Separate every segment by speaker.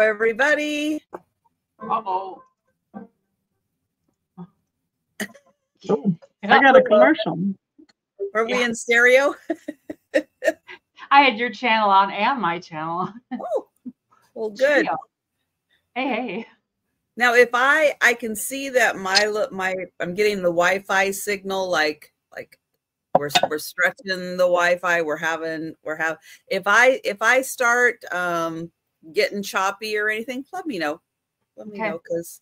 Speaker 1: everybody.
Speaker 2: Uh-oh.
Speaker 3: Oh, I got a commercial.
Speaker 1: Are we in stereo?
Speaker 2: I had your channel on and my channel.
Speaker 1: Oh, well, good.
Speaker 2: Hey.
Speaker 1: Now, if I can see that I'm getting the Wi-Fi signal, like we're stretching the Wi-Fi. If I start getting choppy or anything, let me know. Let me know, because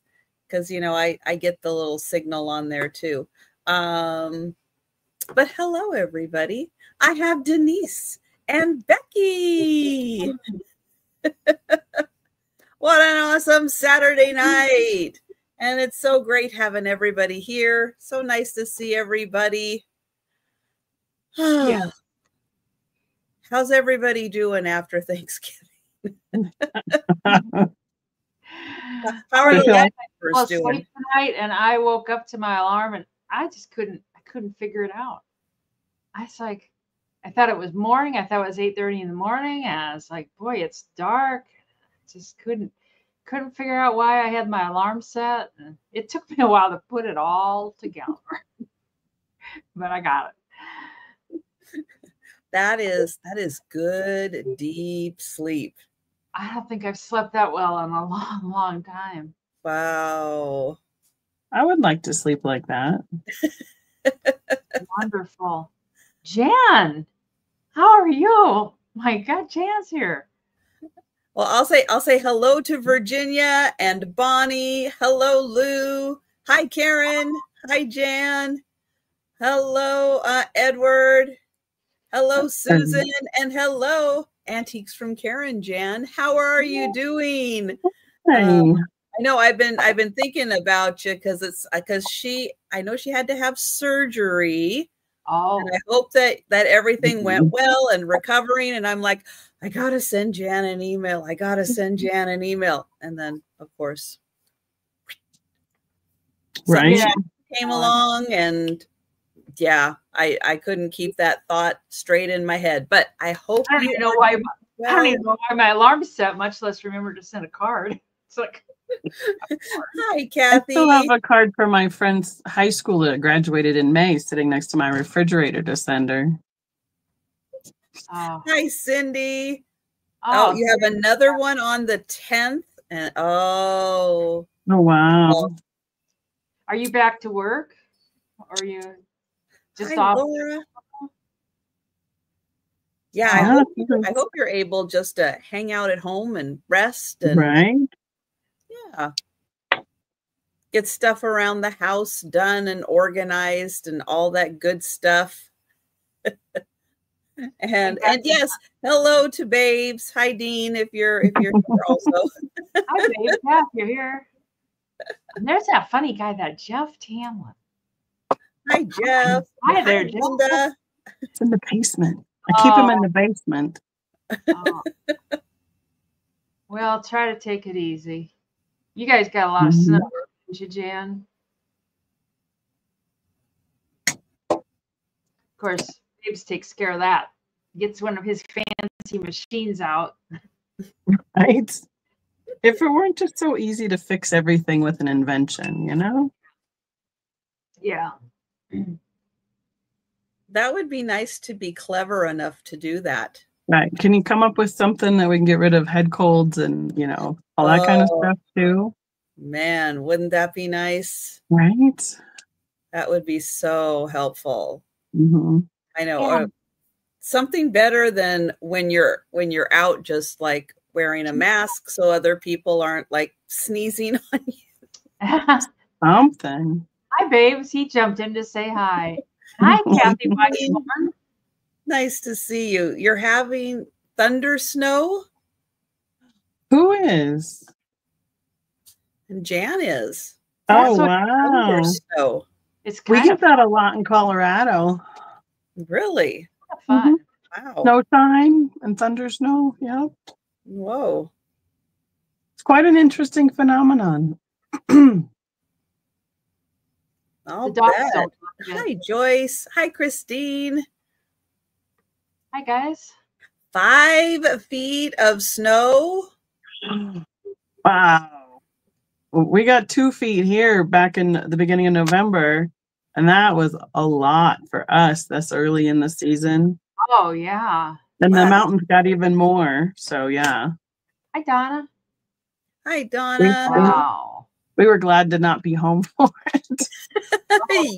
Speaker 1: I get the little signal on there too. But hello, everybody. I have Denise and Becky. What an awesome Saturday night. And it's so great having everybody here. So nice to see everybody.
Speaker 2: Yeah.
Speaker 1: How's everybody doing after Thanksgiving? How are the
Speaker 2: I
Speaker 1: first doing?
Speaker 2: Sleep tonight, and I woke up to my alarm, and I just couldn't figure it out. I thought it was morning. I thought it was 8:30 in the morning, and I was like, boy, it's dark. Just couldn't figure out why I had my alarm set. And it took me a while to put it all together, but I got it.
Speaker 1: That is good, deep sleep.
Speaker 2: I don't think I've slept that well in a long, long time.
Speaker 1: Wow.
Speaker 3: I would like to sleep like that.
Speaker 2: Wonderful. Jan, how are you? My God, Jan's here.
Speaker 1: Well, I'll say hello to Virginia and Bonnie. Hello, Lou. Hi, Karen. Hi, Jan. Hello, Edward. Hello, Susan. And hello, Antiques from Karen. Jan, how are you doing?
Speaker 3: Hey.
Speaker 1: I know I've been thinking about you because I know she had to have surgery.
Speaker 2: Oh,
Speaker 1: and I hope that everything went well and recovering. And I'm like, I gotta send Jan an email. And then, of course,
Speaker 3: right,
Speaker 1: came along, and yeah, I couldn't keep that thought straight in my head. But I hope
Speaker 2: I don't even know why my alarm's set, much less remember to send a card. It's like,
Speaker 1: hi, Kathy.
Speaker 3: I still have a card for my friend's high school that graduated in May sitting next to my refrigerator to send her.
Speaker 2: Oh.
Speaker 1: Hi, Cindy. Oh, you have another one on the 10th. And
Speaker 3: oh wow.
Speaker 2: Are you back to work? Or are you just
Speaker 1: hi,
Speaker 2: off?
Speaker 1: Laura. Yeah, I hope you're able just to hang out at home and rest and
Speaker 3: right.
Speaker 1: Yeah. Get stuff around the house done and organized and all that good stuff. and yes, hello to Babes. Hi, Dean, if you're here also.
Speaker 2: Hi, Babes. Yeah, you're here. And there's that funny guy, that Jeff Tamlin.
Speaker 1: Hi, Jeff.
Speaker 2: Hi there, Jeff.
Speaker 1: Linda.
Speaker 3: It's in the basement. I keep him in the basement.
Speaker 2: Oh. Well, try to take it easy. You guys got a lot of snow, didn't you, Jan? Of course, Babes takes care of that. Gets one of his fancy machines out.
Speaker 3: Right? If it weren't just so easy to fix everything with an invention, you know?
Speaker 2: Yeah.
Speaker 1: That would be nice to be clever enough to do that.
Speaker 3: Right. Can you come up with something that we can get rid of head colds and, all that kind of stuff too?
Speaker 1: Man, wouldn't that be nice?
Speaker 3: Right.
Speaker 1: That would be so helpful.
Speaker 3: Mm-hmm.
Speaker 1: I know. Something better than when you're out just like wearing a mask so other people aren't like sneezing on you.
Speaker 3: Something.
Speaker 2: Hi, Babes. He jumped in to say hi. Hi, Kathy.
Speaker 1: Nice to see you. You're having thunder snow?
Speaker 3: Who is?
Speaker 1: And Jan is.
Speaker 3: Oh, wow.
Speaker 1: Snow.
Speaker 3: We get that a lot in Colorado.
Speaker 1: Really?
Speaker 2: Fun.
Speaker 1: Wow.
Speaker 3: Snow time and thunder snow. Yeah.
Speaker 1: Whoa.
Speaker 3: It's quite an interesting phenomenon.
Speaker 1: I'll bet. Hi, Joyce. Hi, Christine.
Speaker 2: Hi, guys.
Speaker 1: 5 feet of snow.
Speaker 3: Wow. We got 2 feet here back in the beginning of November, and that was a lot for us this early in the season.
Speaker 2: Oh, yeah.
Speaker 3: And
Speaker 1: Wow.
Speaker 3: the mountains got even more. So, yeah.
Speaker 2: Hi, Donna.
Speaker 1: Hi, Donna.
Speaker 2: Wow.
Speaker 3: We were glad to not be home for it.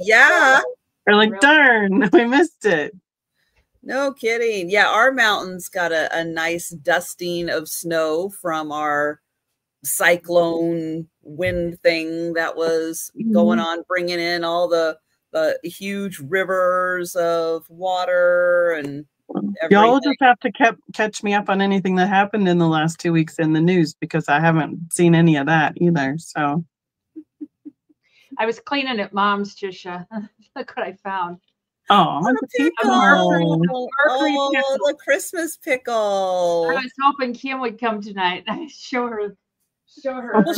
Speaker 1: Yeah.
Speaker 3: We're like,
Speaker 2: Really?
Speaker 3: darn, we missed it.
Speaker 1: No kidding. Yeah, our mountains got a nice dusting of snow from our cyclone wind thing that was going on, bringing in all the huge rivers of water and everything.
Speaker 3: Y'all just have to catch me up on anything that happened in the last 2 weeks in the news, because I haven't seen any of that either. So
Speaker 2: I was cleaning at Mom's, Trisha. Look what I found.
Speaker 3: oh,
Speaker 1: Oh,
Speaker 3: it's a
Speaker 1: pickle.
Speaker 2: Mercury
Speaker 1: Oh,
Speaker 2: pickle.
Speaker 1: the Christmas pickle.
Speaker 2: I was hoping Kim would come tonight. I show her.
Speaker 1: Well,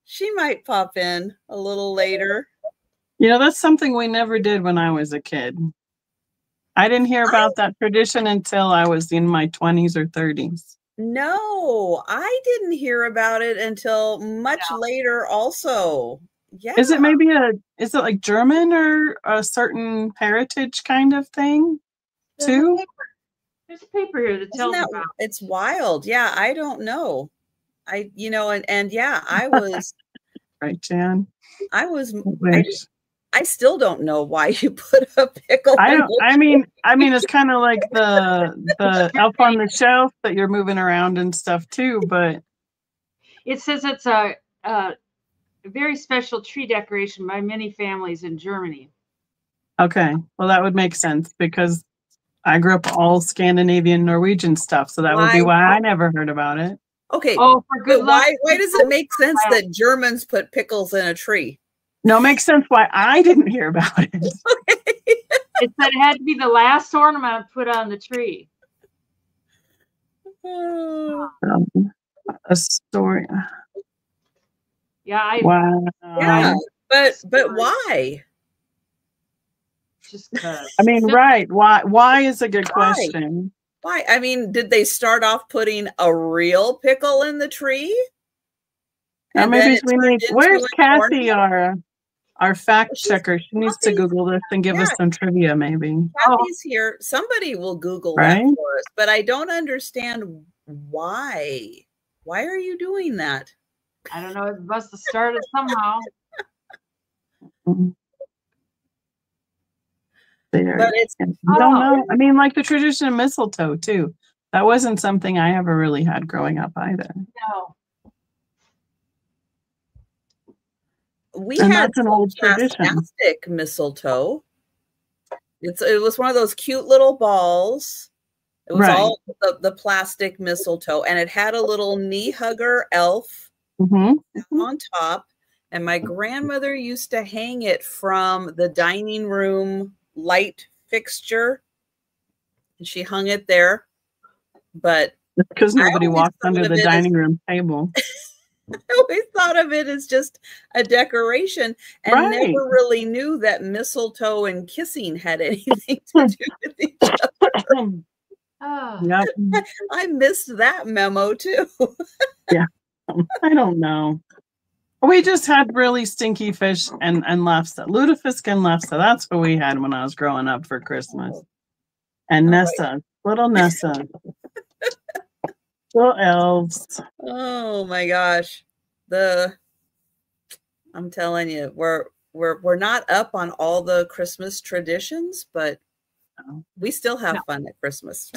Speaker 1: she might pop in a little later.
Speaker 3: You know, that's something we never did when I was a kid. I didn't hear about that tradition until I was in my 20s or 30s.
Speaker 1: No, I didn't hear about it until much later also. Yeah.
Speaker 3: Is it maybe is it like German or a certain heritage kind of thing too?
Speaker 2: There's a paper here that tells about it.
Speaker 1: It's wild. Yeah, I don't know. And yeah, I was
Speaker 3: right, Jan.
Speaker 1: I still don't know why you put a pickle.
Speaker 3: I mean, it's kind of like the elf on the shelf that you're moving around and stuff too. But
Speaker 2: it says it's a very special tree decoration by many families in Germany.
Speaker 3: Okay, well that would make sense because I grew up all Scandinavian Norwegian stuff, so that would be why I never heard about it.
Speaker 1: Okay.
Speaker 2: Oh, for good luck.
Speaker 1: Why does it make sense that Germans put pickles in a tree?
Speaker 3: No, it makes sense why I didn't hear about it.
Speaker 2: It said it had to be the last ornament put on the tree.
Speaker 3: A story.
Speaker 2: Yeah,
Speaker 3: wow.
Speaker 1: Yeah, but why?
Speaker 2: Just because.
Speaker 3: I mean, right? Why is a good question.
Speaker 1: Why? I mean, did they start off putting a real pickle in the tree?
Speaker 3: And maybe we need. Where's Kathy, our fact checker? She needs to Google this and give us some trivia, maybe.
Speaker 1: Kathy's here. Somebody will Google that for us, but I don't understand why. Why are you doing that?
Speaker 2: I don't know. It must have started somehow.
Speaker 1: But it's
Speaker 3: I don't know. I mean, like the tradition of mistletoe too. That wasn't something I ever really had growing up either.
Speaker 2: No.
Speaker 1: We had an old plastic mistletoe. It was one of those cute little balls. It was all the plastic mistletoe, and it had a little knee hugger elf on top. And my grandmother used to hang it from the dining room light fixture, and she hung it there. But
Speaker 3: because nobody walked under the dining room table.
Speaker 1: I always thought of it as just a decoration and never really knew that mistletoe and kissing had anything to do with each other.
Speaker 3: Yep.
Speaker 1: I missed that memo too.
Speaker 3: Yeah. I don't know. We just had really stinky fish and lefse. Lutefisk and lefse. That's what we had when I was growing up for Christmas. And Nessa. Little Nessa. Little elves.
Speaker 1: Oh my gosh. I'm telling you, we're not up on all the Christmas traditions, but we still have fun at Christmas.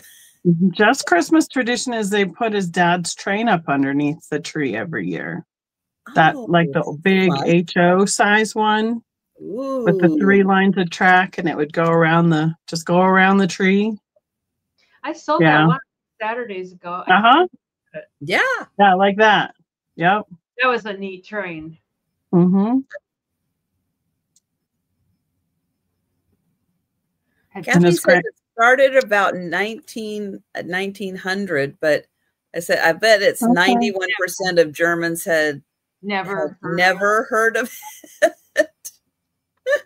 Speaker 3: Just Christmas tradition is they put his dad's train up underneath the tree every year. That like the big HO size one with the 3 lines of track, and it would go around the tree.
Speaker 2: I sold that one Saturdays ago.
Speaker 1: Yeah,
Speaker 3: like that. Yep.
Speaker 2: That was a neat train.
Speaker 1: Kathy said it started about 1900, but I said I bet it's 91% of Germans had never heard of it.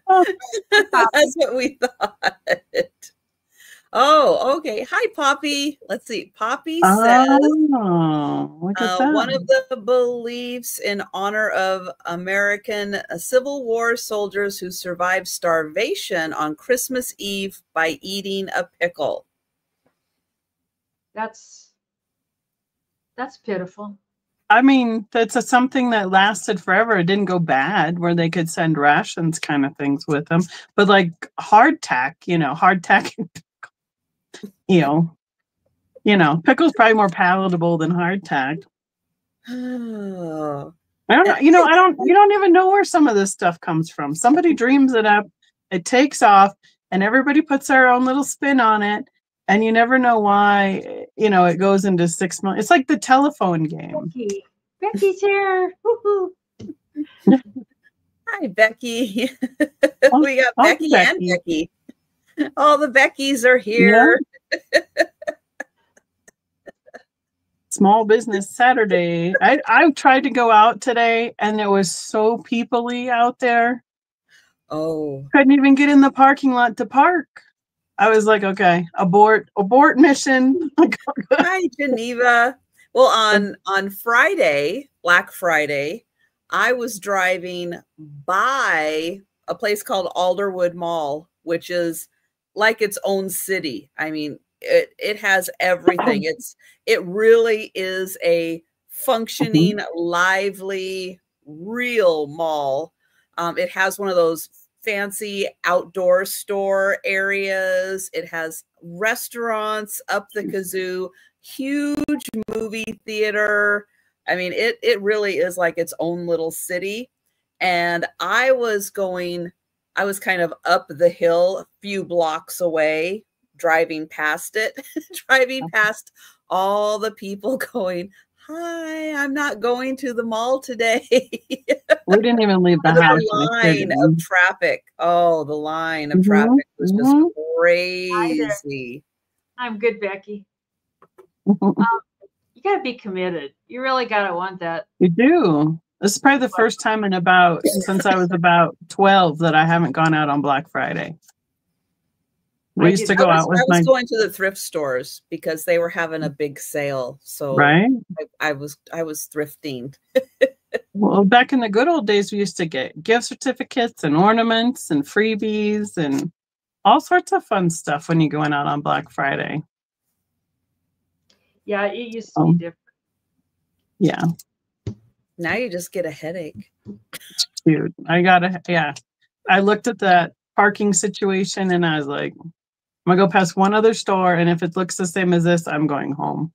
Speaker 1: That's what we thought. Oh, okay. Hi, Poppy. Let's see. Poppy says,
Speaker 3: Oh, look at that.
Speaker 1: one of the beliefs in honor of American Civil War soldiers who survived starvation on Christmas Eve by eating a pickle.
Speaker 2: That's pitiful.
Speaker 3: I mean, that's something that lasted forever. It didn't go bad where they could send rations kind of things with them. But like hardtack, pickle's probably more palatable than hardtack.
Speaker 1: Oh.
Speaker 3: I don't know. You don't even know where some of this stuff comes from. Somebody dreams it up, it takes off, and everybody puts their own little spin on it. And you never know why, it goes into 6 months. It's like the telephone game.
Speaker 2: Becky's here. Woo-hoo.
Speaker 1: Hi, Becky. We got Becky and Becky. All the Beckys are here.
Speaker 3: Yeah. Small Business Saturday. I tried to go out today, and it was so people-y out there.
Speaker 1: Oh.
Speaker 3: Couldn't even get in the parking lot to park. I was like, okay, abort mission.
Speaker 1: Hi, Geneva. Well, on Friday, Black Friday, I was driving by a place called Alderwood Mall, which is like its own city. I mean, it has everything. It really is a functioning, lively, real mall. It has one of those fancy outdoor store areas. It has restaurants up the kazoo, huge movie theater. I mean, it really is like its own little city. And I was kind of up the hill a few blocks away, driving past it, driving past all the people going, hi, I'm not going to the mall today.
Speaker 3: We didn't even leave the house.
Speaker 1: The line of traffic. Oh, the line of traffic was just crazy.
Speaker 2: I'm good, Becky. You got to be committed. You really got to want that.
Speaker 3: You do. This is probably the first time since I was about 12 that I haven't gone out on Black Friday. We used to go out with
Speaker 1: I was going to the thrift stores because they were having a big sale. So
Speaker 3: right.
Speaker 1: I was thrifting.
Speaker 3: Well, back in the good old days, we used to get gift certificates and ornaments and freebies and all sorts of fun stuff when you going out on Black Friday.
Speaker 2: Yeah, it used to be different.
Speaker 3: Yeah.
Speaker 1: Now you just get a headache.
Speaker 3: Dude, I looked at that parking situation and I was like, I'm gonna go past one other store, and if it looks the same as this, I'm going home.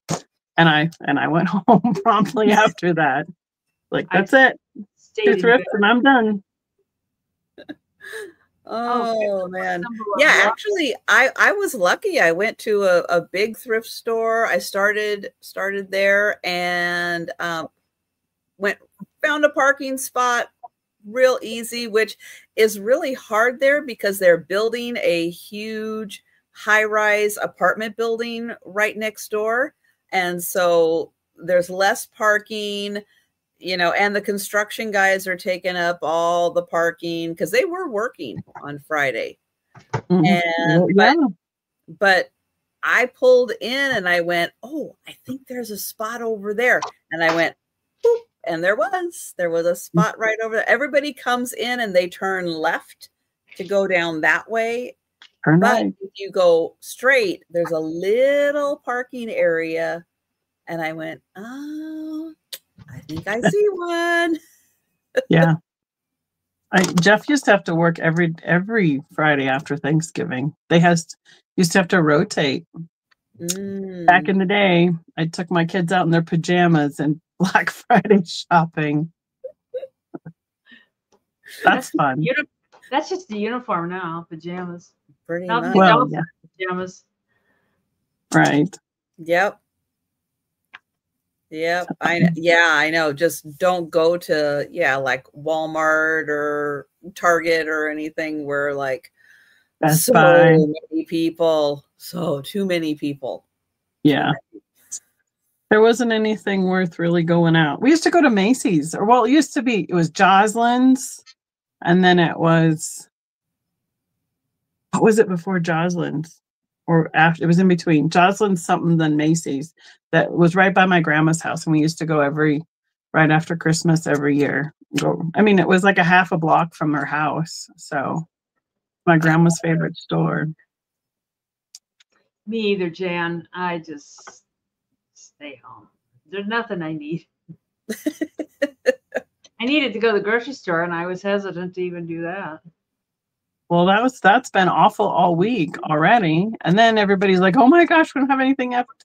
Speaker 3: And I went home promptly after that. Like, that's it. Two thrifts and I'm done.
Speaker 1: Oh man. Yeah, actually I was lucky. I went to a big thrift store. I started there and found a parking spot real easy, which is really hard there because they're building a huge high-rise apartment building right next door. And so there's less parking, and the construction guys are taking up all the parking because they were working on Friday. And but I pulled in and I went, oh, I think there's a spot over there. And I went, boop, and there was a spot right over there. Everybody comes in and they turn left to go down that way. But if you go straight, there's a little parking area. And I went, oh, I think I see one.
Speaker 3: Yeah. Jeff used to have to work every Friday after Thanksgiving. They used to have to rotate. Back in the day, I took my kids out in their pajamas and Black Friday shopping. That's fun.
Speaker 2: That's just the uniform now, pajamas.
Speaker 1: Pretty much.
Speaker 3: Well, yeah.
Speaker 2: Pajamas.
Speaker 3: Right.
Speaker 1: Yep. I know. Just don't go to like Walmart or Target or anything where like
Speaker 3: Best Buy.
Speaker 1: Many people. So too many people.
Speaker 3: Yeah. There wasn't anything worth really going out. We used to go to Macy's, it was Joslin's, and then it was, what was it before Joslin's? or after, it was in between Jocelyn's something then Macy's, that was right by my grandma's house, and we used to go right after Christmas every year. I mean, it was like a half a block from her house, so my grandma's favorite store.
Speaker 2: Me either, Jan. I just stay home. There's nothing I need. I needed to go to the grocery store, and I was hesitant to even do that.
Speaker 3: Well, that's been awful all week already. And then everybody's like, oh my gosh, we don't have anything left.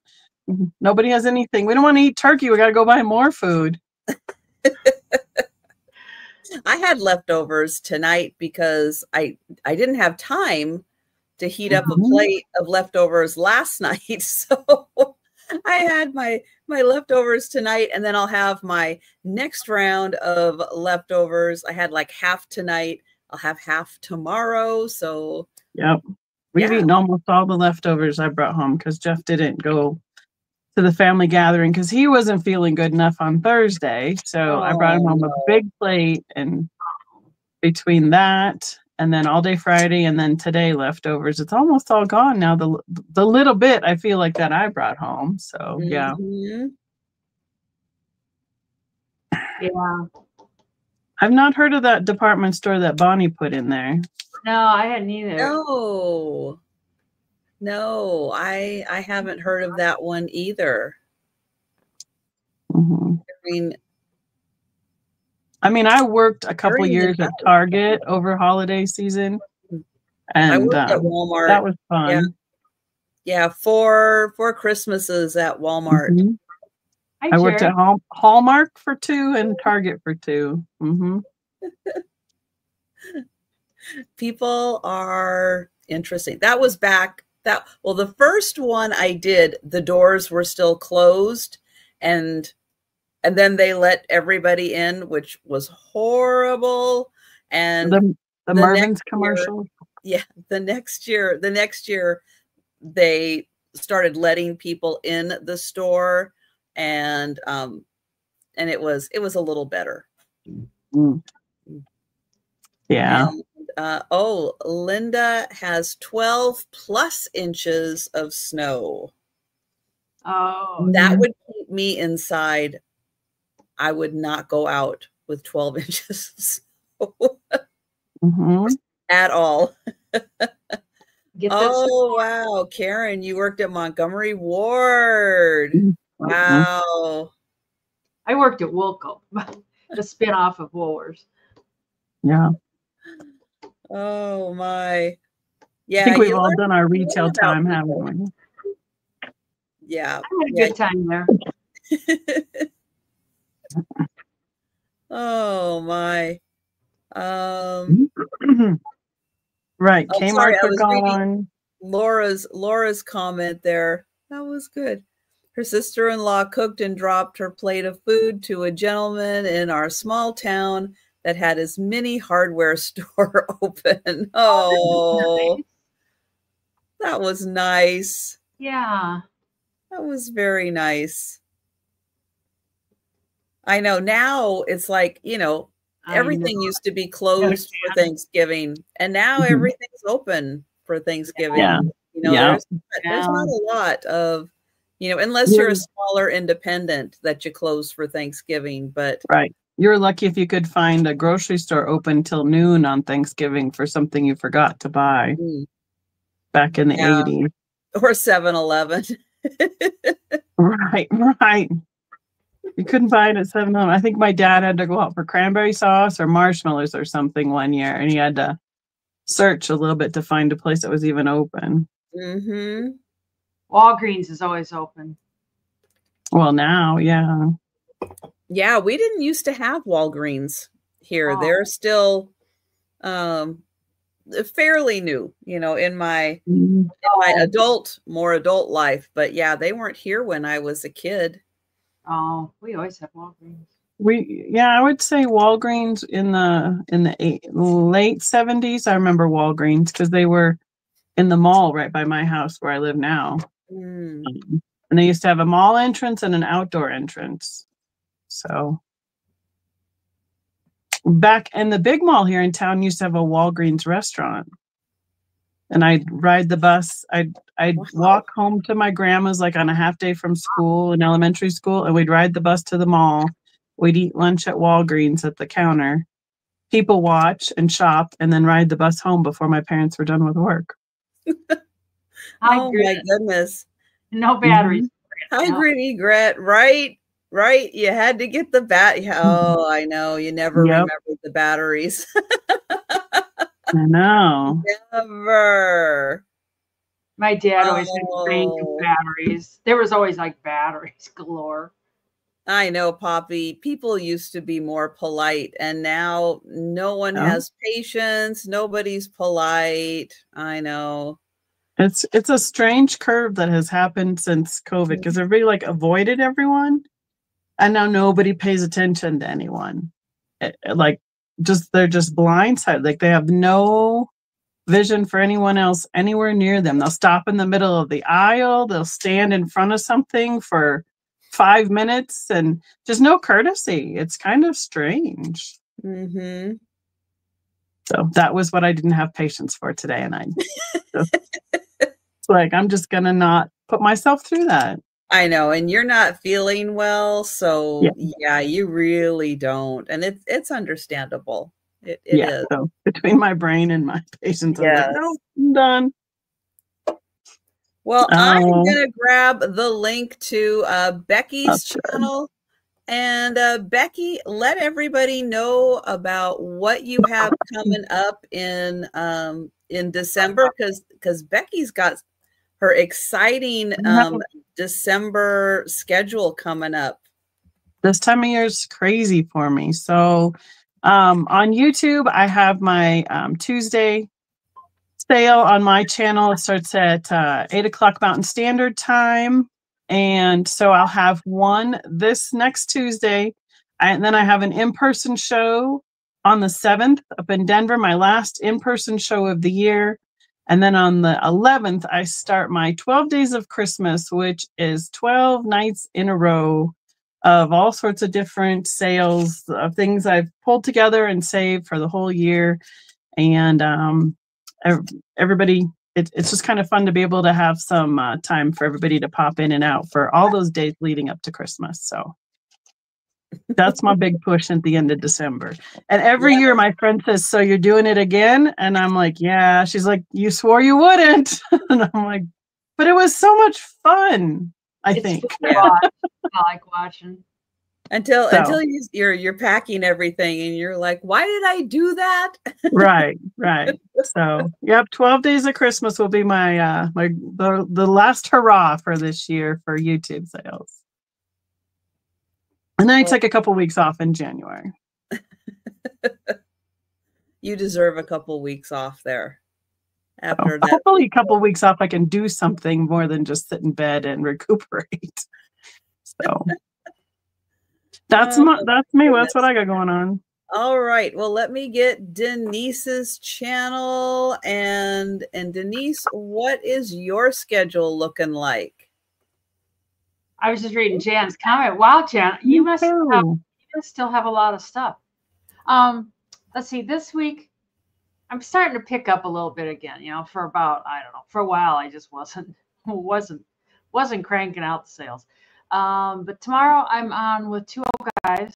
Speaker 3: Nobody has anything. We don't want to eat turkey. We got to go buy more food.
Speaker 1: I had leftovers tonight because I didn't have time to heat up a plate of leftovers last night. So I had my leftovers tonight, and then I'll have my next round of leftovers. I had like half tonight. I'll have half tomorrow. So
Speaker 3: yep. We've eaten almost all the leftovers I brought home because Jeff didn't go to the family gathering because he wasn't feeling good enough on Thursday. So I brought him home a big plate, and between that and then all day Friday and then today leftovers, it's almost all gone now. The little bit I feel like that I brought home. So yeah. I've not heard of that department store that Bonnie put in there.
Speaker 2: No, I hadn't either.
Speaker 1: No, I haven't heard of that one either.
Speaker 3: I mean, I worked a couple years at Target over holiday season, and
Speaker 1: I worked at Walmart.
Speaker 3: That was fun.
Speaker 1: Yeah, for Christmases at Walmart.
Speaker 3: I worked at Hallmark for 2 and Target for 2.
Speaker 1: People are interesting. That was back the first one I did, the doors were still closed, and then they let everybody in, which was horrible. And
Speaker 3: the Mervyn's commercial.
Speaker 1: The next year they started letting people in the store, and it was a little better.
Speaker 3: Yeah.
Speaker 1: And, Linda has 12 plus inches of snow. That would keep me inside. I would not go out with 12 inches of snow at all. Wow, Karen, you worked at Montgomery Ward. Wow.
Speaker 2: I worked at Woolco, the spin-off of Woolworths.
Speaker 3: Yeah.
Speaker 1: Oh my. Yeah.
Speaker 3: I think we've all done our retail time, haven't we?
Speaker 1: Yeah.
Speaker 2: I had a good time there.
Speaker 1: Oh my.
Speaker 3: Right. Kmart took on
Speaker 1: Laura's comment there. That was good. Her sister-in-law cooked and dropped her plate of food to a gentleman in our small town that had his mini hardware store open. Oh, that was nice.
Speaker 2: Yeah.
Speaker 1: That was very nice. I know now it's like, everything used to be closed for Thanksgiving, and now everything's open for Thanksgiving.
Speaker 3: Yeah.
Speaker 1: There's not a lot of, unless you're a smaller independent that you close for Thanksgiving, but
Speaker 3: right. You're lucky if you could find a grocery store open till noon on Thanksgiving for something you forgot to buy back in the 80s.
Speaker 1: Or 7-Eleven.
Speaker 3: Right. You couldn't buy it at 7-Eleven. I think my dad had to go out for cranberry sauce or marshmallows or something one year, and he had to search a little bit to find a place that was even open.
Speaker 2: Walgreens is always open.
Speaker 3: Well, now, yeah.
Speaker 1: Yeah, we didn't used to have Walgreens here. They're still fairly new, in my more adult life. But yeah, they weren't here when I was a kid.
Speaker 2: Oh, we always have Walgreens.
Speaker 3: I would say Walgreens in the late 70s. I remember Walgreens because they were in the mall right by my house where I live now. And they used to have a mall entrance and an outdoor entrance. So back in the big mall here in town used to have a Walgreens restaurant. and I'd ride the bus. I'd walk home to my grandma's like on a half day from school in elementary school, and we'd ride the bus to the mall. We'd eat lunch at Walgreens at the counter, people watch and shop, and then ride the bus home before my parents were done with work.
Speaker 1: Oh my goodness.
Speaker 2: No batteries.
Speaker 1: Hi, Gritty Gret. Right. Right. You had to get the Oh, I know. You never remembered the batteries.
Speaker 3: I know.
Speaker 1: Never.
Speaker 2: My dad always had crank batteries. There was always like batteries galore.
Speaker 1: I know, Poppy. People used to be more polite, and now no one has patience. Nobody's polite. I know.
Speaker 3: It's a strange curve that has happened since COVID, because everybody like avoided everyone, and now nobody pays attention to anyone. They're just blindsided. Like they have no vision for anyone else anywhere near them. They'll stop in the middle of the aisle. They'll stand in front of something for 5 minutes and just no courtesy. It's kind of strange.
Speaker 1: Mm-hmm.
Speaker 3: So that was what I didn't have patience for today. And it's like, I'm just going to not put myself through that.
Speaker 1: I know. And you're not feeling well. So yeah, you really don't. And it's understandable. It is.
Speaker 3: So between my brain and my patience, I'm like, no, I'm done.
Speaker 1: Well, I'm going to grab the link to Becky's channel. And Becky, let everybody know about what you have coming up in December, because Becky's got her exciting December schedule coming up.
Speaker 3: This time of year is crazy for me. So on YouTube, I have my Tuesday sale on my channel. It starts at 8 o'clock Mountain Standard Time. And so I'll have one this next Tuesday. And then I have an in-person show on the 7th up in Denver, my last in-person show of the year. And then on the 11th, I start my 12 Days of Christmas, which is 12 nights in a row of all sorts of different sales of things I've pulled together and saved for the whole year. And everybody, it's just kind of fun to be able to have some time for everybody to pop in and out for all those days leading up to Christmas. So that's my big push at the end of December. And every year my friend says, so you're doing it again? And I'm like, yeah. She's like, you swore you wouldn't. And I'm like, but it was so much fun, I think.
Speaker 2: I like watching.
Speaker 1: Until you're packing everything and you're like, why did I do that?
Speaker 3: Right. So, 12 Days of Christmas will be my the last hurrah for this year for YouTube sales. And then I take a couple weeks off in January.
Speaker 1: You deserve a couple weeks off there. After that,
Speaker 3: hopefully a couple weeks off, I can do something more than just sit in bed and recuperate. So that's me. That's what I got going on.
Speaker 1: All right. Well, let me get Denise's channel. And Denise, what is your schedule looking like?
Speaker 2: I was just reading Jan's comment. Wow, Jan, you must still have a lot of stuff. Let's see. This week, I'm starting to pick up a little bit again. For about, I don't know, for a while I just wasn't cranking out the sales. But tomorrow I'm on with two old guys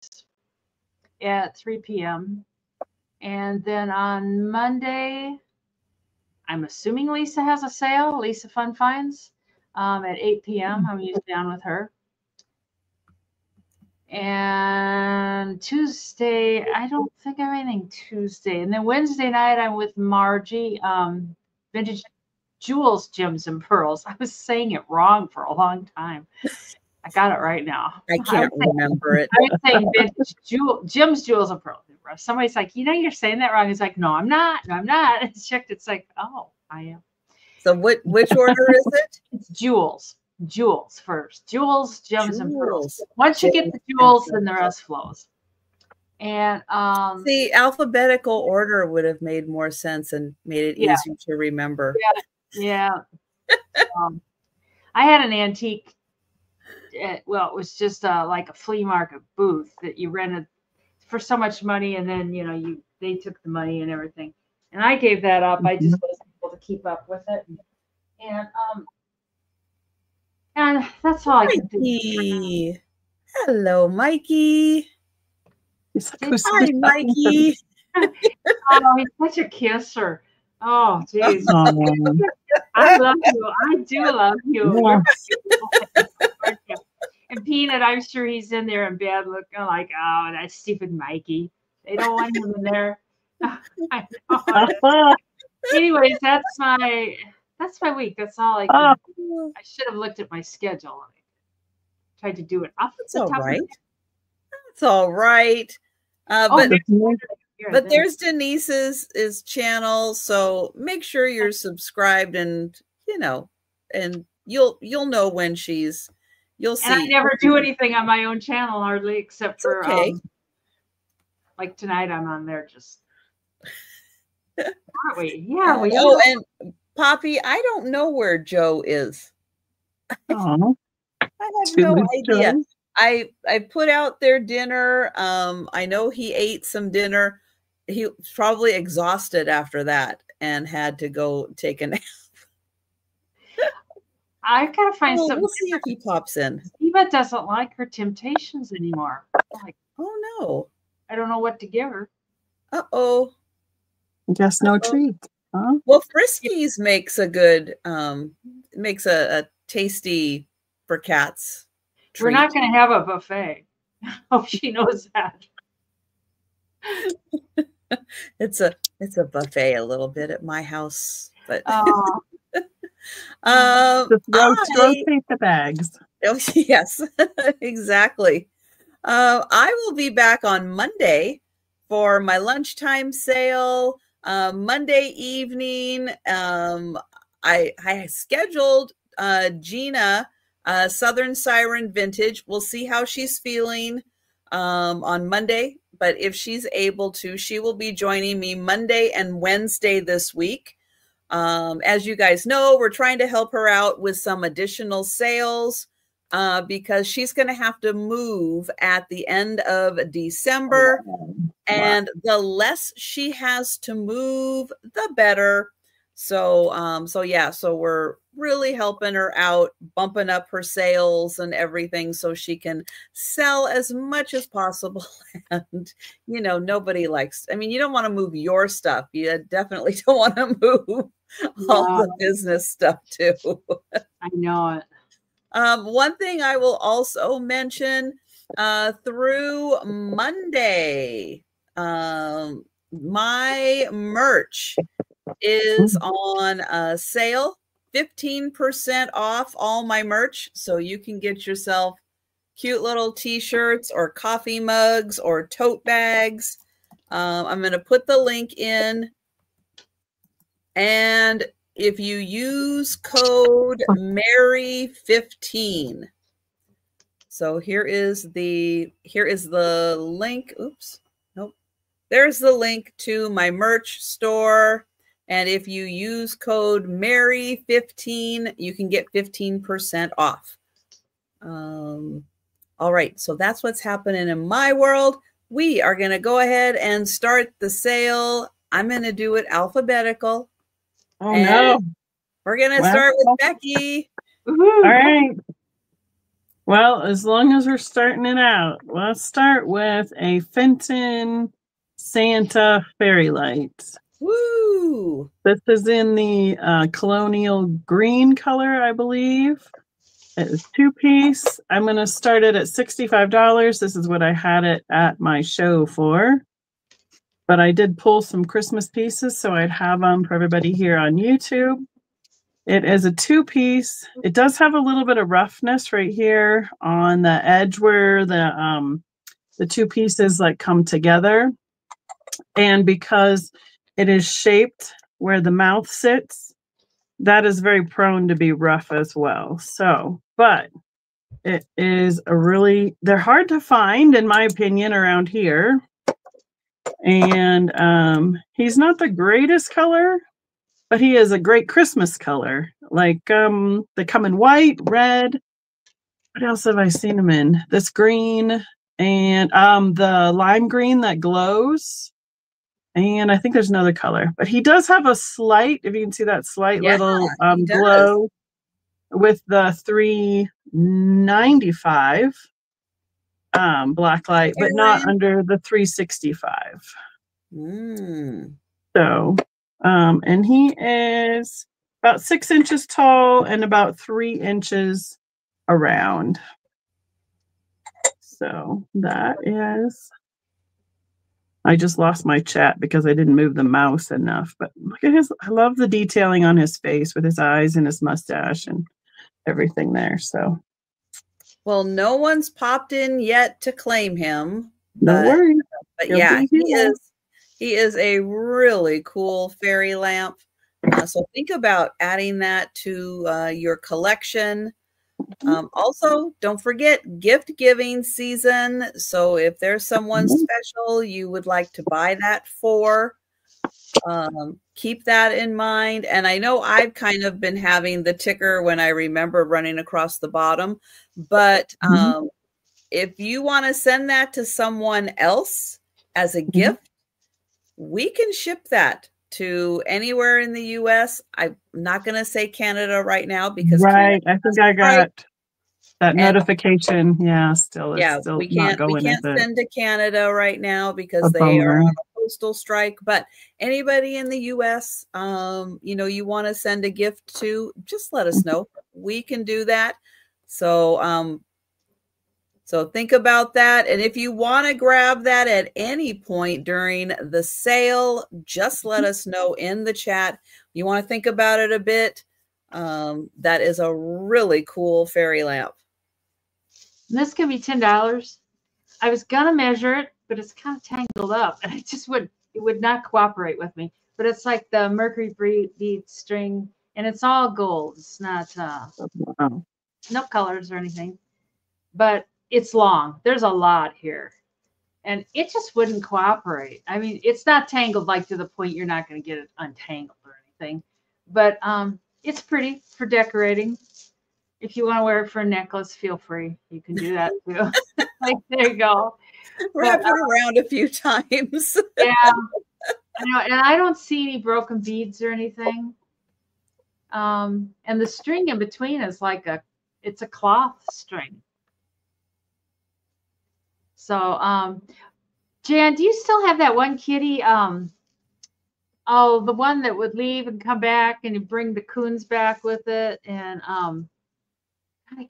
Speaker 2: at 3 p.m. And then on Monday, I'm assuming Lisa has a sale, Lisa Fun Finds, at 8 p.m. I'm usually on with her. And Tuesday, I don't think I have anything Tuesday. And then Wednesday night, I'm with Margie, Vintage Jewels, Gems, and Pearls. I was saying it wrong for a long time. I got it right now.
Speaker 1: I can't remember it.
Speaker 2: I was saying Vintage Gems, Jewels, and Pearls. Somebody's like, you're saying that wrong. It's like, no, I'm not. No, I'm not. It's checked. It's like, oh, I am.
Speaker 1: So which order is it?
Speaker 2: It's jewels. Jewels first. Jewels, gems, and pearls. Once you get the jewels, then the rest flows. And
Speaker 1: see, alphabetical order would have made more sense and made it easier to remember.
Speaker 2: Yeah. I had an antique. Well, it was just like a flea market booth that you rented for so much money, and then they took the money and everything. And I gave that up. I just wasn't able able to keep up with it. And that's all I can think.
Speaker 1: Mikey. Hello, Mikey.
Speaker 3: He's like,
Speaker 1: Hi, Mikey.
Speaker 2: Oh, he's such a kisser. Oh, jeez.
Speaker 3: Oh,
Speaker 2: I love you. I do love you.
Speaker 3: yeah.
Speaker 2: And Peanut, I'm sure he's in there in bed looking like, oh, that stupid Mikey. They don't want him in there. I know. Anyways, that's my week. That's all I can do. I should have looked at my schedule. I tried to do it off
Speaker 1: That's
Speaker 2: the
Speaker 1: all
Speaker 2: top
Speaker 1: right.
Speaker 2: of
Speaker 1: That's all right.
Speaker 2: Oh,
Speaker 1: But there's Denise's channel, so make sure you're subscribed, and and you'll know when you'll see.
Speaker 2: And I never do anything on my own channel hardly, except for like tonight I'm on there just. Aren't we? Yeah, we are.
Speaker 1: And Poppy, I don't know where Joe is.
Speaker 3: Oh,
Speaker 1: I have no idea. I put out their dinner. I know he ate some dinner. He was probably exhausted after that and had to go take a nap.
Speaker 2: I gotta find something.
Speaker 1: We'll see if he pops in.
Speaker 2: Eva doesn't like her Temptations anymore. Like,
Speaker 1: oh no,
Speaker 2: I don't know what to give her.
Speaker 1: Uh-oh.
Speaker 3: Guess no treat. Huh?
Speaker 1: Well, Friskies makes a good makes a tasty for cats treat.
Speaker 2: We're not going to have a buffet. Hope she knows that.
Speaker 1: It's a buffet a little bit at my house, but
Speaker 3: rotate the bags.
Speaker 1: Oh, yes, exactly. I will be back on Monday for my lunchtime sale. Monday evening, I scheduled Gina Southern Siren Vintage. We'll see how she's feeling on Monday, but if she's able to, she will be joining me Monday and Wednesday this week. As you guys know, we're trying to help her out with some additional sales because she's going to have to move at the end of December. And the less she has to move, the better. So, so we're really helping her out, bumping up her sales and everything so she can sell as much as possible. And, nobody likes, you don't want to move your stuff. You definitely don't want to move all the business stuff too.
Speaker 2: I know it.
Speaker 1: One thing I will also mention, through Monday, my merch is on sale, 15% off all my merch. So you can get yourself cute little t-shirts or coffee mugs or tote bags. I'm going to put the link in. And if you use code Mary15, so here is the link. Oops. Nope. There's the link to my merch store. And if you use code Mary15, you can get 15% off. All right. So that's what's happening in my world. We are going to go ahead and start the sale. I'm going to do it alphabetical.
Speaker 3: Oh, no.
Speaker 1: We're going to start with Becky.
Speaker 3: All right. Well, as long as we're starting it out, let's start with a Fenton Santa Fairy Light.
Speaker 1: Woo!
Speaker 3: This is in the colonial green color, I believe. It is 2-piece. I'm going to start it at $65. This is what I had it at my show for. But I did pull some Christmas pieces, so I'd have them for everybody here on YouTube. It is a 2-piece. It does have a little bit of roughness right here on the edge where the 2 pieces come together. And because it is shaped where the mouth sits, that is very prone to be rough as well. So, but it is they're hard to find, in my opinion, around here. And he's not the greatest color, but he is a great Christmas color. They come in white, red. What else have I seen him in? This green and the lime green that glows. And I think there's another color, but he does have a slight, if you can see that slight little
Speaker 1: he does.
Speaker 3: glow with the 395 black light, but not under the 365. So, and he is about 6 inches tall and about 3 inches around. So that is, I just lost my chat because I didn't move the mouse enough, but look at his, I love the detailing on his face with his eyes and his mustache and everything there. So,
Speaker 1: well, no one's popped in yet to claim him.
Speaker 3: No worries.
Speaker 1: But yeah, he is a really cool fairy lamp. So think about adding that to your collection. Also, don't forget gift giving season. So if there's someone special you would like to buy that for, keep that in mind. And I know I've kind of been having the ticker when I remember running across the bottom, but if you want to send that to someone else as a gift, we can ship that to anywhere in the US. I'm not going to say Canada right now because
Speaker 3: I think I got that notification. Yeah, still
Speaker 1: we can't send to Canada right now because they are on a postal strike. But anybody in the US, you know, you want to send a gift to, just let us know. We can do that. So so think about that. And if you want to grab that at any point during the sale, just let us know in the chat. You want to think about it a bit. That is a really cool fairy lamp.
Speaker 2: And this can be $10. I was gonna measure it, but it's kind of tangled up, and it would not cooperate with me. But it's like the mercury bead string, and it's all gold. It's not no colors or anything, but it's long. There's a lot here, and it just wouldn't cooperate. I mean, it's not tangled like to the point you're not going to get it untangled or anything, but it's pretty for decorating. If you want to wear it for a necklace, feel free. You can do that too. Like, there you go.
Speaker 1: Wrap it around a few times.
Speaker 2: Yeah. I know, and I don't see any broken beads or anything. And the string in between is like it's a cloth string. So, Jan, do you still have that one kitty? Oh, the one that would leave and come back and you bring the coons back with it. And I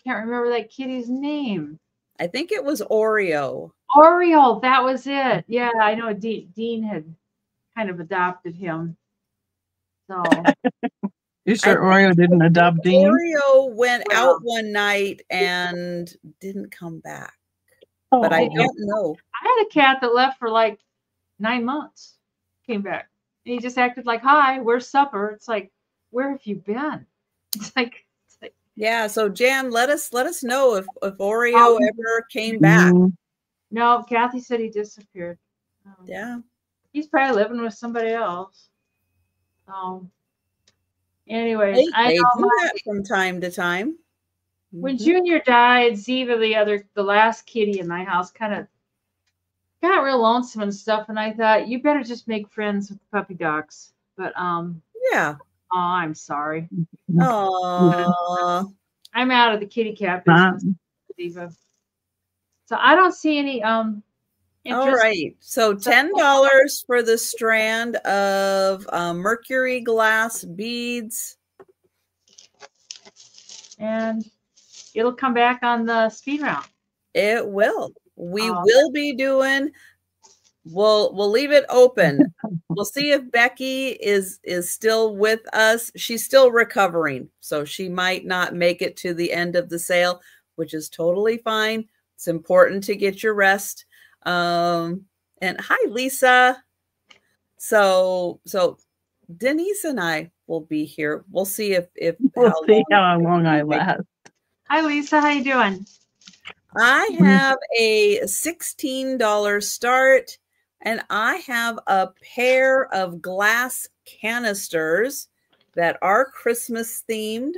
Speaker 2: can't remember that kitty's name.
Speaker 1: I think it was Oreo.
Speaker 2: Oreo, that was it. Yeah, I know Dean had kind of adopted him. So
Speaker 3: you sure Oreo didn't adopt Dean?
Speaker 1: Oreo went out one night and didn't come back.
Speaker 3: Oh,
Speaker 1: but I don't know.
Speaker 2: I had a cat that left for like 9 months, came back. And he just acted like, hi, where's supper? It's like, where have you been? It's like
Speaker 1: yeah, so Jan, let us know if Oreo ever came back.
Speaker 2: No, Kathy said he disappeared.
Speaker 1: Yeah.
Speaker 2: He's probably living with somebody else. Anyways,
Speaker 1: they do that from time to time.
Speaker 2: When Junior died, Ziva, the last kitty in my house, kind of got real lonesome and stuff, and I thought, you better just make friends with the puppy dogs. But
Speaker 1: yeah.
Speaker 2: Oh, I'm sorry.
Speaker 1: Oh,
Speaker 2: I'm out of the kitty cat business, Ziva. So I don't see any
Speaker 1: all right. So $10 for the strand of mercury glass beads.
Speaker 2: And it'll come back on the speed round.
Speaker 1: It will. We will be doing. We'll leave it open. We'll see if Becky is still with us. She's still recovering, so she might not make it to the end of the sale, which is totally fine. It's important to get your rest. And hi, Lisa. So Denise and I will be here. We'll see if
Speaker 3: we'll see how long I last.
Speaker 2: Hi, Lisa. How you doing?
Speaker 1: I have a $16 start, and I have a pair of glass canisters that are Christmas themed.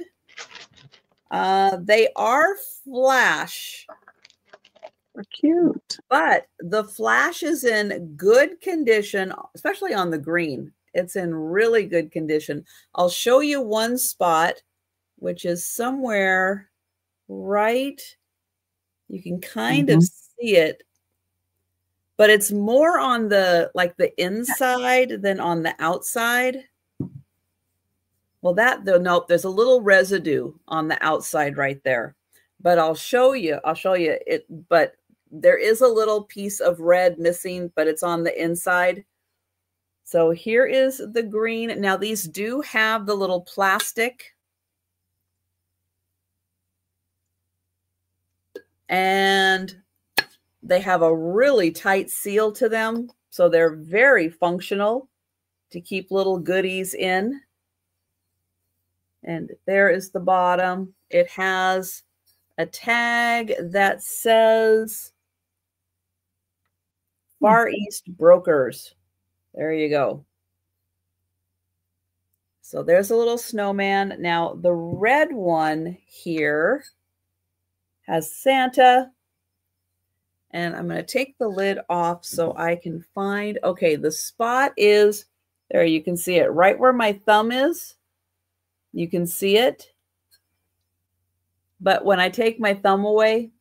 Speaker 1: They are flash.
Speaker 3: Cute.
Speaker 1: But the flash is in good condition, especially on the green. It's in really good condition. I'll show you one spot, which is somewhere right. You can kind of see it, but it's more on the inside than on the outside. Well, nope, there's a little residue on the outside right there. But I'll show you it, but there is a little piece of red missing, but it's on the inside. So here is the green. Now these do have the little plastic. And they have a really tight seal to them. So they're very functional to keep little goodies in. And there is the bottom. It has a tag that says Far East Brokers. There you go. So there's a little snowman. Now the red one here has Santa. And I'm going to take the lid off so I can find, okay, the spot is there. You can see it right where my thumb is. You can see it. But when I take my thumb away,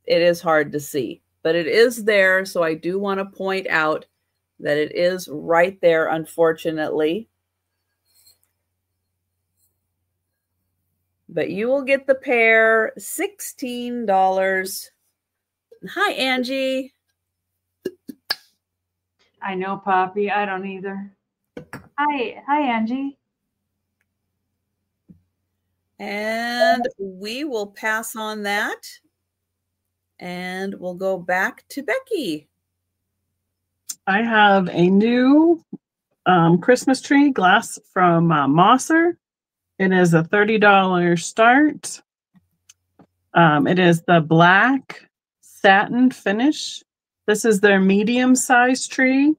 Speaker 1: it is hard to see. But it is there, so I do want to point out that it is right there, unfortunately. But you will get the pair, $16. Hi, Angie.
Speaker 2: I know, Poppy. I don't either. Hi, Angie.
Speaker 1: And we will pass on that. And we'll go back to Becky.
Speaker 3: I have a new Christmas tree glass from Mosser. It is a $30 start. It is the black satin finish. This is their medium-sized tree,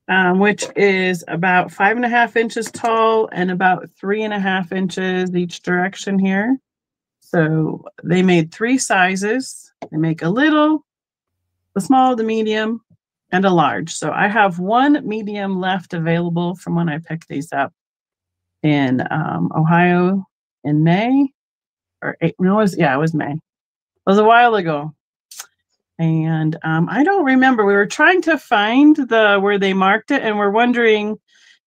Speaker 3: which is about 5.5 inches tall and about 3.5 inches each direction here. So they made 3 sizes. They make a little, the small, the medium, and a large. So I have one medium left available from when I picked these up in Ohio in May. Or no, it was May. It was a while ago. And I don't remember. We were trying to find where they marked it, and we're wondering,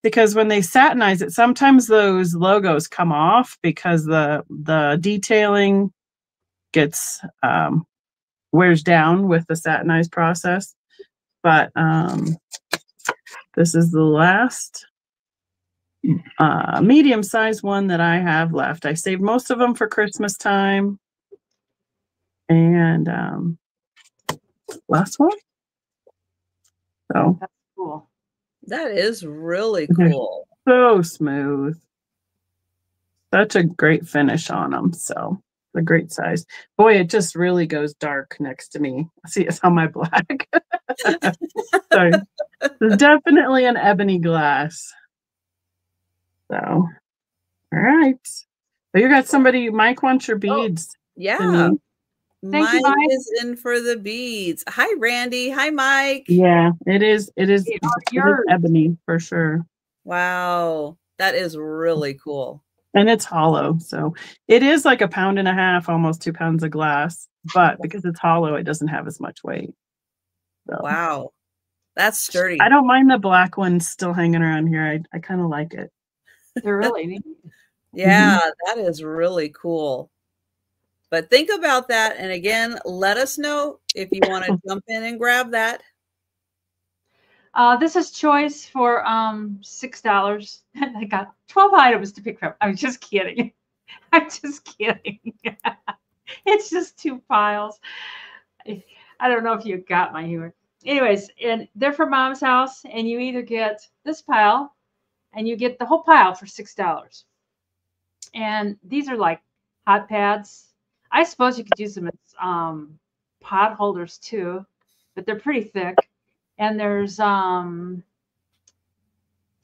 Speaker 3: because when they satinize it, sometimes those logos come off because the detailing gets wears down with the satinized process. But this is the last medium-sized one that I have left. I saved most of them for Christmas time. And last one. So
Speaker 2: that's cool.
Speaker 1: That is really cool.
Speaker 3: So smooth. Such a great finish on them. So a great size. Boy, it just really goes dark next to me. See, it's on my black. So it's definitely an ebony glass. So, all right. Well, you got somebody, Mike wants your beads.
Speaker 1: Oh, yeah.
Speaker 2: Thank you,
Speaker 1: Mike
Speaker 2: Mike.
Speaker 1: is in for the beads. Hi, Randy. Hi, Mike.
Speaker 3: Yeah, it is ebony for sure.
Speaker 1: Wow. That is really cool.
Speaker 3: And it's hollow. So it is like 1.5 pounds, almost 2 pounds of glass. But because it's hollow, it doesn't have as much weight. So.
Speaker 1: Wow. That's sturdy.
Speaker 3: I don't mind the black ones still hanging around here. I kind of like it.
Speaker 2: They're really neat.
Speaker 1: Yeah, that is really cool. But think about that. And again, let us know if you want to jump in and grab that.
Speaker 2: This is choice for $6. I got 12 items to pick from. I'm just kidding. I'm just kidding. It's just 2 piles. I don't know if you got my humor. Anyways, and they're from Mom's house, and you either get this pile and you get the whole pile for $6. And these are like hot pads. I suppose you could use them as pot holders too, but they're pretty thick. And there's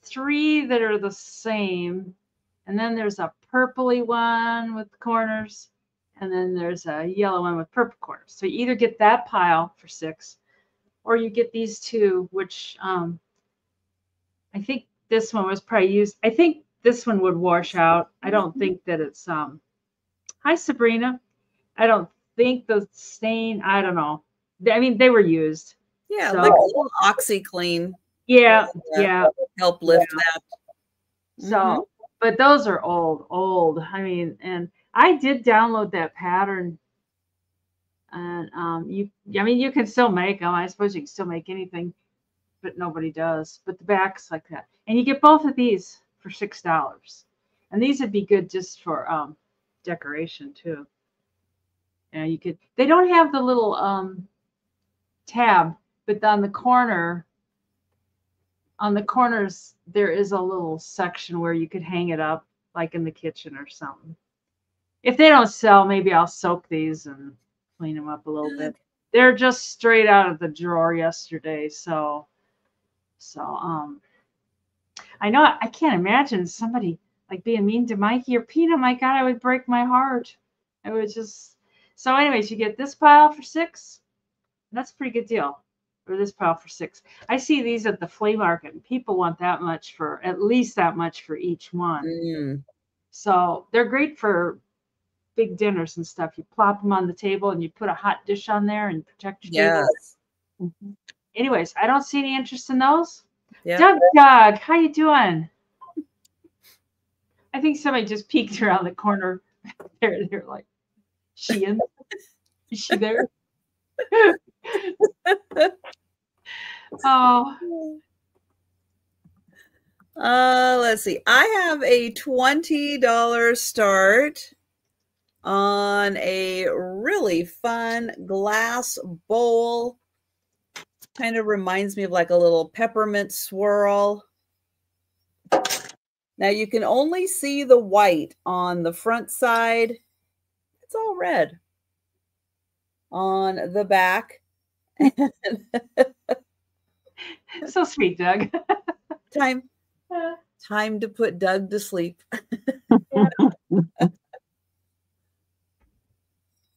Speaker 2: 3 that are the same. And then there's a purpley one with corners. And then there's a yellow one with purple corners. So you either get that pile for $6, or you get these two, which I think this one was probably used. I think this one would wash out. I don't think that it's hi Sabrina. I don't think the stain, I don't know. I mean, they were used.
Speaker 1: Yeah,
Speaker 2: so,
Speaker 1: like a little OxyClean.
Speaker 2: Yeah, yeah.
Speaker 1: Help lift that.
Speaker 2: So, but those are old. I mean, and I did download that pattern. And you can still make them. I suppose you can still make anything, but nobody does. But the back's like that. And you get both of these for $6. And these would be good just for decoration too. Yeah, you could. They don't have the little tab, but on the corners there is a little section where you could hang it up, like in the kitchen or something. If they don't sell, maybe I'll soak these and clean them up a little bit. They're just straight out of the drawer yesterday, so I know I can't imagine somebody like being mean to Mikey or Peanut. My God, I would break my heart. I would just. So, anyways, you get this pile for $6. That's a pretty good deal. Or this pile for $6. I see these at the flea market, and people want that much for at least that much for each one. So they're great for big dinners and stuff. You plop them on the table, and you put a hot dish on there and protect your table. Anyways, I don't see any interest in those. Doug, how you doing? I think somebody just peeked around the corner. They're like, she in? Is she there? Oh.
Speaker 1: Let's see. I have a $20 start on a really fun glass bowl. Kind of reminds me of like a little peppermint swirl. Now you can only see the white on the front side. It's all red on the back.
Speaker 2: So sweet, Doug.
Speaker 1: Time to put Doug to sleep.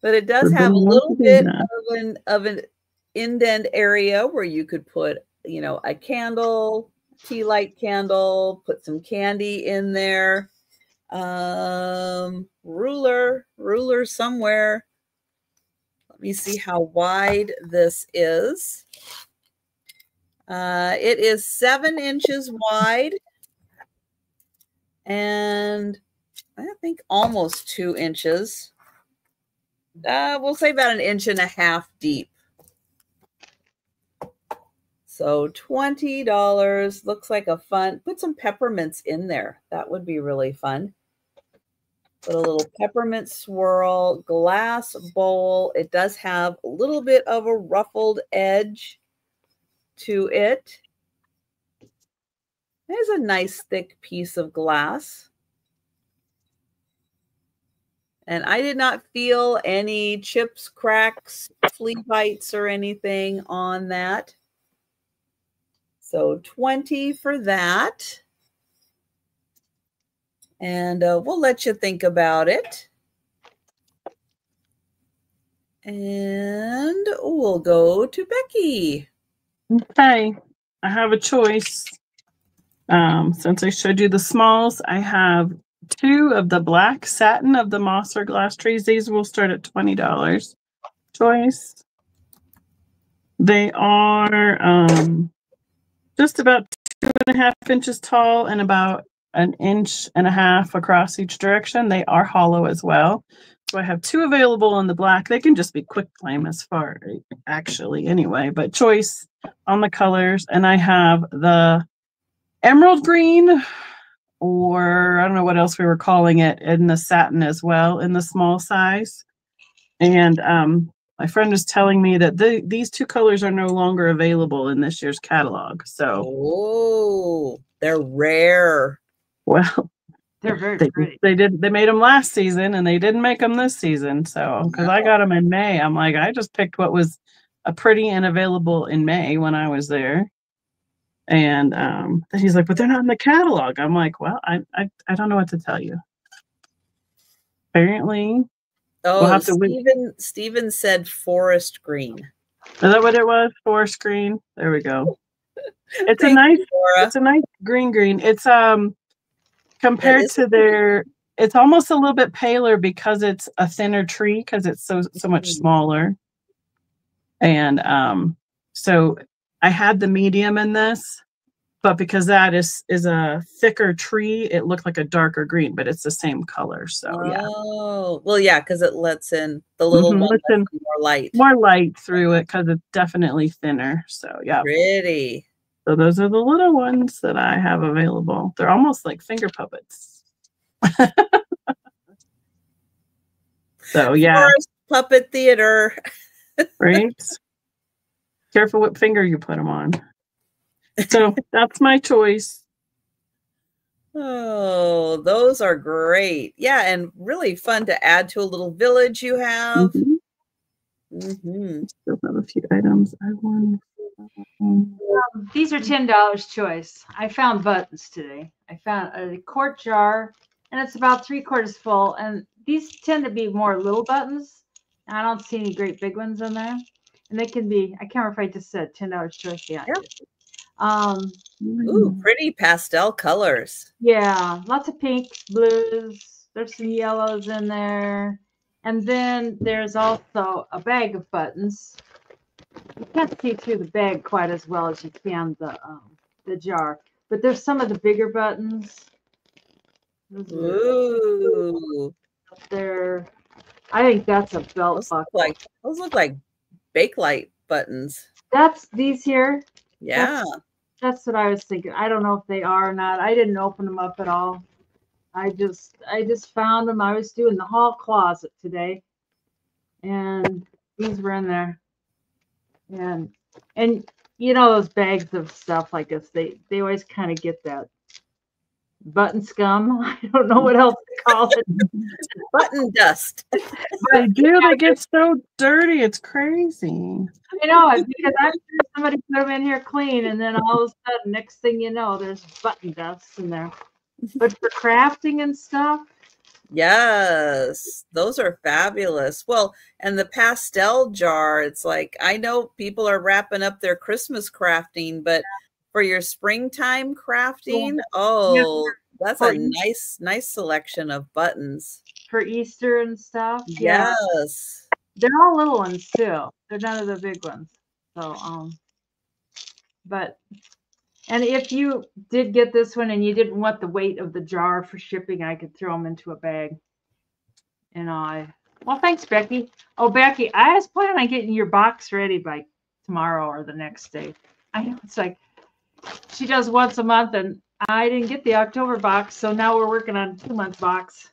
Speaker 1: But it does have a little bit of an indent area where you could put, a candle, tea light candle, put some candy in there. Ruler somewhere. Let me see how wide this is. It is 7 inches wide and I think almost 2 inches. We'll say about 1.5 inches deep. So $20 looks like a fun. Put some peppermints in there. That would be really fun. Put a little peppermint swirl, glass bowl. It does have a little bit of a ruffled edge to it. There's a nice thick piece of glass. And I did not feel any chips, cracks, flea bites, or anything on that. So $20 for that. And we'll let you think about it. And we'll go to Becky.
Speaker 3: Okay, I have a choice. Since I showed you the smalls, I have 2 of the black satin of the moss or glass trees. These will start at $20. Choice. They are just about 2.5 inches tall and about 1.5 inches across each direction. They are hollow as well. So I have 2 available in the black. They can just be quick claim as far actually anyway, but choice on the colors. And I have the emerald green, or I don't know what else we were calling it, in the satin as well in the small size. And my friend was telling me that these 2 colors are no longer available in this year's catalog. So
Speaker 1: they're rare.
Speaker 3: Well,
Speaker 2: they're very pretty.
Speaker 3: They made them last season and they didn't make them this season. So because I got them in May, I'm like, I just picked what was a pretty and available in May when I was there. And he's like, but they're not in the catalog. I'm like, well, I don't know what to tell you. Apparently
Speaker 1: Oh,
Speaker 3: We'll have to
Speaker 1: Steven said forest green.
Speaker 3: Is that what it was? Forest green. There we go. It's
Speaker 1: Thank you, Laura.
Speaker 3: it's a nice green. It's compared to their, it's almost a little bit paler because it's a thinner tree because it's so much smaller. And so I had the medium in this, but because that is a thicker tree, it looked like a darker green, but it's the same color. So yeah.
Speaker 1: Oh, well, yeah, because it lets in the little one lets in
Speaker 3: more light through it because it's definitely thinner. So yeah.
Speaker 1: Pretty.
Speaker 3: So those are the little ones that I have available. They're almost like finger puppets. So yeah.
Speaker 1: Forest puppet theater.
Speaker 3: Right. Careful what finger you put them on. So that's my choice.
Speaker 1: Oh, those are great. Yeah, and really fun to add to a little village you have.
Speaker 3: Still have a few items I want.
Speaker 2: These are $10 choice. I found buttons today. I found a quart jar, and it's about 3/4 full. And these tend to be more little buttons. I don't see any great big ones in there. And they can be, I can't remember if I just said $10 choice. Yeah.
Speaker 1: Ooh, pretty pastel colors.
Speaker 2: Yeah, lots of pinks, blues. There's some yellows in there. And then there's also a bag of buttons. You can't see through the bag quite as well as you can the jar. But there's some of the bigger buttons.
Speaker 1: Ooh.
Speaker 2: There. I think that's a belt buckle.
Speaker 1: Those look like Bakelite buttons.
Speaker 2: That's these here.
Speaker 1: Yeah.
Speaker 2: That's what I was thinking. I don't know if they are or not. I didn't open them up at all. I just found them. I was doing the hall closet today, and these were in there. And you know those bags of stuff like this, they always kind of get that button scum. I don't know what else to call it.
Speaker 1: Button dust.
Speaker 3: They do. They get so dirty. It's crazy.
Speaker 2: I know it because I'm sure somebody put them in here clean, and then all of a sudden, next thing you know, there's button dust in there. But for crafting and stuff.
Speaker 1: Yes, those are fabulous. Well, and the pastel jar, it's like, I know people are wrapping up their Christmas crafting, but for your springtime crafting, that's a nice selection of buttons.
Speaker 2: For Easter and stuff.
Speaker 1: Yes.
Speaker 2: Yeah. They're all little ones too. They're none of the big ones. So, and if you did get this one and you didn't want the weight of the jar for shipping, I could throw them into a bag. And well, thanks, Becky. Oh, Becky, I was planning on getting your box ready by tomorrow or the next day. I know it's like she does once a month, and I didn't get the October box, so now we're working on 2-month box.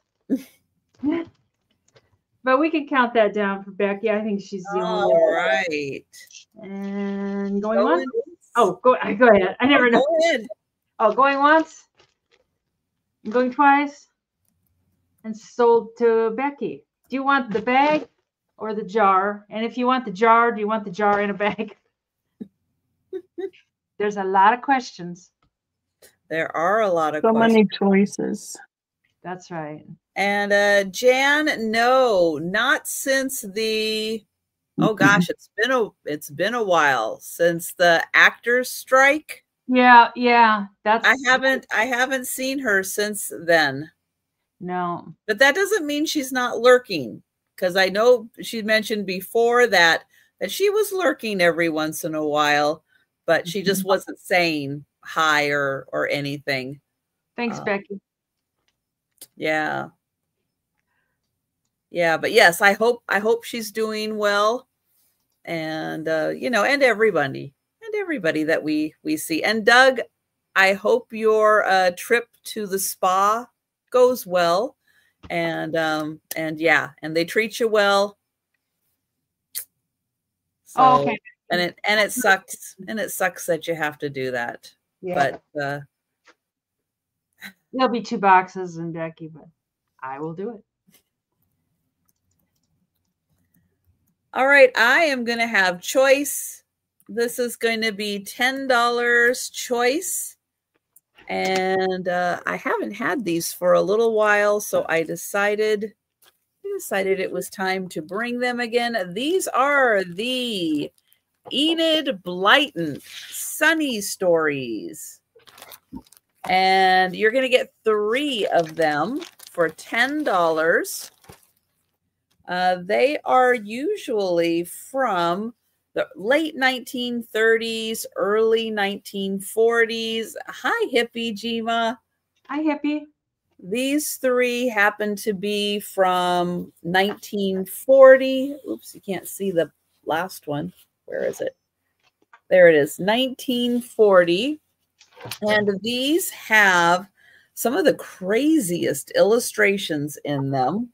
Speaker 2: But we can count that down for Becky. I think she's the only one.
Speaker 1: All right.
Speaker 2: And going once? Oh, go ahead. I never know.
Speaker 1: Go ahead.
Speaker 2: Oh, going once? Going twice? And sold to Becky. Do you want the bag or the jar? And if you want the jar, do you want the jar in a bag? There's a lot of questions.
Speaker 1: There are a lot of questions.
Speaker 3: So many choices.
Speaker 2: That's right.
Speaker 1: And Jan, no, not since the oh gosh, it's been a while since the actors strike.
Speaker 2: Yeah, that's
Speaker 1: I haven't seen her since then.
Speaker 2: No.
Speaker 1: But that doesn't mean she's not lurking, because I know she mentioned before that she was lurking every once in a while, but she just wasn't saying hi or anything.
Speaker 2: Thanks, Becky.
Speaker 1: Yeah. Yeah, but yes, I hope she's doing well, and and everybody that we see. And Doug, I hope your trip to the spa goes well, and they treat you well. So,
Speaker 2: okay.
Speaker 1: And it sucks that you have to do that.
Speaker 2: Yeah.
Speaker 1: But
Speaker 2: there'll be 2 boxes and Becky, but I will do it.
Speaker 1: All right, I am going to have choice. This is going to be $10 choice. And I haven't had these for a little while, so I decided decided it was time to bring them again. These are the Enid Blyton Sunny Stories. And you're going to get 3 of them for $10. They are usually from the late 1930s, early 1940s. Hi, hippie Jima.
Speaker 2: Hi, hippie.
Speaker 1: These 3 happen to be from 1940. Oops, you can't see the last one. Where is it? There it is, 1940. And these have some of the craziest illustrations in them.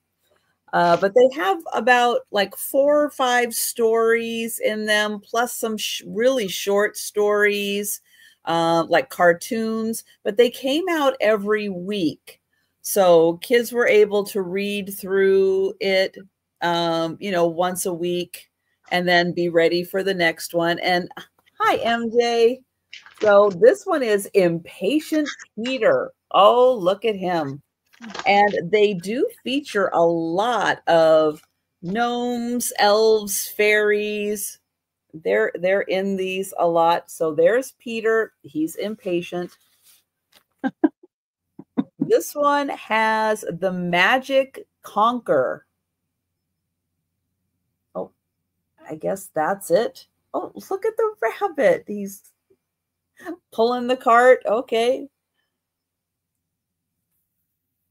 Speaker 1: But they have about like 4 or 5 stories in them, plus some really short stories, like cartoons. But they came out every week. So kids were able to read through it, you know, once a week and then be ready for the next one. And hi, MJ. So this one is Impatient Peter. Oh, look at him. And they do feature a lot of gnomes, elves, fairies. They're in these a lot. So there's Peter. He's impatient. This one has the Magic Conquer. Oh, I guess that's it. Oh, look at the rabbit. He's pulling the cart. Okay.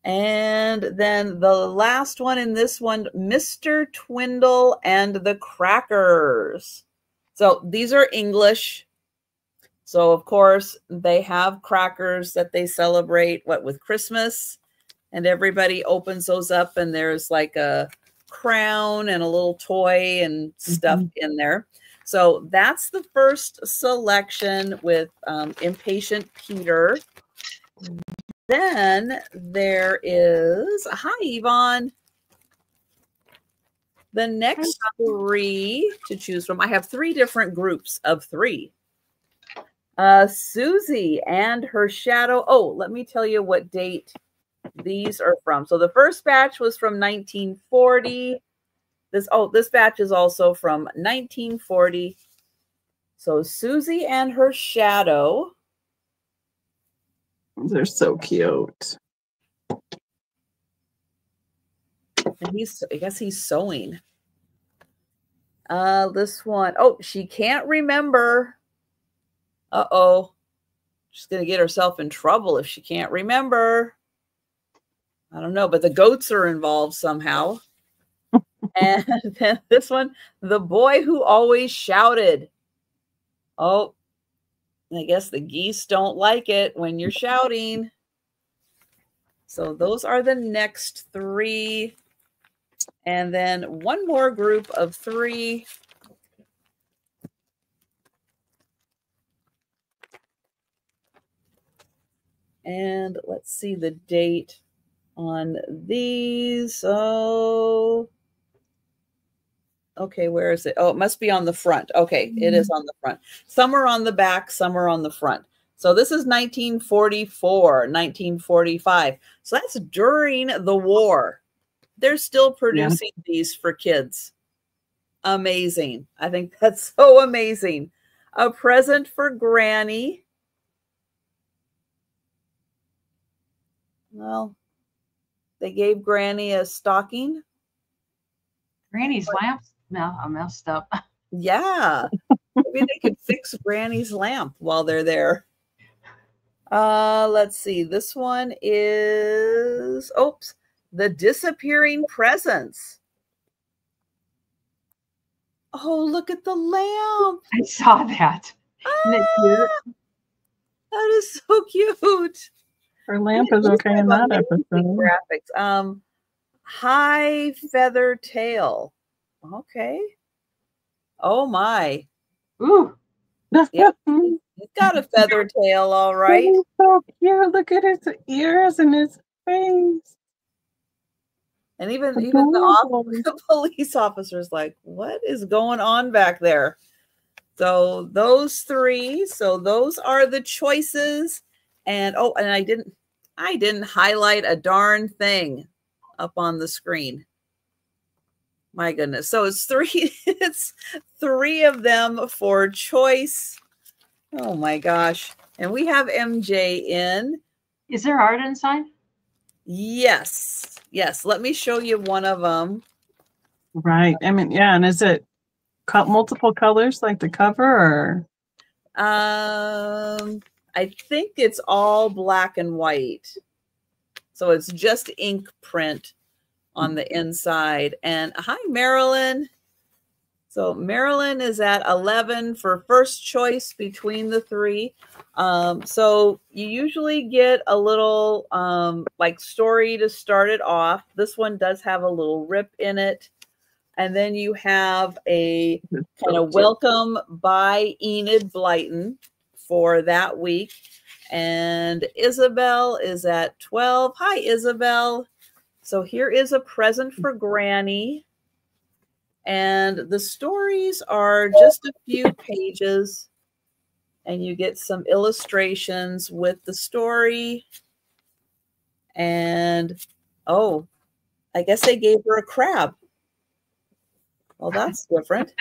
Speaker 1: And then the last one in this one, Mr. Twindle and the Crackers. So these are English. So, of course, they have crackers that they celebrate, with Christmas. And everybody opens those up, and there's like a crown and a little toy and stuff in there. So that's the first selection with Impatient Peter. Then there is, hi, Yvonne. The next 3 to choose from, I have 3 different groups of 3. Susie and her shadow. Oh, let me tell you what date these are from. So the first batch was from 1940. This batch is also from 1940. So Susie and her shadow.
Speaker 3: They're so cute.
Speaker 1: And I guess he's sewing. This one, oh, she can't remember. Uh-oh. She's going to get herself in trouble if she can't remember. I don't know, but the goats are involved somehow. And then this one, the boy who always shouted. Oh, I guess the geese don't like it when you're shouting. So those are the next 3. And then one more group of 3. And let's see the date on these. Oh, okay, where is it? Oh, it must be on the front. Okay, it is on the front. Some are on the back, some are on the front. So this is 1944, 1945. So that's during the war. They're still producing these for kids. Amazing. I think that's so amazing. A present for Granny. Well, they gave Granny a stocking.
Speaker 2: Granny's lamp. No, I messed up.
Speaker 1: Yeah. Maybe they could fix Granny's lamp while they're there. Let's see. This one is, oops, the disappearing presents. Oh, look at the lamp.
Speaker 2: I saw that. Isn't it cute?
Speaker 1: That is so cute.
Speaker 3: Her lamp is okay in that episode.
Speaker 1: Graphics. High feather tail. Okay. Oh my.
Speaker 2: Ooh.
Speaker 1: Yep. He's got a feather tail, all right.
Speaker 3: He's so cute. Look at his ears and his face.
Speaker 1: And even the police officer's like, what is going on back there? So those 3. So those are the choices. And oh, and I didn't highlight a darn thing up on the screen. My goodness. So it's three, it's 3 of them for choice. Oh my gosh. And we have MJ in.
Speaker 2: Is there art inside?
Speaker 1: Yes. Yes. Let me show you one of them.
Speaker 3: Right. I mean, yeah. And is it multiple colors like the cover, or?
Speaker 1: I think it's all black and white. So it's just ink print on the inside. And hi, Marilyn. So Marilyn is at 11 for first choice between the 3. So you usually get a little like story to start it off. This one does have a little rip in it. And then you have a kind of welcome by Enid Blyton for that week. And Isabel is at 12. Hi, Isabel. So here is a present for Granny. And the stories are just a few pages. And you get some illustrations with the story. And, oh, I guess they gave her a crab. Well, that's different.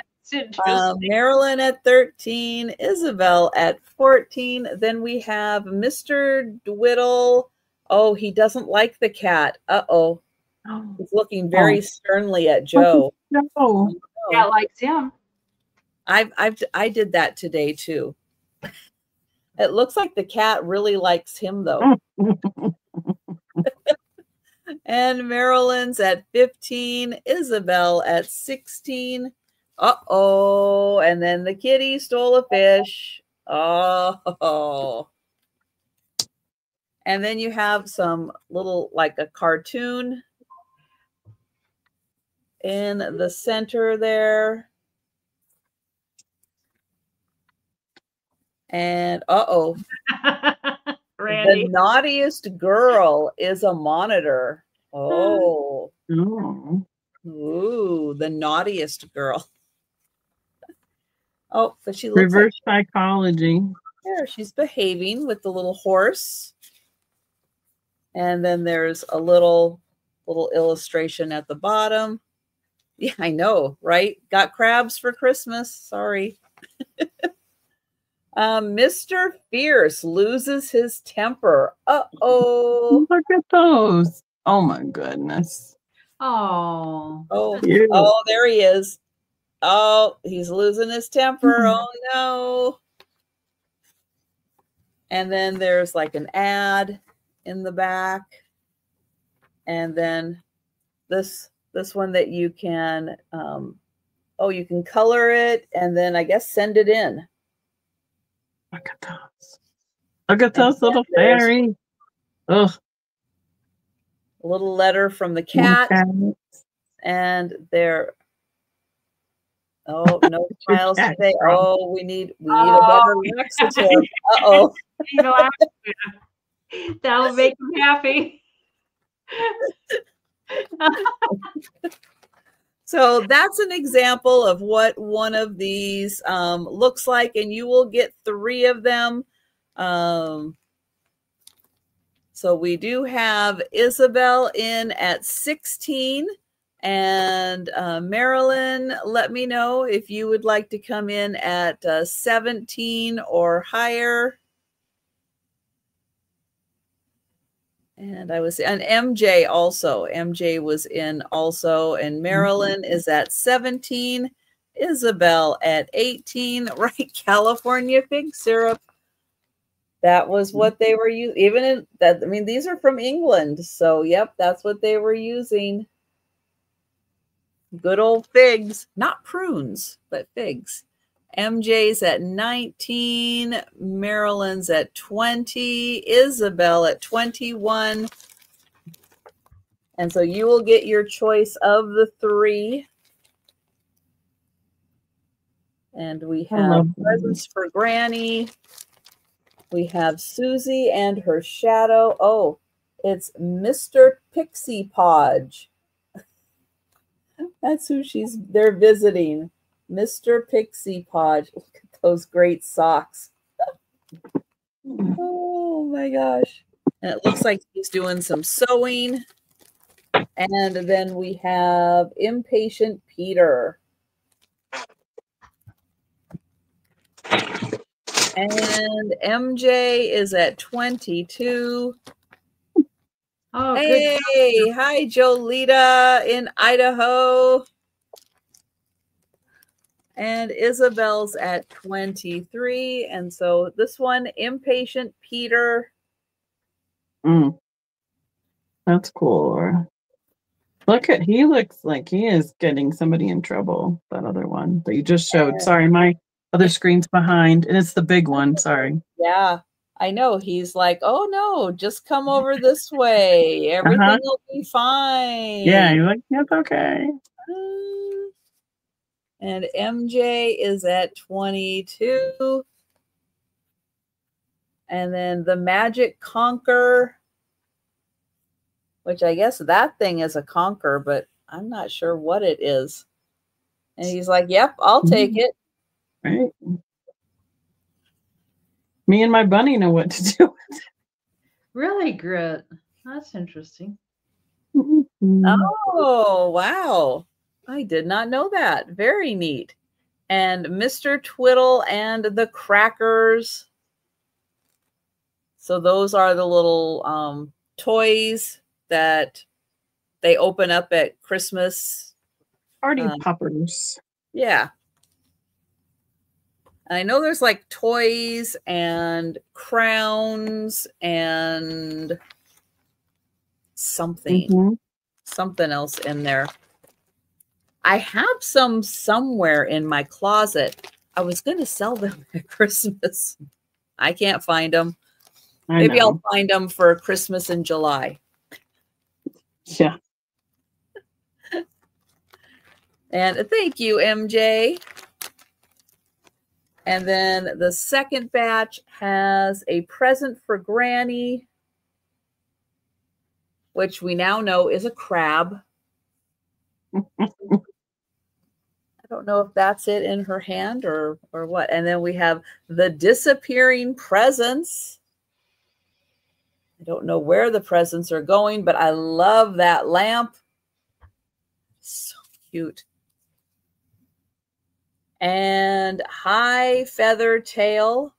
Speaker 1: Marilyn at 13, Isabel at 14. Then we have Mr. Dwiddle. Oh, he doesn't like the cat. Uh-oh. He's looking very sternly at Joe.
Speaker 3: No.
Speaker 2: Cat likes him.
Speaker 1: I did that today too. It looks like the cat really likes him though. And Marilyn's at 15, Isabel at 16. Uh-oh. And then the kitty stole a fish. Oh. And then you have some little, like a cartoon in the center there. And uh-oh.
Speaker 2: Randy.
Speaker 1: The naughtiest girl is a monitor. Oh.
Speaker 3: Oh.
Speaker 1: Ooh, the naughtiest girl. Oh, but she looks
Speaker 3: reverse psychology.
Speaker 1: There, she's behaving with the little horse. And then there's a little illustration at the bottom. Yeah, I know, right? Got crabs for Christmas. Sorry. Mr. Fierce loses his temper. Uh-oh.
Speaker 3: Look at those. Oh my goodness.
Speaker 2: Oh.
Speaker 1: Oh,
Speaker 3: Cute.
Speaker 1: oh, there he is. Oh, he's losing his temper. Oh no. And then there's like an ad in the back. And then this one that you can you can color it and then I guess send it in.
Speaker 3: Look at those. Look at those little fairies. Ugh.
Speaker 1: A little letter from the cat. And they're no smiles today. Oh, we need a better laxative. Uh-oh.
Speaker 2: That'll make him happy.
Speaker 1: So that's an example of what one of these looks like, and you will get 3 of them. So we do have Isabel in at 16, and Marilyn, let me know if you would like to come in at 17 or higher. And MJ also. MJ was in also, and Marilyn is at 17. Isabel at 18. Right, California fig syrup. That was what they were using. Even in that, I mean, these are from England, so yep, that's what they were using. Good old figs, not prunes, but figs. MJ's at 19, Marilyn's at 20, Isabel at 21. And so you will get your choice of the 3. And we have presents for Granny. We have Susie and her shadow. Oh, it's Mr. Pixie Podge. That's who they're visiting. Mr. Pixie Podge. Look at those great socks. Oh my gosh. And it looks like he's doing some sewing. And then we have Impatient Peter. And MJ is at 22.
Speaker 2: Oh,
Speaker 1: hey,
Speaker 2: good.
Speaker 1: Hi, Jolita in Idaho. And Isabel's at 23. And so this one, Impatient Peter.
Speaker 3: That's cool. Look at, he looks like he is getting somebody in trouble. That other one that you just showed. Sorry, my other screen's behind, and it's the big one. Sorry.
Speaker 1: Yeah, I know. He's like, oh no, just come over this way. Everything will be fine.
Speaker 3: Yeah, you're like, that's okay.
Speaker 1: And MJ is at 22. And then the Magic Conquer, which I guess that thing is a conquer, but I'm not sure what it is. And he's like, yep, I'll take it.
Speaker 3: Right. Me and my bunny know what to do with it.
Speaker 2: Really, Grit? That's interesting.
Speaker 1: Oh, wow. I did not know that. Very neat. And Mr. Twiddle and the Crackers. So those are the little toys that they open up at Christmas.
Speaker 3: Party poppers.
Speaker 1: Yeah. And I know there's like toys and crowns and something else in there. I have some somewhere in my closet. I was going to sell them at Christmas. I can't find them. Maybe I'll find them for Christmas in July.
Speaker 3: Yeah.
Speaker 1: And thank you, MJ. And then the second batch has a present for Granny, which we now know is a crab. I don't know if that's it in her hand or what. And then we have the disappearing presents. I don't know where the presents are going, but I love that lamp. So cute. And High Feather Tail.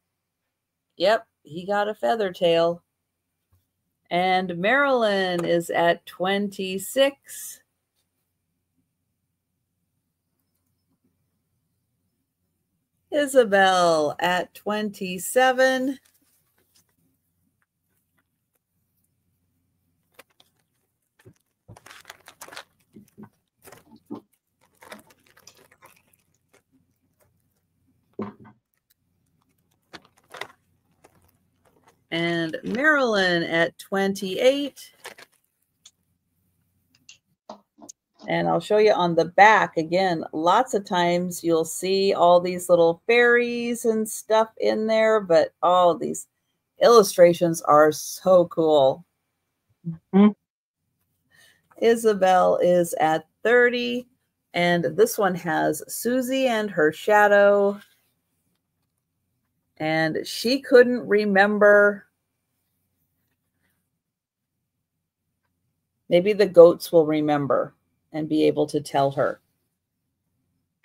Speaker 1: Yep, he got a feather tail. And Marilyn is at 26. Isabel at 27. And Marilyn at 28. And I'll show you on the back again. Lots of times you'll see all these little fairies and stuff in there, but all these illustrations are so cool. Isabel is at 30. And this one has Susie and her shadow. And she couldn't remember. Maybe the goats will remember and be able to tell her.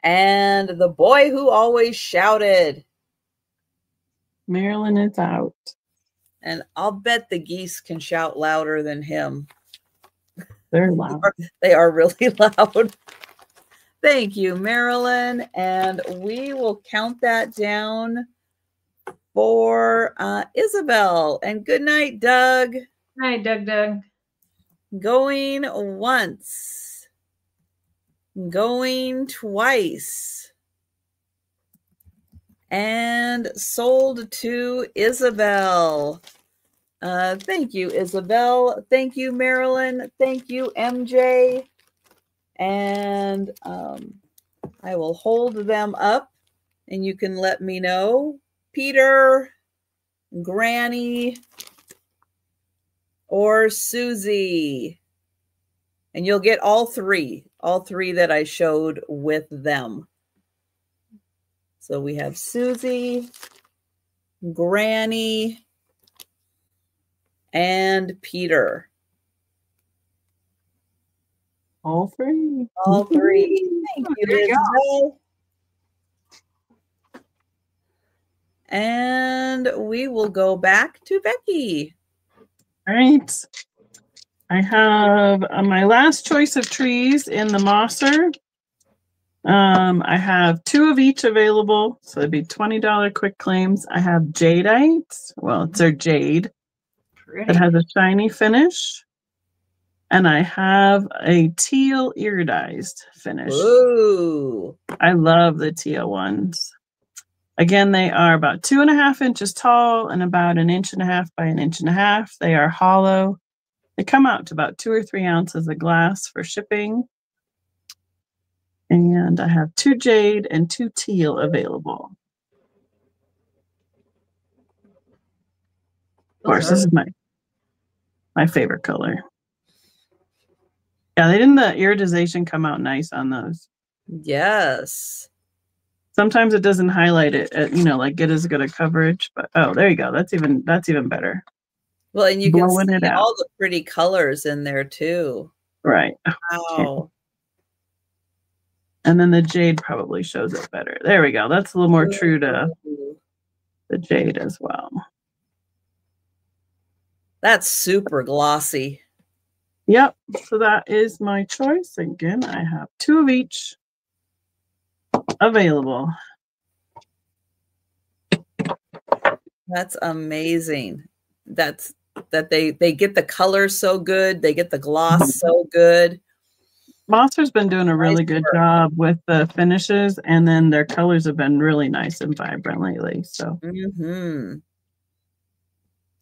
Speaker 1: And the boy who always shouted.
Speaker 3: Marilyn is out.
Speaker 1: And I'll bet the geese can shout louder than him.
Speaker 3: They're loud.
Speaker 1: They are really loud. Thank you, Marilyn. And we will count that down for Isabel. And good night, Doug.
Speaker 2: Night, Doug.
Speaker 1: Going once. Going twice. And sold to Isabel. Thank you, Isabel. Thank you, Marilyn. Thank you, MJ. And I will hold them up and you can let me know. Peter, Granny, or Susie. And you'll get all three that I showed with them. So we have Susie, Granny, and Peter.
Speaker 3: All three.
Speaker 1: All three. Thank you,
Speaker 2: There you
Speaker 1: Isabel. And we will go back to Becky.
Speaker 3: All right. I have my last choice of trees in the mosser. I have 2 of each available, so it'd be $20 quick claims. I have jadeite. Well, it's our jade.
Speaker 2: Pretty.
Speaker 3: It has a shiny finish. And I have a teal iridized finish.
Speaker 1: Ooh.
Speaker 3: I love the teal ones. Again, they are about 2.5 inches tall and about 1.5 inches by 1.5 inches. They are hollow. They come out to about 2 or 3 ounces of glass for shipping. And I have 2 jade and 2 teal available. Of course, this is my favorite color. Yeah, didn't the iridization come out nice on those?
Speaker 1: Yes.
Speaker 3: Sometimes it doesn't highlight it, like get as good a coverage. But oh, there you go. That's even better.
Speaker 1: Well, and you can
Speaker 3: Blowing it
Speaker 1: see
Speaker 3: out.
Speaker 1: all the pretty colors in there too.
Speaker 3: Right.
Speaker 1: Wow.
Speaker 3: And then the jade probably shows it better. There we go. That's a little more true to the jade as well.
Speaker 1: That's super glossy.
Speaker 3: Yep. So that is my choice. Again, I have 2 of each available.
Speaker 1: That's amazing. That they get the colors so good. They get the gloss so good.
Speaker 3: Mosser's been doing a really good job with the finishes, and then their colors have been really nice and vibrant lately. So,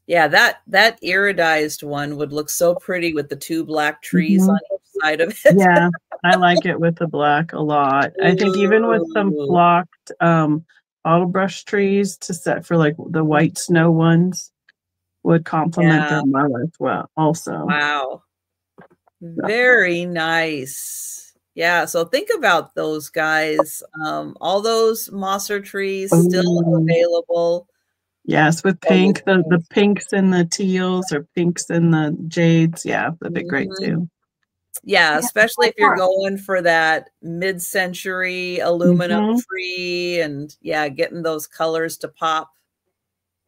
Speaker 1: yeah, that iridized one would look so pretty with the 2 black trees on each side of it.
Speaker 3: Yeah, I like it with the black a lot. I think even with some blocked auto brush trees to set for like the white snow ones would complement them well. Also,
Speaker 1: wow. Very nice. Yeah, so think about those guys. All those mosser trees still available.
Speaker 3: Yes, with pink, the pinks and the teals or pinks and the jades. Yeah, that'd be great too.
Speaker 1: Yeah, especially if you're going for that mid-century aluminum free and getting those colors to pop.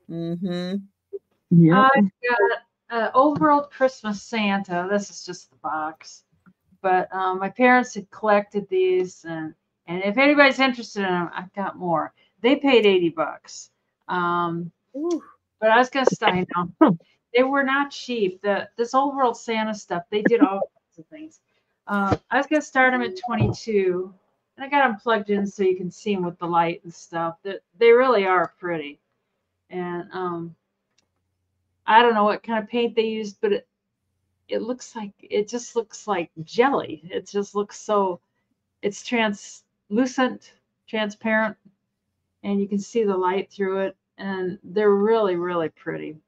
Speaker 2: Yeah. I've got overall Christmas Santa. This is just the box, but my parents had collected these, and if anybody's interested in them, I've got more. They paid $80. But I was gonna say, they were not cheap. This old world Santa stuff, they did all kinds of things. I was gonna start them at 22, and I got them plugged in so you can see them with the light and stuff. They really are pretty, and I don't know what kind of paint they used, but it just looks like jelly. It just looks so, it's translucent, transparent, and you can see the light through it, and they're really, really pretty.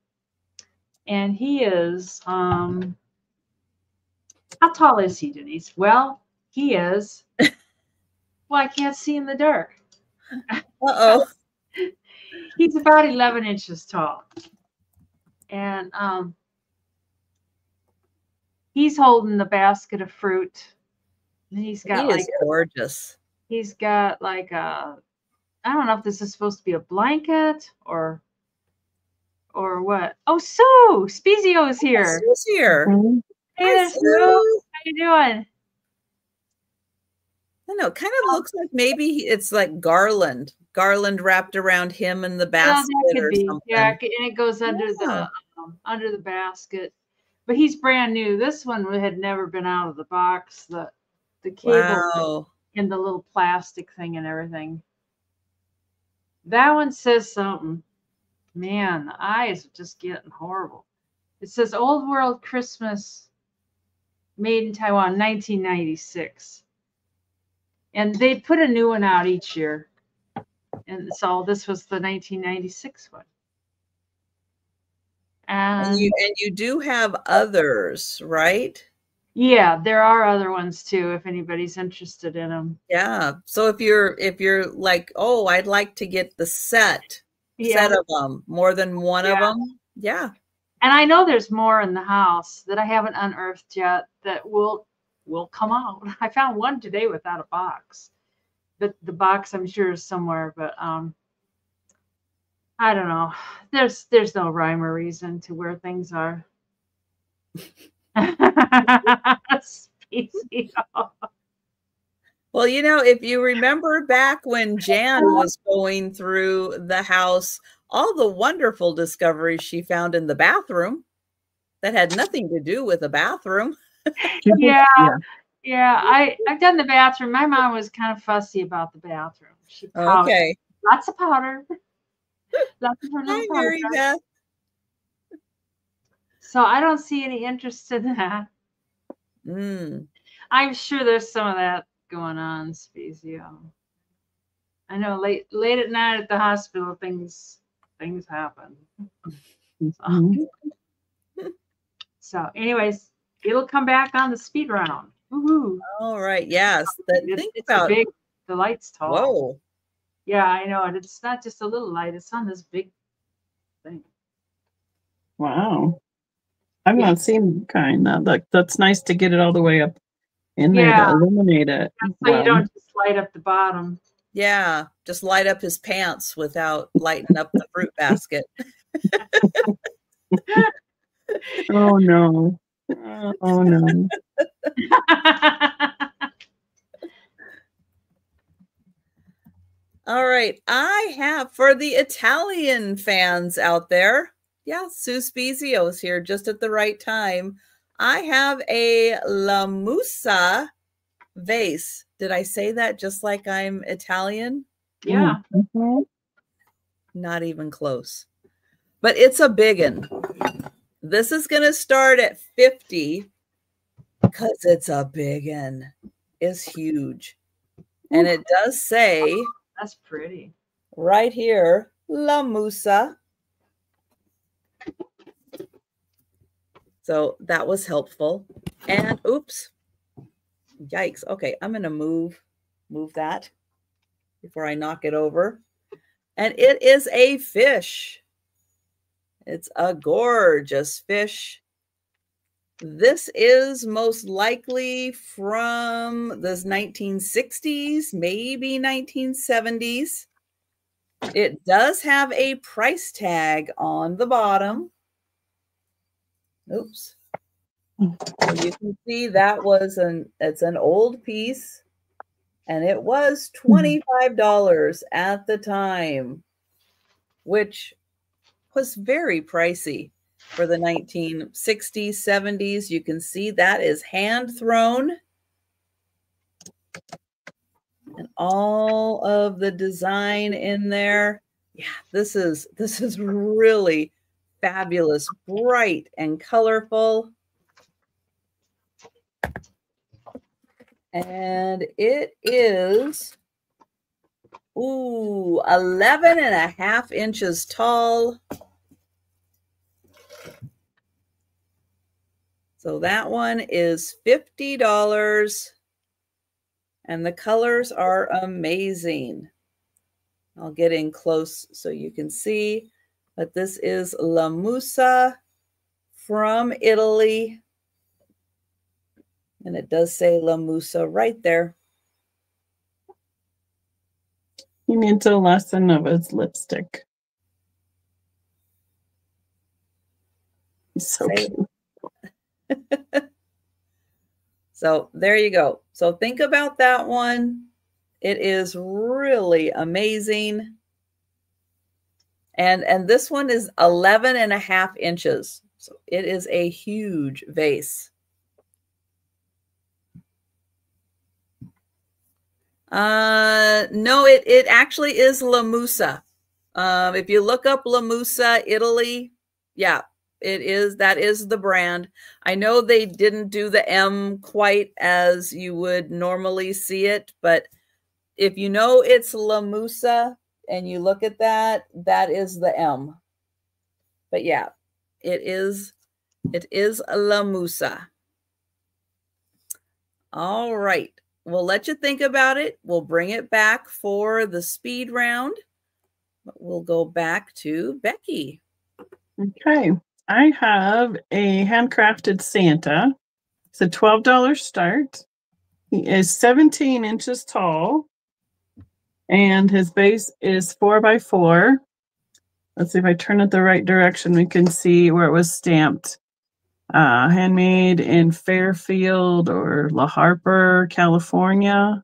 Speaker 2: And he is, how tall is he, Denise? Well, he is, well, I can't see in the dark.
Speaker 1: Uh-oh.
Speaker 2: He's about 11 inches tall. And he's holding the basket of fruit. And he's got
Speaker 1: he is gorgeous.
Speaker 2: He's got like a, I don't know if this is supposed to be a blanket or what. Oh, Sue! Spezio's here.
Speaker 1: Sue's here.
Speaker 2: Hey, Sue. How you doing?
Speaker 1: I know. It kind of looks like maybe it's like garland wrapped around him in the basket or something.
Speaker 2: Yeah, and it goes under the basket. But he's brand new. This one had never been out of the box. The cable in the little plastic thing and everything. That one says something. Man, the eyes are just getting horrible. It says Old World Christmas, made in Taiwan, 1996. And they put a new one out each year. And so this was the 1996 one. And
Speaker 1: you do have others, right?
Speaker 2: Yeah, there are other ones too, if anybody's interested in them.
Speaker 1: Yeah. So if you're like, oh, I'd like to get the set of them, more than one of them. Yeah.
Speaker 2: And I know there's more in the house that I haven't unearthed yet that will will come out. I found one today without a box, but the box I'm sure is somewhere. But I don't know. There's no rhyme or reason to where things are.
Speaker 1: Well, you know, if you remember back when Jan was going through the house, all the wonderful discoveries she found in the bathroom that had nothing to do with a bathroom.
Speaker 2: Yeah. I've done the bathroom. My mom was kind of fussy about the bathroom. She powdered.
Speaker 1: Okay.
Speaker 2: Lots of powder. Lots of her little powder.
Speaker 1: Beth.
Speaker 2: So I don't see any interest in that. I'm sure there's some of that going on, Spezio. I know late at night at the hospital things happen. So anyways, it'll come back on the speed round. Woohoo.
Speaker 1: All right. Yes.
Speaker 2: The light's tall.
Speaker 1: Whoa.
Speaker 2: Yeah, I know it. It's not just a little light. It's on this big thing.
Speaker 3: Wow. I've not seen kind of like that's nice to get it all the way up in there to illuminate it.
Speaker 2: So you don't just light up the bottom.
Speaker 1: Yeah, just light up his pants without lighting up the fruit basket.
Speaker 3: Oh no. Oh no.
Speaker 1: All right. I have, for the Italian fans out there, yeah, Sue Spezio is here just at the right time. I have a La Musa vase. Did I say that just like I'm Italian?
Speaker 2: Yeah.
Speaker 1: Not even close. But it's a big one. This is going to start at $50 because it's a big one. It's huge. And it does say,
Speaker 2: that's pretty.
Speaker 1: Right here, La Musa. So that was helpful. And oops. Yikes. Okay, I'm going to move that before I knock it over. And it is a fish. It's a gorgeous fish. This is most likely from the 1960s, maybe 1970s. It does have a price tag on the bottom. Oops. So you can see that was it's an old piece, and it was $25 at the time, which was very pricey for the 1960s, 70s. You can see that is hand thrown. And all of the design in there. Yeah, this is really fabulous, bright and colorful. And it is 11.5 inches tall. So that one is $50. And the colors are amazing. I'll get in close so you can see. But this is La Musa from Italy. And it does say La Musa right there.
Speaker 3: He needs a lesson of his lipstick. He's so cute.
Speaker 1: So there you go. So think about that one. It is really amazing. And this one is 11.5 inches. So it is a huge vase. No, it actually is La Musa. If you look up La Musa, Italy, yeah, that is the brand. I know they didn't do the M quite as you would normally see it, but if you know it's La Musa and you look at that, that is the M. But yeah, it is La Musa. All right. We'll let you think about it. We'll bring it back for the speed round. But we'll go back to Becky.
Speaker 3: Okay. I have a handcrafted Santa. It's a $12 start. He is 17 inches tall, and his base is 4x4. Let's see if I turn it the right direction. We can see where it was stamped. Handmade in Fairfield or La Harper, California.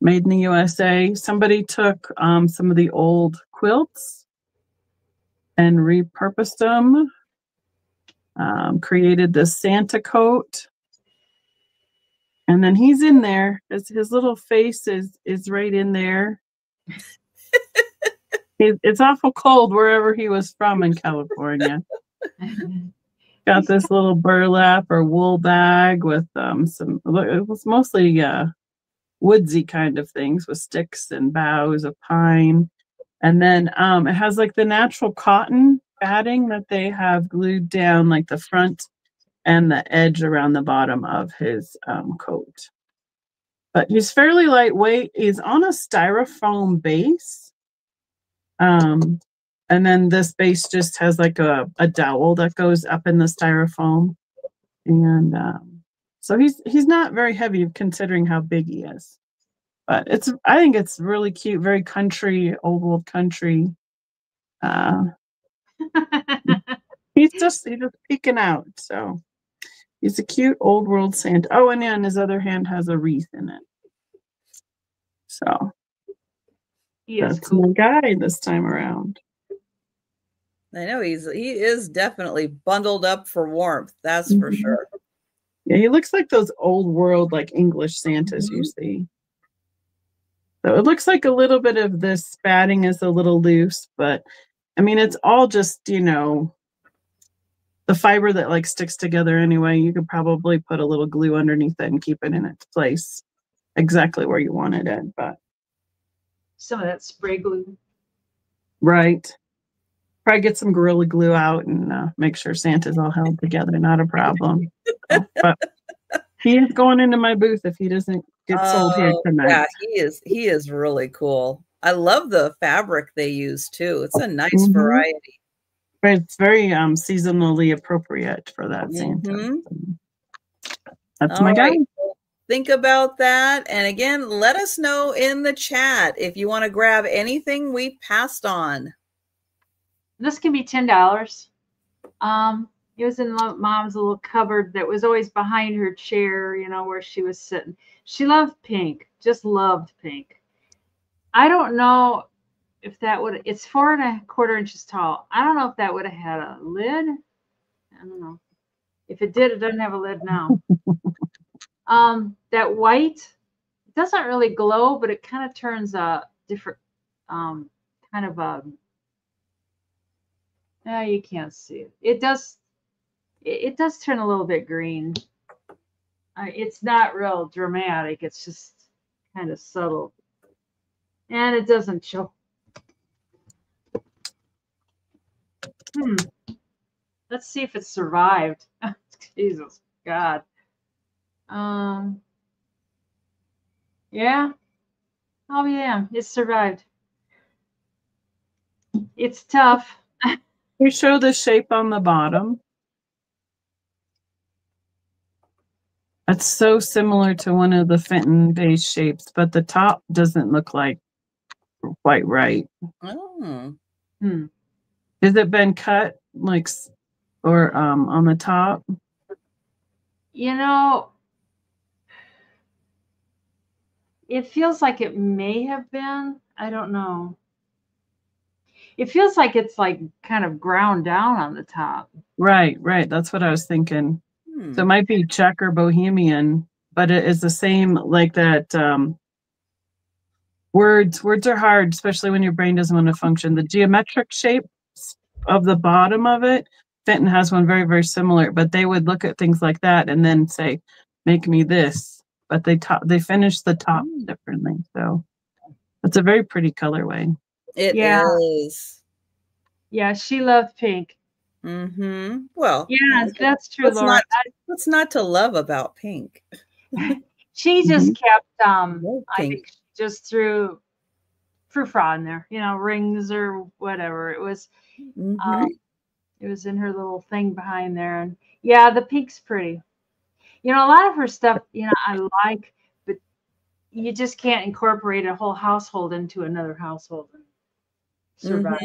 Speaker 3: Made in the USA. Somebody took some of the old quilts and repurposed them. Created the Santa coat. And then he's in there. His little face is right in there. It's awful cold wherever he was from in California. Got this little burlap or wool bag with some, it was mostly woodsy kind of things with sticks and boughs of pine. And then it has like the natural cotton padding that they have glued down like the front and the edge around the bottom of his coat. But he's fairly lightweight. He's on a styrofoam base. And then this base just has like a dowel that goes up in the styrofoam. And so he's not very heavy considering how big he is. But I think it's really cute, very country, old world country. He's just peeking out. So he's a cute old world Santa. Oh, and on his other hand has a wreath in it. So that's cool. My guy this time around.
Speaker 1: I know he is definitely bundled up for warmth. That's for sure.
Speaker 3: Yeah, he looks like those old world like English Santas you see. So it looks like a little bit of this spatting is a little loose, but I mean it's all just, you know, the fiber that like sticks together anyway. You could probably put a little glue underneath it and keep it in its place exactly where you wanted it, but
Speaker 2: some of that spray glue.
Speaker 3: Right. Probably get some Gorilla Glue out and make sure Santa's all held together. Not a problem. But he is going into my booth if he doesn't get sold here tonight.
Speaker 1: Yeah, he is really cool. I love the fabric they use too. It's a nice variety.
Speaker 3: It's very seasonally appropriate for that Santa. That's my guy.
Speaker 1: Think about that. And again, let us know in the chat if you want to grab anything we passed on.
Speaker 2: This can be $10. It was in Mom's little cupboard that was always behind her chair, you know, where she was sitting. She loved pink, just loved pink. I don't know if that would, it's 4 1/4 inches tall. I don't know if that would have had a lid. I don't know. If it did, it doesn't have a lid now. That white, it doesn't really glow, but it kind of turns a different, kind of a, no, you can't see it. It does turn a little bit green. It's not real dramatic. It's just kind of subtle. And it doesn't show. Let's see if it survived. Jesus God. Yeah. Oh yeah, it survived. It's tough.
Speaker 3: You show the shape on the bottom. That's so similar to one of the Fenton base shapes, but the top doesn't look like quite right.
Speaker 1: Oh.
Speaker 3: Has it been cut like or on the top?
Speaker 2: You know, it feels like it may have been. I don't know. It feels like it's like kind of ground down on the top. Right.
Speaker 3: That's what I was thinking. So it might be Czech or Bohemian, but it is the same like that. Words are hard, especially when your brain doesn't want to function. The geometric shape of the bottom of it, Fenton has one very, very similar, but they would look at things like that and then say, make me this. But they finish the top differently. So it's a very pretty colorway.
Speaker 1: It is.
Speaker 2: Yeah, she loved pink.
Speaker 1: Well,
Speaker 2: yeah, that's true, Laura.
Speaker 1: What's not to love about pink?
Speaker 2: She just kept I think just threw frou-frou in there, you know, rings or whatever. It was it was in her little thing behind there. And yeah, the pink's pretty. You know, a lot of her stuff, you know, I like, but you just can't incorporate a whole household into another household and survive.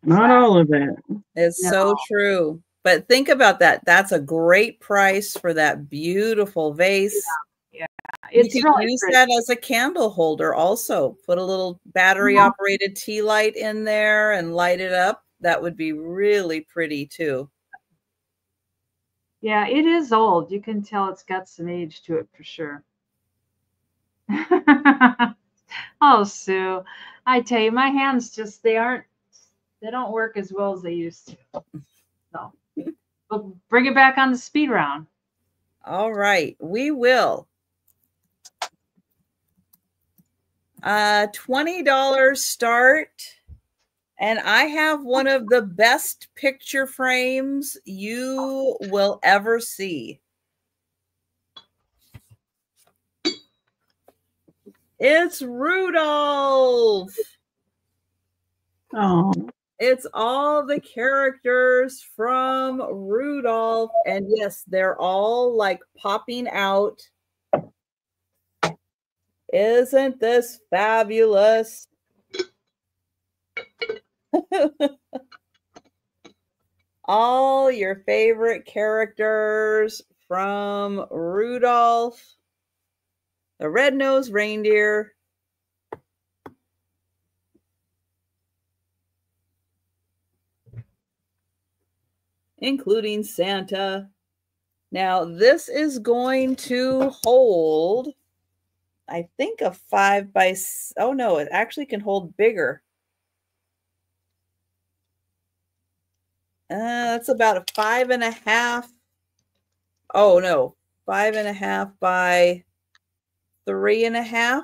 Speaker 3: Not all of it.
Speaker 1: It's so true. But think about that. That's a great price for that beautiful vase.
Speaker 2: Yeah.
Speaker 1: It's you can really use pretty. That as a candle holder also. Put a little battery operated tea light in there and light it up. That would be really pretty too.
Speaker 2: Yeah, it is old. You can tell it's got some age to it for sure. Oh, Sue, I tell you, my hands just, they don't work as well as they used to. So we'll bring it back on the speed round.
Speaker 1: All right, we will. $20 start. And I have one of the best picture frames you will ever see. It's Rudolph.
Speaker 3: Oh.
Speaker 1: It's all the characters from Rudolph. And yes, they're all like popping out. Isn't this fabulous? All your favorite characters from Rudolph, the red-nosed reindeer, including Santa. Now, this is going to hold, I think, a 5 by, oh no, it actually can hold bigger. That's about a 5.5. Oh no, 5.5 by 3.5.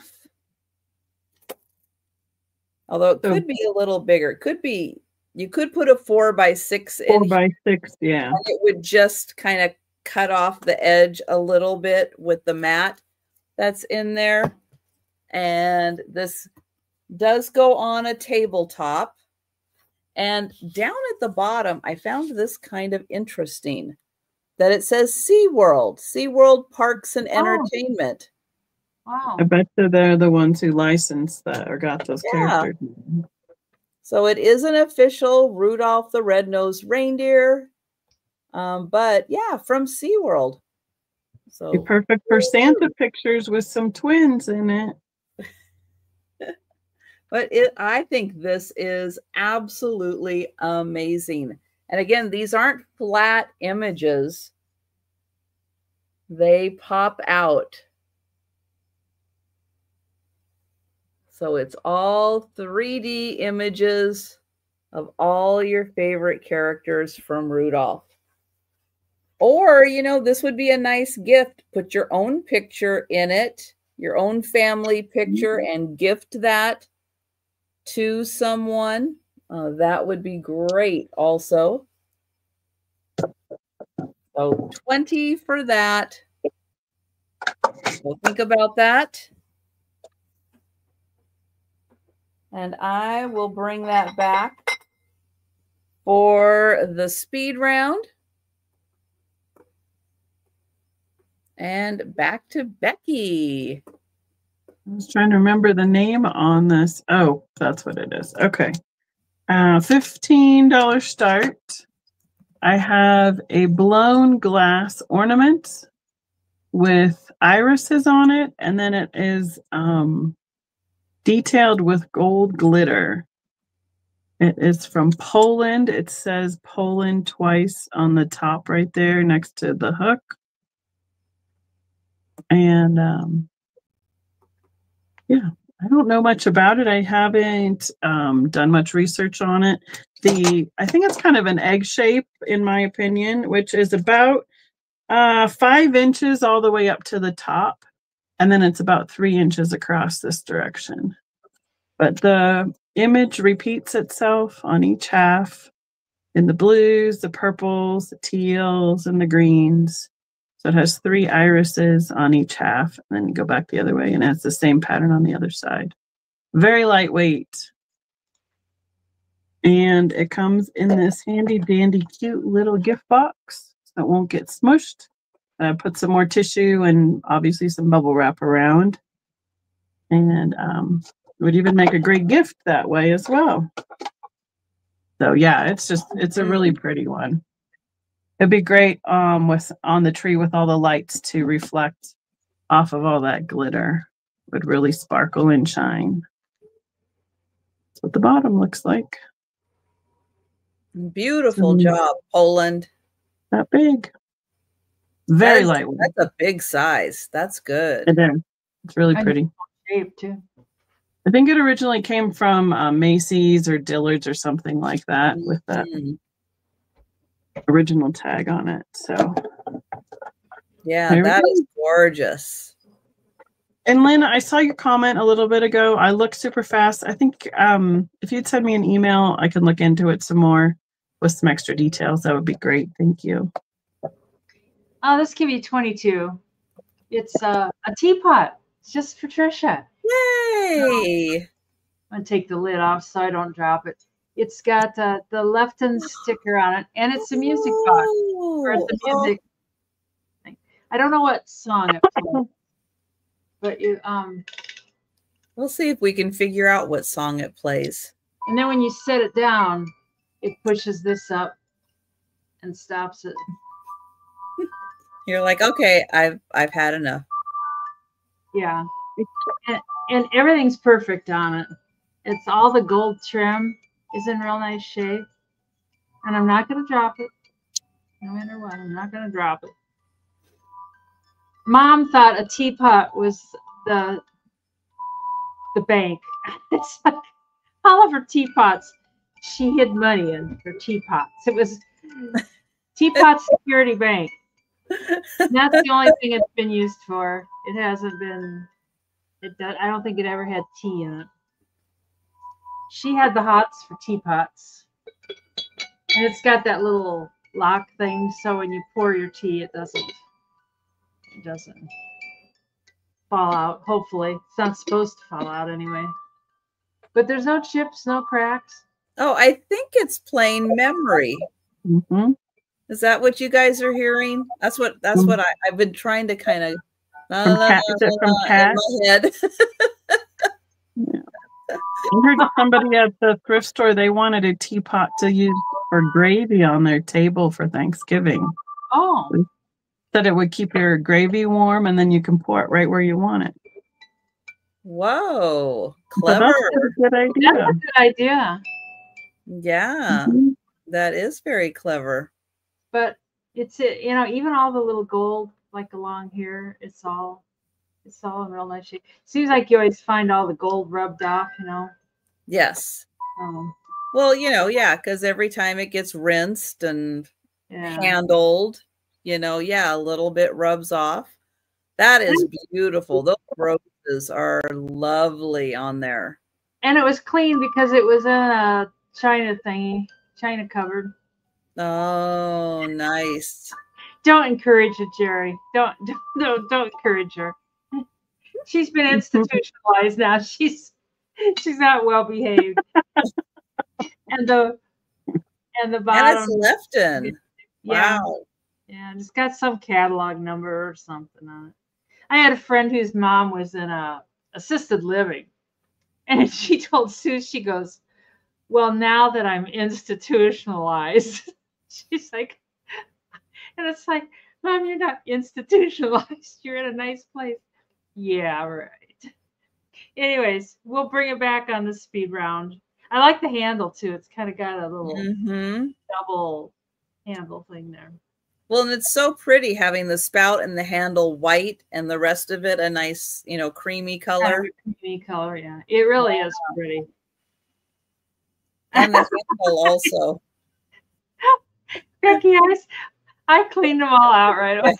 Speaker 1: Although it could be a little bigger. It could be, you could put a 4 by 6 in.
Speaker 3: 4 by 6, yeah.
Speaker 1: And it would just kind of cut off the edge a little bit with the mat that's in there. And this does go on a tabletop. And down at the bottom, I found this kind of interesting, that it says SeaWorld Parks and Entertainment.
Speaker 2: Wow.
Speaker 3: I bet they're the ones who licensed that or got those characters.
Speaker 1: So it is an official Rudolph the Red-Nosed Reindeer. But yeah, from SeaWorld. So
Speaker 3: be perfect for Santa pictures with some twins in it.
Speaker 1: But I think this is absolutely amazing. And again, these aren't flat images. They pop out. So it's all 3D images of all your favorite characters from Rudolph. Or, you know, this would be a nice gift. Put your own picture in it, your own family picture, and gift that to someone. That would be great also. So 20 for that. So think about that. And I will bring that back for the speed round. And back to Becky.
Speaker 3: I was trying to remember the name on this. Oh, that's what it is. Okay. $15 start. I have a blown glass ornament with irises on it, and then it is detailed with gold glitter. It is from Poland. It says Poland twice on the top right there next to the hook. And yeah, I don't know much about it. I haven't done much research on it. I think it's kind of an egg shape, in my opinion, which is about 5 inches all the way up to the top. And then it's about 3 inches across this direction. But the image repeats itself on each half in the blues, the purples, the teals, and the greens. So it has 3 irises on each half, and then you go back the other way, and it has the same pattern on the other side. Very lightweight. And it comes in this handy dandy cute little gift box, so it won't get smushed. put some more tissue and obviously some bubble wrap around. And would even make a great gift that way as well. So yeah, it's a really pretty one. It'd be great with on the tree with all the lights to reflect off of all that glitter. Would really sparkle and shine. That's what the bottom looks like.
Speaker 1: Beautiful job, Poland.
Speaker 3: That big. Very lightweight.
Speaker 1: That's a big size. That's good.
Speaker 3: It is. It's really pretty.
Speaker 2: Shape too.
Speaker 3: I think it originally came from Macy's or Dillard's or something like that with that original tag on it. So
Speaker 1: yeah, that is gorgeous.
Speaker 3: And Lynn, I saw your comment a little bit ago. I looked super fast. I think if you'd send me an email, I can look into it some more with some extra details. That would be great. Thank you.
Speaker 2: Oh, this give you 22. It's a teapot. It's just for Trisha.
Speaker 1: Yay!
Speaker 2: I'm going to take the lid off so I don't drop it. It's got the Lefton sticker on it, and it's a music box. Or it's a music thing. I don't know what song it plays, but you
Speaker 1: we'll see if we can figure out what song it plays.
Speaker 2: And then when you set it down, it pushes this up and stops it.
Speaker 1: You're like, okay, I've had enough.
Speaker 2: Yeah. And everything's perfect on it. It's all the gold trim is in real nice shape. And I'm not going to drop it. No matter what, I'm not going to drop it. Mom thought a teapot was the bank. It's like all of her teapots, she hid money in her teapots. It was Teapot Security Bank. And that's the only thing it's been used for. It hasn't been, I don't think it ever had tea in it. She had the hots for teapots. And it's got that little lock thing, so when you pour your tea, it doesn't fall out, hopefully. It's not supposed to fall out anyway. But there's no chips, no cracks.
Speaker 1: Oh, I think it's plain memory.
Speaker 3: Mm-hmm.
Speaker 1: Is that what you guys are hearing? That's what I've been trying to kind of
Speaker 3: from cat?
Speaker 1: in my head.
Speaker 3: Yeah. I heard somebody at the thrift store, they wanted a teapot to use for gravy on their table for Thanksgiving.
Speaker 2: Oh.
Speaker 3: Said it would keep your gravy warm and then you can pour it right where you want it.
Speaker 1: Whoa, clever.
Speaker 3: That's a good idea.
Speaker 2: That's a good idea.
Speaker 1: Yeah, that is very clever.
Speaker 2: But it's, even all the little gold like along here, it's all in real nice shape. Seems like you always find all the gold rubbed off,
Speaker 1: Yes. Well, yeah, because every time it gets rinsed and handled, a little bit rubs off. That is beautiful. Those roses are lovely on there.
Speaker 2: And it was clean because it was in a China cupboard.
Speaker 1: Oh, nice.
Speaker 2: Don't encourage it, Jerry. Don't encourage her. She's been institutionalized now. She's not well behaved. and the bottom.
Speaker 1: And it's Lefton.
Speaker 2: Yeah.
Speaker 1: Wow.
Speaker 2: Yeah, it's got some catalog number or something on it. I had a friend whose mom was in a assisted living, and she told Sue, she goes, "Well, now that I'm institutionalized," she's like, and it's like, "Mom, you're not institutionalized. You're in a nice place." Yeah, right. Anyways, we'll bring it back on the speed round. I like the handle too. It's kind of got a little double handle thing there.
Speaker 1: Well, and it's so pretty having the spout and the handle white and the rest of it a nice, creamy color.
Speaker 2: Creamy color, yeah. It really is pretty.
Speaker 1: And the handle also.
Speaker 2: Becky, I cleaned them all out right away.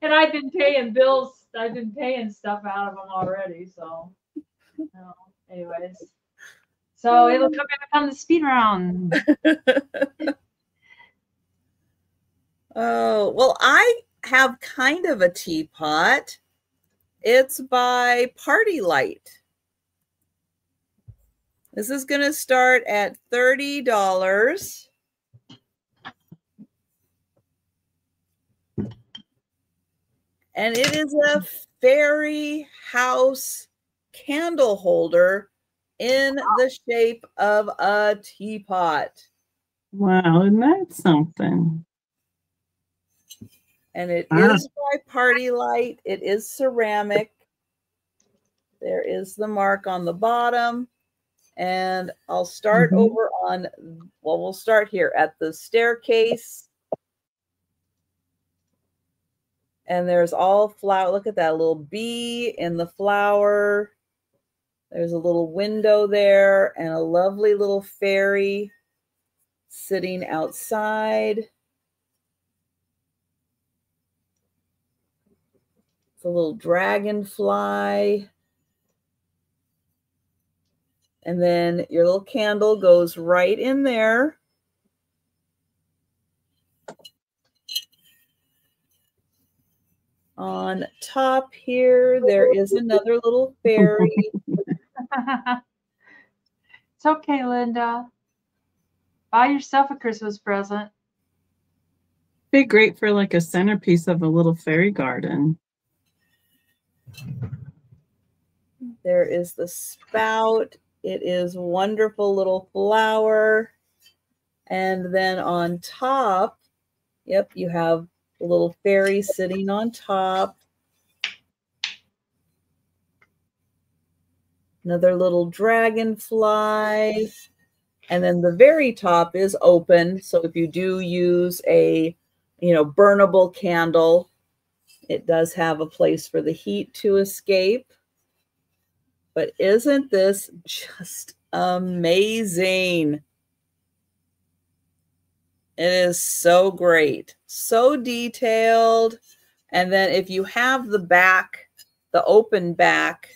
Speaker 2: And I've been paying bills. I've been paying stuff out of them already. So, anyways. So it'll come back on the speed round.
Speaker 1: Oh, well, I have kind of a teapot. It's by Party Light. This is going to start at $30. And it is a fairy house candle holder in the shape of a teapot.
Speaker 3: Wow, isn't that something?
Speaker 1: And it is by Party Light. It is ceramic. There is the mark on the bottom. And I'll start over on, well, we'll start here at the staircase. And there's all flower. Look at that little bee in the flower. There's a little window there and a lovely little fairy sitting outside. It's a little dragonfly. And then your little candle goes right in there. On top here, there is another little fairy.
Speaker 2: It's okay, Linda. Buy yourself a Christmas present.
Speaker 3: Be great for like a centerpiece of a little fairy garden.
Speaker 1: There is the spout. It is a wonderful little flower. And then on top, yep, you have the little fairy sitting on top. Another little dragonfly. And then the very top is open. So if you do use a, burnable candle, it does have a place for the heat to escape. But isn't this just amazing? It is so great, so detailed. And then if you have the back, the open back,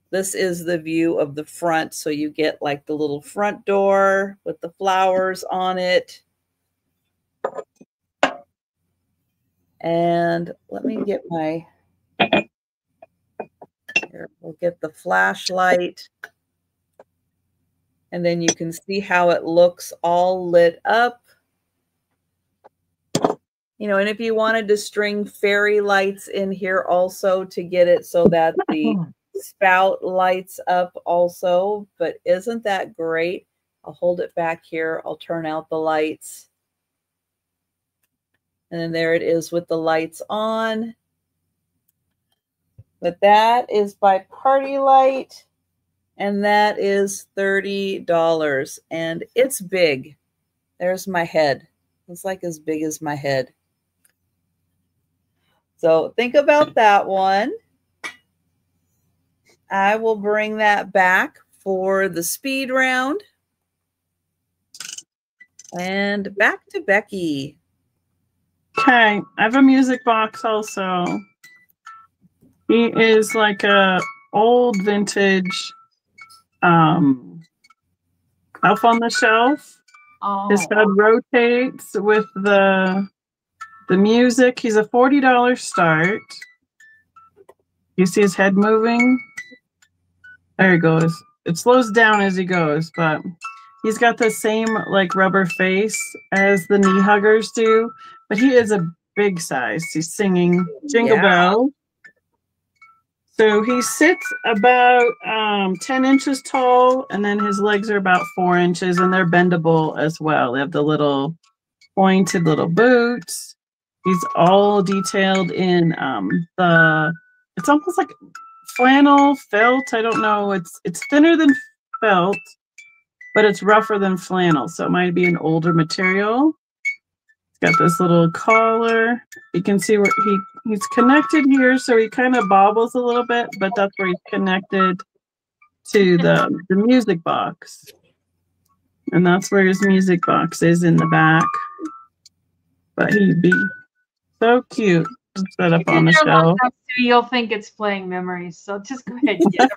Speaker 1: this is the view of the front. So you get like the little front door with the flowers on it. And let me get my, here, we'll get the flashlight. And then you can see how it looks all lit up. And if you wanted to string fairy lights in here also to get it so that the spout lights up also, but isn't that great? I'll hold it back here. I'll turn out the lights. And then there it is with the lights on. But that is by Party Light, and that is $30. And it's big. There's my head. It's like as big as my head. So think about that one. I will bring that back for the speed round. And back to Becky.
Speaker 3: Okay, I have a music box also. He is like a old vintage Elf on the Shelf.
Speaker 2: Oh.
Speaker 3: His head rotates with the music. He's a $40 start. You see his head moving? There he goes. It slows down as he goes, but he's got the same like rubber face as the knee huggers do, but he is a big size. He's singing Jingle Bell. So he sits about 10 inches tall, and then his legs are about 4 inches, and they're bendable as well. They have the little pointed little boots. He's all detailed in it's almost like flannel, felt. I don't know. It's thinner than felt, but it's rougher than flannel. So it might be an older material. It's got this little collar. You can see where he's connected here. So he kind of bobbles a little bit, but that's where he's connected to the music box. And that's where his music box is in the back. But he'd be so cute to set up on the shelf.
Speaker 2: You'll think it's playing memories, so just go ahead and get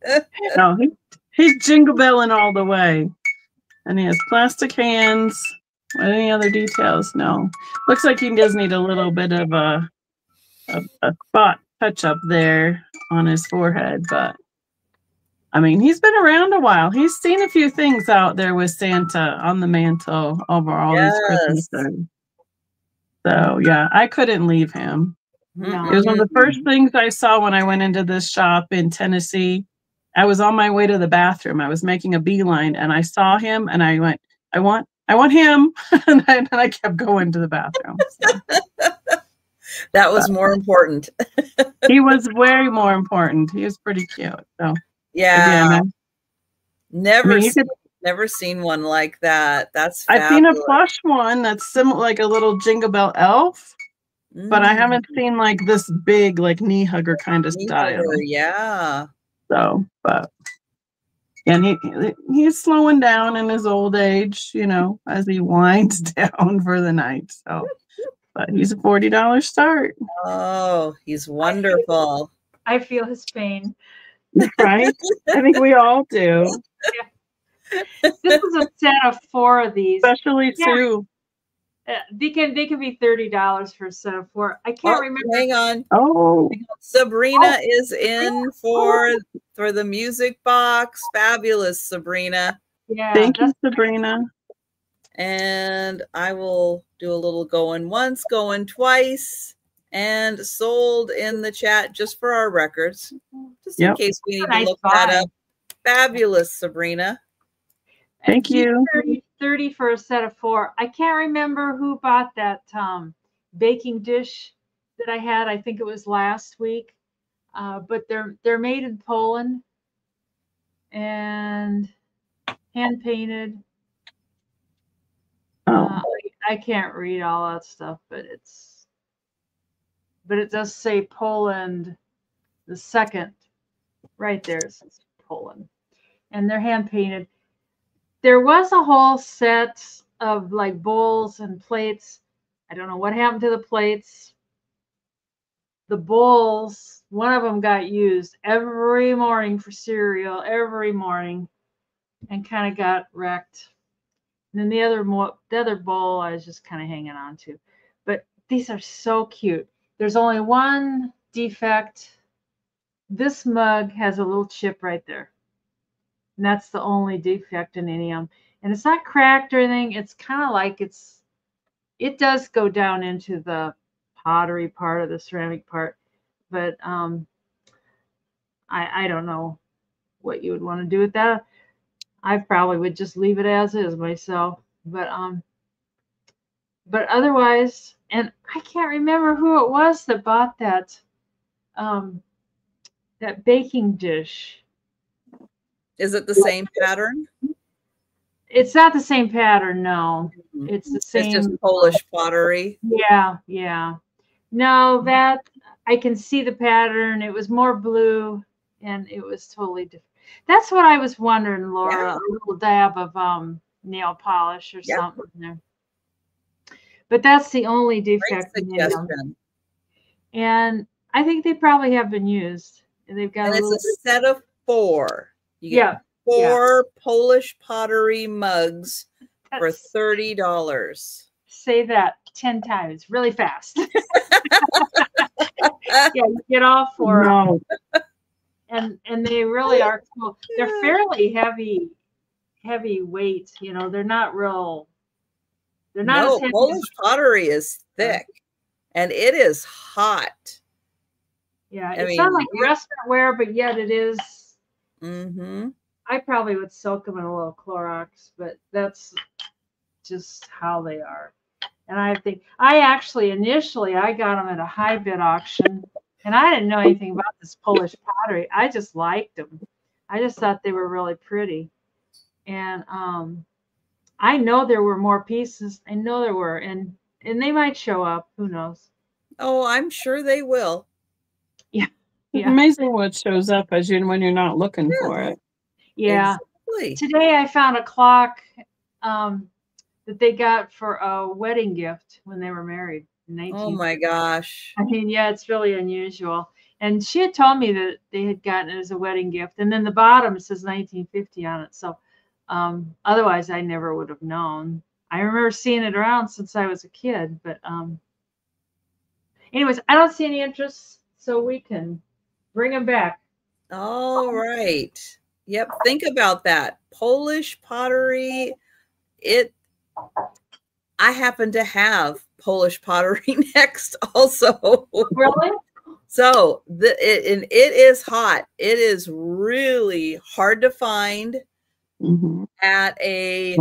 Speaker 2: it.
Speaker 3: No, he's jingle belling all the way. And he has plastic hands. Any other details? No. Looks like he does need a little bit of a spot touch up there on his forehead, but I mean, he's been around a while. He's seen a few things out there with Santa on the mantle over all these Christmas days. So yeah, I couldn't leave him. It was one of the first things I saw when I went into this shop in Tennessee. I was on my way to the bathroom. I was making a beeline, and I saw him, and I went, I want him. And I kept going to the bathroom. So.
Speaker 1: That was more important.
Speaker 3: He was way more important. He was pretty cute. So
Speaker 1: yeah,
Speaker 3: again,
Speaker 1: never seen one like that. That's
Speaker 3: I've
Speaker 1: fabulous.
Speaker 3: seen a plush one that's similar, like a little Jingle Bell elf, but I haven't seen like this big, like knee hugger kind of style.
Speaker 1: Yeah.
Speaker 3: So, but and he's slowing down in his old age, you know, as he winds down for the night. So, but he's a $40 start.
Speaker 1: Oh, he's wonderful.
Speaker 2: I feel his pain.
Speaker 3: Right? I think we all do.
Speaker 2: Yeah. This is a set of 4 of these.
Speaker 3: Especially Sue.
Speaker 2: They can be $30 for a set of 4. I can't remember.
Speaker 1: Hang on.
Speaker 3: Oh,
Speaker 1: Sabrina is in for the music box. Fabulous, Sabrina.
Speaker 2: Yeah.
Speaker 3: Thank you, Sabrina.
Speaker 1: And I will do a little going once, going twice, and sold in the chat just for our records, just in case we need to look that up. Fabulous, Sabrina.
Speaker 3: Thank you.
Speaker 2: 30 for a set of 4. I can't remember who bought that baking dish that I had. I think it was last week. But they're made in Poland and hand painted. I can't read all that stuff, but it does say Poland, the second right there. It says Poland, and they're hand painted. There was a whole set of like bowls and plates. I don't know what happened to the plates. The bowls, one of them got used every morning for cereal, every morning, and kind of got wrecked. And then the other bowl I was just kind of hanging on to. But these are so cute. There's only one defect. This mug has a little chip right there. And that's the only defect in any of them. And it's not cracked or anything. It's kind of like it does go down into the pottery part of the ceramic part. But I don't know what you would want to do with that. I probably would just leave it as is myself. But otherwise, and I can't remember who it was that bought that that baking dish.
Speaker 1: Is it the same pattern?
Speaker 2: It's not the same pattern, no. It's the same.
Speaker 1: It's just Polish pottery.
Speaker 2: Yeah. No, that I can see the pattern. It was more blue, and it was totally different. That's what I was wondering, Laura. A little dab of nail polish or something there. But that's the only defect in them. And I think they probably have been used. And they've got
Speaker 1: it's a set of 4. You get 4 Polish pottery mugs for $30.
Speaker 2: Say that 10 times really fast. You get all 4 of them. And they really are cool. They're fairly heavy weight. You know, they're not real. They're not as heavy.
Speaker 1: Polish pottery is thick, and it is hot.
Speaker 2: Yeah, it's not like restaurant wear, but yet it is.
Speaker 1: Mm-hmm.
Speaker 2: I probably would soak them in a little Clorox, but that's just how they are. And I think initially I got them at a high bid auction, and I didn't know anything about this Polish pottery. I just liked them. I just thought they were really pretty. And I know there were more pieces. I know there were, and they might show up. Who knows?
Speaker 1: Oh, I'm sure they will.
Speaker 2: Yeah.
Speaker 3: It's amazing what shows up when you're not looking for it.
Speaker 2: Yeah.
Speaker 1: Exactly.
Speaker 2: Today I found a clock that they got for a wedding gift when they were married in 19.
Speaker 1: Oh my gosh.
Speaker 2: I mean, yeah, it's really unusual. And she had told me that they had gotten it as a wedding gift. And then the bottom says 1950 on it. So otherwise I never would have known. I remember seeing it around since I was a kid. But anyways, I don't see any interest, so we can bring them back.
Speaker 1: All right. Yep. Think about that. Polish pottery. I happen to have Polish pottery next also.
Speaker 2: Really?
Speaker 1: So it is hot. It is really hard to find at a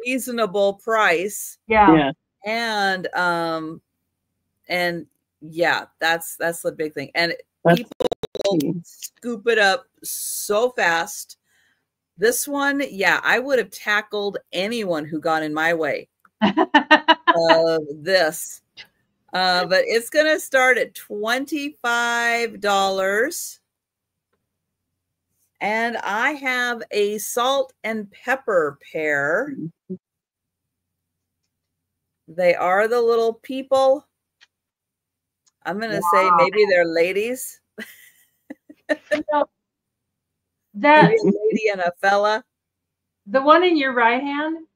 Speaker 1: reasonable price.
Speaker 2: Yeah.
Speaker 1: And yeah, that's the big thing. And people will scoop it up so fast. This one, yeah, I would have tackled anyone who got in my way of this. But it's going to start at $25. And I have a salt and pepper pair. They are the little people. I'm going to say maybe they're ladies.
Speaker 2: That
Speaker 1: maybe a lady and a fella.
Speaker 2: The one in your right hand,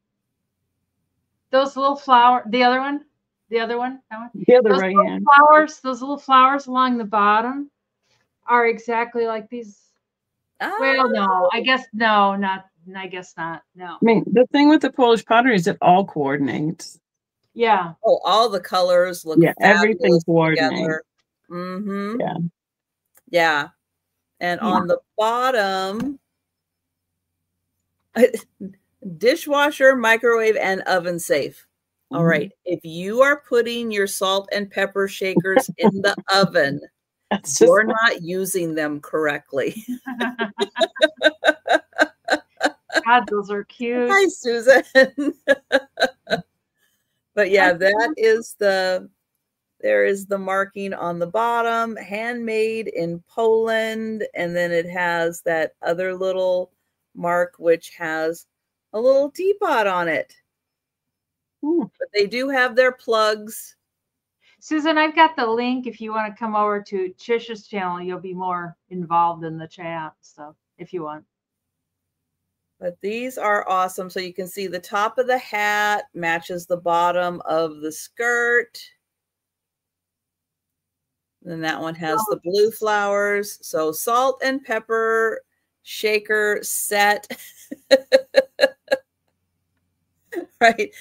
Speaker 2: those little flower, the other one, that one.
Speaker 3: The other right hand.
Speaker 2: Those little flowers along the bottom are exactly like these. Oh. Well, no, I guess no, not. I guess not. No.
Speaker 3: I mean, the thing with the Polish pottery is it all coordinates.
Speaker 2: Yeah.
Speaker 1: Oh, all the colors look
Speaker 3: everything coordinates.
Speaker 1: Yeah. Yeah. And on the bottom, dishwasher, microwave, and oven safe. All right. If you are putting your salt and pepper shakers in the oven, you're not using them correctly.
Speaker 2: God, those are cute.
Speaker 1: Hi, Susan. But yeah, there is the marking on the bottom, handmade in Poland. And then it has that other little mark, which has a little teapot on it. But they do have their plugs.
Speaker 2: Susan, I've got the link. If you want to come over to Trisha's channel, you'll be more involved in the chat. So if you want.
Speaker 1: But these are awesome. So you can see the top of the hat matches the bottom of the skirt. Then that one has the blue flowers. So salt and pepper shaker set. Right.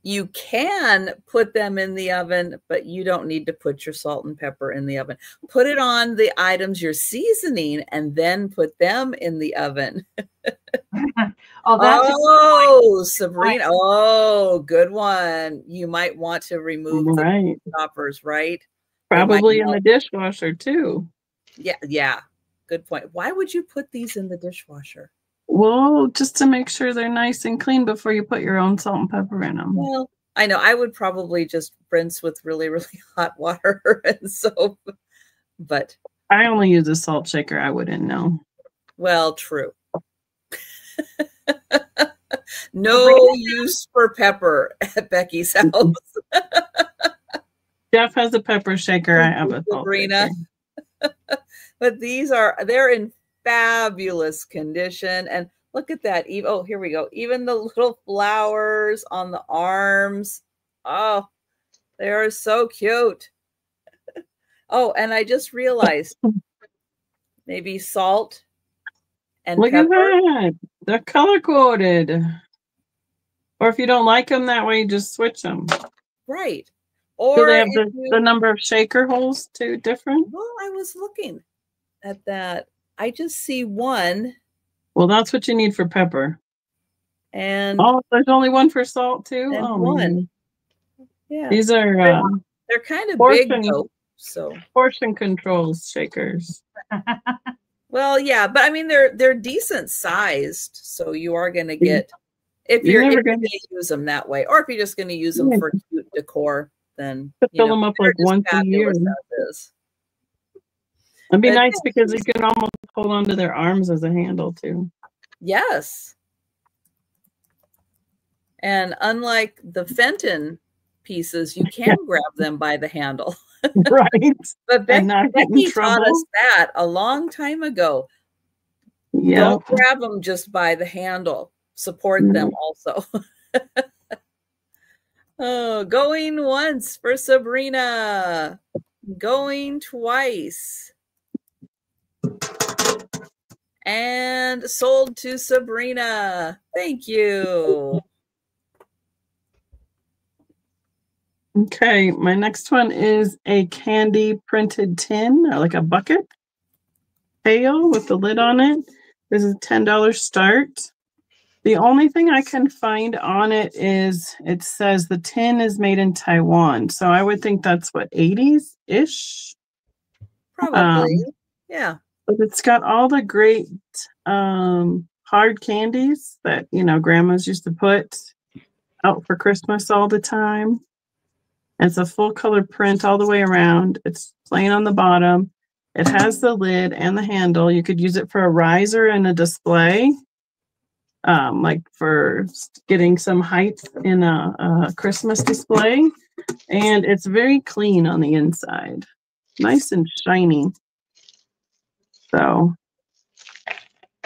Speaker 1: You can put them in the oven, but you don't need to put your salt and pepper in the oven. Put it on the items you're seasoning and then put them in the oven. Sabrina. Oh, good one. You might want to remove the toppers, right?
Speaker 3: Probably in the dishwasher too.
Speaker 1: Yeah. Good point. Why would you put these in the dishwasher?
Speaker 3: Well, just to make sure they're nice and clean before you put your own salt and pepper in them.
Speaker 1: Well, I know I would probably just rinse with really, really hot water and soap, but
Speaker 3: I only use a salt shaker. I wouldn't know.
Speaker 1: Well, true. No use for pepper at Becky's house.
Speaker 3: Jeff has a pepper shaker. I have a salt shaker.
Speaker 1: But they're in fabulous condition. And look at that. Oh, here we go. Even the little flowers on the arms. Oh, they are so cute. Oh, and I just realized maybe salt and
Speaker 3: look
Speaker 1: pepper.
Speaker 3: At that. They're color coded. Or if you don't like them that way, just switch them.
Speaker 1: Right.
Speaker 3: Or do they have the number of shaker holes too different?
Speaker 1: Well, I was looking at that. I just see one.
Speaker 3: Well, that's what you need for pepper.
Speaker 1: And
Speaker 3: there's only one for salt too.
Speaker 1: And one.
Speaker 3: Man.
Speaker 1: Yeah.
Speaker 3: These are
Speaker 1: they're kind of big though. So
Speaker 3: portion control shakers.
Speaker 1: Well, yeah, but I mean they're decent sized, so you are going to get if you're going to use them that way, or if you're just going to use them for cute decor, then
Speaker 3: fill them up like once a year. It'd be nice because you can almost hold onto their arms as a handle too.
Speaker 1: Yes. And unlike the Fenton pieces, you can grab them by the handle.
Speaker 3: Right.
Speaker 1: But Becky taught us that a long time ago. Yeah. Don't grab them just by the handle. Support them also. Oh, going once for Sabrina. Going twice. And sold to Sabrina. Thank you.
Speaker 3: Okay, my next one is a candy printed tin, or like a bucket pail with the lid on it. This is $10 start. The only thing I can find on it is it says the tin is made in Taiwan. So I would think that's what, 80s-ish?
Speaker 1: Probably. Yeah.
Speaker 3: But it's got all the great hard candies that, grandmas used to put out for Christmas all the time. It's a full color print all the way around. It's plain on the bottom. It has the lid and the handle. You could use it for a riser and a display, like for getting some height in a Christmas display. And it's very clean on the inside. Nice and shiny. So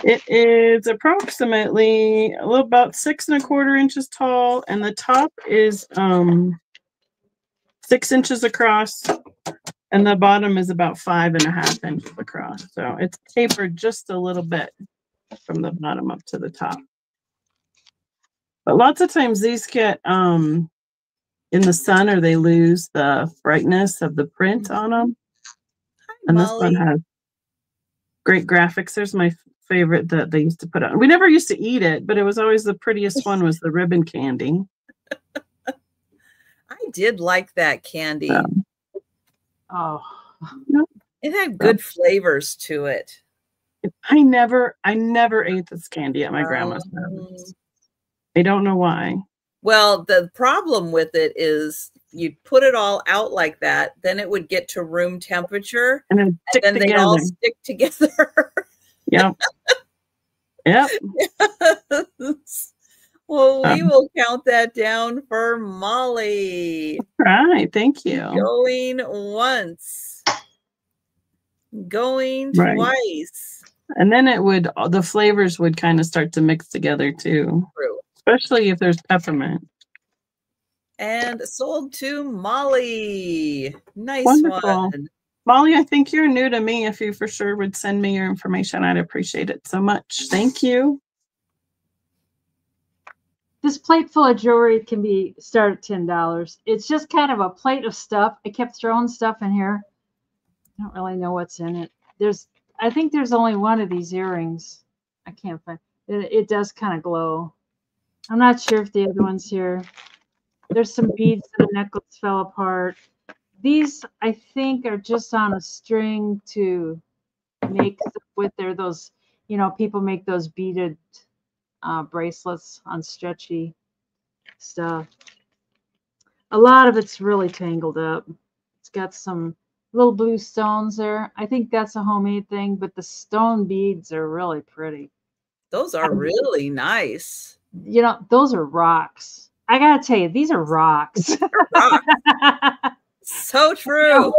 Speaker 3: it is approximately about 6 1/4 inches tall, and the top is 6 inches across, and the bottom is about 5.5 inches across. So it's tapered just a little bit from the bottom up to the top. But lots of times these get in the sun, or they lose the brightness of the print on them. And this one has great graphics. There's my favorite that they used to put on. We never used to eat it, but it was always the prettiest one, was the ribbon candy.
Speaker 1: I did like that candy.
Speaker 2: Oh,
Speaker 1: it had good flavors to it.
Speaker 3: I never ate this candy at my grandma's house. I don't know why.
Speaker 1: Well, the problem with it is you'd put it all out like that, then it would get to room temperature,
Speaker 3: and then
Speaker 1: they'd all stick together.
Speaker 3: Yep. Yep.
Speaker 1: Well, we will count that down for Molly.
Speaker 3: All right. Thank you.
Speaker 1: Going once. Going twice.
Speaker 3: And then the flavors would kind of start to mix together too.
Speaker 1: True.
Speaker 3: Especially if there's peppermint.
Speaker 1: And sold to Molly. Nice
Speaker 3: Wonderful.
Speaker 1: one.
Speaker 3: Molly, I think you're new to me. If you for sure would send me your information, I'd appreciate it so much. Thank you.
Speaker 2: This plate full of jewelry can be started at $10. It's just kind of a plate of stuff. I kept throwing stuff in here. I don't really know what's in it. I think there's only one of these earrings. I can't find it. It does kind of glow. I'm not sure if the other one's here. There's some beads. The necklace fell apart. These, I think, are just on a string to make with those, people make those beaded bracelets on stretchy stuff. A lot of it's really tangled up. It's got some little blue stones there. I think that's a homemade thing, but the stone beads are really pretty.
Speaker 1: Those are really nice.
Speaker 2: Those are rocks. I gotta tell you, these are rocks.
Speaker 1: Rocks. So true.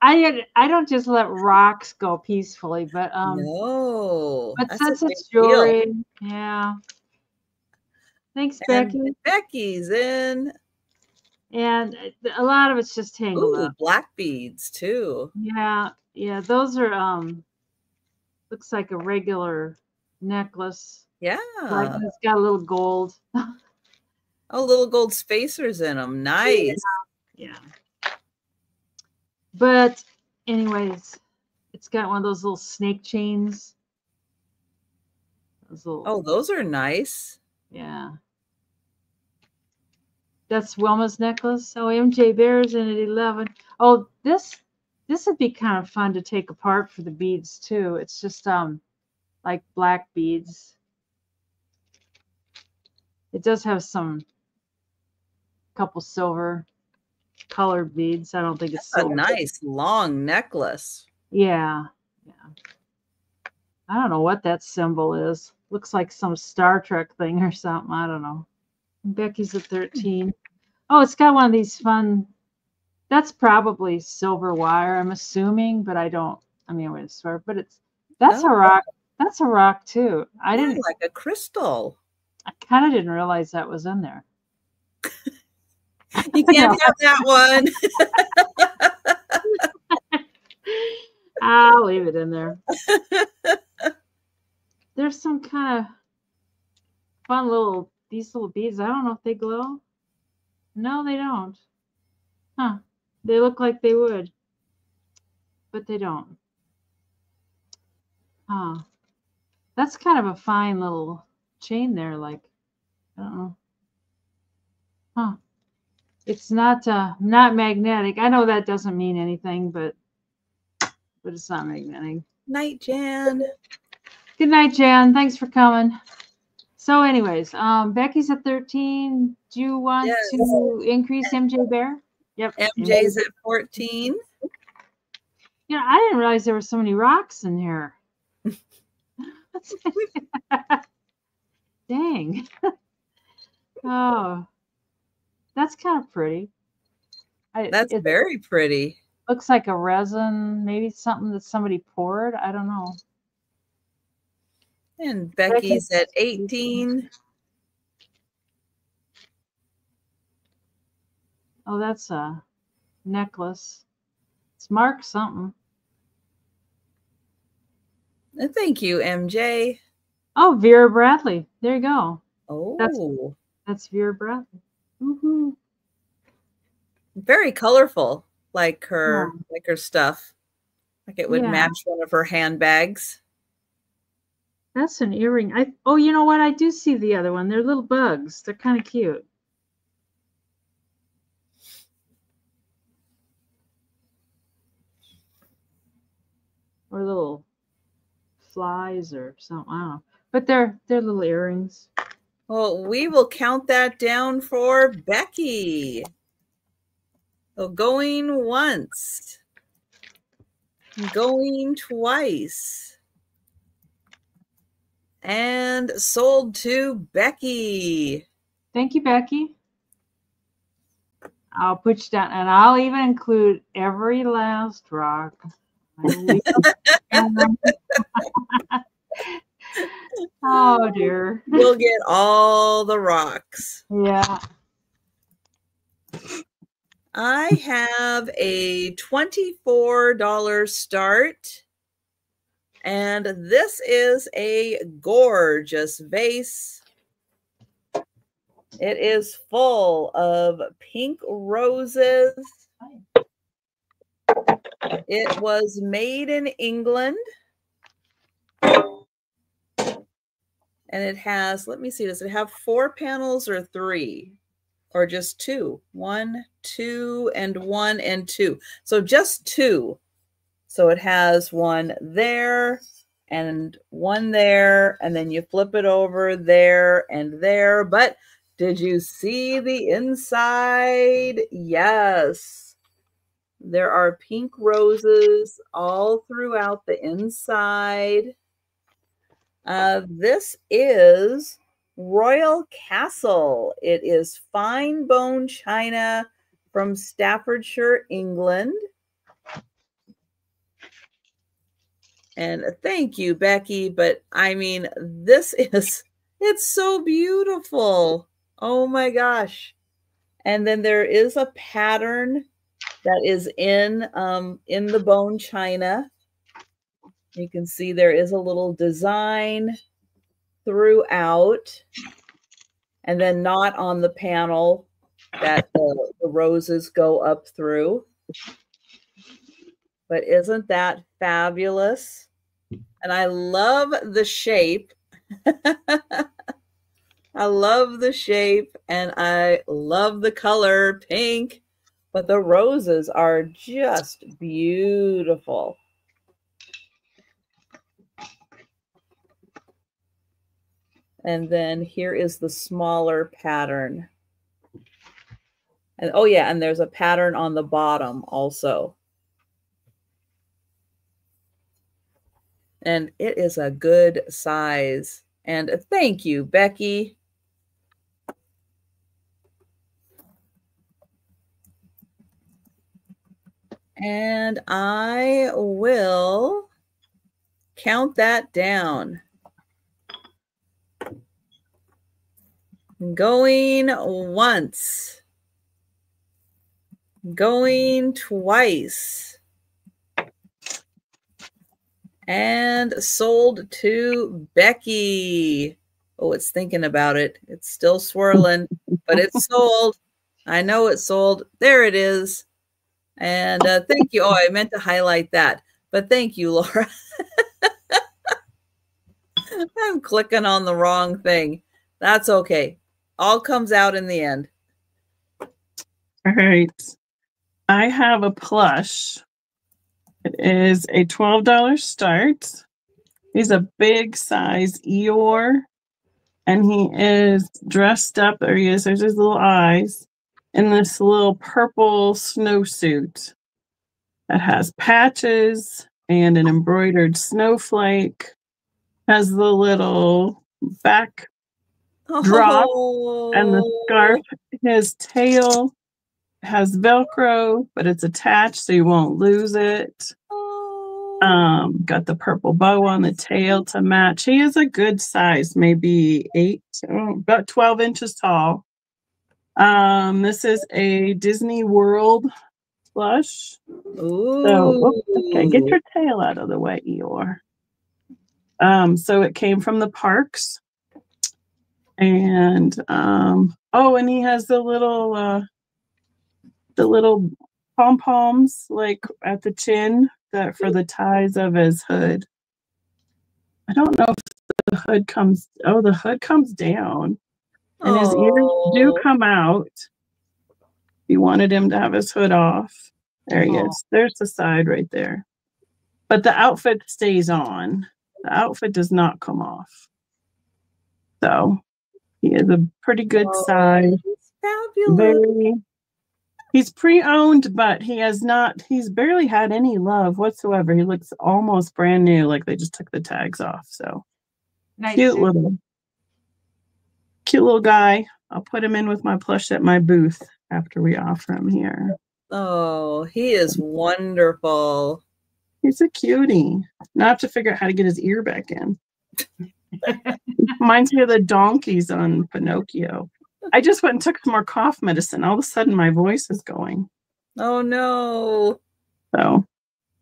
Speaker 2: I don't just let rocks go peacefully, but
Speaker 1: no.
Speaker 2: But since it's jewelry, yeah. Thanks, Becky.
Speaker 1: Becky's in.
Speaker 2: And a lot of it's just tangled up.
Speaker 1: Black beads too.
Speaker 2: Yeah. Those are looks like a regular necklace.
Speaker 1: Yeah.
Speaker 2: Like it's got a little gold.
Speaker 1: Oh, little gold spacers in them. Nice.
Speaker 2: Yeah. But anyways, it's got one of those little snake chains.
Speaker 1: Those are nice.
Speaker 2: Yeah. That's Wilma's necklace. Oh, MJ Bear's in at 11. Oh, this would be kind of fun to take apart for the beads too. It's just like black beads. It does have couple silver colored beads. I don't think it's
Speaker 1: a nice long necklace.
Speaker 2: Yeah. I don't know what that symbol is. Looks like some Star Trek thing or something. I don't know. Becky's at 13. Oh, it's got one of these fun. That's probably silver wire, I'm assuming, but I would swear. But that's a rock. That's a rock too. I didn't
Speaker 1: like a crystal.
Speaker 2: I kind of didn't realize that was in there.
Speaker 1: You can't have that one.
Speaker 2: I'll leave it in there. There's some kind of fun these little beads. I don't know if they glow. No, they don't. Huh. They look like they would, but they don't. Huh. That's kind of a fine little chain there, like, I don't know. Huh. It's not magnetic. I know that doesn't mean anything, but it's not magnetic.
Speaker 1: Night, Jan.
Speaker 2: Good night, Jan. Thanks for coming. So anyways, Becky's at 13. Do you want to increase MJ Bear? Yep.
Speaker 1: MJ's at 14.
Speaker 2: You know, I didn't realize there were so many rocks in here. Dang. Oh, that's kind of pretty.
Speaker 1: That's very pretty.
Speaker 2: Looks like a resin, maybe something that somebody poured. I don't know.
Speaker 1: And Becky's at 18.
Speaker 2: Oh, that's a necklace. It's marked something.
Speaker 1: Thank you, MJ.
Speaker 2: Oh, Vera Bradley. There you go.
Speaker 1: Oh.
Speaker 2: That's Vera Bradley. Woohoo.
Speaker 1: Very colorful, like her stuff. Like it would match one of her handbags.
Speaker 2: That's an earring. Oh, you know what? I do see the other one. They're little bugs. They're kind of cute. Or little flies or something. I don't know. But they're little earrings.
Speaker 1: Well, we will count that down for Becky. So going once. Going twice. And sold to Becky.
Speaker 2: Thank you, Becky. I'll put you down, and I'll even include every last rock. Oh, dear.
Speaker 1: You'll get all the rocks.
Speaker 2: Yeah.
Speaker 1: I have a $24 start. And this is a gorgeous vase. It is full of pink roses. It was made in England. And it has, let me see, does it have 4 panels or 3? Or just 2? 1, 2, and 1 and 2. So just 2. So it has one there and one there, and then you flip it over there and there. But did you see the inside? Yes. There are pink roses all throughout the inside. This is Royal Castle. It is fine bone china from Staffordshire, England. And thank you, Becky. But I mean, it's so beautiful. Oh my gosh. And then there is a pattern that is in the bone china. You can see there is a little design throughout, and then not on the panel that the roses go up through. But isn't that fabulous? And I love the shape. I love the shape, and I love the color pink, but the roses are just beautiful. And then here is the smaller pattern. And oh yeah, and there's a pattern on the bottom also. And it is a good size. And thank you, Becky. And I will count that down. Going once. Going twice. And sold to Becky. Oh, it's thinking about it. It's still swirling, but it's sold. I know it's sold. There it is. And thank you. Oh, I meant to highlight that, but thank you, Laura. I'm clicking on the wrong thing. That's okay. All comes out in the end.
Speaker 3: All right. I have a plush. It is a $12 start. He's a big size Eeyore, and he is dressed up. There he is. There's his little eyes in this little purple snowsuit that has patches and an embroidered snowflake. Has the little back drop and the scarf. His tail has Velcro, but it's attached so you won't lose it. Got the purple bow on the tail to match. He is a good size, maybe about 12 inches tall. This is a Disney World plush.
Speaker 1: Ooh.
Speaker 3: So, okay, get your tail out of the way, Eeyore. So it came from the parks. And and he has the little pom-poms like at the chin that for the ties of his hood. I don't know if the hood comes the hood comes down and his ears do come out. You wanted him to have his hood off. There he is. There's the side right there. But the outfit stays on. The outfit does not come off. So he is a pretty good size. Fabulous. He's pre-owned, but he's barely had any love whatsoever. He looks almost brand new, like they just took the tags off. So nice. Cute little guy. I'll put him in with my plush at my booth after we offer him here.
Speaker 1: Oh, he is wonderful.
Speaker 3: He's a cutie. Now I have to figure out how to get his ear back in. Reminds me of the donkeys on Pinocchio. I just went and took some more cough medicine. All of a sudden, my voice is going.
Speaker 1: Oh, no.
Speaker 3: So,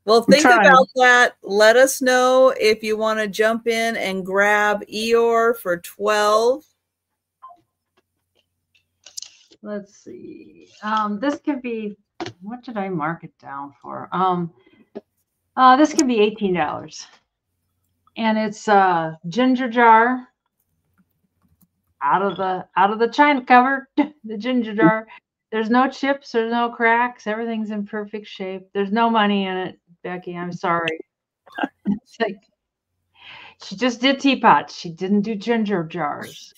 Speaker 1: well, think about that. Let us know if you want to jump in and grab Eeyore for 12.
Speaker 2: Let's see. This could be, what did I mark it down for? This could be $18. And it's a ginger jar. Out of the china cupboard, the ginger jar. There's no chips, there's no cracks, everything's in perfect shape. There's no money in it, Becky. I'm sorry. It's like she just did teapots. She didn't do ginger jars.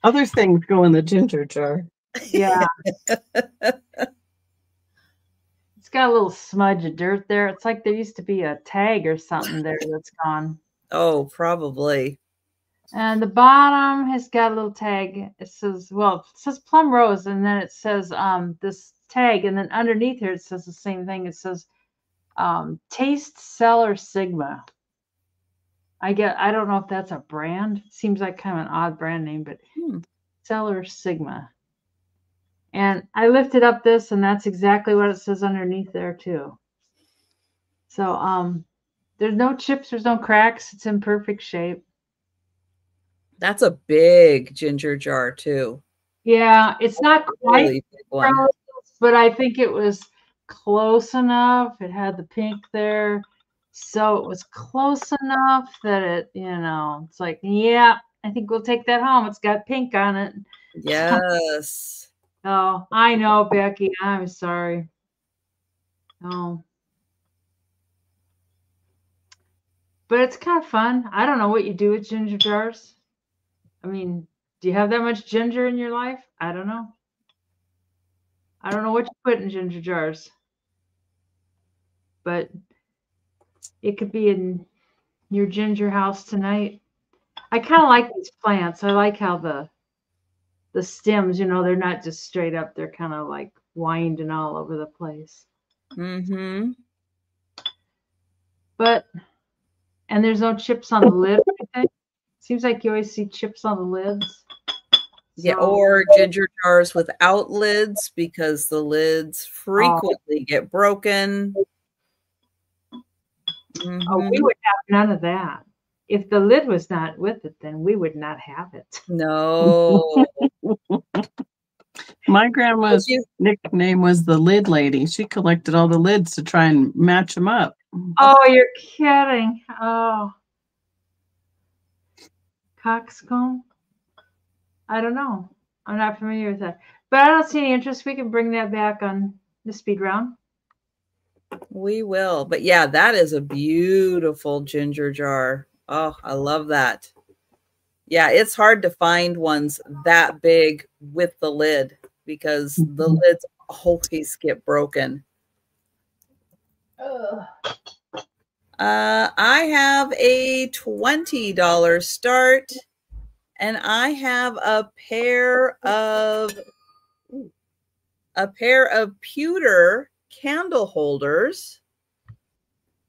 Speaker 3: Other things go in the ginger jar.
Speaker 2: Yeah. It's got a little smudge of dirt there. It's like there used to be a tag or something there that's gone.
Speaker 1: Oh, probably.
Speaker 2: And the bottom has got a little tag. It says Plum Rose, and then it says this tag, and then underneath here it says the same thing. It says Taste Cellar Sigma. I don't know if that's a brand. It seems like kind of an odd brand name, but Cellar Sigma. And I lifted up this, and that's exactly what it says underneath there too. So there's no chips, there's no cracks. It's in perfect shape.
Speaker 1: That's a big ginger jar too.
Speaker 2: Yeah, it's not quite
Speaker 1: really big one,
Speaker 2: but I think it was close enough. It had the pink there, so it was close enough that it, it's like, yeah, I think we'll take that home. It's got pink on it.
Speaker 1: Yes.
Speaker 2: Oh, I know, Becky. I'm sorry. Oh. But it's kind of fun. I don't know what you do with ginger jars. I mean, do you have that much ginger in your life? I don't know. I don't know what you put in ginger jars. But it could be in your ginger house tonight. I kind of like these plants. I like how the stems, they're not just straight up. They're kind of like winding all over the place.
Speaker 1: Mm-hmm.
Speaker 2: And there's no chips on the lid. Seems like you always see chips on the lids.
Speaker 1: Yeah, or ginger jars without lids because the lids frequently get broken.
Speaker 2: Mm-hmm. Oh, we would have none of that. If the lid was not with it, then we would not have it.
Speaker 1: No.
Speaker 3: My grandma's nickname was the lid lady. She collected all the lids to try and match them up.
Speaker 2: Oh, you're kidding. Oh. Coxcomb? I don't know. I'm not familiar with that. But I don't see any interest. We can bring that back on the speed round.
Speaker 1: We will. But yeah, that is a beautiful ginger jar. Oh, I love that. Yeah, it's hard to find ones that big with the lid because the lids always get broken. I have a $20 start, and I have a pair of pewter candle holders.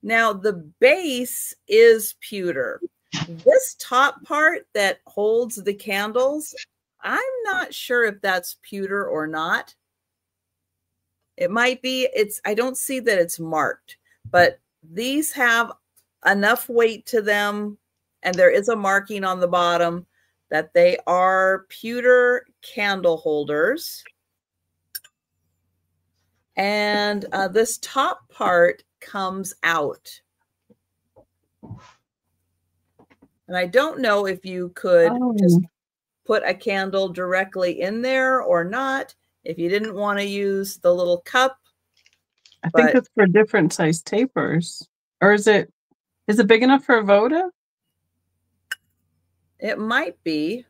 Speaker 1: Now the base is pewter. This top part that holds the candles, I'm not sure if that's pewter or not. It might be. I don't see that it's marked, but these have enough weight to them, and there is a marking on the bottom that they are pewter candle holders. And this top part comes out. And I don't know if you could just put a candle directly in there or not, if you didn't want to use the little cup.
Speaker 3: I think it's for different size tapers. Or is it big enough for a Voda?
Speaker 1: It might be.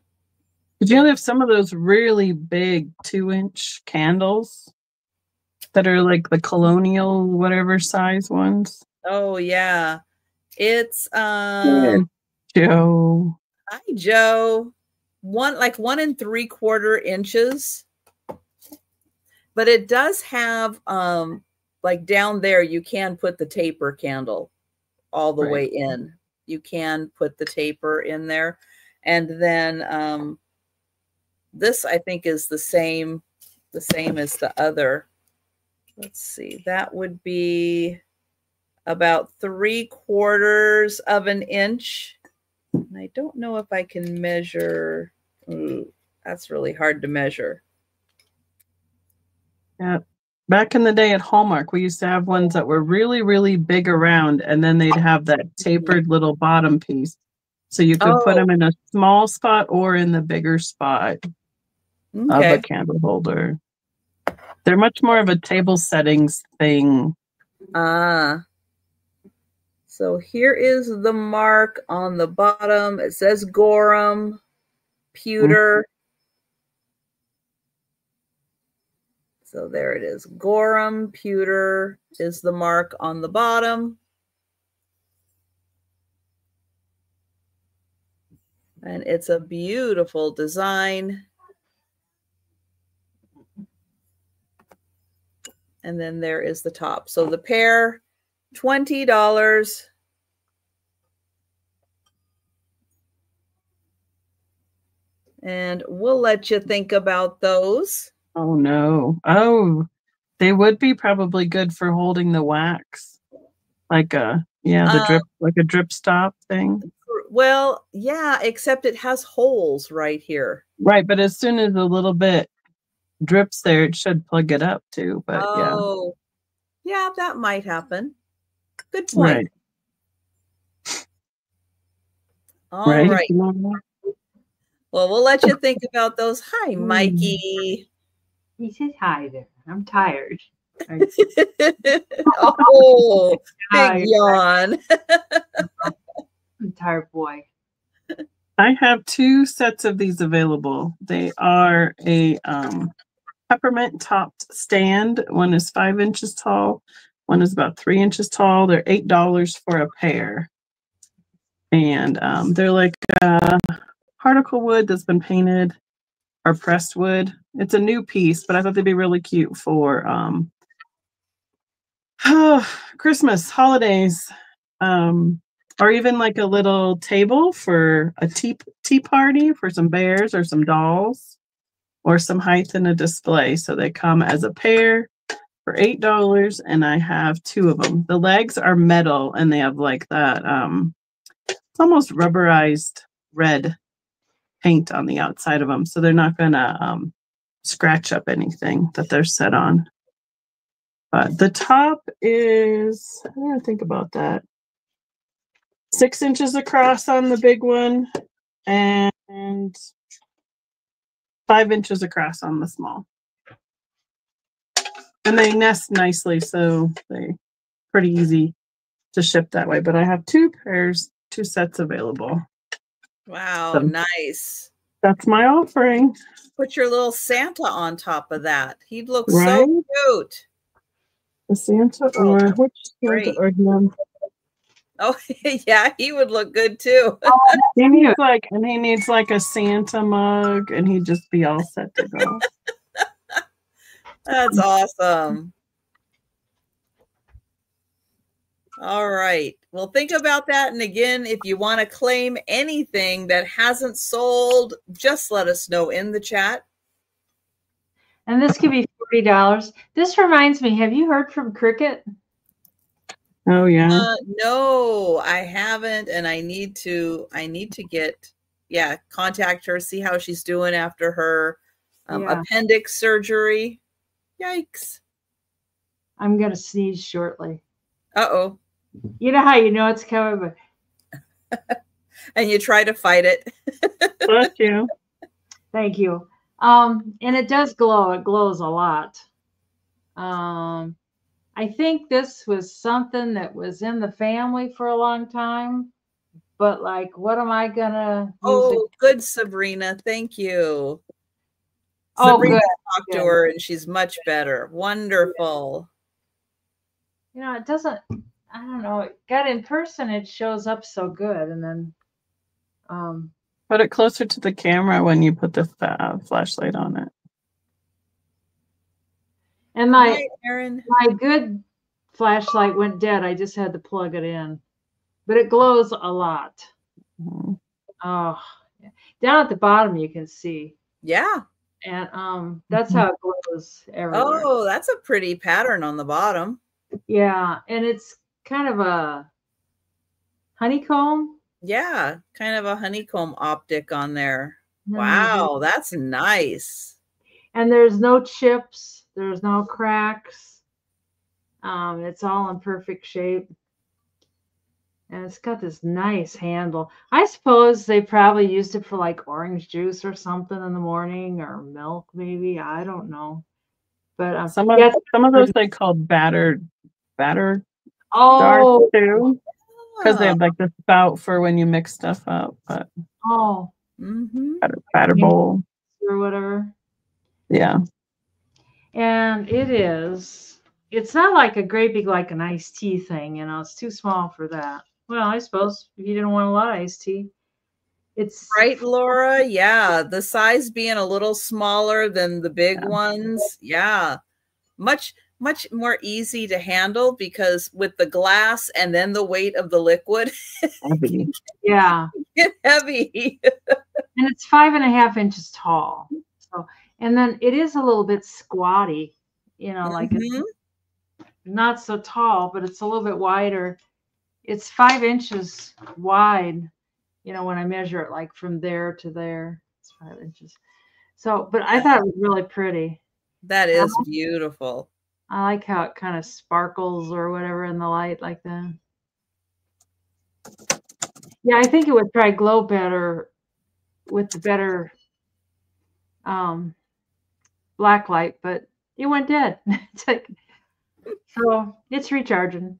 Speaker 3: Did you know they have some of those really big 2-inch candles that are like the colonial whatever size ones?
Speaker 1: Oh yeah. It's
Speaker 3: Joe.
Speaker 1: Hi, Joe. 1 1 3/4 inches. But it does have like down there, you can put the taper candle all the way in. You can put the taper in there. And then this I think is the same as the other. Let's see, that would be about 3/4 of an inch. And I don't know if I can measure. Ooh, that's really hard to measure.
Speaker 3: Yeah. Back in the day at Hallmark, we used to have ones that were really, really big around, and then they'd have that tapered little bottom piece. So you could put them in a small spot or in the bigger spot of a candle holder. They're much more of a table settings thing.
Speaker 1: So here is the mark on the bottom. It says Gorham, pewter. So there it is. Gorham, pewter is the mark on the bottom. And it's a beautiful design. And then there is the top. So the pair, $20. And we'll let you think about those.
Speaker 3: Oh, no. Oh, they would be probably good for holding the wax. Like a drip stop thing.
Speaker 1: Well, yeah, except it has holes right here.
Speaker 3: Right, but as soon as a little bit drips there, it should plug it up too. But
Speaker 1: yeah, that might happen. Good point.
Speaker 3: Right.
Speaker 1: All right. Well, we'll let you think about those. Hi, Mikey.
Speaker 2: He says hi there. I'm tired.
Speaker 1: Oh, big yawn.
Speaker 2: I'm tired, boy.
Speaker 3: I have 2 sets of these available. They are a peppermint topped stand. One is 5 inches tall. One is about 3 inches tall. They're $8 for a pair. And they're like particle wood that's been painted, or pressed wood. It's a new piece, but I thought they'd be really cute for Christmas, holidays, or even like a little table for a tea party for some bears or some dolls, or some height in a display. So they come as a pair for $8, and I have 2 of them. The legs are metal, and they have like that it's almost rubberized red paint on the outside of them, so they're not gonna scratch up anything that they're set on. But the top is, I don't think about that, 6 inches across on the big one and 5 inches across on the small. And they nest nicely, so they're pretty easy to ship that way. But I have 2 sets available.
Speaker 1: Wow,
Speaker 3: So
Speaker 1: nice.
Speaker 3: that's my offering.
Speaker 1: Put your little Santa on top of that. He'd look
Speaker 3: Right?
Speaker 1: so cute.
Speaker 3: The Santa or which Santa or him?
Speaker 1: Oh, yeah, he would look good too.
Speaker 3: He needs like a Santa mug, and he'd just be all set to go.
Speaker 1: That's awesome. All right. Well, think about that. And again, if you want to claim anything that hasn't sold, just let us know in the chat.
Speaker 2: And this could be $40. This reminds me, have you heard from Cricket?
Speaker 3: Oh yeah.
Speaker 1: No, I haven't, and I need to get, contact her, see how she's doing after her appendix surgery. Yikes.
Speaker 2: I'm gonna sneeze shortly.
Speaker 1: Uh-oh.
Speaker 2: You know how you know it's coming, but
Speaker 1: and you try to fight it.
Speaker 3: Bless you.
Speaker 2: Thank you. And it does glow. It glows a lot. I think this was something that was in the family for a long time, but like, what am I gonna use?
Speaker 1: Good, Sabrina. Thank you.
Speaker 2: Oh,
Speaker 1: Sabrina
Speaker 2: good.
Speaker 1: Talked to her and she's much better. Wonderful.
Speaker 2: You know, it doesn't, I don't know. It got in person, it shows up so good. And then
Speaker 3: put it closer to the camera when you put the flashlight on it.
Speaker 2: And my good flashlight went dead. I just had to plug it in, but it glows a lot.
Speaker 3: Mm-hmm.
Speaker 2: Oh, down at the bottom you can see.
Speaker 1: Yeah.
Speaker 2: And that's how it glows everywhere.
Speaker 1: Oh, that's a pretty pattern on the bottom.
Speaker 2: Yeah, and it's kind of a honeycomb.
Speaker 1: Yeah, kind of a honeycomb optic on there. Wow, that's nice.
Speaker 2: And there's no chips. There's no cracks. It's all in perfect shape. And it's got this nice handle. I suppose they probably used it for like orange juice or something in the morning, or milk maybe. I don't know. But
Speaker 3: some of those they call batter jars too, because they have like the spout for when you mix stuff up. But batter bowl
Speaker 2: or whatever.
Speaker 3: Yeah.
Speaker 2: And it's not like a great big, like an iced tea thing, you know, it's too small for that. Well, I suppose if you didn't want a lot of iced tea. It's
Speaker 1: right, Laura. Yeah. The size being a little smaller than the big ones. Yeah. Much more easy to handle because with the glass and then the weight of the liquid.
Speaker 3: Heavy.
Speaker 2: Yeah.
Speaker 1: Get heavy.
Speaker 2: And it's 5.5 inches tall. So, and then it is a little bit squatty, you know, like it's not so tall, but it's a little bit wider. It's 5 inches wide, you know, when I measure it like from there to there, it's 5 inches. So, but I thought it was really pretty.
Speaker 1: That is beautiful.
Speaker 2: I like how it kind of sparkles or whatever in the light like that. Yeah, I think it would probably glow better with the better black light, but it went dead. It's like, so it's recharging.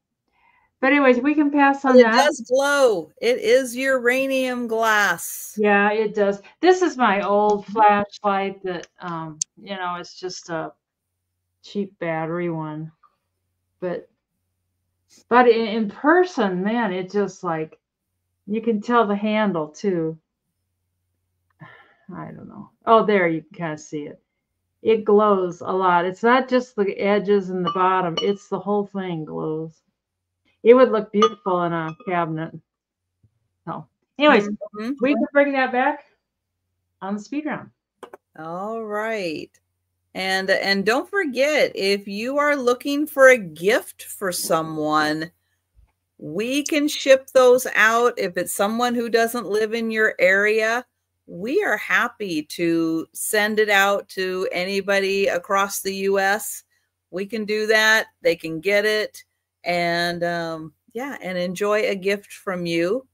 Speaker 2: But anyways, we can pass on that.
Speaker 1: It does glow. It is uranium glass.
Speaker 2: Yeah, it does. This is my old flashlight that, you know, it's just a cheap battery one. But in person, man, it just like, you can tell the handle too. I don't know. Oh, there, you can kind of see it. It glows a lot. It's not just the edges and the bottom. It's the whole thing glows. It would look beautiful in a cabinet. So, anyways, we can bring that back on the speed round.
Speaker 1: All right. And don't forget, if you are looking for a gift for someone, we can ship those out. If it's someone who doesn't live in your area, we are happy to send it out to anybody across the US. We can do that. They can get it and yeah, and enjoy a gift from you.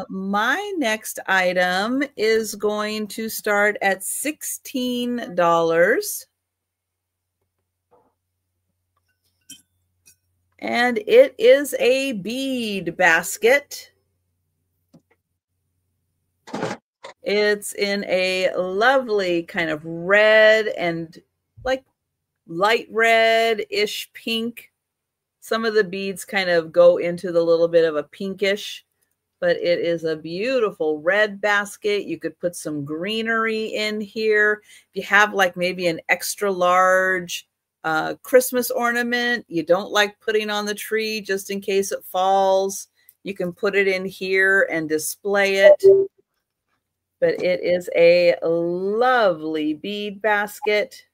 Speaker 1: My next item is going to start at $16. And it is a bead basket. It's in a lovely kind of red and like light red-ish pink. Some of the beads kind of go into the little bit of a pinkish, but it is a beautiful red basket. You could put some greenery in here. If you have like maybe an extra large Christmas ornament you don't like putting on the tree just in case it falls, you can put it in here and display it. But it is a lovely bead basket.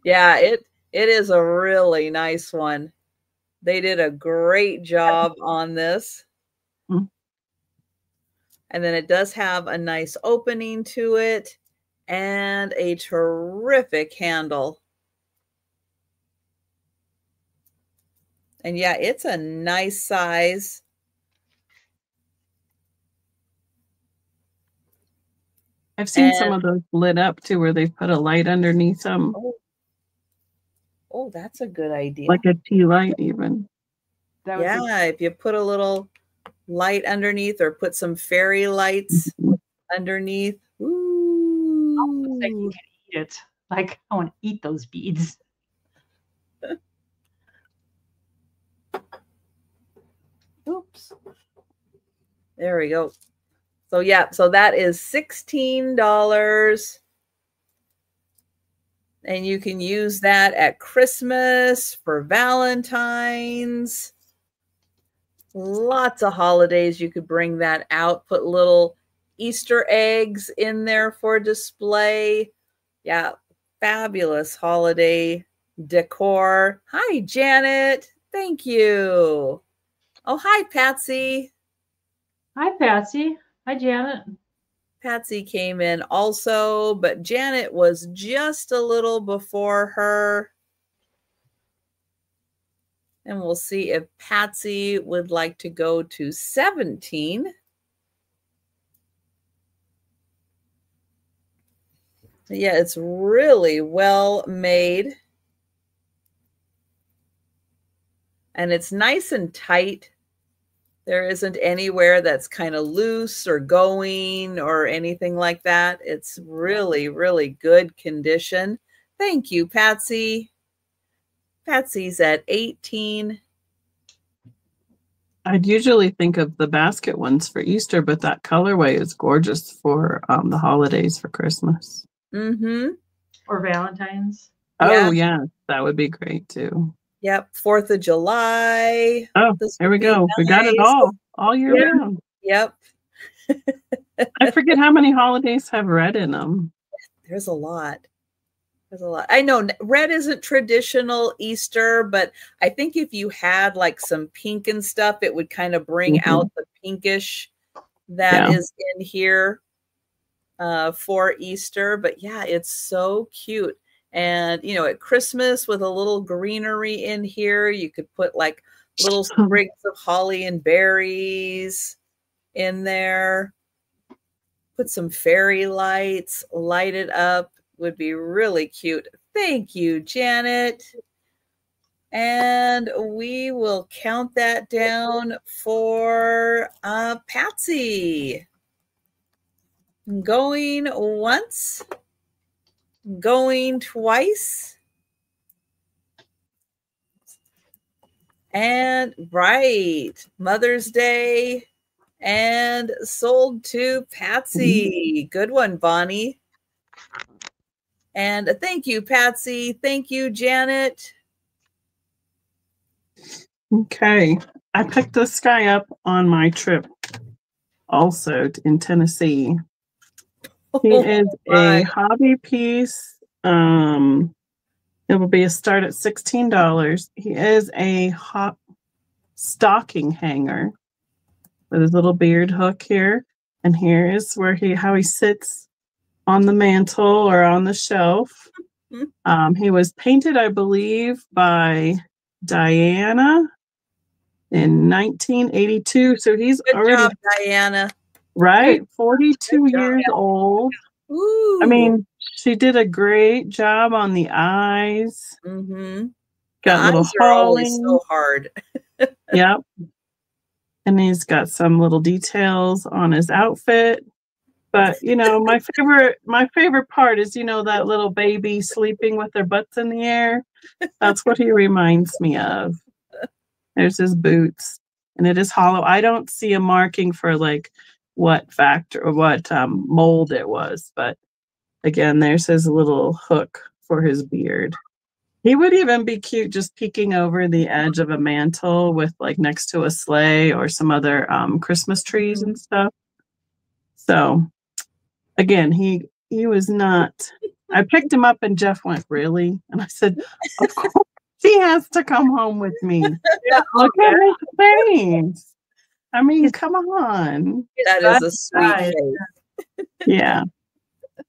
Speaker 1: Yeah, it is a really nice one. They did a great job on this. And then it does have a nice opening to it and a terrific handle. And yeah, it's a nice size.
Speaker 3: I've seen some of those lit up too, where they put a light underneath them.
Speaker 1: Oh, that's a good idea.
Speaker 3: Like a tea light even.
Speaker 1: Yeah, if you put a little light underneath or put some fairy lights underneath. Ooh.
Speaker 2: Almost like you can eat it. Like, I want to eat those beads.
Speaker 1: Oops. There we go. So yeah, so that is $16. And you can use that at Christmas, for Valentine's. Lots of holidays you could bring that out, put little Easter eggs in there for display. Yeah, fabulous holiday decor. Hi, Janet. Thank you. Oh, hi, Patsy.
Speaker 2: Hi, Patsy. Hi, Janet.
Speaker 1: Patsy came in also, but Janet was just a little before her. And we'll see if Patsy would like to go to 17. Yeah, it's really well made. And it's nice and tight. There isn't anywhere that's kind of loose or going or anything like that. It's really, really good condition. Thank you, Patsy. Patsy's at 18.
Speaker 3: I'd usually think of the basket ones for Easter, but that colorway is gorgeous for the holidays for Christmas.
Speaker 2: Or Valentine's.
Speaker 3: Oh, yeah, that would be great too.
Speaker 1: Yep, 4th of July.
Speaker 3: Oh, there we go. Nice. We got it all year round.
Speaker 1: Yep.
Speaker 3: I forget how many holidays have red in them.
Speaker 1: There's a lot. There's a lot. I know red isn't traditional Easter, but I think if you had like some pink and stuff, it would kind of bring out the pinkish that is in here for Easter. But yeah, it's so cute. And, you know, at Christmas with a little greenery in here, you could put like little sprigs of holly and berries in there. Put some fairy lights, light it up. Would be really cute. Thank you, Janet. And we will count that down for Patsy. Going once. Going twice. And right, Mother's Day and sold to Patsy. Good one, Bonnie. And thank you, Patsy. Thank you, Janet.
Speaker 3: Okay. I picked this guy up on my trip also in Tennessee. He is a hobby piece. It will be a start at $16. He is a stocking hanger with his little beard hook here. And here is where how he sits on the mantle or on the shelf. He was painted, I believe, by Diana in 1982. So he's
Speaker 1: Good
Speaker 3: already
Speaker 1: job, Diana.
Speaker 3: Right, 42 years old.
Speaker 1: Ooh.
Speaker 3: I mean, she did a great job on the eyes.
Speaker 1: Mm-hmm.
Speaker 3: Got
Speaker 1: the
Speaker 3: little
Speaker 1: eyes are always
Speaker 3: hauling.
Speaker 1: so hard.
Speaker 3: Yep. And he's got some little details on his outfit. But you know, my favorite part is, you know, that little baby sleeping with their butts in the air. That's what he reminds me of. There's his boots, and it is hollow. I don't see a marking for like what factor or what mold it was, but again, there's his little hook for his beard. He would even be cute just peeking over the edge of a mantle with like next to a sleigh or some other Christmas trees and stuff. So again, he was not. I picked him up and Jeff went, "Really?" And I said, "Of course he has to come home with me." Look at his face. I mean, come on.
Speaker 1: That is a sweet face.
Speaker 3: Yeah.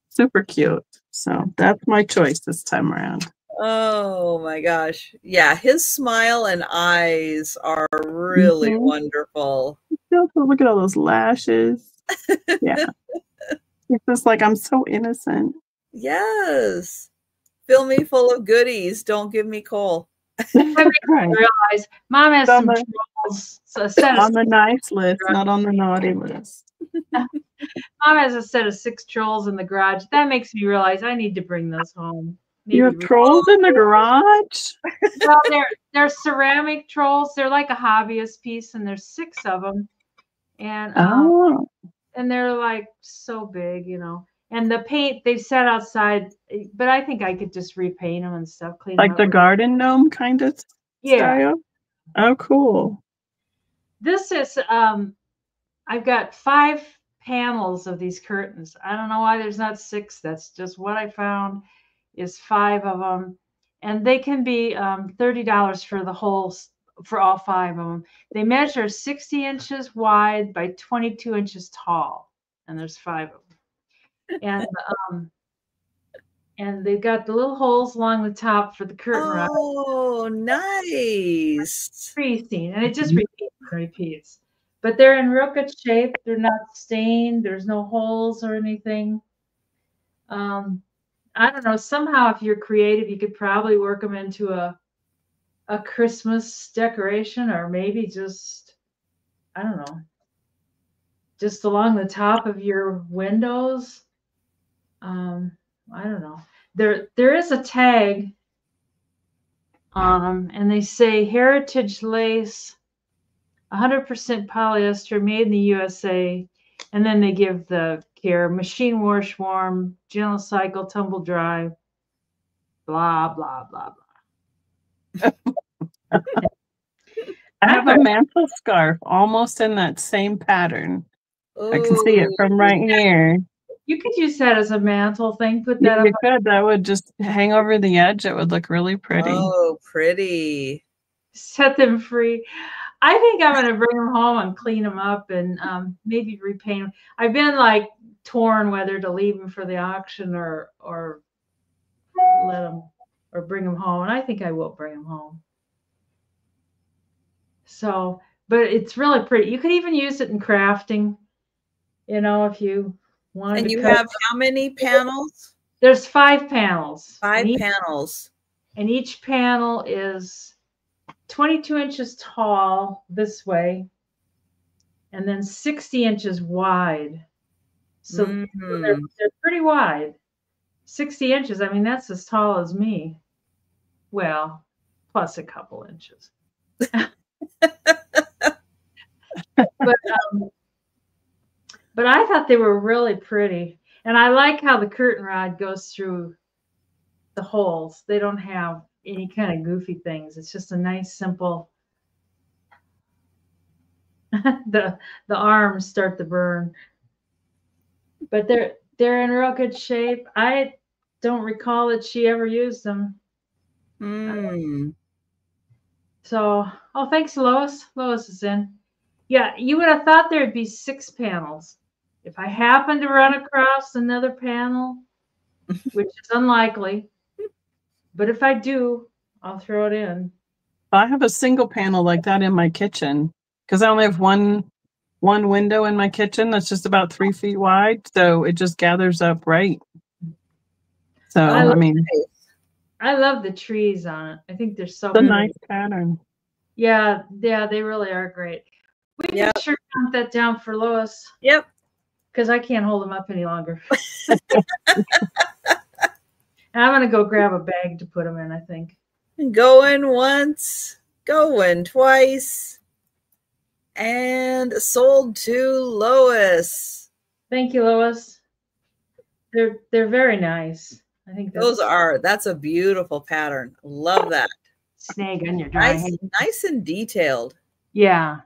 Speaker 3: Super cute. So that's my choice this time around.
Speaker 1: Oh my gosh. Yeah, his smile and eyes are really wonderful.
Speaker 3: Look at all those lashes. Yeah. It's just like, I'm so innocent.
Speaker 1: Yes. Fill me full of goodies. Don't give me coal.
Speaker 2: I realize Mom has some trolls. So
Speaker 3: on the nice list, not on the naughty list.
Speaker 2: Mom has a set of 6 trolls in the garage. That makes me realize I need to bring those home. Maybe
Speaker 3: you have trolls in the garage?
Speaker 2: Well, they're ceramic trolls. They're like a hobbyist piece, and there's 6 of them. And and they're like so big, you know. And the paint they've set outside, but I think I could just repaint them and stuff, clean
Speaker 3: like
Speaker 2: them up.
Speaker 3: The garden gnome kind of style? Oh, cool.
Speaker 2: This is I've got 5 panels of these curtains. I don't know why there's not 6. That's just what I found is 5 of them. And they can be $30 for the whole, for all 5 of them. They measure 60 inches wide by 22 inches tall. And there's 5 of them. And they've got the little holes along the top for the curtain rod.
Speaker 1: Oh, nice.
Speaker 2: Creasing. And it just repeats and repeats. But they're in real good shape. They're not stained. There's no holes or anything. I don't know. Somehow, if you're creative, you could probably work them into a Christmas decoration, or maybe just, I don't know, just along the top of your windows. I don't know. There is a tag on them, and they say heritage lace, 100% polyester, made in the USA. And then they give the care, machine wash warm, gentle cycle, tumble dry, blah, blah, blah, blah.
Speaker 3: I have a mantle scarf almost in that same pattern. Ooh. I can see it from right here.
Speaker 2: You could use that as a mantle thing. Put that up.
Speaker 3: You could. That would just hang over the edge. It would look really pretty.
Speaker 1: Oh, pretty.
Speaker 2: Set them free. I think I'm going to bring them home and clean them up and maybe repaint them. I've been like torn whether to leave them for the auction or let them or bring them home. And I think I will bring them home. So, but it's really pretty. You could even use it in crafting, you know, if you wanted
Speaker 1: and
Speaker 2: to.
Speaker 1: And you have how many panels?
Speaker 2: There's 5 panels.
Speaker 1: 5 panels.
Speaker 2: And each panel is 22 inches tall this way, and then 60 inches wide. So they're pretty wide. 60 inches. I mean, that's as tall as me. Well, plus a couple inches. But I thought they were really pretty. And I like how the curtain rod goes through the holes. They don't have any kind of goofy things. It's just a nice, simple. the arms start to burn. But they're in real good shape. I don't recall that she ever used them. So, oh, thanks, Lois. Lois is in. Yeah, you would have thought there'd be 6 panels. If I happen to run across another panel, which is unlikely, but if I do, I'll throw it in.
Speaker 3: I have a single panel like that in my kitchen because I only have one window in my kitchen that's just about 3 feet wide, so it just gathers up right. So I mean,
Speaker 2: I love the trees on it. I think they're so
Speaker 3: it's a
Speaker 2: good.
Speaker 3: nice pattern.
Speaker 2: Yeah, they really are great. We can sure count that down for Lois.
Speaker 1: Yep.
Speaker 2: Because I can't hold them up any longer. I'm going to go grab a bag to put them in, I think.
Speaker 1: Going once, going twice, and sold to Lois.
Speaker 2: Thank you, Lois. They're very nice. I think
Speaker 1: that's a beautiful pattern. Love that.
Speaker 2: Snag on your dry hand.
Speaker 1: Nice and detailed.
Speaker 2: Yeah.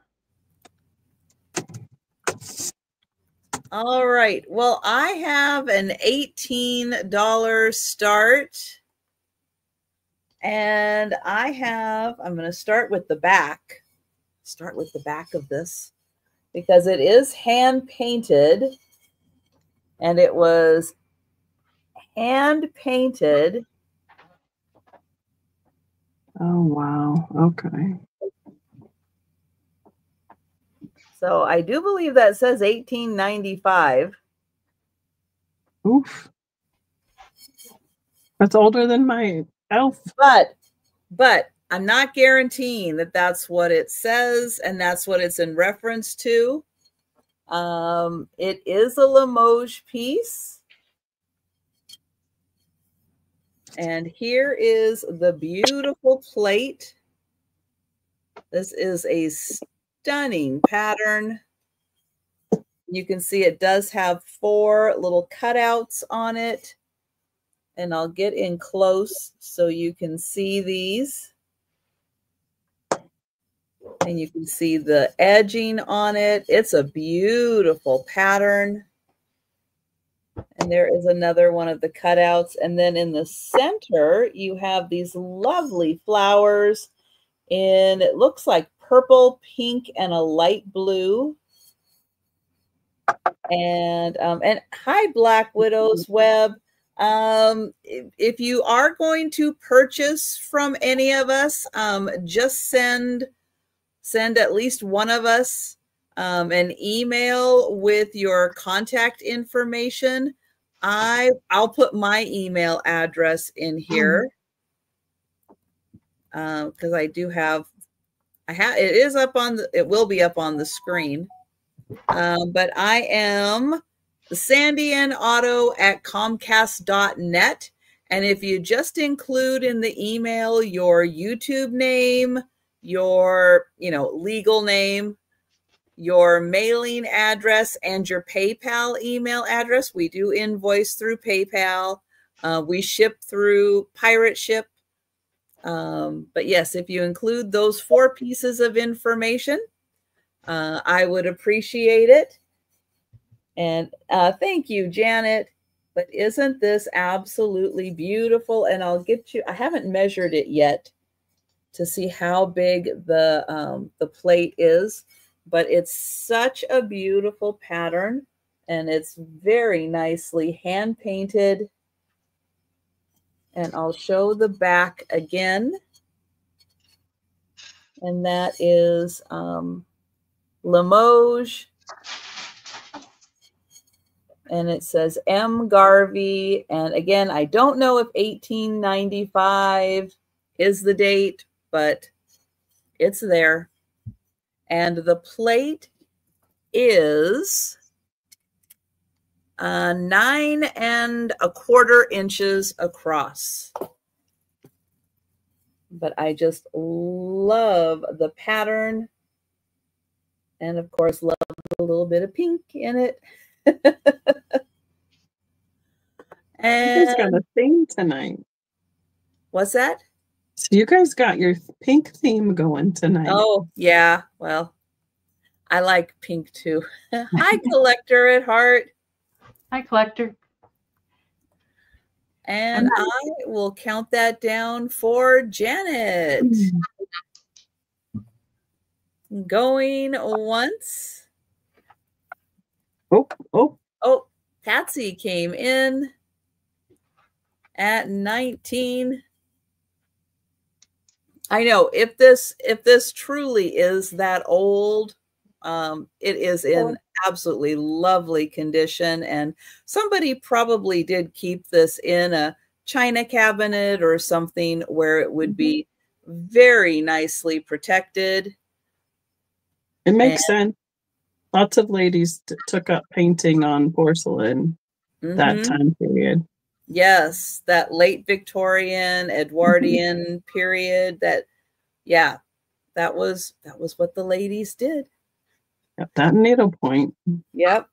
Speaker 1: All right. Well, I have an $18 start. And I'm going to start with the back. Start with the back of this because it is hand painted. And it was hand painted.
Speaker 3: Oh, wow. Okay.
Speaker 1: So I do believe that says 1895.
Speaker 3: Oof. That's older than my elf.
Speaker 1: But I'm not guaranteeing that that's what it says and that's what it's in reference to. It is a Limoges piece. And here is the beautiful plate. This is a stunning pattern. You can see it does have 4 little cutouts on it. And I'll get in close so you can see these. And you can see the edging on it. It's a beautiful pattern. And there is another one of the cutouts. And then in the center, you have these lovely flowers in, it looks like purple, pink, and a light blue. And hi, Black Widow's Web. If you are going to purchase from any of us, just send at least one of us an email with your contact information. I'll put my email address in here because I do have, it is up on the, it will be up on the screen. But I am sandyandotto@comcast.net. And if you just include in the email your YouTube name, your legal name, your mailing address, and your PayPal email address. We do invoice through PayPal. We ship through Pirate Ship. But yes, if you include those 4 pieces of information, I would appreciate it. And thank you, Janet. But isn't this absolutely beautiful? And I'll get you, I haven't measured it yet to see how big the plate is, but it's such a beautiful pattern and it's very nicely hand painted. And I'll show the back again. And that is Limoges. And it says M. Garvey. And again, I don't know if 1895 is the date, but it's there. And the plate is 9 1/4 inches across. But I just love the pattern. And of course, love a little bit of pink in it.
Speaker 3: And you guys got a theme tonight.
Speaker 1: What's that?
Speaker 3: So you guys got your pink theme going tonight.
Speaker 1: Oh, yeah. Well, I like pink too. Hi, Collector at Heart.
Speaker 2: Hi, Collector.
Speaker 1: And I will count that down for Janet. Going once.
Speaker 3: Oh.
Speaker 1: Oh, Patsy came in at 19. I know if this truly is that old, it is in absolutely lovely condition, and somebody probably did keep this in a china cabinet or something where it would be very nicely protected.
Speaker 3: It makes sense. Lots of ladies took up painting on porcelain that time period.
Speaker 1: Yes, that late Victorian, Edwardian period. That was what the ladies did.
Speaker 3: Yep, that needlepoint.
Speaker 1: Yep.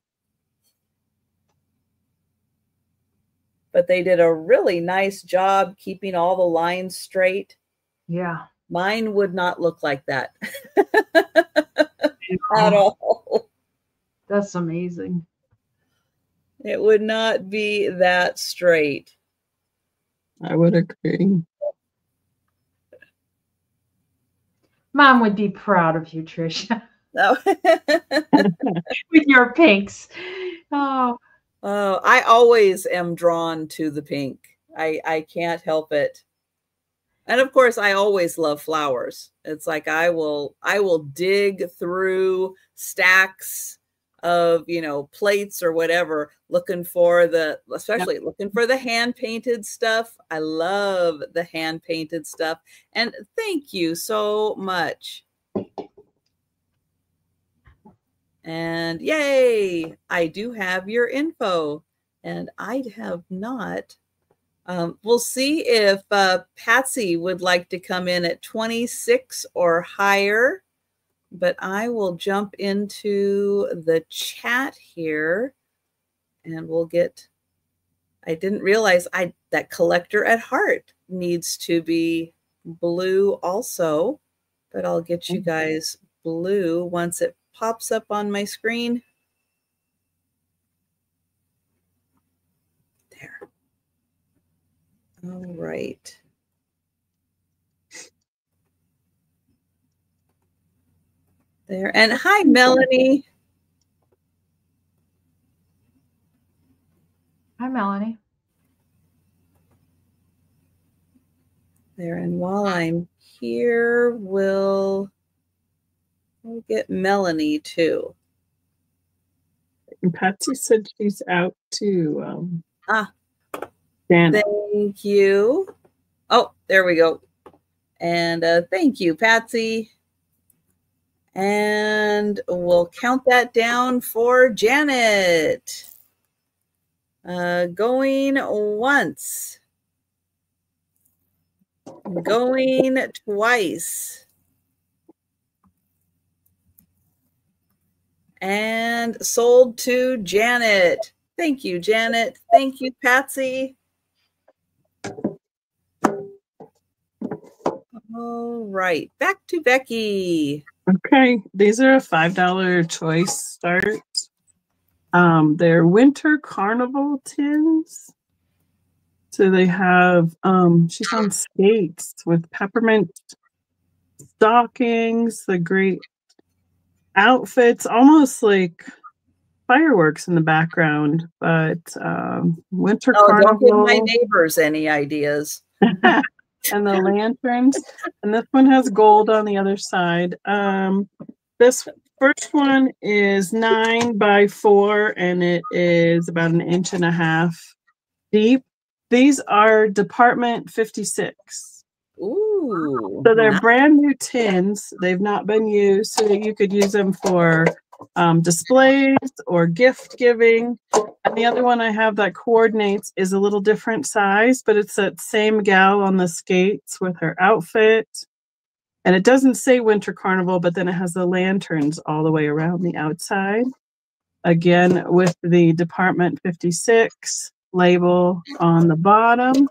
Speaker 1: But they did a really nice job keeping all the lines straight.
Speaker 2: Yeah.
Speaker 1: Mine would not look like that at all.
Speaker 2: That's amazing.
Speaker 1: It would not be that straight.
Speaker 3: I would agree.
Speaker 2: Mom would be proud of you, Trisha.
Speaker 1: No.
Speaker 2: With your pinks. Oh.
Speaker 1: I always am drawn to the pink. I can't help it. And of course, I always love flowers. It's like I will dig through stacks of, plates or whatever, looking for especially looking for the hand painted stuff. I love the hand painted stuff. And thank you so much. And yay, I do have your info, and I have not. We'll see if Patsy would like to come in at 26 or higher, but I will jump into the chat here and we'll get, I didn't realize that Collector at Heart needs to be blue also, but I'll get you guys blue once it pops up on my screen. There. All right. There. And hi, Melanie.
Speaker 2: Hi, Melanie.
Speaker 1: There. And while I'm here, we'll get Melanie too.
Speaker 3: And Patsy said she's out too.
Speaker 1: Thank you. Oh, there we go. And thank you, Patsy. And we'll count that down for Janet. Going once. Going twice. And sold to Janet. Thank you, Janet. Thank you, Patsy. All right, back to Becky.
Speaker 3: Okay, these are a $5 choice start. They're winter carnival tins. So they have, she's on skates with peppermint stockings, the great outfits, almost like fireworks in the background, but winter carnival.
Speaker 1: Don't give my neighbors any ideas.
Speaker 3: And the lanterns, and this one has gold on the other side. This first one is 9 by 4, and it is about 1.5 inches deep. These are Department 56.
Speaker 1: Ooh.
Speaker 3: So they're brand new tins. They've not been used, so that you could use them for displays or gift giving. And the other one I have that coordinates is a little different size, but it's that same gal on the skates with her outfit. And it doesn't say Winter Carnival, but then it has the lanterns all the way around the outside. Again, with the Department 56 label on the bottom,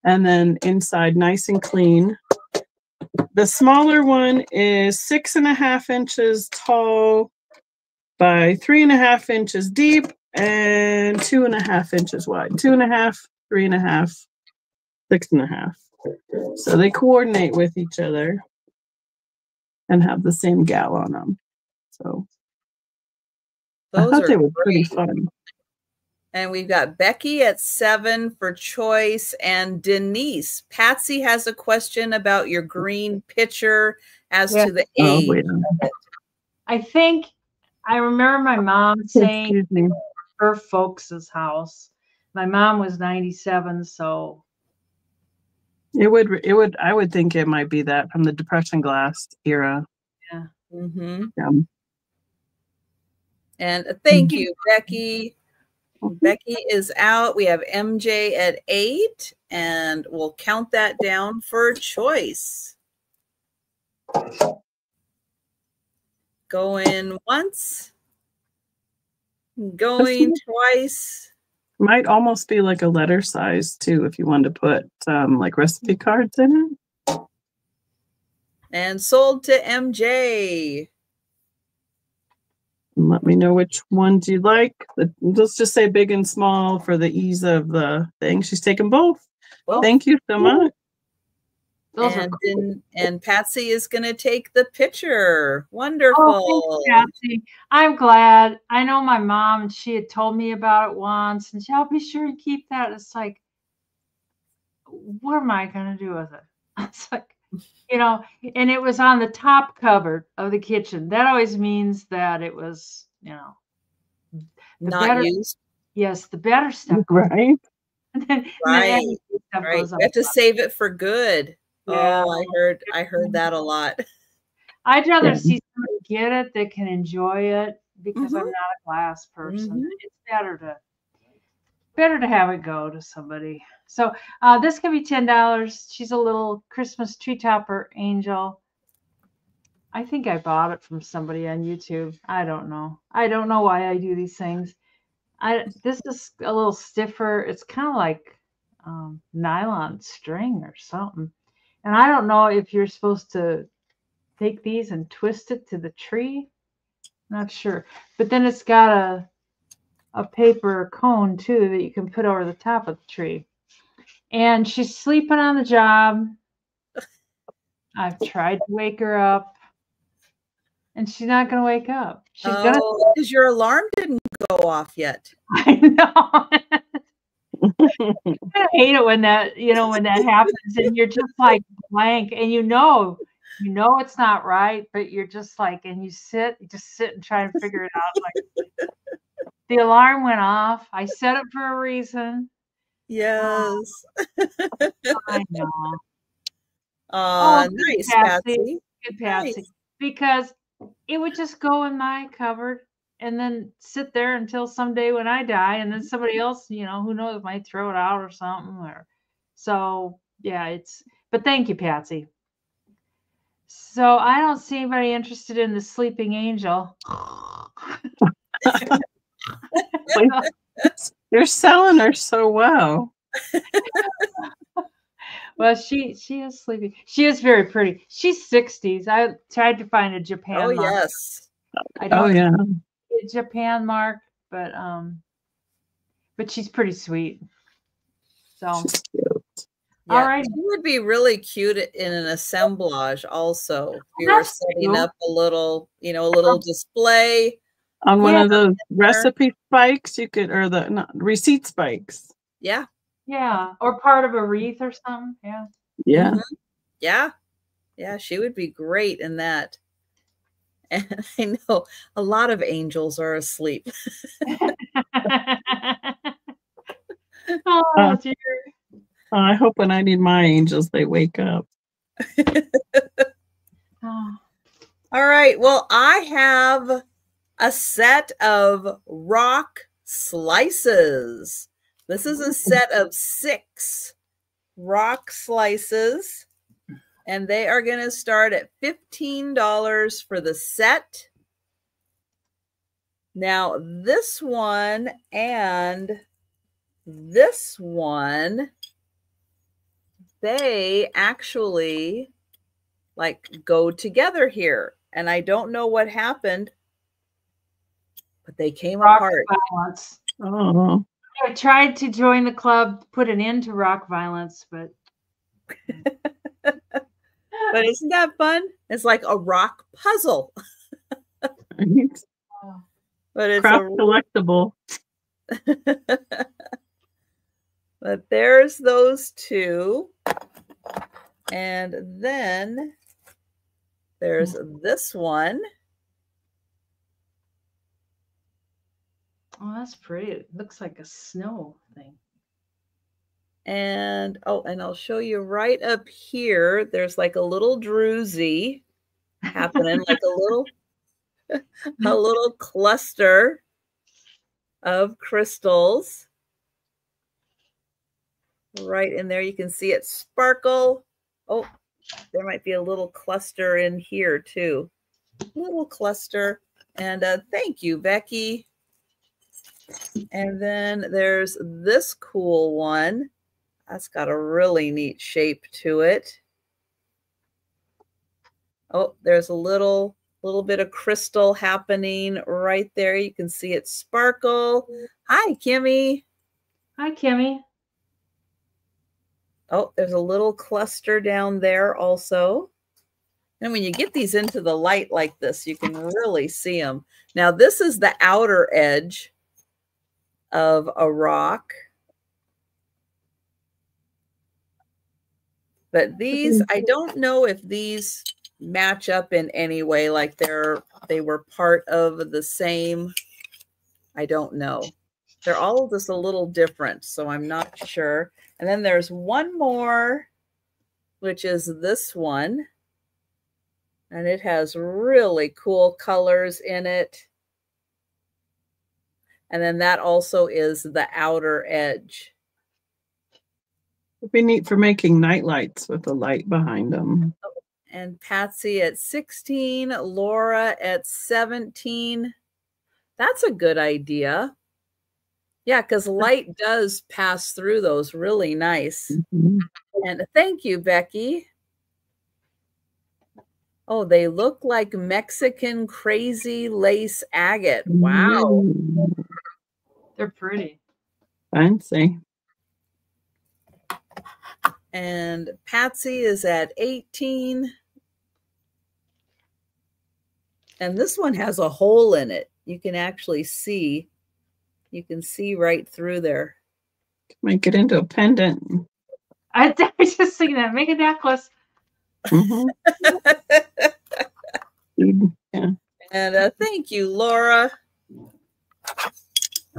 Speaker 3: and then inside nice and clean. The smaller one is 6.5 inches tall by 3.5 inches deep and 2.5 inches wide. 2.5, 3.5, 6.5. So they coordinate with each other. and have the same gal on them. So
Speaker 1: Those
Speaker 3: I thought
Speaker 1: are
Speaker 3: they were pretty
Speaker 1: great.
Speaker 3: fun.
Speaker 1: And we've got Becky at 7 for choice, and Denise. Patsy has a question about your green pitcher as to the age of it.
Speaker 2: I think I remember my mom saying
Speaker 3: Excuse me.
Speaker 2: her folks' house. My mom was 97, so
Speaker 3: It would I would think it might be that from the Depression glass era.
Speaker 2: yeah.
Speaker 1: Mm-hmm.
Speaker 3: Yeah.
Speaker 1: And thank you, Becky. Becky is out. We have MJ at 8, and we'll count that down for choice. Going once. Going twice.
Speaker 3: Might almost be like a letter size too, if you wanted to put like recipe cards in it.
Speaker 1: And sold to MJ.
Speaker 3: And let me know which ones you like. Let's just say big and small for the ease of the thing. She's taken both. Well, thank you so much.
Speaker 1: And Patsy is going to take the picture. Wonderful.
Speaker 2: Oh, Patsy. I'm glad. I know my mom, she had told me about it once, and she'll be sure to keep that. It's like, what am I going to do with it? It's like, you know, and it was on the top cupboard of the kitchen. That always means that it was, you know,
Speaker 1: not used.
Speaker 2: Yes, the better stuff.
Speaker 3: Right.
Speaker 1: Right. We have to save it for good. Yeah. Oh, I heard that a lot.
Speaker 2: I'd rather see somebody get it that can enjoy it, because I'm not a glass person. It's better to have it go to somebody. So this could be $10. She's a little Christmas tree topper angel. I think I bought it from somebody on YouTube. I don't know. I don't know why I do these things. This is a little stiffer. It's kind of like nylon string or something. And I don't know if you're supposed to take these and twist it to the tree. Not sure. But then it's got a paper cone too that you can put over the top of the tree. And she's sleeping on the job. I've tried to wake her up, and she's not going to wake up. She's gonna
Speaker 1: because your alarm didn't go off yet.
Speaker 2: I know. I hate it when that, when that happens, and you're just like blank, and you know it's not right, but you're just like, and you just sit and try and figure it out. Like, the alarm went off. I set it for a reason.
Speaker 1: Yes.
Speaker 2: I know.
Speaker 1: Nice, Patsy.
Speaker 2: Good Patsy. Nice. Because it would just go in my cupboard and then sit there until someday when I die, and then somebody else, who knows, might throw it out or something. So yeah, but thank you, Patsy. So I don't see anybody interested in the sleeping angel.
Speaker 3: You're selling her so well.
Speaker 2: Well, she is sleeping. She is very pretty. She's 60s. I tried to find a Japan mark.
Speaker 1: Yes.
Speaker 2: I don't a Japan mark, but she's pretty sweet. So
Speaker 3: she's cute.
Speaker 1: Yeah, all right. She would be really cute in an assemblage also. If you were setting up a little, a little display.
Speaker 3: On one of those recipe spikes, you could, or the receipt spikes.
Speaker 1: Yeah.
Speaker 2: Yeah. Or part of a wreath or something. Yeah.
Speaker 3: Yeah.
Speaker 1: Yeah. Yeah. She would be great in that. And I know a lot of angels are asleep.
Speaker 2: Oh, dear.
Speaker 3: I hope when I need my angels, they wake up.
Speaker 1: All right. Well, I have a set of rock slices. This is a set of 6 rock slices, and they are going to start at $15 for the set. Now, this one and this one, they actually go together here. And I don't know what happened, but they came apart.
Speaker 2: Violence.
Speaker 3: Oh.
Speaker 2: I tried to join the club, put an end to rock violence, but
Speaker 1: But isn't that fun? It's like a rock puzzle.
Speaker 3: Right.
Speaker 1: But it's
Speaker 3: Craft collectible.
Speaker 1: But there's those two. And then there's this one.
Speaker 2: Oh, that's pretty. It looks like a snow thing.
Speaker 1: And and I'll show you right up here. There's like a little druzy happening, like a little cluster of crystals. Right in there, you can see it sparkle. Oh, there might be a little cluster in here too. Little cluster. And thank you, Becky. And then there's this cool one. That's got a really neat shape to it. Oh, there's a little bit of crystal happening right there. You can see it sparkle. Hi, Kimmy.
Speaker 2: Hi, Kimmy.
Speaker 1: Oh, there's a little cluster down there also. And when you get these into the light like this, you can really see them. Now, this is the outer edge of a rock. But these, I don't know if these match up in any way, like they were part of the same. I don't know. They're all just a little different, so I'm not sure. And then there's one more, which is this one. And it has really cool colors in it. And then that also is the outer edge.
Speaker 3: It'd be neat for making night lights with the light behind them.
Speaker 1: And Patsy at 16, Laura at 17. That's a good idea. Yeah, because light does pass through those really nice.
Speaker 3: Mm-hmm.
Speaker 1: And thank you, Becky. Oh, they look like Mexican crazy lace agate. Wow.
Speaker 2: They're pretty.
Speaker 3: Fancy.
Speaker 1: And Patsy is at 18. And this one has a hole in it. You can actually see. You can see right through there.
Speaker 3: Make it into a pendant.
Speaker 2: I was just thinking that. Make a necklace.
Speaker 3: Mm-hmm. Yeah.
Speaker 1: And thank you, Laura.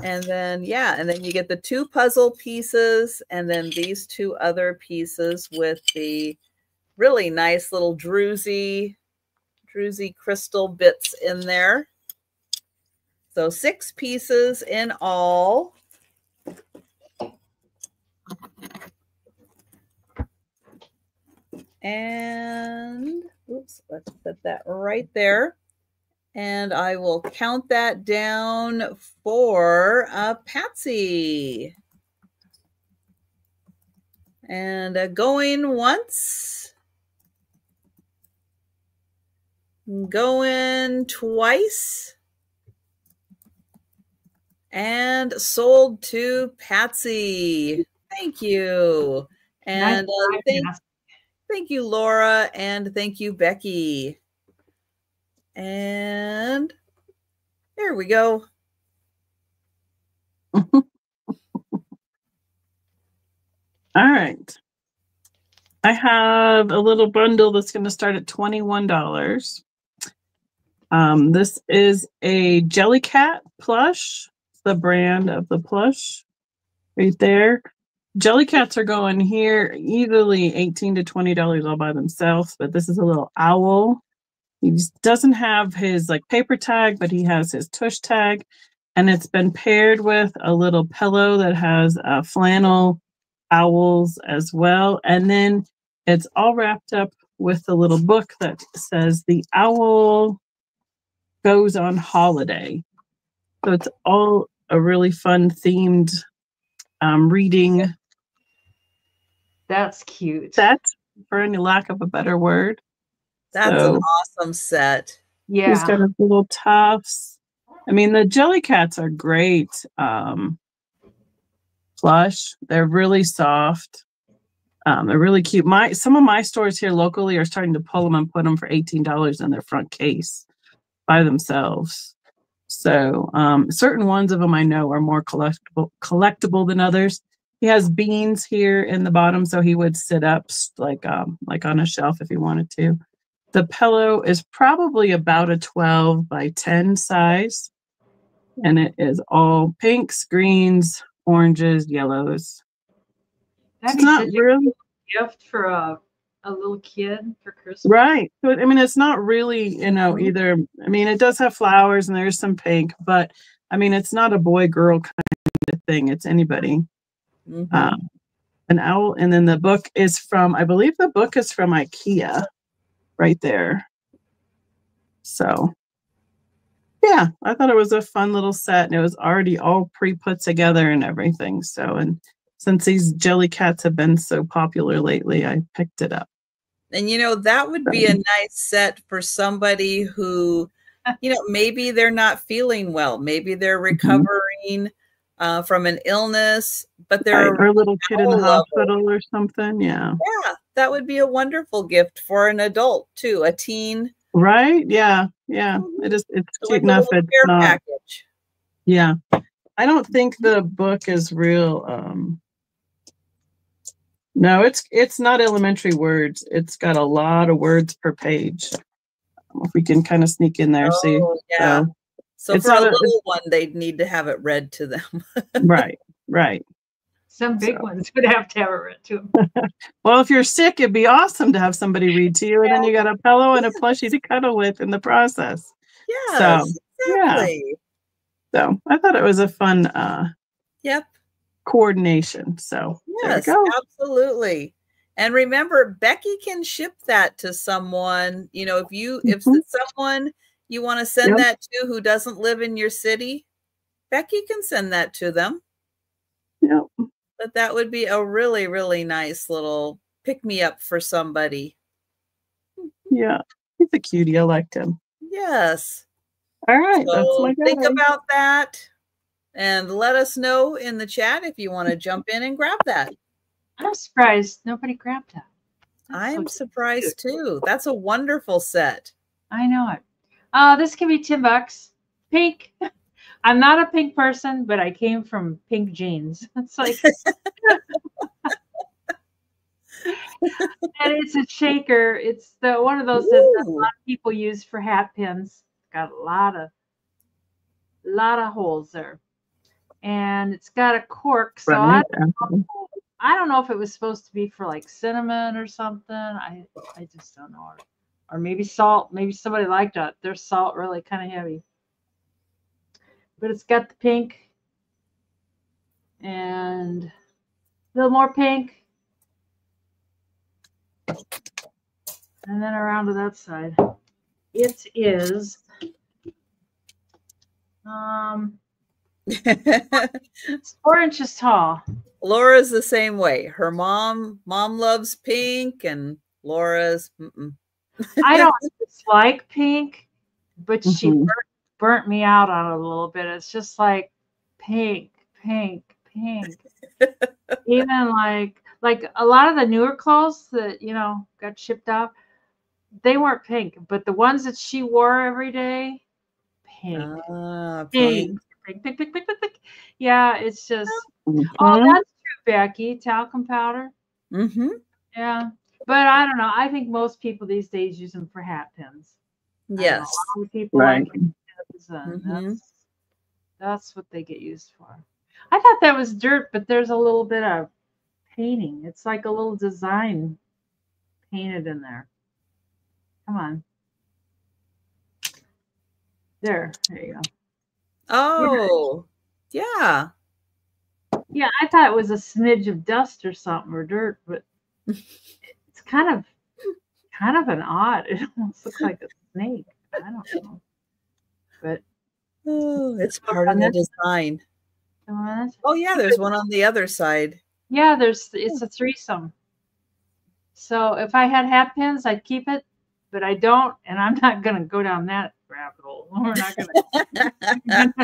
Speaker 1: And then, yeah, and then you get the two puzzle pieces and then these two other pieces with the really nice little druzy crystal bits in there. So 6 pieces in all. And, oops, let's put that right there. And I will count that down for Patsy. And going once. Going twice. And sold to Patsy. Thank you. And thank you, Laura. And thank you, Becky. And there we go.
Speaker 3: All right. I have a little bundle that's going to start at $21. This is a Jellycat plush. It's the brand of the plush right there. Jellycats are going here easily $18 to $20 all by themselves, but this is a little owl. He doesn't have his like paper tag, but he has his tush tag, and it's been paired with a little pillow that has flannel owls as well. And then it's all wrapped up with a little book that says the owl goes on holiday. So it's all a really fun themed reading.
Speaker 2: That's cute.
Speaker 3: Set, for any lack of a better word.
Speaker 1: That's an awesome set.
Speaker 2: Yeah.
Speaker 3: He's got his little tufts. I mean, the Jellycats are great. Plush. They're really soft. They're really cute. Some of my stores here locally are starting to pull them and put them for $18 in their front case by themselves. So certain ones of them I know are more collectible than others. He has beans here in the bottom, so he would sit up like on a shelf if he wanted to. The pillow is probably about a 12 by 10 size, and it is all pinks, greens, oranges, yellows.
Speaker 2: That'd
Speaker 3: It's not really
Speaker 2: a gift for a little kid for Christmas.
Speaker 3: Right. So, I mean, it's not really, either. I mean, it does have flowers and there's some pink, but I mean, it's not a boy girl kind of thing. It's anybody. An owl. And then the book is I believe the book is from IKEA right there. So, yeah, I thought it was a fun little set, and it was already all pre-put together and everything. So, and since these jelly cats have been so popular lately, I picked it up.
Speaker 1: And, that would be a nice set for somebody who, maybe they're not feeling well. Maybe they're recovering from an illness, but they're
Speaker 3: or a little kid in the hospital or something. Yeah.
Speaker 1: Yeah, that would be a wonderful gift for an adult too, a teen.
Speaker 3: Right? Yeah. Yeah. It's cute
Speaker 1: like
Speaker 3: enough.
Speaker 1: It's not. Package.
Speaker 3: Yeah. I don't think the book is real. No, it's not elementary words. It's got a lot of words per page. If we can kind of sneak in there, see.
Speaker 1: Yeah. So for a little one, they'd need to have it read to them.
Speaker 3: Right.
Speaker 2: Some big ones would have to have it read to them.
Speaker 3: Well, if you're sick, it'd be awesome to have somebody read to you, and then you got a pillow and a plushie to cuddle with in the process.
Speaker 1: Yeah. Exactly.
Speaker 3: Yeah. So I thought it was a fun coordination. So
Speaker 1: yes, absolutely. And remember, Becky can ship that to someone. If it's someone you want to send that to who doesn't live in your city, Becky can send that to them.
Speaker 3: Yep.
Speaker 1: But that would be a really, really nice little pick-me-up for somebody.
Speaker 3: Yeah. He's a cutie. I liked him.
Speaker 1: Yes.
Speaker 3: All right.
Speaker 1: So
Speaker 3: that's my guy.
Speaker 1: Think about that and let us know in the chat if you want to jump in and grab that.
Speaker 2: I'm surprised nobody grabbed that.
Speaker 1: I'm surprised too. That's a wonderful set.
Speaker 2: I know it. This can be $10. Pink. I'm not a pink person, but I came from pink jeans. It's like, and it's a shaker. It's one of those that a lot of people use for hat pins. It's got a lot of holes there, and it's got a cork. So I don't know if it was supposed to be for like cinnamon or something. I just don't know. Or maybe salt. Maybe somebody liked it. Their salt really kind of heavy. But it's got the pink and a little more pink. And then around to that side. It is it's 4 inches tall.
Speaker 1: Laura's the same way. Her mom loves pink, and Laura's
Speaker 2: I don't dislike pink, but she burnt me out on it a little bit. It's just like pink. Even like a lot of the newer clothes that got shipped off, they weren't pink, but the ones that she wore every day, pink. Pink. Yeah, it's just oh, that's true, Becky. Talcum powder. Yeah, but I don't know. I think most people these days use them for hat pins.
Speaker 1: Yes,
Speaker 2: a lot of people like that's what they get used for. I thought that was dirt, but there's a little bit of painting. It's like a little design painted in there. Come on. There you go.
Speaker 1: Oh, yeah.
Speaker 2: Yeah, I thought it was a smidge of dust or something or dirt, but it's kind of an odd. It almost looks like a snake. I don't know. But
Speaker 1: it's part of the design. Oh yeah, there's one on the other side.
Speaker 2: Yeah, it's a threesome. So if I had hat pins, I'd keep it, but I don't, and I'm not gonna go down that rabbit hole. We're not gonna.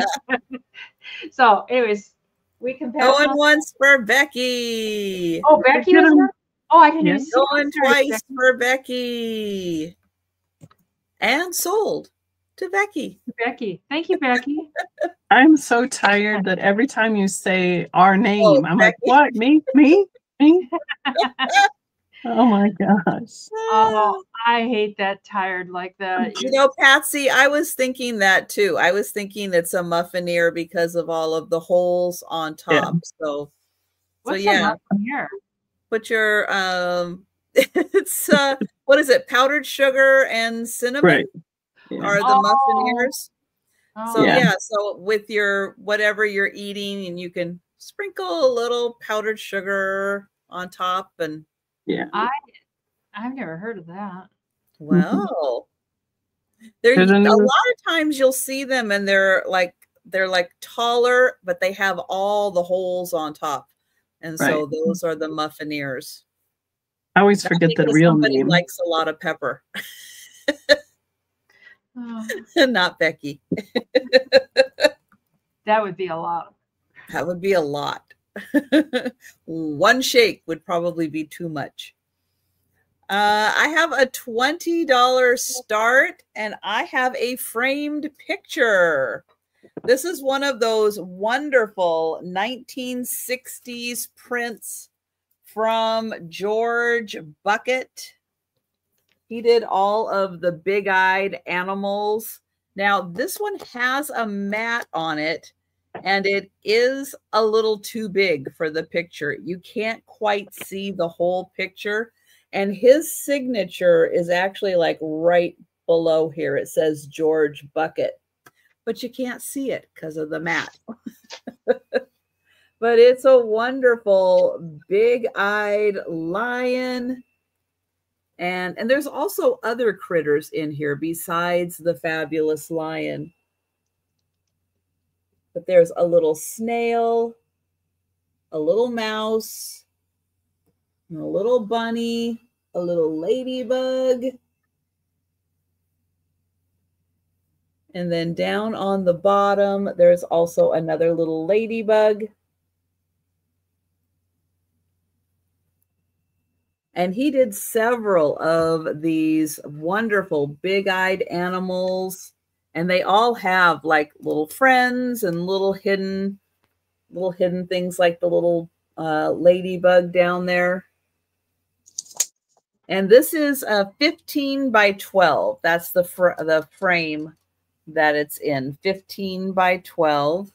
Speaker 2: So, anyways, we can pass.
Speaker 1: Going once for Becky.
Speaker 2: Oh, Becky was there? Oh, I didn't
Speaker 3: Yeah.
Speaker 2: even see
Speaker 1: Going
Speaker 2: it.
Speaker 1: twice for Becky. And sold to Becky.
Speaker 2: Becky. Thank you, Becky.
Speaker 3: I'm so tired that every time you say our name, I'm like,
Speaker 1: Becky.
Speaker 3: what? Me? Oh my gosh.
Speaker 2: Oh, I hate that tired like that.
Speaker 1: You know, Patsy, I was thinking that too. I was thinking it's a muffineer because of all of the holes on top.
Speaker 3: Yeah.
Speaker 2: What's
Speaker 1: Yeah.
Speaker 2: here?
Speaker 1: Put your it's what is it? Powdered sugar and cinnamon
Speaker 3: Right. Yeah.
Speaker 1: are the muffineers.
Speaker 2: Oh.
Speaker 1: So
Speaker 3: Yeah.
Speaker 1: so with your whatever you're eating, and you can sprinkle a little powdered sugar on top, and
Speaker 3: Yeah.
Speaker 2: I've never heard of that.
Speaker 1: wow. There a lot of times you'll see them and they're like taller, but they have all the holes on top. And so those are the muffineers.
Speaker 3: I always forget the real name.
Speaker 1: Likes a lot of pepper. Not Becky.
Speaker 2: That would be a lot.
Speaker 1: That would be a lot. One shake would probably be too much. I have a $20 start, and I have a framed picture. This is one of those wonderful 1960s prints from George Bucket. He did all of the big-eyed animals. Now, this one has a mat on it, and it is a little too big for the picture. You can't quite see the whole picture. And his signature is actually like right below here. It says George Bucket, but you can't see it because of the mat. But it's a wonderful big-eyed lion. And there's also other critters in here besides the fabulous lion. But there's a little snail, a little mouse, a little bunny, a little ladybug. And then down on the bottom, there's also another little ladybug. And he did several of these wonderful big-eyed animals. And they all have like little friends and little hidden things like the little ladybug down there. And this is a 15 by 12. That's the frame that it's in, 15 by 12.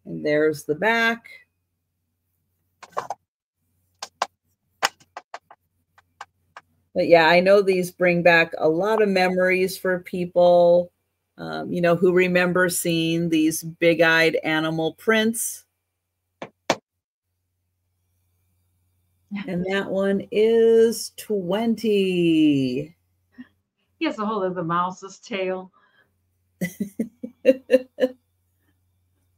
Speaker 1: And there's the back. But yeah, I know these bring back a lot of memories for people, you know, who remember seeing these big-eyed animal prints. And that one is 20.
Speaker 2: He has a hold of the mouse's tail.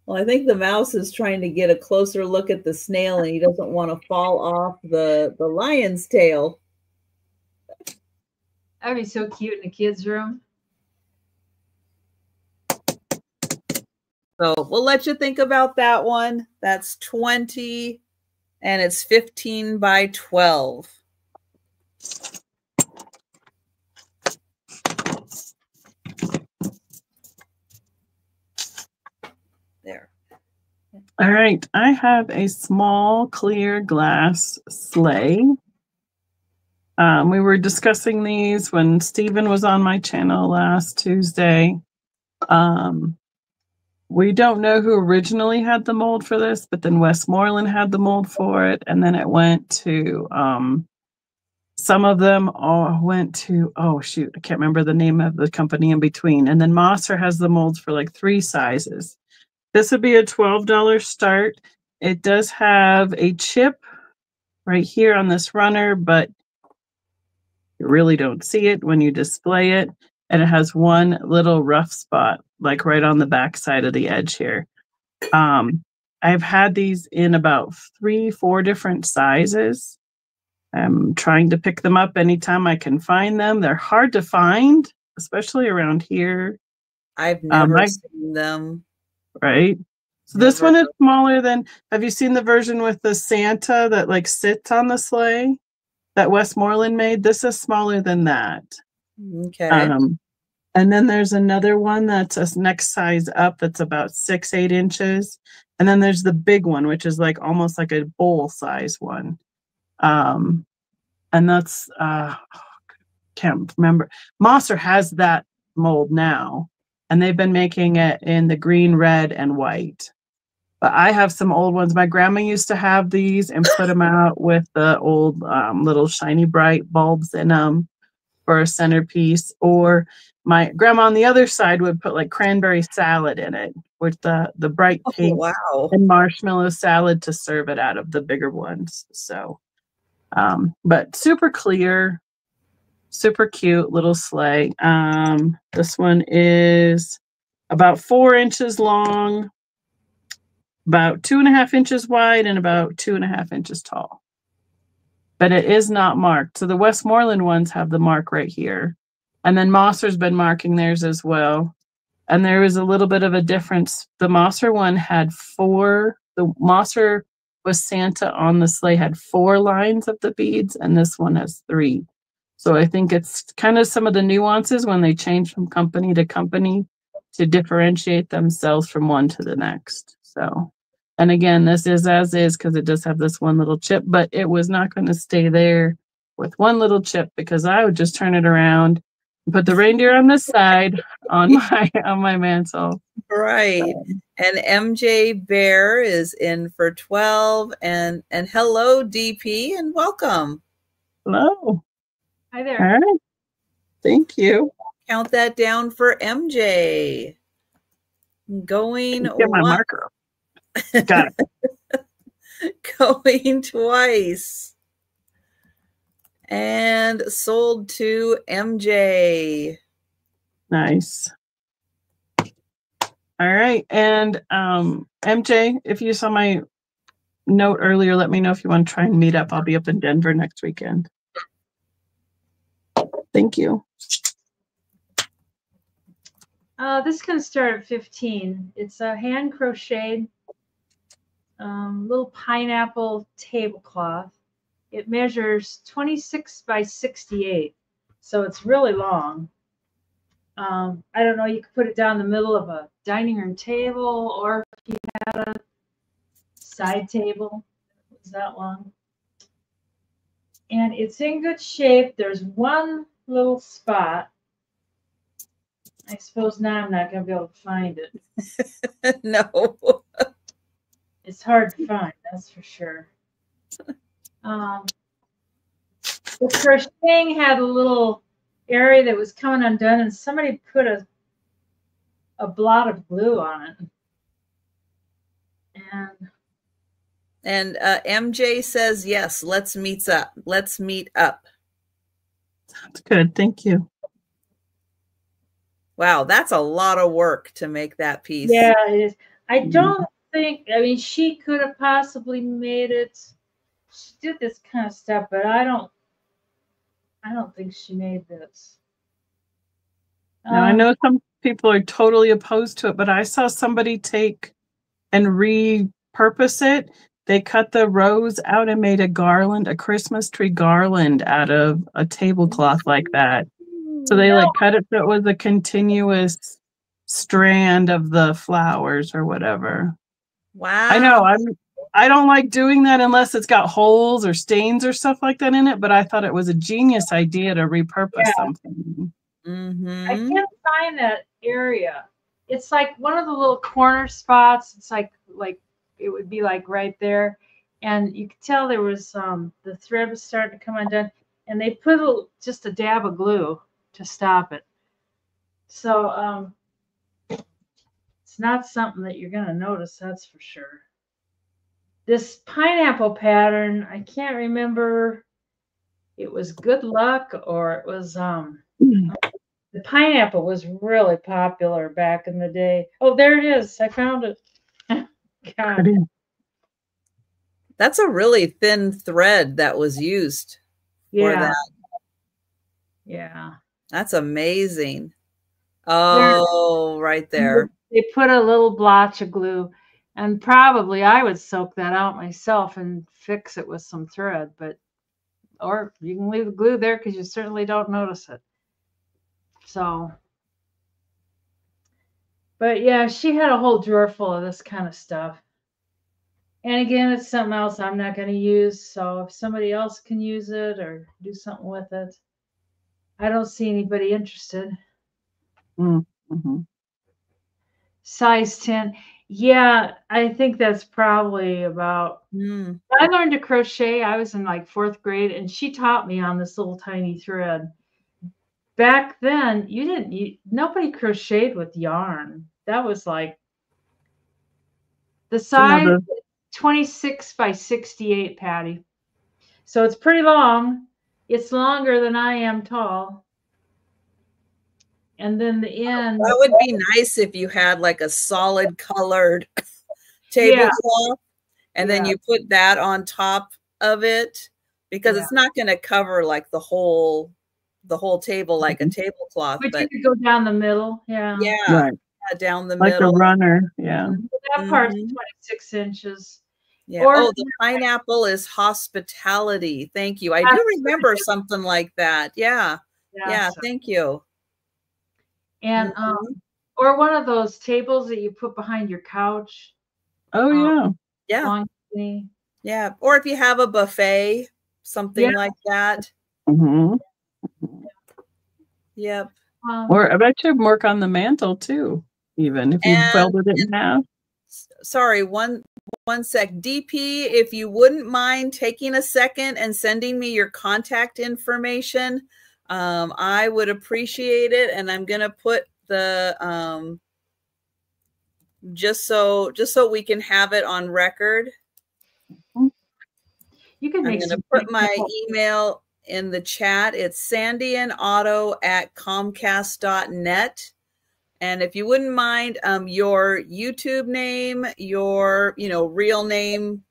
Speaker 1: Well, I think the mouse is trying to get a closer look at the snail, and he doesn't want to fall off the lion's tail.
Speaker 2: That'd be so cute in a kid's room.
Speaker 1: So we'll let you think about that one. That's 20. And it's 15 by 12. There.
Speaker 3: All right. I have a small clear glass sleigh. We were discussing these when Stephen was on my channel last Tuesday. We don't know who originally had the mold for this, but then Westmoreland had the mold for it. And then it went to, some of them all went to, oh shoot, I can't remember the name of the company in between. And then Mosser has the molds for like 3 sizes. This would be a $12 start. It does have a chip right here on this runner, but you really don't see it when you display it. And it has one little rough spot, like right on the back side of the edge here. I've had these in about 3-4 different sizes. I'm trying to pick them up anytime I can find them. They're hard to find, especially around here.
Speaker 1: I've never seen them.
Speaker 3: Right. So this one is smaller than, have you seen the version with the Santa that like sits on the sleigh that Westmoreland made? This is smaller than that.
Speaker 1: Okay.
Speaker 3: And then there's another one that's a next size up that's about 6-8 inches. And then there's the big one, which is like almost like a bowl size one. And that's can't remember. Mosser has that mold now, and they've been making it in the green, red, and white. But I have some old ones. My grandma used to have these and put them out with the old little shiny bright bulbs in them for a centerpiece. Or my grandma on the other side would put like cranberry salad in it with the bright pink and marshmallow salad to serve it out of the bigger ones. So, but super clear, super cute little sleigh. This one is about 4 inches long, about 2.5 inches wide, and about 2.5 inches tall. But it is not marked. So the Westmoreland ones have the mark right here. And then Mosser's been marking theirs as well. And there is a little bit of a difference. The Mosser one had 4. The Mosser was Santa on the sleigh had 4 lines of the beads, and this one has 3. So I think it's kind of some of the nuances when they change from company to company to differentiate themselves from one to the next. So, and again, this is as is because it does have this one little chip, but it was not going to stay there with one little chip because I would just turn it around and put the reindeer on this side on my mantle.
Speaker 1: Right. And MJ Bear is in for 12. And hello, DP, and welcome.
Speaker 3: Hello.
Speaker 2: Hi there.
Speaker 3: All right. Thank you.
Speaker 1: Count that down for MJ. Going
Speaker 3: get my marker. Got it.
Speaker 1: Going twice. And sold to MJ.
Speaker 3: Nice. All right. And MJ, if you saw my note earlier, let me know if you want to try and meet up. I'll be up in Denver next weekend. Thank you.
Speaker 2: This can start at 15. It's a hand crocheted little pineapple tablecloth. It measures 26 by 68, so it's really long. I don't know, you could put it down the middle of a dining room table, or if you had a side table, it was that long. And it's in good shape. There's one little spot. I suppose now I'm not going to be able to find it.
Speaker 1: No.
Speaker 2: It's hard to find, that's for sure. The crocheting had a little area that was coming undone, and somebody put a blot of glue on it.
Speaker 1: And MJ says, yes, let's meet up. Let's meet up.
Speaker 3: Sounds good. Thank you.
Speaker 1: Wow, that's a lot of work to make that piece.
Speaker 2: Yeah, it is. I don't think, I mean, she could have possibly made it. She did this kind of stuff, but I don't think she made this.
Speaker 3: Now, I know some people are totally opposed to it, but I saw somebody take and repurpose it. They cut the rose out and made a garland, a Christmas tree garland out of a tablecloth like that. So they like cut it so it was a continuous strand of the flowers or whatever.
Speaker 1: Wow.
Speaker 3: I know. I don't like doing that unless it's got holes or stains or stuff like that in it, but I thought it was a genius idea to repurpose something.
Speaker 1: Mm-hmm.
Speaker 2: I can't find that area. It's like one of the little corner spots. It's like it would be like right there. And you could tell there was the thread was starting to come undone, and they put just a dab of glue to stop it. So it's not something that you're going to notice, that's for sure. This pineapple pattern, I can't remember. It was good luck or it was the pineapple was really popular back in the day. Oh, there it is. I found it. God.
Speaker 1: That's a really thin thread that was used for that.
Speaker 2: Yeah.
Speaker 1: That's amazing. Oh, right there.
Speaker 2: They put a little blotch of glue. And probably I would soak that out myself and fix it with some thread, but or you can leave the glue there because you certainly don't notice it. So, but yeah, she had a whole drawer full of this kind of stuff. And again, it's something else I'm not going to use. So if somebody else can use it or do something with it, I don't see anybody interested.
Speaker 3: Mm-hmm.
Speaker 2: Size 10. Yeah, I think that's probably about. I learned to crochet. I was in like 4th grade, and she taught me on this little tiny thread. Back then, nobody crocheted with yarn. That was like the size 26 by 68, Patty. So it's pretty long. It's longer than I am tall. And then the end.
Speaker 1: That would be nice if you had like a solid colored tablecloth, and then you put that on top of it, because it's not going to cover like the whole table like a tablecloth.
Speaker 2: But you could go down the middle.
Speaker 1: Right. Down the
Speaker 3: like
Speaker 1: middle.
Speaker 3: Like a runner. Yeah.
Speaker 2: That part's 26 inches.
Speaker 1: Yeah. Or the pineapple is hospitality. Thank you. I do remember something like that. Yeah. Yeah. Thank you.
Speaker 2: And or one of those tables that you put behind your couch.
Speaker 3: Oh
Speaker 1: yeah. Yeah. Or if you have a buffet, something like that.
Speaker 3: Mm-hmm.
Speaker 1: Yep.
Speaker 3: Or I bet you work on the mantle too, even if you folded it in half.
Speaker 1: Sorry, one sec. DP, if you wouldn't mind taking a second and sending me your contact information, I would appreciate it. And I'm gonna put the just so we can have it on record.
Speaker 2: You can
Speaker 1: I'm gonna put my email in the chat. It's sandyandotto@comcast.net. And if you wouldn't mind, your YouTube name, your real name,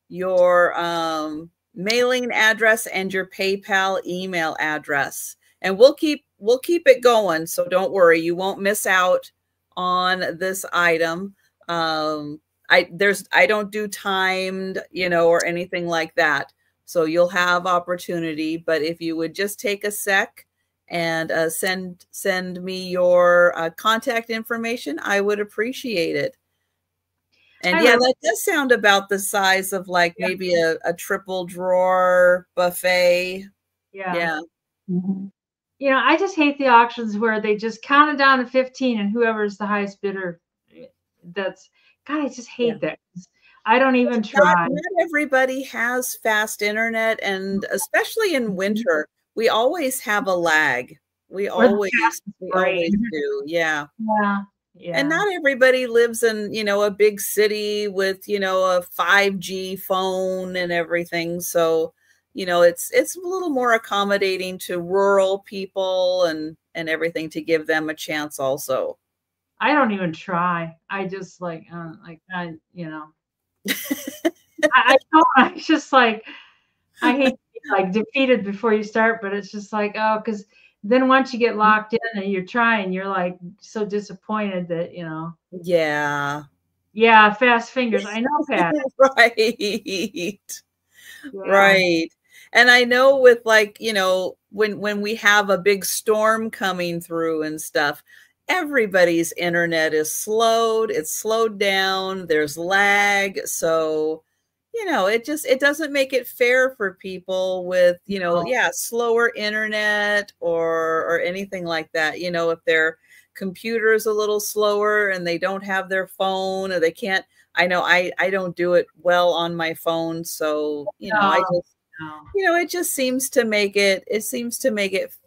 Speaker 1: your mailing address, and your PayPal email address, and we'll keep it going. So don't worry, you won't miss out on this item. I don't do timed, or anything like that. So you'll have opportunity. But if you would just take a sec and send me your contact information, I would appreciate it. And that does sound about the size of like maybe a triple drawer buffet. Yeah.
Speaker 3: Mm-hmm.
Speaker 2: I just hate the auctions where they just count it down to 15 and whoever's the highest bidder, I just hate that. I don't even try.
Speaker 1: Not everybody has fast internet, and especially in winter, we always have a lag. We always do. Yeah. And not everybody lives in, a big city with, a 5G phone and everything. So, it's a little more accommodating to rural people and everything, to give them a chance also.
Speaker 2: I don't even try. I just I don't. I just I hate to be defeated before you start, but it's just because then once you get locked in and you're trying, you're so disappointed that fast fingers. I know, Pat.
Speaker 1: Right. And I know with when we have a big storm coming through and stuff, everybody's internet is slowed. It's slowed down. There's lag. So, it doesn't make it fair for people with, slower internet or anything like that. If their computer is a little slower and they don't have their phone, or they can't, I know I don't do it well on my phone. So, it just seems to make it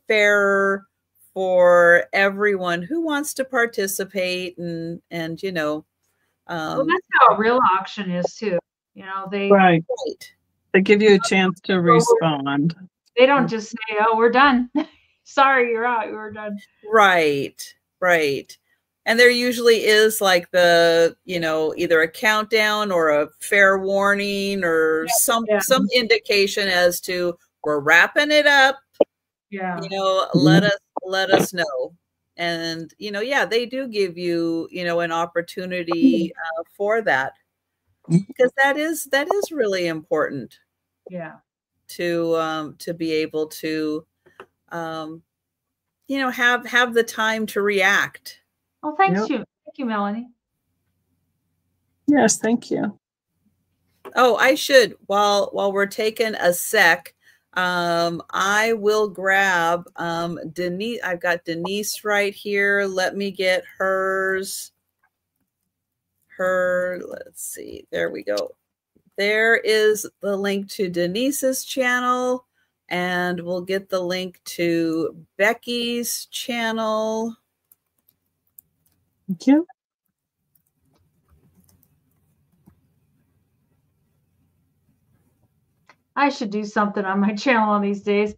Speaker 1: fairer for everyone who wants to participate and
Speaker 2: well, that's how a real auction is too. They
Speaker 3: they give you a chance to respond.
Speaker 2: They don't just say, "Oh, we're done. Sorry, you're out. We're done."
Speaker 1: Right. And there usually is the, either a countdown or a fair warning or some indication as to we're wrapping it up.
Speaker 2: Yeah.
Speaker 1: Let us know. you know, yeah, they do give you, you know, an opportunity for that, because that is really important.
Speaker 2: Yeah.
Speaker 1: To be able to, you know, have the time to react.
Speaker 2: Oh, thank you, Melanie.
Speaker 3: Yes, thank you.
Speaker 1: Oh, I should, while we're taking a sec, I will grab Denise. I've got Denise right here. Let me get hers. Let's see. There we go. There is the link to Denise's channel, and we'll get the link to Becky's channel.
Speaker 3: Thank you.
Speaker 2: I should do something on my channel on these days.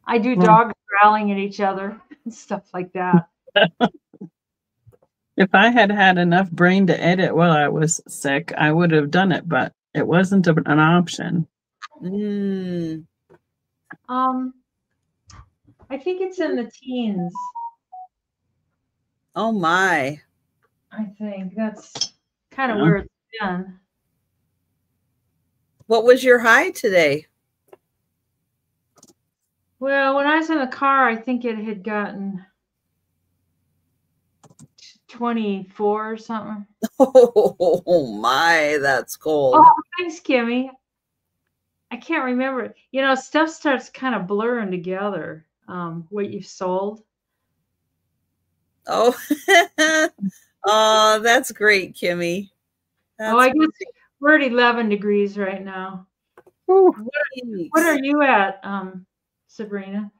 Speaker 2: I do dogs growling at each other and stuff like that.
Speaker 3: If I had had enough brain to edit while I was sick, I would have done it, but it wasn't an option.
Speaker 2: I think it's in the teens.
Speaker 1: Oh my.
Speaker 2: I think that's kind of where it's been.
Speaker 1: What was your high today?
Speaker 2: Well, when I was in the car, I think it had gotten 24 or something.
Speaker 1: Oh my, that's cold.
Speaker 2: Oh, thanks, Kimmy. I can't remember. You know, stuff starts kind of blurring together. What you've sold.
Speaker 1: Oh, oh, that's great, Kimmy. That's
Speaker 2: I guess we're at 11 degrees right now. What are you at, Sabrina?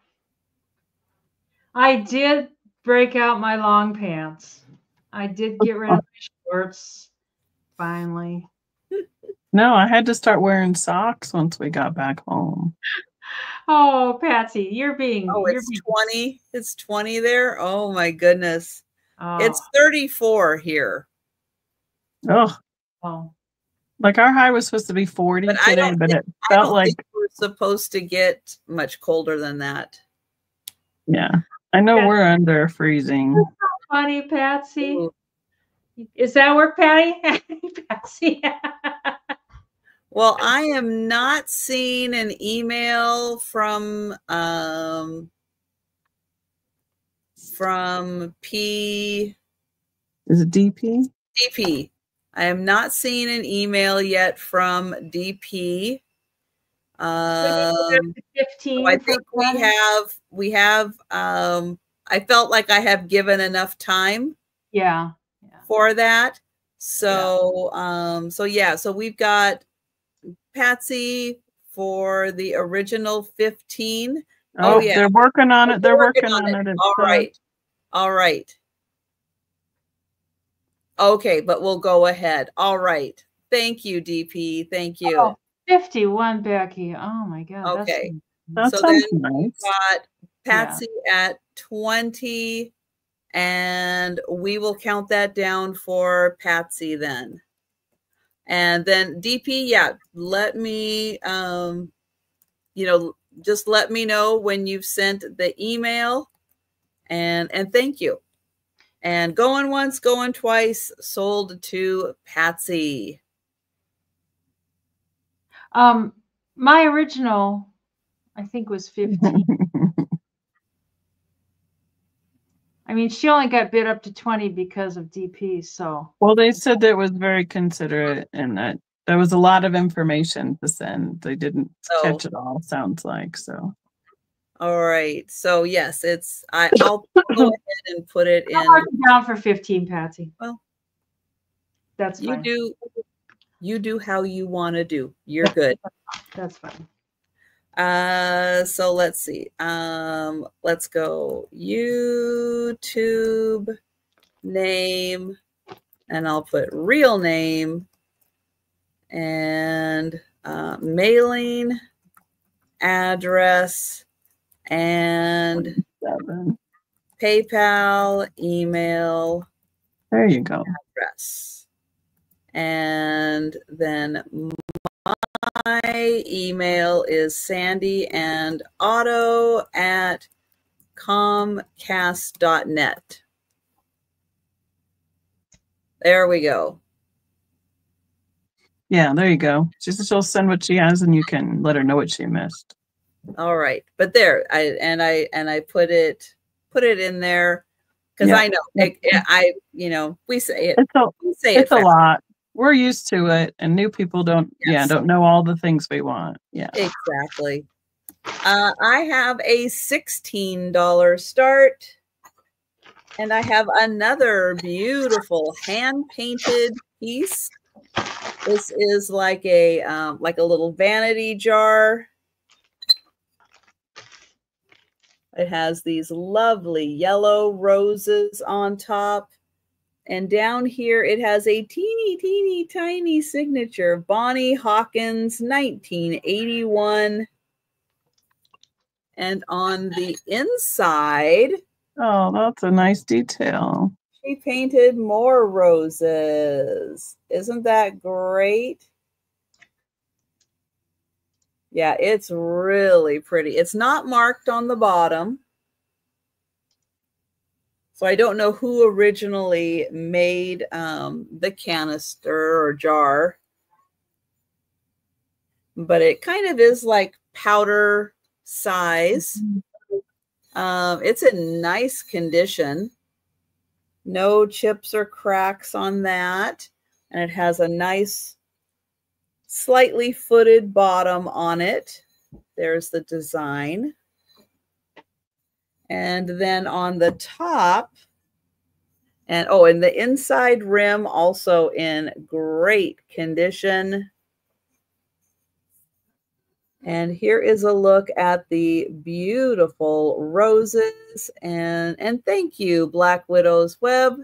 Speaker 2: I did break out my long pants. I did get rid of my shorts finally.
Speaker 3: No, I had to start wearing socks once we got back home.
Speaker 2: Oh, Patsy, you're being.
Speaker 1: Oh, it's 20. It's 20 there. Oh my goodness.
Speaker 2: Oh.
Speaker 1: It's 34 here.
Speaker 3: Oh.
Speaker 2: Oh.
Speaker 3: Like our high was supposed to be 40 today, but it felt like
Speaker 1: we're supposed to get much colder than that.
Speaker 3: Yeah. I know we're under freezing.
Speaker 2: That's so funny, Patsy. Ooh. Is that work, Patty? Patsy.
Speaker 1: Well, I am not seeing an email from P.
Speaker 3: Is it DP?
Speaker 1: DP. I am not seeing an email yet from DP. So
Speaker 2: 15
Speaker 1: I think we have I felt like I have given enough time for that. So so we've got Patsy for the original 15.
Speaker 3: Oh yeah, they're working on it. They're working on it.
Speaker 1: All right. All right. Okay, but we'll go ahead. All right. Thank you, DP. Thank you.
Speaker 2: Oh, 51, Becky. Oh my God.
Speaker 1: Okay.
Speaker 3: That
Speaker 1: so
Speaker 3: sounds
Speaker 1: then
Speaker 3: nice.
Speaker 1: We've got Patsy at 20, and we will count that down for Patsy then. And then DP, let me, you know, just let me know when you've sent the email, and thank you. And going once, going twice, sold to Patsy.
Speaker 2: My original, I think, was 15. I mean, she only got bid up to 20 because of DP. So,
Speaker 3: well, they said that it was very considerate and that there was a lot of information to send. They didn't catch it all, sounds like. So,
Speaker 1: all right. So yes, I'll go ahead and put it in.
Speaker 2: I'll mark it down for 15, Patsy.
Speaker 1: Well,
Speaker 2: that's fine.
Speaker 1: You do how you want to do. You're good.
Speaker 2: That's fine.
Speaker 1: So let's see. Let's go YouTube name, and I'll put real name, and mailing address, and PayPal email.
Speaker 3: There you go.
Speaker 1: Address. And then my email is sandyandotto at Comcast.net. There we go.
Speaker 3: Yeah, there you go. She'll send what she has, and you can let her know what she missed.
Speaker 1: All right, but there, I put it in there because I know we say it.
Speaker 3: It's a lot. We're used to it, and new people don't know all the things we want. Yeah,
Speaker 1: exactly. I have a $16 start, and I have another beautiful hand-painted piece. This is like a little vanity jar. It has these lovely yellow roses on top. And down here, it has a teeny tiny signature, Bonnie Hawkins, 1981. And on the inside,
Speaker 3: oh, that's a nice detail.
Speaker 1: She painted more roses. Isn't that great? Yeah, it's really pretty. It's not marked on the bottom. So I don't know who originally made the canister or jar. But it kind of is like powder size. It's in nice condition. No chips or cracks on that. And it has a nice, slightly footed bottom on it. There's the design. And then on the top, and the inside rim also in great condition. And here is a look at the beautiful roses. And thank you, Black Widow's Web.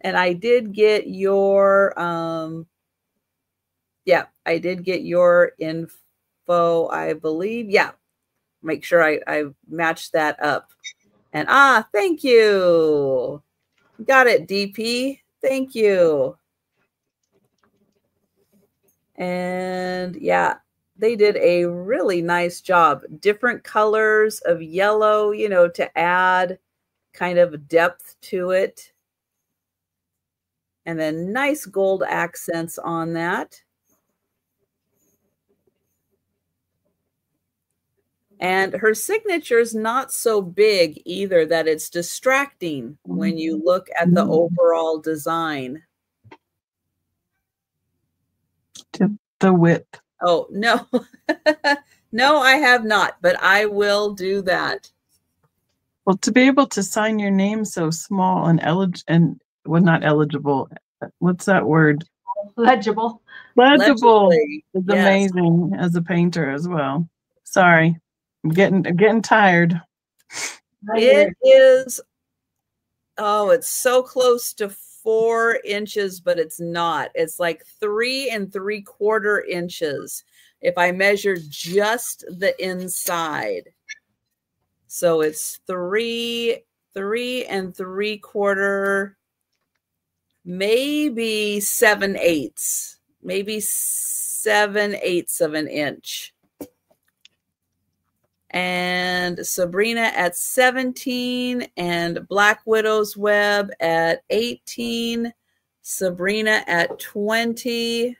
Speaker 1: And I did get your, I did get your info, I believe. Yeah, make sure I matched that up. And thank you. Got it, DP. Thank you. And yeah, they did a really nice job. Different colors of yellow, to add kind of depth to it. And then nice gold accents on that. And her signature is not so big either that it's distracting when you look at the overall design.
Speaker 3: The width.
Speaker 1: Oh, no. No, I have not, but I will do that.
Speaker 3: Well, to be able to sign your name so small and not eligible. What's that word?
Speaker 2: Legible.
Speaker 3: Legible is amazing as a painter as well. Sorry, I'm getting tired.
Speaker 1: It is. Oh, it's so close to 4 inches, but it's not. It's like 3 3/4 inches if I measure just the inside. So it's 3 3/4, maybe 7/8, maybe 7/8 of an inch. And Sabrina at 17, and Black Widow's Web at 18, Sabrina at 20,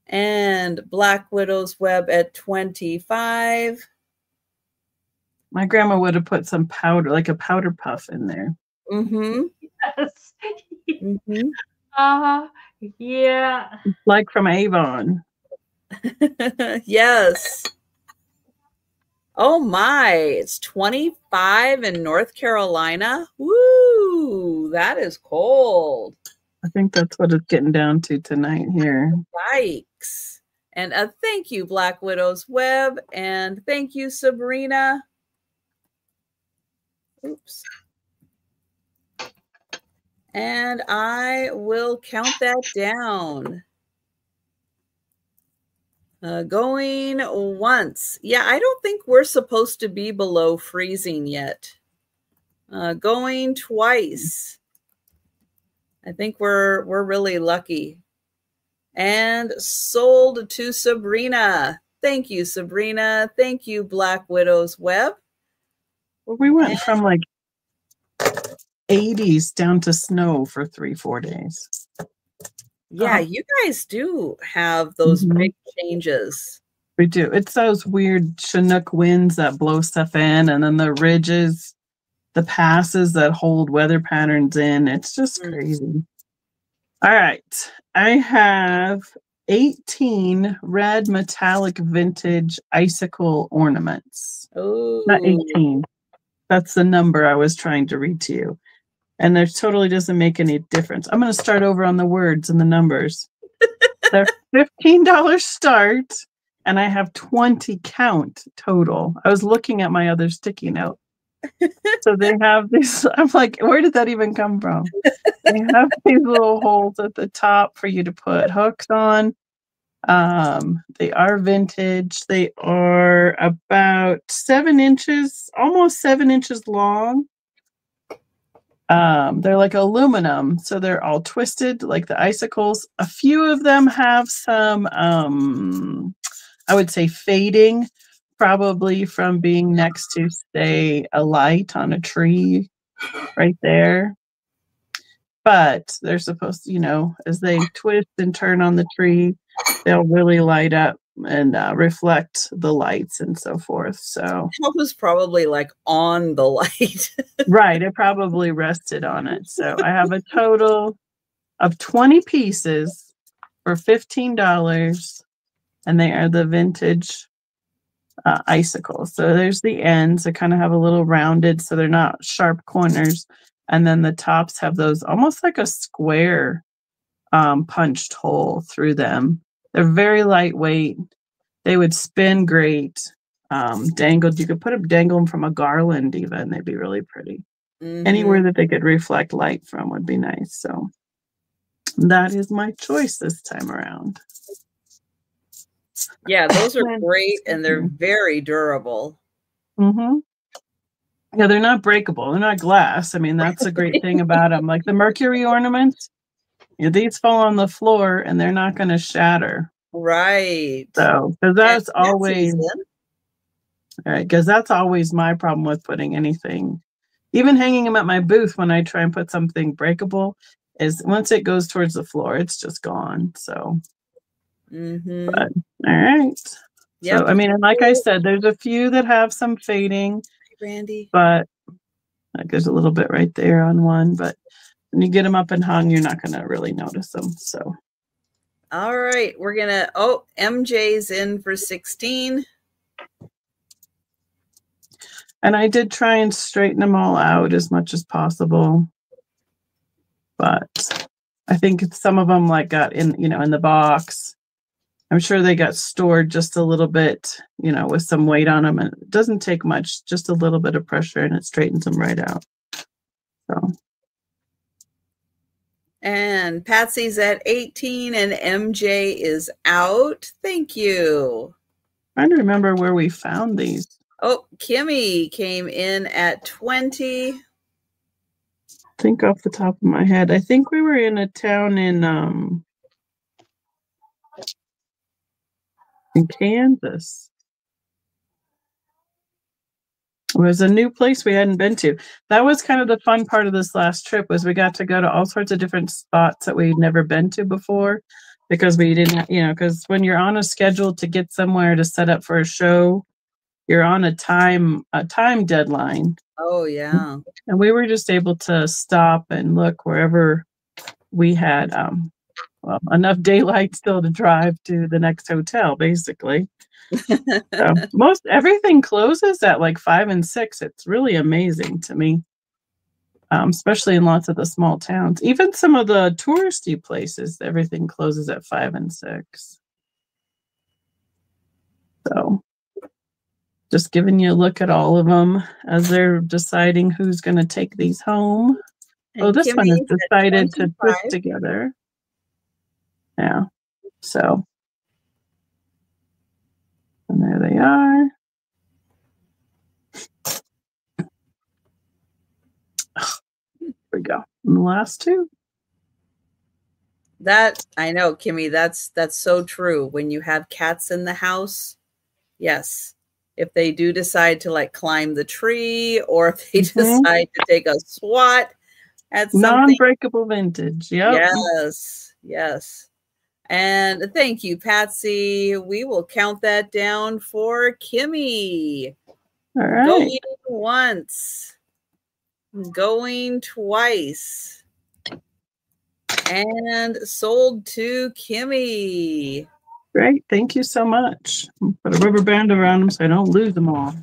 Speaker 1: and Black Widow's Web at 25.
Speaker 3: My grandma would have put some powder, like a powder puff in there.
Speaker 1: Mm-hmm.
Speaker 2: Yes.
Speaker 1: Mm-hmm.
Speaker 2: Yeah.
Speaker 3: Like from Avon.
Speaker 1: Yes. Oh my, it's 25 in North Carolina. Woo, that is cold.
Speaker 3: I think that's what it's getting down to tonight here.
Speaker 1: Yikes. And thank you, Black Widow's Web. And thank you, Sabrina. Oops. And I will count that down. Going once. Yeah, I don't think we're supposed to be below freezing yet. Going twice. I think we're really lucky. And sold to Sabrina. Thank you, Sabrina. Thank you, Black Widow's Web.
Speaker 3: Well, we went from like 80s down to snow for 3-4 days.
Speaker 1: Yeah, you guys do have those big changes.
Speaker 3: We do. It's those weird Chinook winds that blow stuff in, and then the ridges, the passes that hold weather patterns in. It's just crazy. All right. I have 18 red metallic vintage icicle ornaments.
Speaker 1: Oh,
Speaker 3: not 18. That's the number I was trying to read to you. And there totally doesn't make any difference. I'm going to start over on the words and the numbers. They're $15 start, and I have 20 count total. I was looking at my other sticky note. So they have these, I'm like, where did that even come from? They have these little holes at the top for you to put hooks on. They are vintage. They are about 7 inches, almost 7 inches long. They're like aluminum, so they're all twisted like the icicles. A few of them have some, I would say fading, probably from being next to, say, a light on a tree right there. But they're supposed to, you know, as they twist and turn on the tree, they'll really light up and reflect the lights and so forth. So
Speaker 1: that was probably like on the light.
Speaker 3: Right, it probably rested on it. So I have a total of 20 pieces for $15, and they are the vintage icicles. So there's the ends. They kind of have a little rounded, so they're not sharp corners. And then the tops have those almost like a square punched hole through them. They're very lightweight. They would spin great. Dangled. You could put them, dangle them from a garland even. They'd be really pretty. Anywhere that they could reflect light from would be nice. So that is my choice this time around.
Speaker 1: Yeah, those are great, and they're very durable.
Speaker 3: Yeah, they're not breakable. They're not glass. I mean, that's a great thing about them. Like the Mercury ornaments, you know, these fall on the floor and they're not going to shatter.
Speaker 1: Right.
Speaker 3: So, because that's always, right, because that's always my problem with putting anything, even hanging them at my booth when I try and put something breakable, is once it goes towards the floor, it's just gone. So, but, all right. Yep. So, I mean, and like I said, there's a few that have some fading.
Speaker 1: Randy,
Speaker 3: but like there's a little bit right there on one, but when you get them up and hung, you're not going to really notice them. So
Speaker 1: all right, we're gonna, oh, MJ's in for 16,
Speaker 3: and I did try and straighten them all out as much as possible, but I think some of them like got in, you know, in the box. I'm sure they got stored just a little bit, you know, with some weight on them. And it doesn't take much, just a little bit of pressure, and it straightens them right out. So.
Speaker 1: And Patsy's at 18, and MJ is out. Thank you.
Speaker 3: I'm trying to remember where we found these.
Speaker 1: Oh, Kimmy came in at 20.
Speaker 3: I think off the top of my head, I think we were in a town in Kansas. It was a new place we hadn't been to. That was kind of the fun part of this last trip, was we got to go to all sorts of different spots that we'd never been to before, because we didn't, you know, because when you're on a schedule to get somewhere to set up for a show, you're on a time deadline.
Speaker 1: Oh yeah.
Speaker 3: And we were just able to stop and look wherever we had well, enough daylight still to drive to the next hotel, basically. So most everything closes at like 5 and 6. It's really amazing to me, especially in lots of the small towns. Even some of the touristy places, everything closes at 5 and 6. So just giving you a look at all of them as they're deciding who's going to take these home. And oh, this Kimmy one is decided to twist together. Yeah. So, and there they are. Here we go. And the last two.
Speaker 1: That, I know, Kimmy, that's so true. When you have cats in the house, Yes. If they do decide to like climb the tree, or if they decide to take a swat at something.
Speaker 3: Non-breakable vintage. Yep.
Speaker 1: Yes. Yes. And thank you, Patsy. We will count that down for Kimmy.
Speaker 3: All right.
Speaker 1: Going once. Going twice. And sold to Kimmy.
Speaker 3: Great. Thank you so much. Put a rubber band around them so I don't lose them all.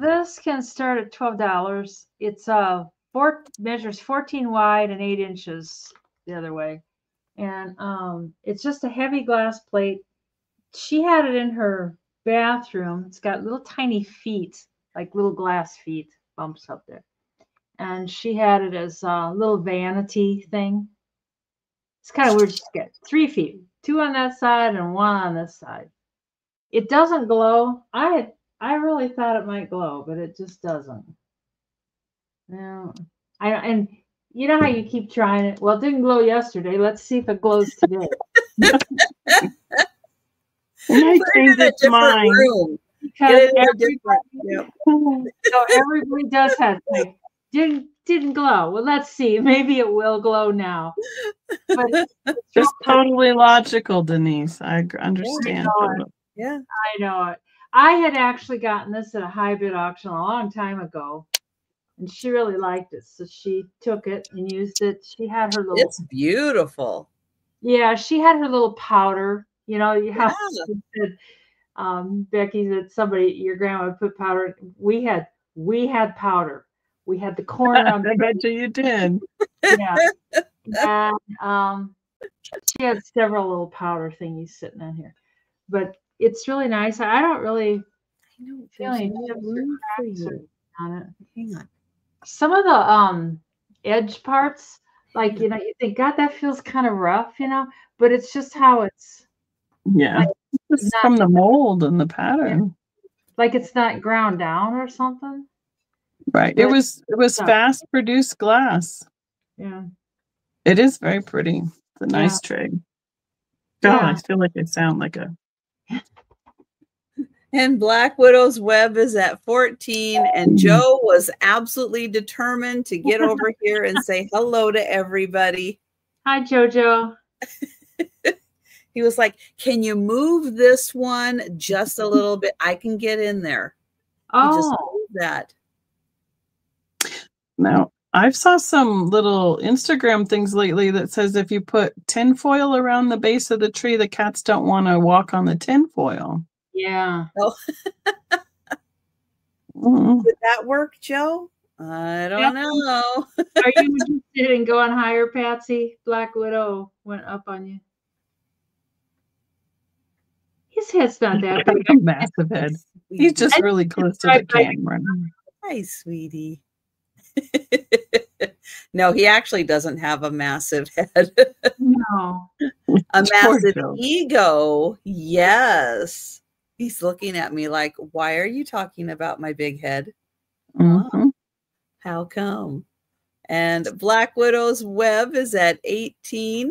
Speaker 2: This can start at $12. It's measures 14 wide and 8 inches the other way. And it's just a heavy glass plate. She had it in her bathroom. It's got little tiny feet, like little glass feet, bumps up there. And she had it as a little vanity thing. It's kind of weird. She's got 3 feet, 2 on that side and 1 on this side. It doesn't glow. I really thought it might glow, but it just doesn't. No, and you know how you keep trying it? Well, it didn't glow yesterday. Let's see if it glows today.
Speaker 1: Room.
Speaker 2: Because so everybody does have like didn't glow. Well, let's see. Maybe it will glow now. But
Speaker 3: just totally logical, Denise. I understand.
Speaker 1: Yeah,
Speaker 2: I know it. I had actually gotten this at a high bid auction a long time ago, and she really liked it, so she took it and used it. She had her little.
Speaker 1: It's beautiful.
Speaker 2: Yeah, she had her little powder. You know, you have said, Becky, that your grandma put powder. We had powder. We had the corner on.
Speaker 3: I bet you did.
Speaker 2: Yeah, and she had several little powder thingies sitting on here, but it's really nice. I don't really feel any chips or cracks on it.
Speaker 1: Hang on.
Speaker 2: Some of the edge parts, like you think, God, that feels kind of rough, but it's just how it's.
Speaker 3: Yeah, like, it's from the mold and the pattern.
Speaker 2: Like it's not ground down or something.
Speaker 3: Right. But it was fast produced glass.
Speaker 2: Yeah.
Speaker 3: It is very pretty. It's a nice tray. God, I feel like I sound like a.
Speaker 1: And Black Widow's web is at 14, and Joe was absolutely determined to get over here and say hello to everybody.
Speaker 2: Hi, JoJo.
Speaker 1: He was like, can you move this one just a little bit? I can get in there.
Speaker 2: Oh.
Speaker 1: He just moved that.
Speaker 3: Now, I've saw some little Instagram things lately that says if you put tinfoil around the base of the tree, the cats don't want to walk on the tinfoil.
Speaker 2: Yeah.
Speaker 1: Oh. Would that work, Joe? I don't know.
Speaker 2: Are you interested in going higher, Patsy? Black Widow went up on you. His head's not that big.
Speaker 3: A massive head. He's just really close to the camera.
Speaker 1: Hi, sweetie. No, he actually doesn't have a massive head.
Speaker 2: No.
Speaker 1: A massive ego. Yes. He's looking at me like, why are you talking about my big head? How come? And Black Widow's web is at 18.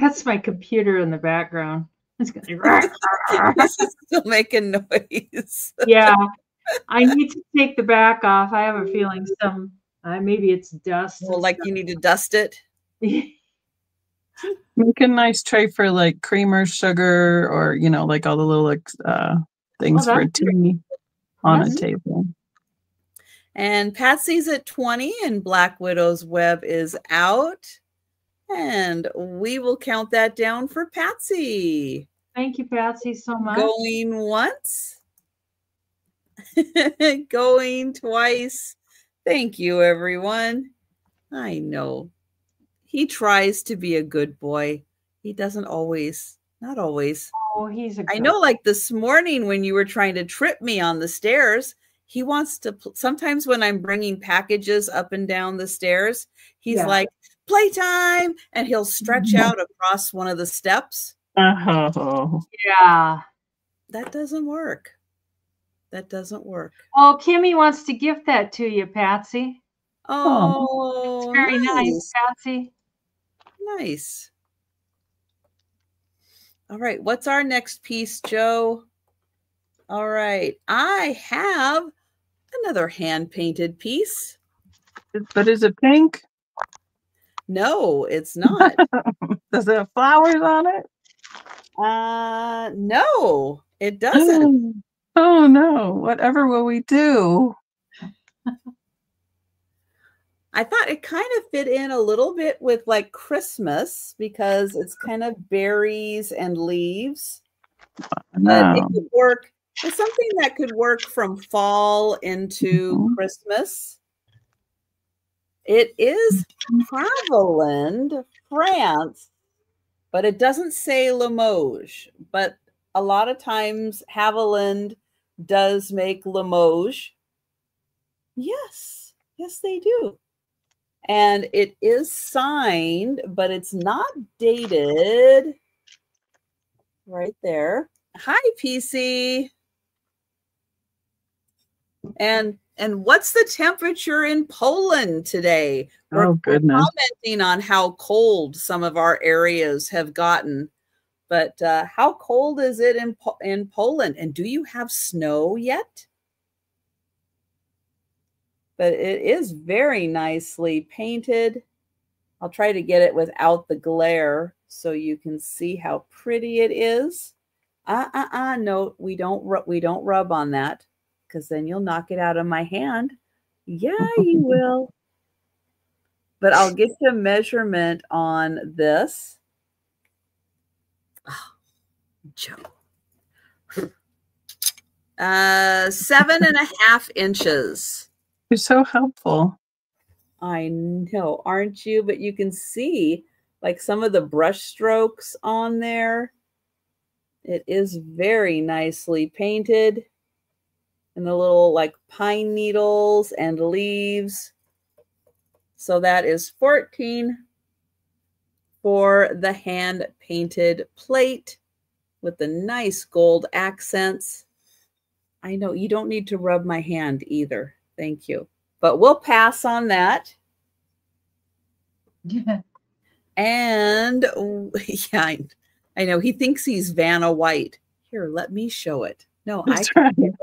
Speaker 2: That's my computer in the background. It's going
Speaker 1: to still making noise.
Speaker 2: Yeah. I need to take the back off. I have a feeling maybe it's dust.
Speaker 1: Well, like you need to dust it.
Speaker 3: Make a nice tray for like creamer, sugar, or like all the little things for tea on a table.
Speaker 1: And Patsy's at 20, and Black Widow's web is out. And we will count that down for Patsy.
Speaker 2: Thank you, Patsy, so much.
Speaker 1: Going once. Going twice. Thank you, everyone. I know. He tries to be a good boy. He doesn't always. Not always.
Speaker 2: Oh, he's a good
Speaker 1: I know, like this morning when you were trying to trip me on the stairs, he wants to, sometimes when I'm bringing packages up and down the stairs, he's like, playtime, and he'll stretch out across one of the steps.
Speaker 3: Oh.
Speaker 2: Yeah.
Speaker 1: That doesn't work. That doesn't work.
Speaker 2: Oh, Kimmy wants to gift that to you, Patsy.
Speaker 1: Oh,
Speaker 2: it's very nice, Patsy.
Speaker 1: Nice. All right. What's our next piece, Joe? All right. I have another hand-painted piece.
Speaker 3: But is it pink?
Speaker 1: No, it's not.
Speaker 3: Does it have flowers on it?
Speaker 1: No, it doesn't.
Speaker 3: Oh no, whatever will we do?
Speaker 1: I thought it kind of fit in a little bit with like Christmas because it's kind of berries and leaves. But it could work. It's something that could work from fall into Christmas. It is Haviland, France, but it doesn't say Limoges. But a lot of times Haviland does make Limoges. Yes, yes, they do. And it is signed, but it's not dated. Right there. Hi, PC. And what's the temperature in Poland today?
Speaker 3: Oh, goodness.
Speaker 1: We're commenting on how cold some of our areas have gotten. But how cold is it in Poland? And do you have snow yet? But it is very nicely painted. I'll try to get it without the glare so you can see how pretty it is. No, we don't rub on that because then you'll knock it out of my hand. Yeah, you will. But I'll get you a measurement on this. Oh, Joe. 7.5 inches.
Speaker 3: You're so helpful.
Speaker 1: I know, aren't you? But you can see like some of the brush strokes on there. It is very nicely painted. And the little like pine needles and leaves. So that is 14 for the hand painted plate with the nice gold accents. I know you don't need to rub my hand either. Thank you. But we'll pass on that.
Speaker 2: Yeah.
Speaker 1: And yeah, I know he thinks he's Vanna White. Here, let me show it. No,
Speaker 3: That's
Speaker 1: I can,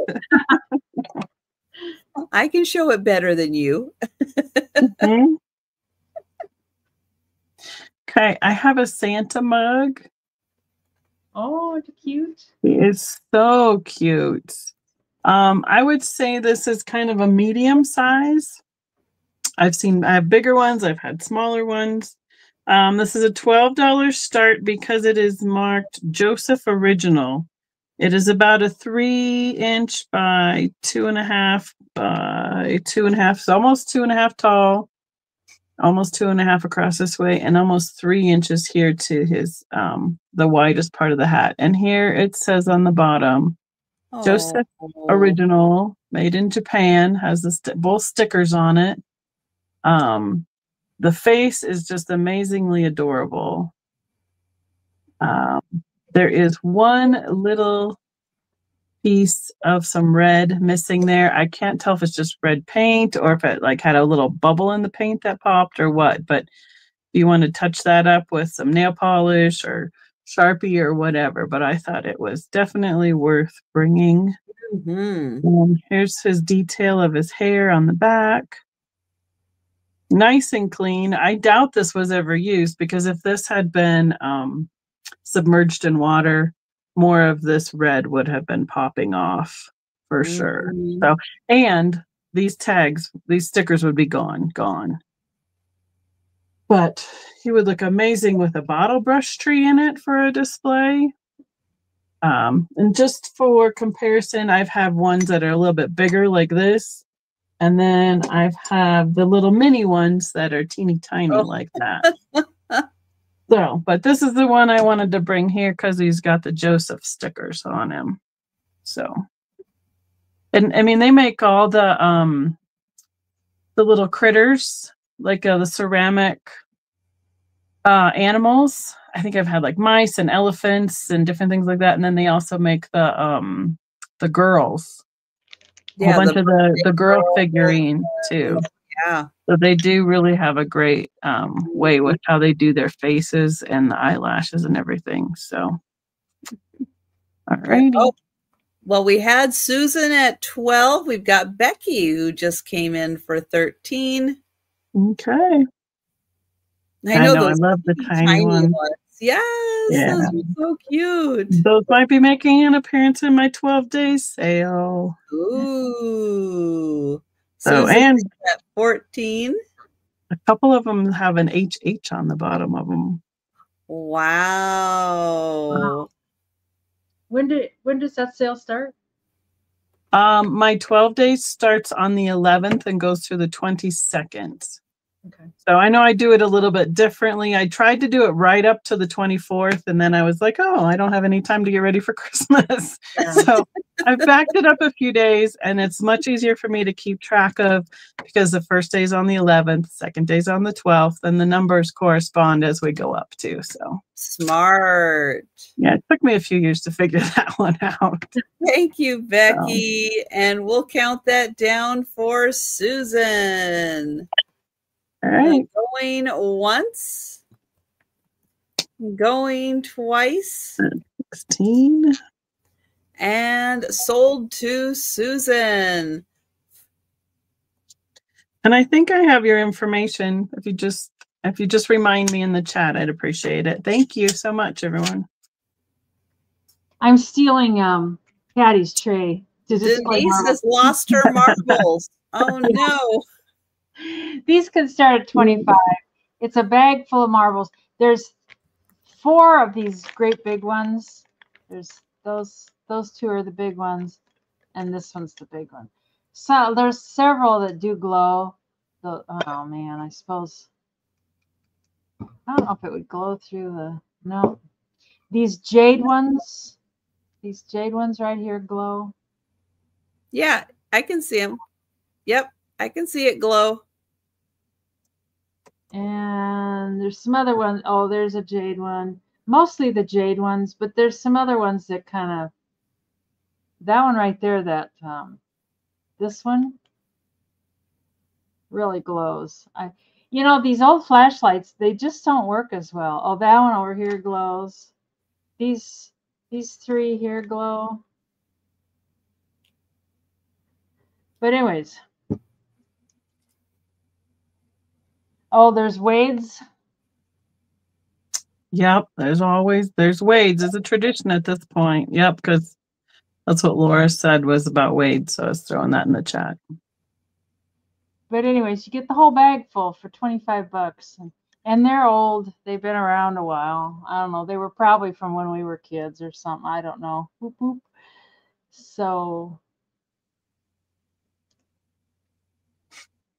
Speaker 1: I can show it better than you.
Speaker 3: Mm-hmm. Okay, I have a Santa mug.
Speaker 2: Oh, it's cute.
Speaker 3: It's so cute. I would say this is kind of a medium size. I have bigger ones. I've had smaller ones. This is a $12 start because it is marked Joseph Original. It is about a 3-inch by 2.5 by 2.5, so almost 2.5 tall, almost 2.5 across this way, and almost 3 inches here to his the widest part of the hat. And here it says on the bottom, Joseph Original, made in Japan, has the both stickers on it. The face is just amazingly adorable. There is one little piece of some red missing there. I can't tell if it's just red paint or if it like had a little bubble in the paint that popped or what, but you want to touch that up with some nail polish or Sharpie or whatever. But I thought it was definitely worth bringing.
Speaker 1: Mm-hmm.
Speaker 3: Here's his detail of his hair on the back. Nice and clean. I doubt this was ever used because if this had been submerged in water, more of this red would have been popping off for sure. So, and these tags, these stickers would be gone. But he would look amazing with a bottle brush tree in it for a display. And just for comparison, I've had ones that are a little bit bigger like this. And then I've had the little mini ones that are teeny tiny like that. So, but this is the one I wanted to bring here because he's got the Joseph stickers on him. So, and I mean, they make all the little critters, like the ceramic animals. I think I've had like mice and elephants and different things like that. And then they also make the girls. Yeah, a bunch of the girl figurine too.
Speaker 1: Yeah.
Speaker 3: So they do really have a great way with how they do their faces and the eyelashes and everything. So, all righty.
Speaker 1: Oh, well, we had Susan at 12. We've got Becky who just came in for 13.
Speaker 3: Okay.
Speaker 1: I know
Speaker 3: I
Speaker 1: those
Speaker 3: love the tiny ones.
Speaker 1: Yes,
Speaker 3: Yeah.
Speaker 1: those are so cute.
Speaker 3: Those might be making an appearance in my 12-day sale.
Speaker 1: Ooh.
Speaker 3: So,
Speaker 1: Susan
Speaker 3: and
Speaker 1: at 14.
Speaker 3: a couple of them have an HH on the bottom of them.
Speaker 1: Wow.
Speaker 2: When does that sale start?
Speaker 3: My 12 days starts on the 11th and goes through the 22nd.
Speaker 2: Okay.
Speaker 3: So I know I do it a little bit differently. I tried to do it right up to the 24th, and then I was like, oh, I don't have any time to get ready for Christmas.
Speaker 2: Yeah.
Speaker 3: So I've backed it up a few days, and it's much easier for me to keep track of because the first day is on the 11th, second day is on the 12th, and the numbers correspond as we go up too. So
Speaker 1: smart.
Speaker 3: Yeah, it took me a few years to figure that one out.
Speaker 1: Thank you, Becky. And we'll count that down for Susan.
Speaker 3: All right.
Speaker 1: Going once. Going twice.
Speaker 3: 16.
Speaker 1: And sold to Susan.
Speaker 3: And I think I have your information. If you just remind me in the chat, I'd appreciate it. Thank you so much, everyone.
Speaker 2: I'm stealing Patty's tray to display
Speaker 1: Denise has lost her marbles. Oh no.
Speaker 2: These can start at 25. It's a bag full of marbles. There's 4 of these great big ones. There's those 2 are the big ones, and this one's the big one. So there's several that do glow. Oh man, I suppose I don't know if it would glow through the no. These jade ones right here glow.
Speaker 1: Yeah, I can see them. Yep, I can see it glow.
Speaker 2: And there's some other ones. Oh, there's a jade one. Mostly the jade ones, but there's some other ones that kind of, that one right there, that this one really glows. These old flashlights, they just don't work as well. Oh, that one over here glows. These 3 here glow. But anyways. Oh, there's Wade's.
Speaker 3: Yep, there's Wade's. It's a tradition at this point. Yep, because that's what Laura said was about Wade. So I was throwing that in the chat.
Speaker 2: But anyways, you get the whole bag full for $25. And they're old. They've been around a while. I don't know. They were probably from when we were kids or something. I don't know. Boop, boop. So,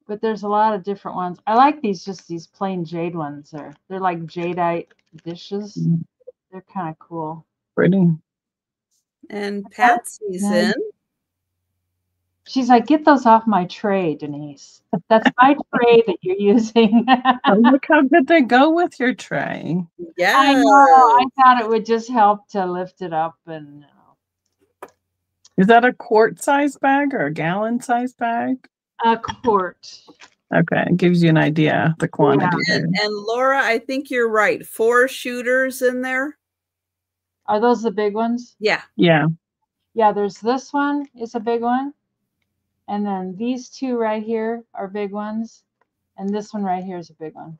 Speaker 2: but there's a lot of different ones. I like these plain jade ones. They're like jadeite dishes. They're kind of cool.
Speaker 3: Pretty.
Speaker 1: And Patsy's in.
Speaker 2: She's like, get those off my tray, Denise. That's my tray that you're using.
Speaker 3: Oh, look how good they go with your tray.
Speaker 1: Yeah.
Speaker 2: I know. I thought it would just help to lift it up. And
Speaker 3: Is that a quart size bag or a gallon size bag?
Speaker 2: A quart.
Speaker 3: Okay, it gives you an idea the quantity.
Speaker 1: Yeah. And Laura, I think you're right. 4 shooters in there.
Speaker 2: Are those the big ones?
Speaker 1: Yeah.
Speaker 3: Yeah.
Speaker 2: Yeah, there's this one is a big one. And then these 2 right here are big ones. And this one right here is a big one.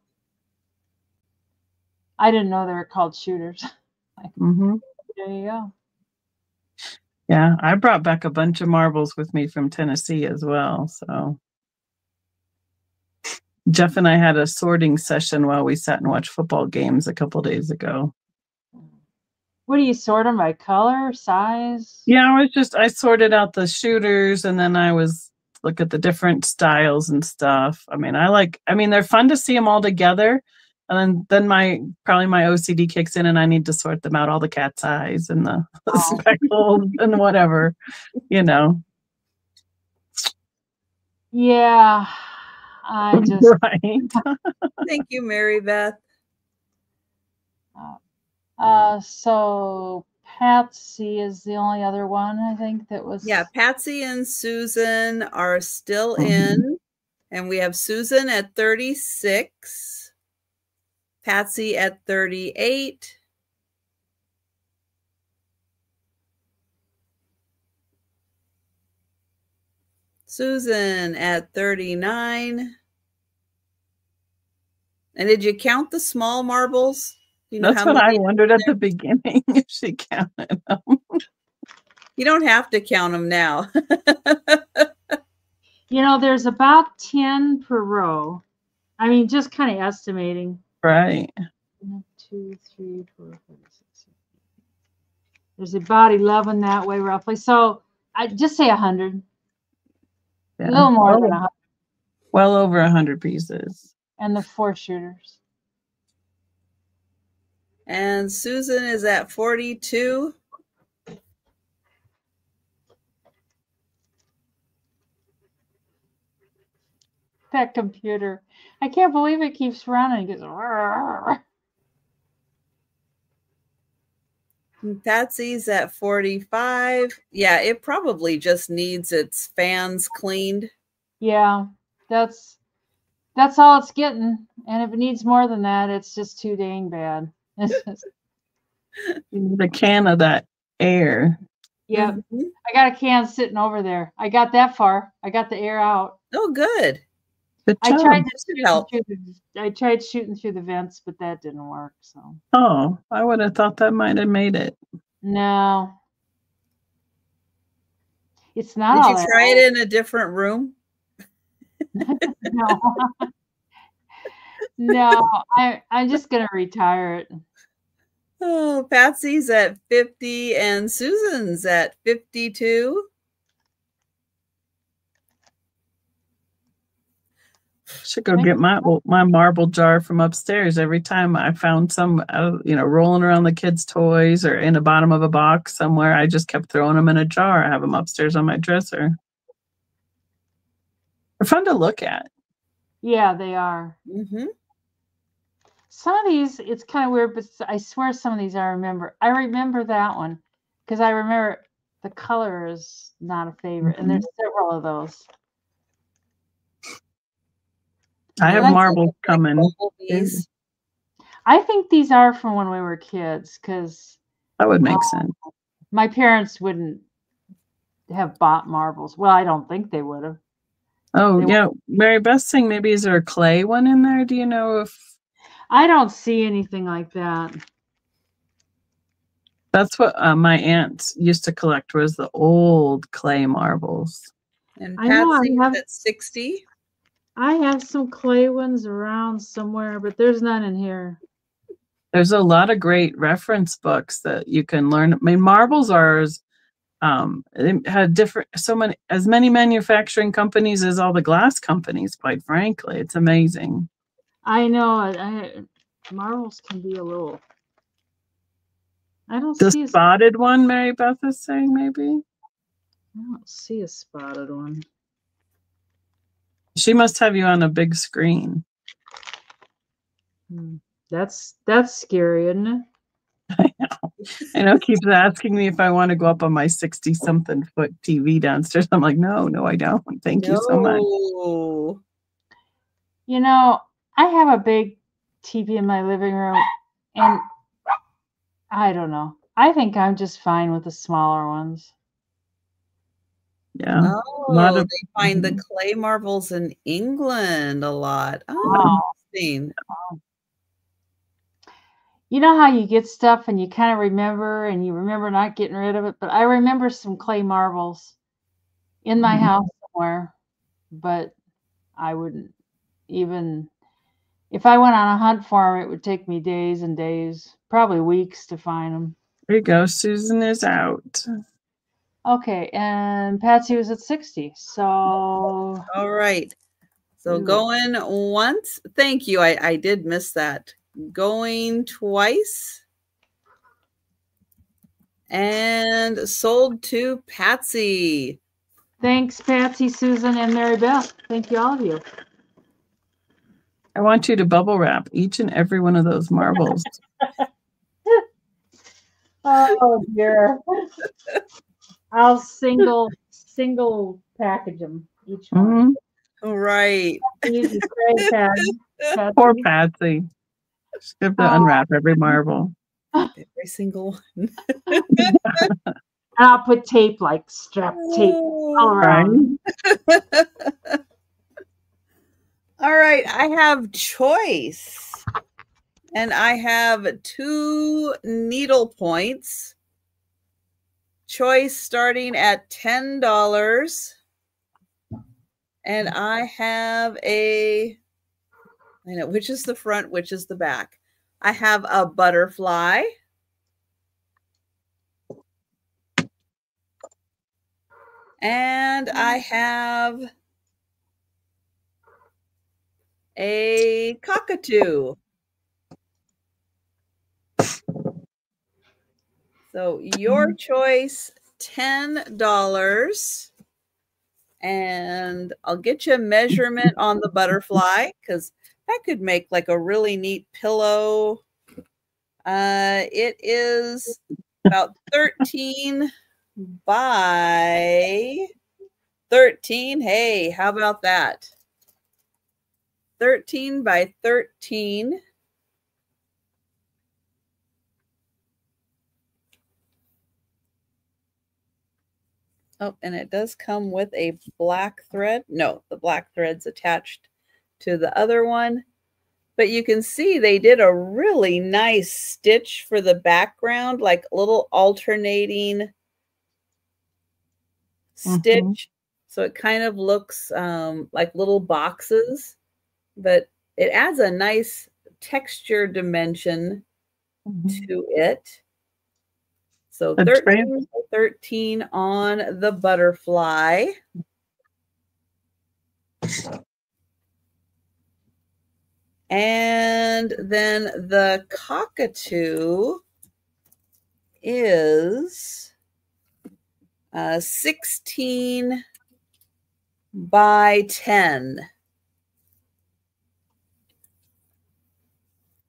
Speaker 2: I didn't know they were called shooters.
Speaker 3: Mm-hmm.
Speaker 2: There you go.
Speaker 3: Yeah, I brought back a bunch of marbles with me from Tennessee as well. So Jeff and I had a sorting session while we sat and watched football games a couple days ago.
Speaker 2: What do you sort them by color, size?
Speaker 3: Yeah, I sorted out the shooters, and then I was look at the different styles and stuff. I mean, they're fun to see them all together. And then my OCD kicks in and I need to sort them out, all the cat's eyes and the speckles and whatever,
Speaker 2: Yeah. I just
Speaker 3: right.
Speaker 1: Thank you, Mary Beth.
Speaker 2: So Patsy is the only other one I think that was.
Speaker 1: Yeah, Patsy and Susan are still in. And we have Susan at 36. Patsy at 38. Susan at 39. And did you count the small marbles? You know,
Speaker 3: that's what I wondered at the beginning, if she counted them.
Speaker 1: You don't have to count them now.
Speaker 2: You know, there's about 10 per row. I mean, just kind of estimating.
Speaker 3: Right.
Speaker 2: 1, 2, 3, 4, 5, 6, 7. There's about 11 that way, roughly. So I just say 100.
Speaker 3: Yeah.
Speaker 2: A little more than 100.
Speaker 3: Well over 100 pieces.
Speaker 2: And the 4 shooters.
Speaker 1: And Susan is at 42.
Speaker 2: That computer. I can't believe it keeps running. It goes,
Speaker 1: Patsy's at 45. Yeah, it probably just needs its fans cleaned.
Speaker 2: yeah, that's all it's getting. And if it needs more than that, it's just too dang bad.
Speaker 3: The can of that air.
Speaker 2: Yeah, I got a can sitting over there. I got that far. I got the air out.
Speaker 1: Oh, good.
Speaker 3: I tried
Speaker 2: shooting through the vents, but that didn't work. So.
Speaker 3: Oh, I would have thought that might have made it.
Speaker 2: No. It's not.
Speaker 1: Did you try it in a different room?
Speaker 2: No. No, I'm just gonna retire it.
Speaker 1: Oh, Patsy's at 50 and Susan's at 52.
Speaker 3: Should go get my marble jar from upstairs. Every time I found some, rolling around the kids' toys or in the bottom of a box somewhere, I just kept throwing them in a jar. I have them upstairs on my dresser. They're fun to look at.
Speaker 2: Yeah, they are.
Speaker 1: Mm-hmm.
Speaker 2: Some of these, it's kind of weird, but I swear some of these I remember. I remember that one because I remember the color is not a favorite, and there's several of those.
Speaker 3: I have marbles coming.
Speaker 2: I think these are from when we were kids because
Speaker 3: that would make sense.
Speaker 2: My parents wouldn't have bought marbles. Well, I don't think they would have.
Speaker 3: Oh, yeah. Mary Beth's saying maybe is there a clay one in there? Do you know if...
Speaker 2: I don't see anything like that.
Speaker 3: That's what my aunt used to collect, was the old clay marbles.
Speaker 1: And Patsy at 60.
Speaker 2: I have some clay ones around somewhere, but there's none in here.
Speaker 3: There's a lot of great reference books that you can learn. I mean, marbles are they had as many manufacturing companies as all the glass companies, quite frankly. It's amazing.
Speaker 2: I know. Marbles can be a little. I don't
Speaker 3: see
Speaker 2: the
Speaker 3: spotted one. Mary Beth is saying maybe.
Speaker 2: I don't see a spotted one.
Speaker 3: She must have you on a big screen.
Speaker 2: That's scary, isn't it?
Speaker 3: I know. Keeps asking me if I want to go up on my 60-something foot TV downstairs. I'm like, no, I don't. Thank you so much.
Speaker 2: You know, I have a big TV in my living room, and I don't know. I think I'm just fine with the smaller ones.
Speaker 3: Yeah.
Speaker 1: Oh, they find the clay marbles in England a lot. Oh, interesting.
Speaker 2: You know how you get stuff and you kind of remember and you remember not getting rid of it, but I remember some clay marbles in my house somewhere, but I wouldn't even, if I went on a hunt for them, it would take me days and days, probably weeks to find them.
Speaker 3: There you go. Susan is out.
Speaker 2: Okay, and Patsy was at 60. So
Speaker 1: all right. So going once. Thank you. I did miss that. Going twice. And sold to Patsy.
Speaker 2: Thanks, Patsy, Susan, and Mary Beth. Thank you, all of you.
Speaker 3: I want you to bubble wrap each and every one of those marbles.
Speaker 2: Oh dear. I'll single package them each one.
Speaker 1: Right.
Speaker 2: Jesus Christ, Patty.
Speaker 3: Poor Patsy. She's going to unwrap every marble.
Speaker 1: Every single one.
Speaker 2: And I'll put tape, like strap tape all around.
Speaker 3: Right?
Speaker 1: All right, I have choice. And I have 2 needle points. Choice starting at $10. And I have I know, which is the front, which is the back. I have a butterfly. And I have a cockatoo. So your choice, $10. And I'll get you a measurement on the butterfly because that could make like a really neat pillow. It is about 13 by 13. Hey, how about that? 13 by 13. Oh, and it does come with a black thread. No, the black thread's attached to the other one. But you can see they did a really nice stitch for the background, like a little alternating stitch. So it kind of looks like little boxes, but it adds a nice texture dimension to it. So 13 on the butterfly. And then the cockatoo is 16 by 10.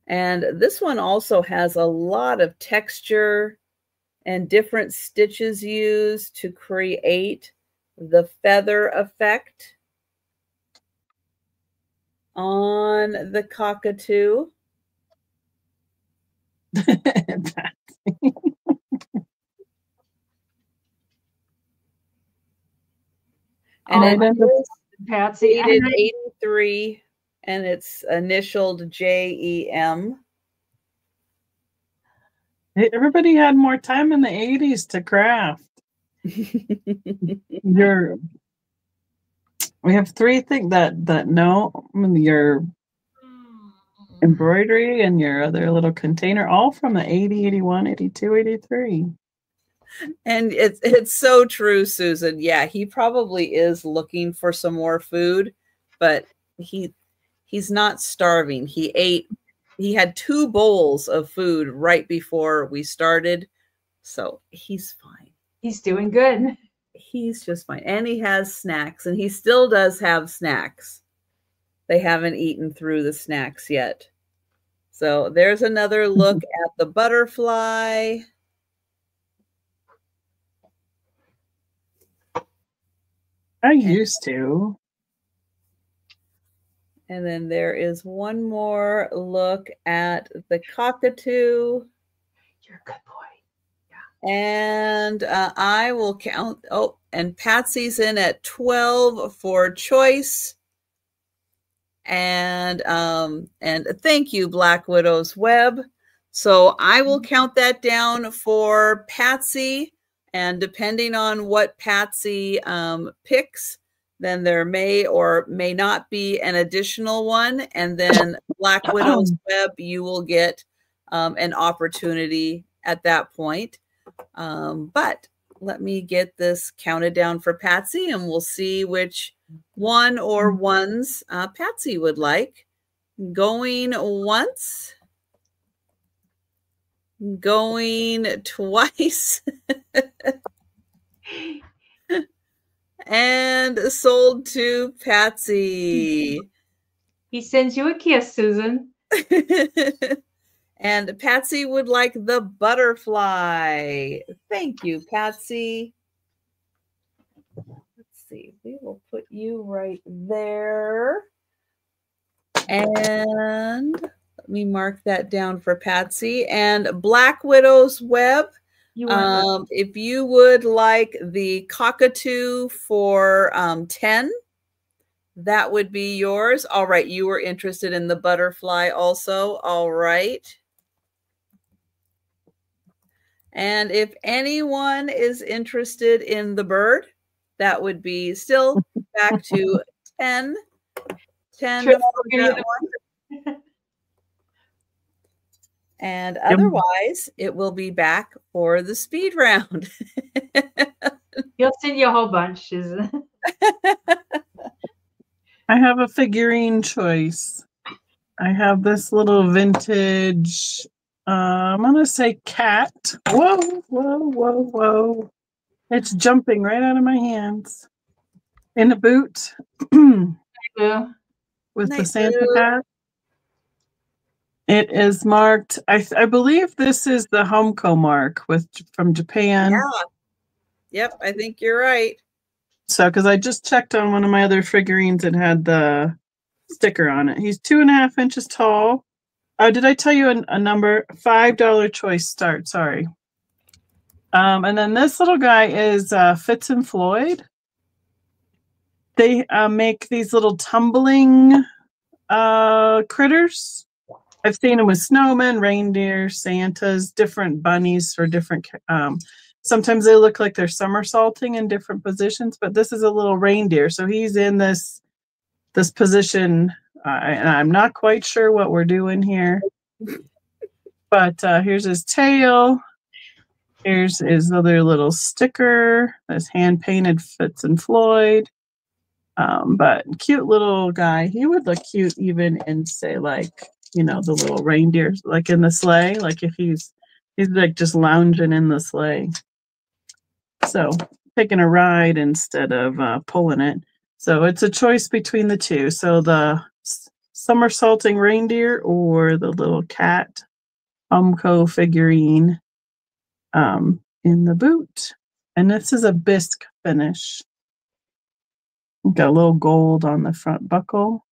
Speaker 1: And this one also has a lot of texture and different stitches used to create the feather effect on the cockatoo. And it is
Speaker 2: Patsy
Speaker 1: dated 83, and it's initialed JEM.
Speaker 3: Everybody had more time in the 80s to craft. We have 3 things that know your embroidery and your other little container, all from the 80, 81, 82, 83.
Speaker 1: And it's so true, Susan. Yeah, he probably is looking for some more food, but he's not starving. He had 2 bowls of food right before we started, so he's fine.
Speaker 2: He's doing good.
Speaker 1: He's just fine. And he has snacks, and he still does have snacks. They haven't eaten through the snacks yet. So there's another look at the butterfly.
Speaker 3: I used to.
Speaker 1: And then there is one more look at the cockatoo.
Speaker 2: You're a good boy.
Speaker 1: And I will count. Oh, and Patsy's in at 12 for choice. And thank you, Black Widow's Web. So I will count that down for Patsy. And depending on what Patsy picks, then there may or may not be an additional one. And then Black Widow's Web, you will get an opportunity at that point. But let me get this counted down for Patsy, and we'll see which one or ones Patsy would like. Going once, going twice, and sold to Patsy.
Speaker 2: He sends you a kiss, Susan.
Speaker 1: And Patsy would like the butterfly. Thank you, Patsy. Let's see. We will put you right there. And let me mark that down for Patsy. And Black Widow's Web. If you would like the cockatoo for 10, that would be yours. All right. You were interested in the butterfly also. All right. And if anyone is interested in the bird, that would be still back to 10. 10 for that one. And otherwise, it will be back for the speed round.
Speaker 2: He'll send you a whole bunch.
Speaker 3: I have a figurine choice. I have this little vintage, I'm going to say cat. Whoa, whoa, whoa, whoa. It's jumping right out of my hands. In a boot. With the Santa hat. It is marked. I believe this is the Homco mark from Japan.
Speaker 1: Yeah. Yep, I think you're right.
Speaker 3: So, because I just checked on one of my other figurines, it had the sticker on it. He's 2.5 inches tall. Oh, did I tell you a number? $5 choice start. Sorry. And then this little guy is Fitz and Floyd. They make these little tumbling critters. I've seen them with snowmen, reindeer, Santas, different bunnies for different. Sometimes they look like they're somersaulting in different positions, but this is a little reindeer, so he's in this position, and I'm not quite sure what we're doing here. But here's his tail. Here's his other little sticker. This hand painted Fitz and Floyd. But cute little guy. He would look cute even in, say, like, you know, the little reindeer, like in the sleigh, like if he's like just lounging in the sleigh. So taking a ride instead of pulling it. So it's a choice between the two. So the somersaulting reindeer or the little cat Homco figurine in the boot. And this is a bisque finish. Got a little gold on the front buckle.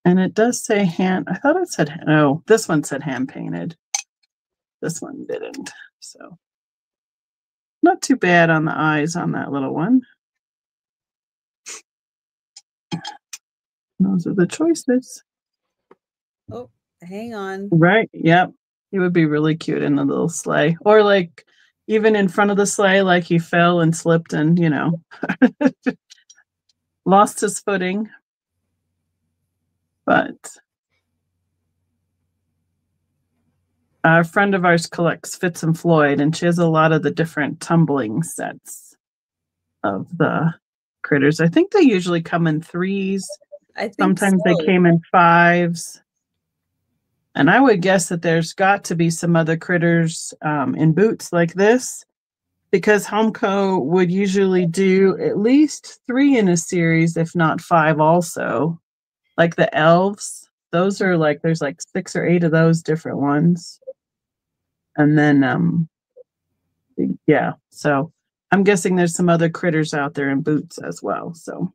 Speaker 3: And it does say hand. I thought it said, no, this one said hand painted. This one didn't. So not too bad on the eyes on that little one. Those are the choices.
Speaker 1: Oh, hang on.
Speaker 3: Right. Yep. He would be really cute in a little sleigh. Or like even in front of the sleigh, like he fell and slipped and, you know, lost his footing. But a friend of ours collects Fitz and Floyd, and she has a lot of the different tumbling sets of the critters. I think they usually come in 3s. Sometimes they came in 5s. And I would guess that there's got to be some other critters in boots like this, because Homco would usually do at least 3 in a series, if not 5 also. Like the elves, those are like, there's like 6 or 8 of those different ones. And then, yeah, so I'm guessing there's some other critters out there in boots as well. So.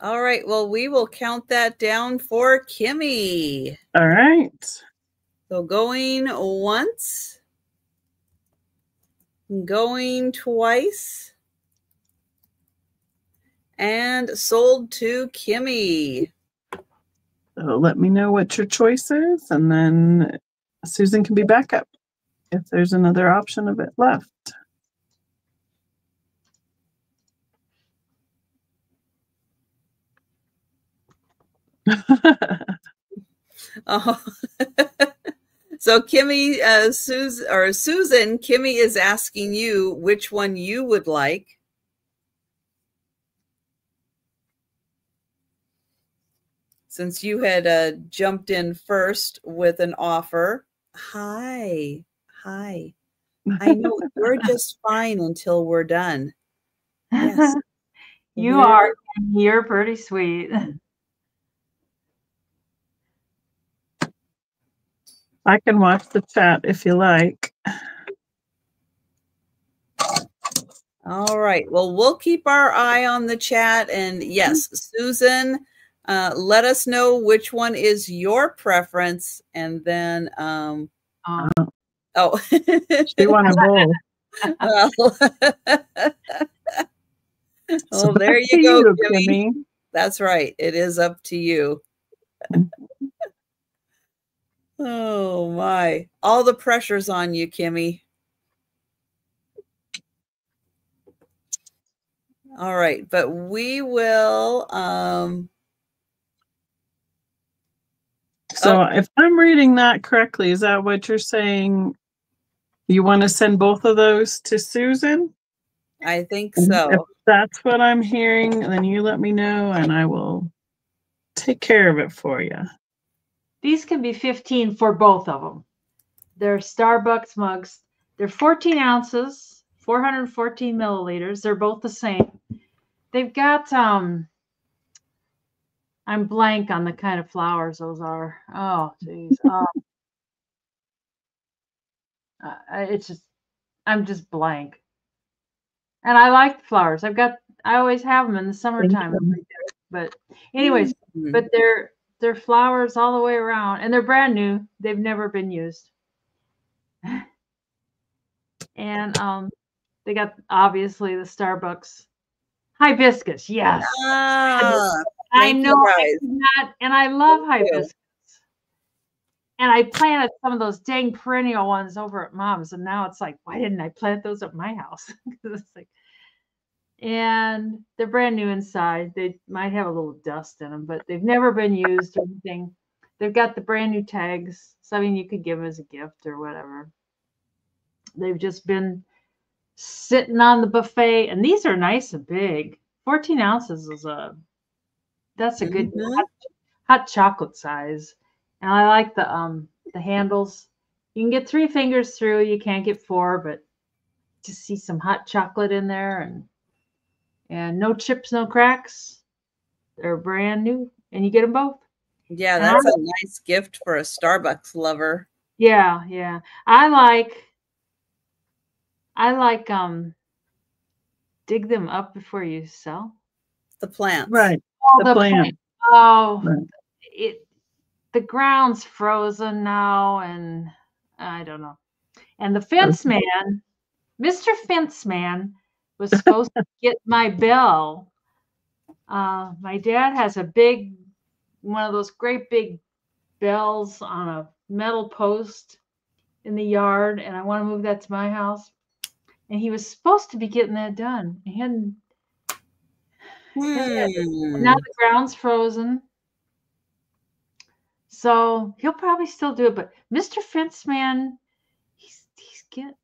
Speaker 1: All right. Well, we will count that down for Kimmy.
Speaker 3: All right.
Speaker 1: So going once, going twice, and sold to Kimmy.
Speaker 3: So let me know what your choice is, and then Susan can be back up if there's another option of it left.
Speaker 1: Oh. So Kimmy, Susan, Kimmy is asking you which one you would like. Since you had jumped in first with an offer. Hi. I know you're just fine until we're done. Yes.
Speaker 2: You're pretty sweet.
Speaker 3: I can watch the chat if you like.
Speaker 1: All right. Well, we'll keep our eye on the chat. And yes, Susan, let us know which one is your preference. And then, oh,
Speaker 3: she wanted both.
Speaker 1: Well,
Speaker 3: So
Speaker 1: well, there you go, Kimmy.
Speaker 3: Kimmy.
Speaker 1: That's right. It is up to you. Oh my. All the pressure's on you, Kimmy. All right, but we will
Speaker 3: so if I'm reading that correctly, is that what you're saying? You want to send both of those to Susan?
Speaker 1: I think so.
Speaker 3: If that's what I'm hearing, then you let me know and I will take care of it for you.
Speaker 2: These can be 15 for both of them. They're Starbucks mugs. They're 14 ounces, 414 milliliters. They're both the same. They've got, I'm blank on the kind of flowers those are. Oh, geez. It's just, I'm just blank. And I like the flowers. I always have them in the summertime. But anyways, but they're flowers all the way around, and they're brand new. They've never been used. And they got obviously the Starbucks hibiscus. Yes, I know. I could not, and I love hibiscus. And I planted some of those dang perennial ones over at Mom's, and now it's like, why didn't I plant those at my house? It's like, and they're brand new inside. They might have a little dust in them, but they've never been used or anything. They've got the brand new tags. So I mean, you could give them as a gift or whatever. They've just been sitting on the buffet, and these are nice and big. 14 ounces is that's a good hot chocolate size. And I like the handles. You can get 3 fingers through. You can't get 4, but just see some hot chocolate in there, and no chips, no cracks. They're brand new, and you get them both.
Speaker 1: Yeah, that's a nice gift for a Starbucks lover.
Speaker 2: Yeah, yeah. I like dig them up before you sell.
Speaker 1: The plants.
Speaker 3: Right.
Speaker 2: Oh, the plant. Oh, right. The ground's frozen now, and I don't know. And the fence man, Mr. Fence Man, was supposed to get my bell. My dad has one of those great big bells on a metal post in the yard, and I want to move that to my house. And he was supposed to be getting that done. He hadn't. Now the ground's frozen. So he'll probably still do it, but Mr. Fenceman, he's getting.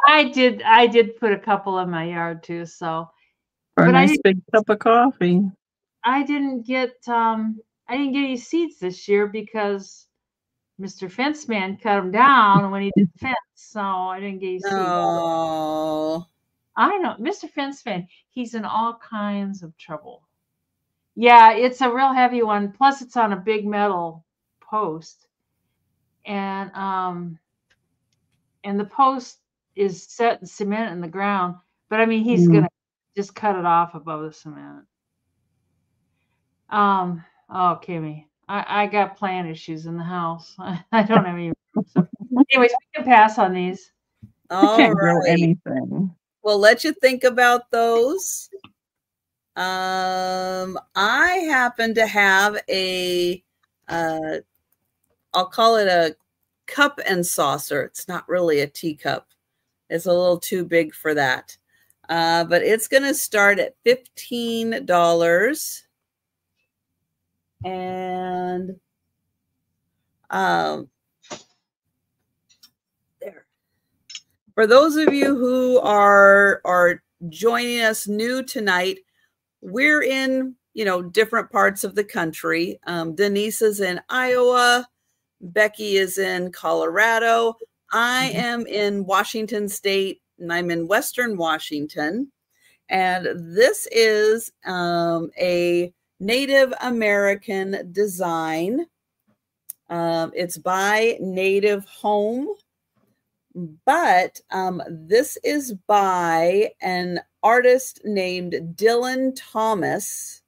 Speaker 2: I did put a couple in my yard too. So,
Speaker 3: for a nice big cup of coffee.
Speaker 2: I didn't get any seeds this year because Mr. Fenceman cut them down when he did the fence. So I didn't get any seeds.
Speaker 1: Oh.
Speaker 2: I know, Mr. Fenceman, he's in all kinds of trouble. Yeah, it's a real heavy one. Plus, it's on a big metal post, and the post is set in cement in the ground. But I mean, he's gonna just cut it off above the cement. Oh, Kimmy, I got plant issues in the house. I don't have any. So, anyways, we can pass on these.
Speaker 3: I can't grow anything.
Speaker 1: We'll let you think about those. I happen to have I'll call it a cup and saucer. It's not really a teacup. It's a little too big for that. But it's going to start at $15. And there. For those of you who are joining us new tonight, we're in, different parts of the country. Denise is in Iowa. Becky is in Colorado. I am in Washington State, and I'm in Western Washington. And this is a Native American design. It's by Native Home, but this is by an artist named Dylan Thomas,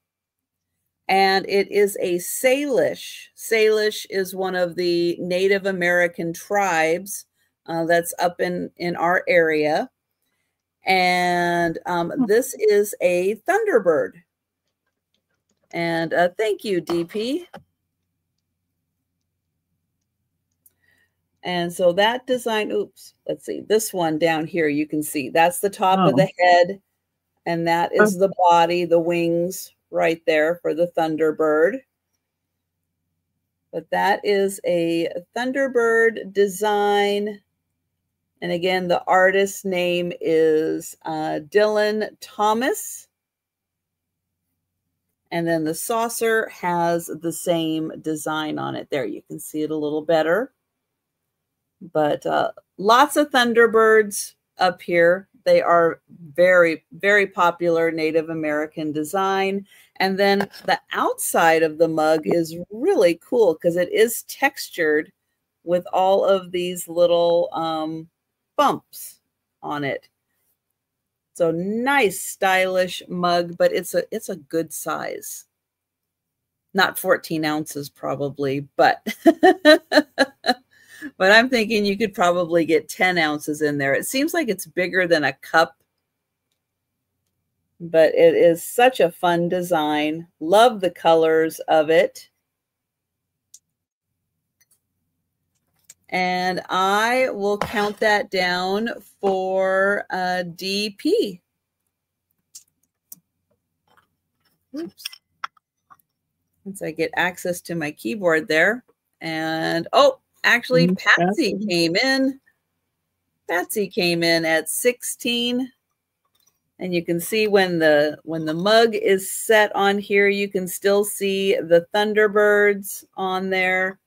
Speaker 1: and it is a Salish. Salish is one of the Native American tribes that's up in our area. And this is a Thunderbird. And thank you, DP. And so that design, oops, let's see, this one down here, you can see that's the top of the head, and that is the body, the wings right there for the Thunderbird. But that is a Thunderbird design. And again, the artist's name is Dylan Thomas. And then the saucer has the same design on it. There, you can see it a little better. But lots of Thunderbirds up here. They are very, very popular Native American design. And then the outside of the mug is really cool because it is textured with all of these little bumps on it. So nice, stylish mug, but it's a good size. Not 14 ounces probably, but but I'm thinking you could probably get 10 ounces in there. It seems like it's bigger than a cup, but it is such a fun design. Love the colors of it. And I will count that down for DP. Oops. Once I get access to my keyboard there. And, oh, actually, Patsy came in. Patsy came in at 16. And you can see when the mug is set on here, you can still see the Thunderbirds on there.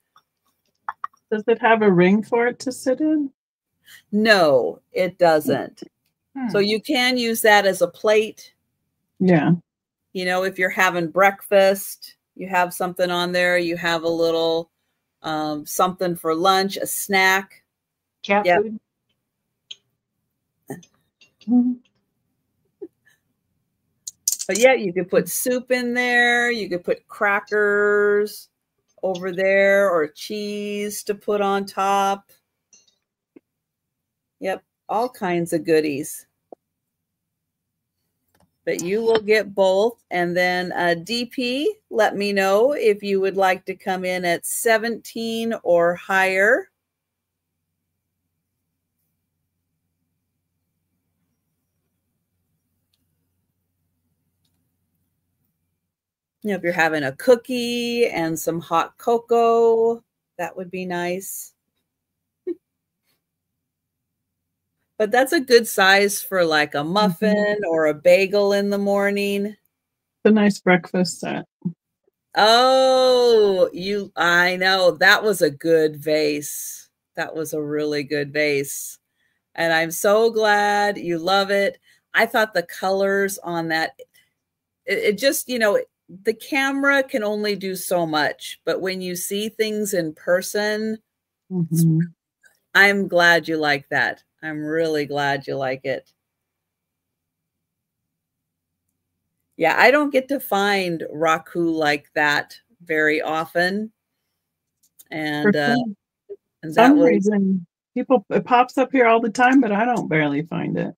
Speaker 3: Does it have a ring for it to sit in?
Speaker 1: No, it doesn't. So you can use that as a plate.
Speaker 3: Yeah.
Speaker 1: You know, if you're having breakfast, you have something on there. You have a little something for lunch, a snack.
Speaker 2: Cat food.
Speaker 1: But yeah, you could put soup in there. You could put crackers over there or cheese to put on top. Yep, all kinds of goodies. But you will get both. And then DP, let me know if you would like to come in at 17 or higher. You know, if you're having a cookie and some hot cocoa, that would be nice. But that's a good size for like a muffin or a bagel in the morning.
Speaker 3: It's a nice breakfast set.
Speaker 1: Oh, I know. That was a good vase. That was a really good vase. And I'm so glad you love it. I thought the colors on that, it just, you know, the camera can only do so much, but when you see things in person, I'm glad you like that. I'm really glad you like it. Yeah, I don't get to find raku like that very often. And that
Speaker 3: some reason it pops up here all the time, but I don't barely find it.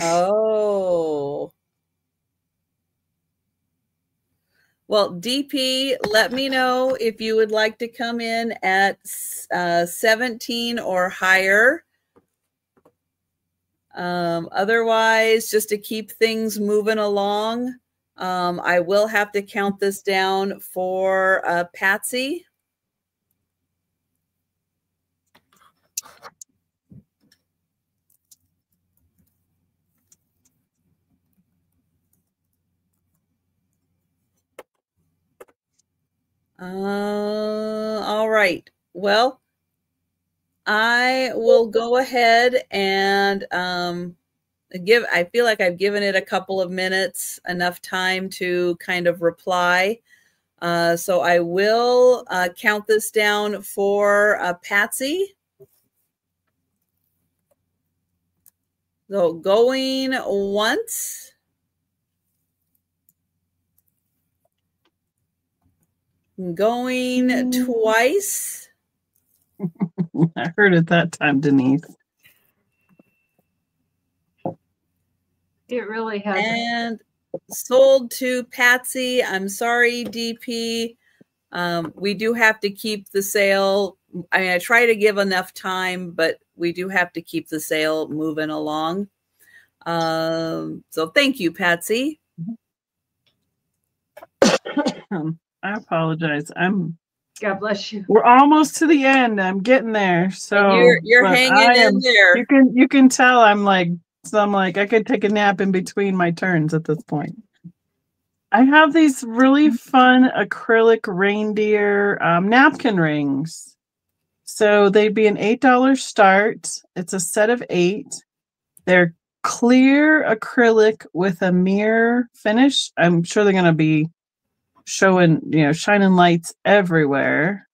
Speaker 1: Oh. Well, DP, let me know if you would like to come in at 17 or higher. Otherwise, just to keep things moving along, I will have to count this down for Patsy. All right. Well, I will go ahead and I feel like I've given it a couple of minutes, enough time to kind of reply. So I will count this down for Patsy. So going once. Going twice.
Speaker 3: I heard it that time, Denise.
Speaker 2: It really has.
Speaker 1: And sold to Patsy. I'm sorry, DP. We do have to keep the sale. I mean, I try to give enough time, but we do have to keep the sale moving along. So thank you, Patsy.
Speaker 3: I apologize.
Speaker 2: God bless you.
Speaker 3: We're almost to the end. I'm getting there. So
Speaker 1: you're hanging in there.
Speaker 3: You can tell I'm like I could take a nap in between my turns at this point. I have these really fun acrylic reindeer napkin rings. So they'd be an $8 start. It's a set of 8. They're clear acrylic with a mirror finish. I'm sure they're going to be showing, shining lights everywhere.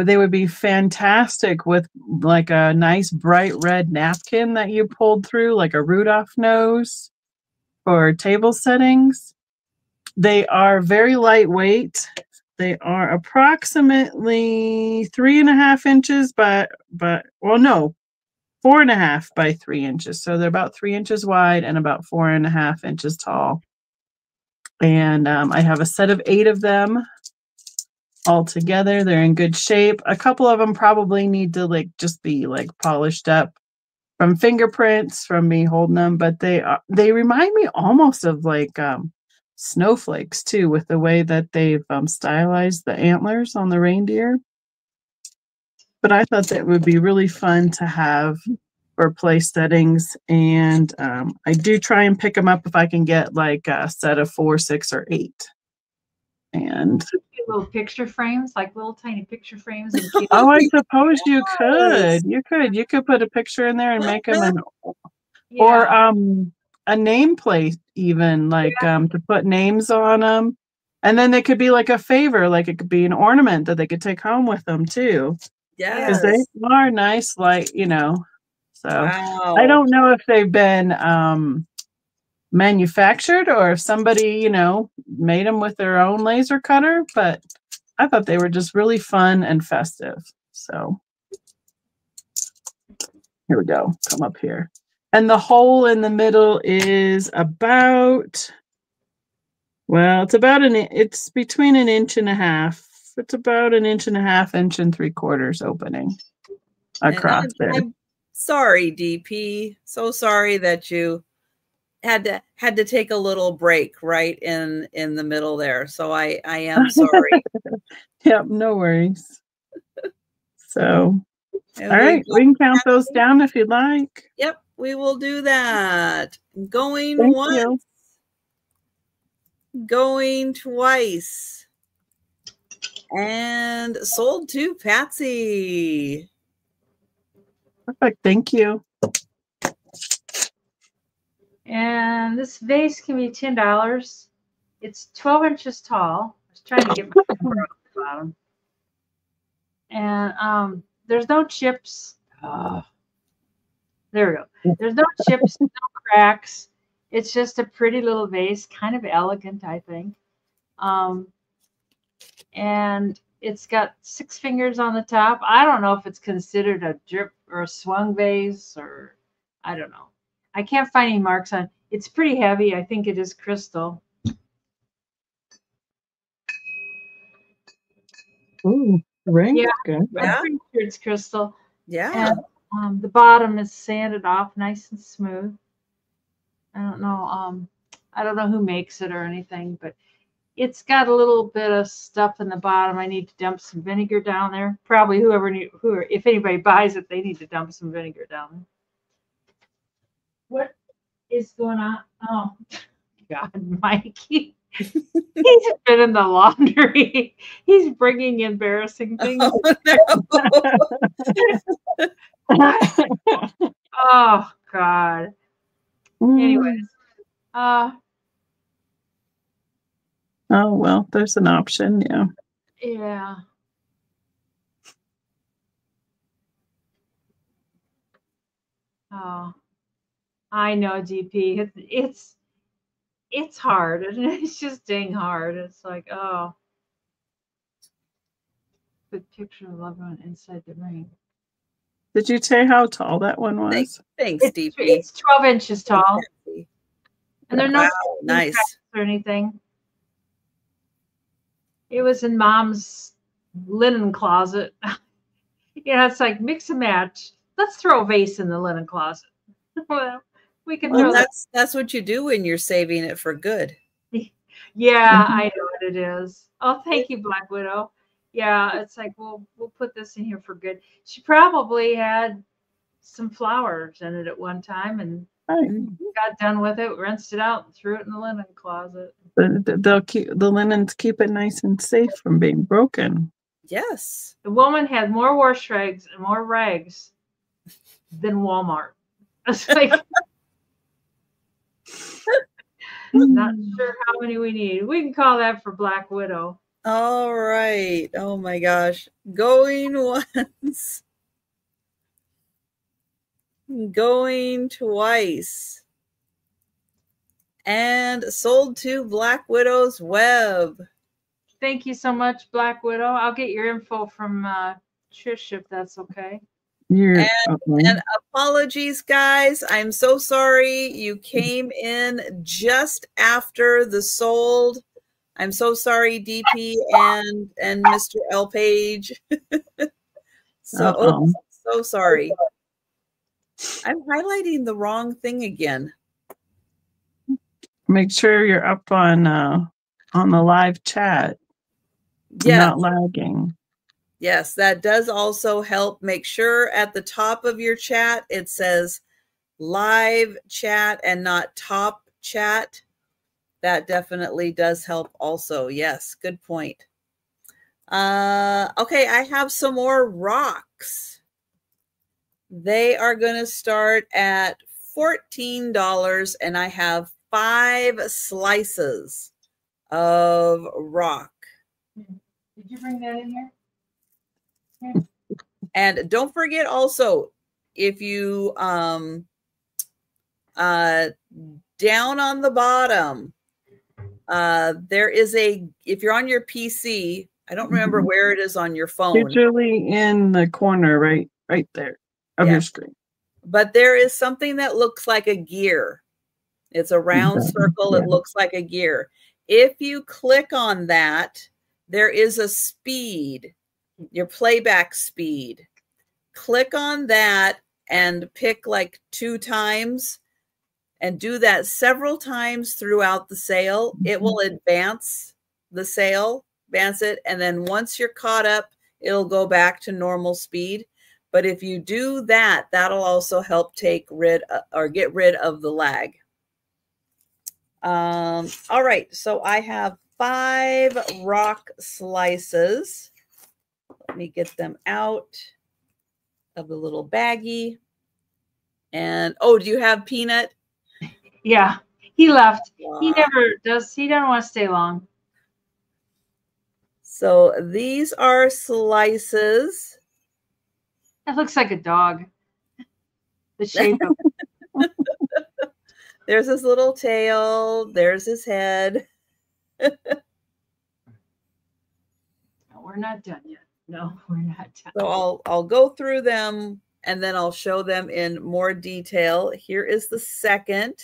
Speaker 3: They would be fantastic with like a nice bright red napkin that you pulled through, like a Rudolph nose for table settings. They are very lightweight. They are approximately 3.5 inches by 4.5 by 3 inches. So they're about 3 inches wide and about 4.5 inches tall. And I have a set of 8 of them all together. They're in good shape. A couple of them probably need to just be polished up from fingerprints from me holding them, but they remind me almost of snowflakes too, with the way that they've stylized the antlers on the reindeer. But I thought that would be really fun to have for place settings, and I do try and pick them up if I can get a set of 4, 6, or 8. And
Speaker 2: little picture frames, little tiny picture frames.
Speaker 3: Oh, I suppose you could. You could put a picture in there and make them or a nameplate even, to put names on them. And then they could be like a favor, it could be an ornament that they could take home with them too.
Speaker 1: Yeah.
Speaker 3: Because they are nice, So
Speaker 1: wow.
Speaker 3: I don't know if they've been manufactured or if somebody, made them with their own laser cutter, but I thought they were just really fun and festive. So here we go. Come up here. And the hole in the middle is it's between 1.5 inches. It's about 1.5 inches, 1.75 inches opening across there.
Speaker 1: I'm sorry, DP. So sorry that you had to take a little break right in the middle there. So I am sorry.
Speaker 3: Yep, no worries. So, all right, we can count those down if you'd like.
Speaker 1: Yep, we will do that. Going
Speaker 3: Thank
Speaker 1: once,
Speaker 3: you.
Speaker 1: Going twice, and sold to Patsy.
Speaker 3: Perfect. Thank you.
Speaker 2: And this vase can be $10. It's 12 inches tall. I was trying to get my camera off the bottom. And there's no chips. There we go. There's no chips, no cracks. It's just a pretty little vase, kind of elegant, I think. And it's got 6 fingers on the top. I don't know if it's considered a drip or a swung vase, or I don't know. I can't find any marks on. It's pretty heavy. I think it is crystal.
Speaker 3: Ooh, ring.
Speaker 2: Yeah,
Speaker 3: good.
Speaker 2: I'm pretty sure it's crystal.
Speaker 1: Yeah.
Speaker 2: And the bottom is sanded off nice and smooth. I don't know who makes it or anything, but it's got a little bit of stuff in the bottom. I need to dump some vinegar down there. Probably if anybody buys it, they need to dump some vinegar down there. What is going on? Oh, God, Mikey. He's been in the laundry. He's bringing embarrassing things.
Speaker 1: Oh, no.
Speaker 2: Oh, God. Anyways,
Speaker 3: Oh, well, there's an option. Yeah.
Speaker 2: Yeah. Oh, I know, DP. It's hard. It's just dang hard. It's like, oh, put picture of loved one inside the ring.
Speaker 3: Did you say how tall that one was?
Speaker 1: Thanks, DP.
Speaker 2: It's 12 inches tall. And they're not
Speaker 1: nice
Speaker 2: or anything. It was in Mom's linen closet. It's like mix and match. Let's throw a vase in the linen closet. Well, we can throw
Speaker 1: that's what you do when you're saving it for good.
Speaker 2: Yeah, I know what it is. Oh, thank you, Black Widow. Yeah, it's like we'll put this in here for good. She probably had some flowers in it at one time and got done with it, rinsed it out, and threw it in the linen closet.
Speaker 3: They'll keep the linens, keep it nice and safe from being broken.
Speaker 1: Yes.
Speaker 2: The woman had more wash rags and more rags than Walmart. It's like not sure how many we need. We can call that for Black Widow.
Speaker 1: All right. Oh my gosh. Going once. Going twice. And sold to Black Widow's web.
Speaker 2: Thank you so much, Black Widow. I'll get your info from Trish if that's okay.
Speaker 1: And apologies, guys. I'm so sorry you came in just after the sold. I'm so sorry, DP and Mr. L. Page. So sorry. I'm highlighting the wrong thing again.
Speaker 3: Make sure you're up on the live chat.
Speaker 1: Yes.
Speaker 3: Not lagging.
Speaker 1: Yes, that does also help. Make sure at the top of your chat it says live chat and not top chat. That definitely does help also. Yes, good point. Okay, I have some more rocks. They are going to start at $14, and I have 5 slices of rock.
Speaker 2: Did you bring that in here?
Speaker 1: And don't forget also, if you down on the bottom, there is if you're on your PC, I don't remember where it is on your phone.
Speaker 3: Usually in the corner, right there of your screen.
Speaker 1: But there is something that looks like a gear. It's a round circle. It looks like a gear. If you click on that, there is a speed, your playback speed. Click on that and pick like 2 times and do that several times throughout the sail. It will advance the sail, advance it. And then once you're caught up, it'll go back to normal speed. But if you do that, that'll also help get rid of the lag. All right, so I have 5 rock slices. Let me get them out of the little baggie. And do you have Peanut?
Speaker 2: Yeah, he left. He never does. He doesn't want to stay long.
Speaker 1: So these are slices.
Speaker 2: That looks like a dog. The shape of it.
Speaker 1: There's his little tail. There's his head.
Speaker 2: We're not done yet. No, we're not done.
Speaker 1: So I'll go through them and then I'll show them in more detail. Here is the second.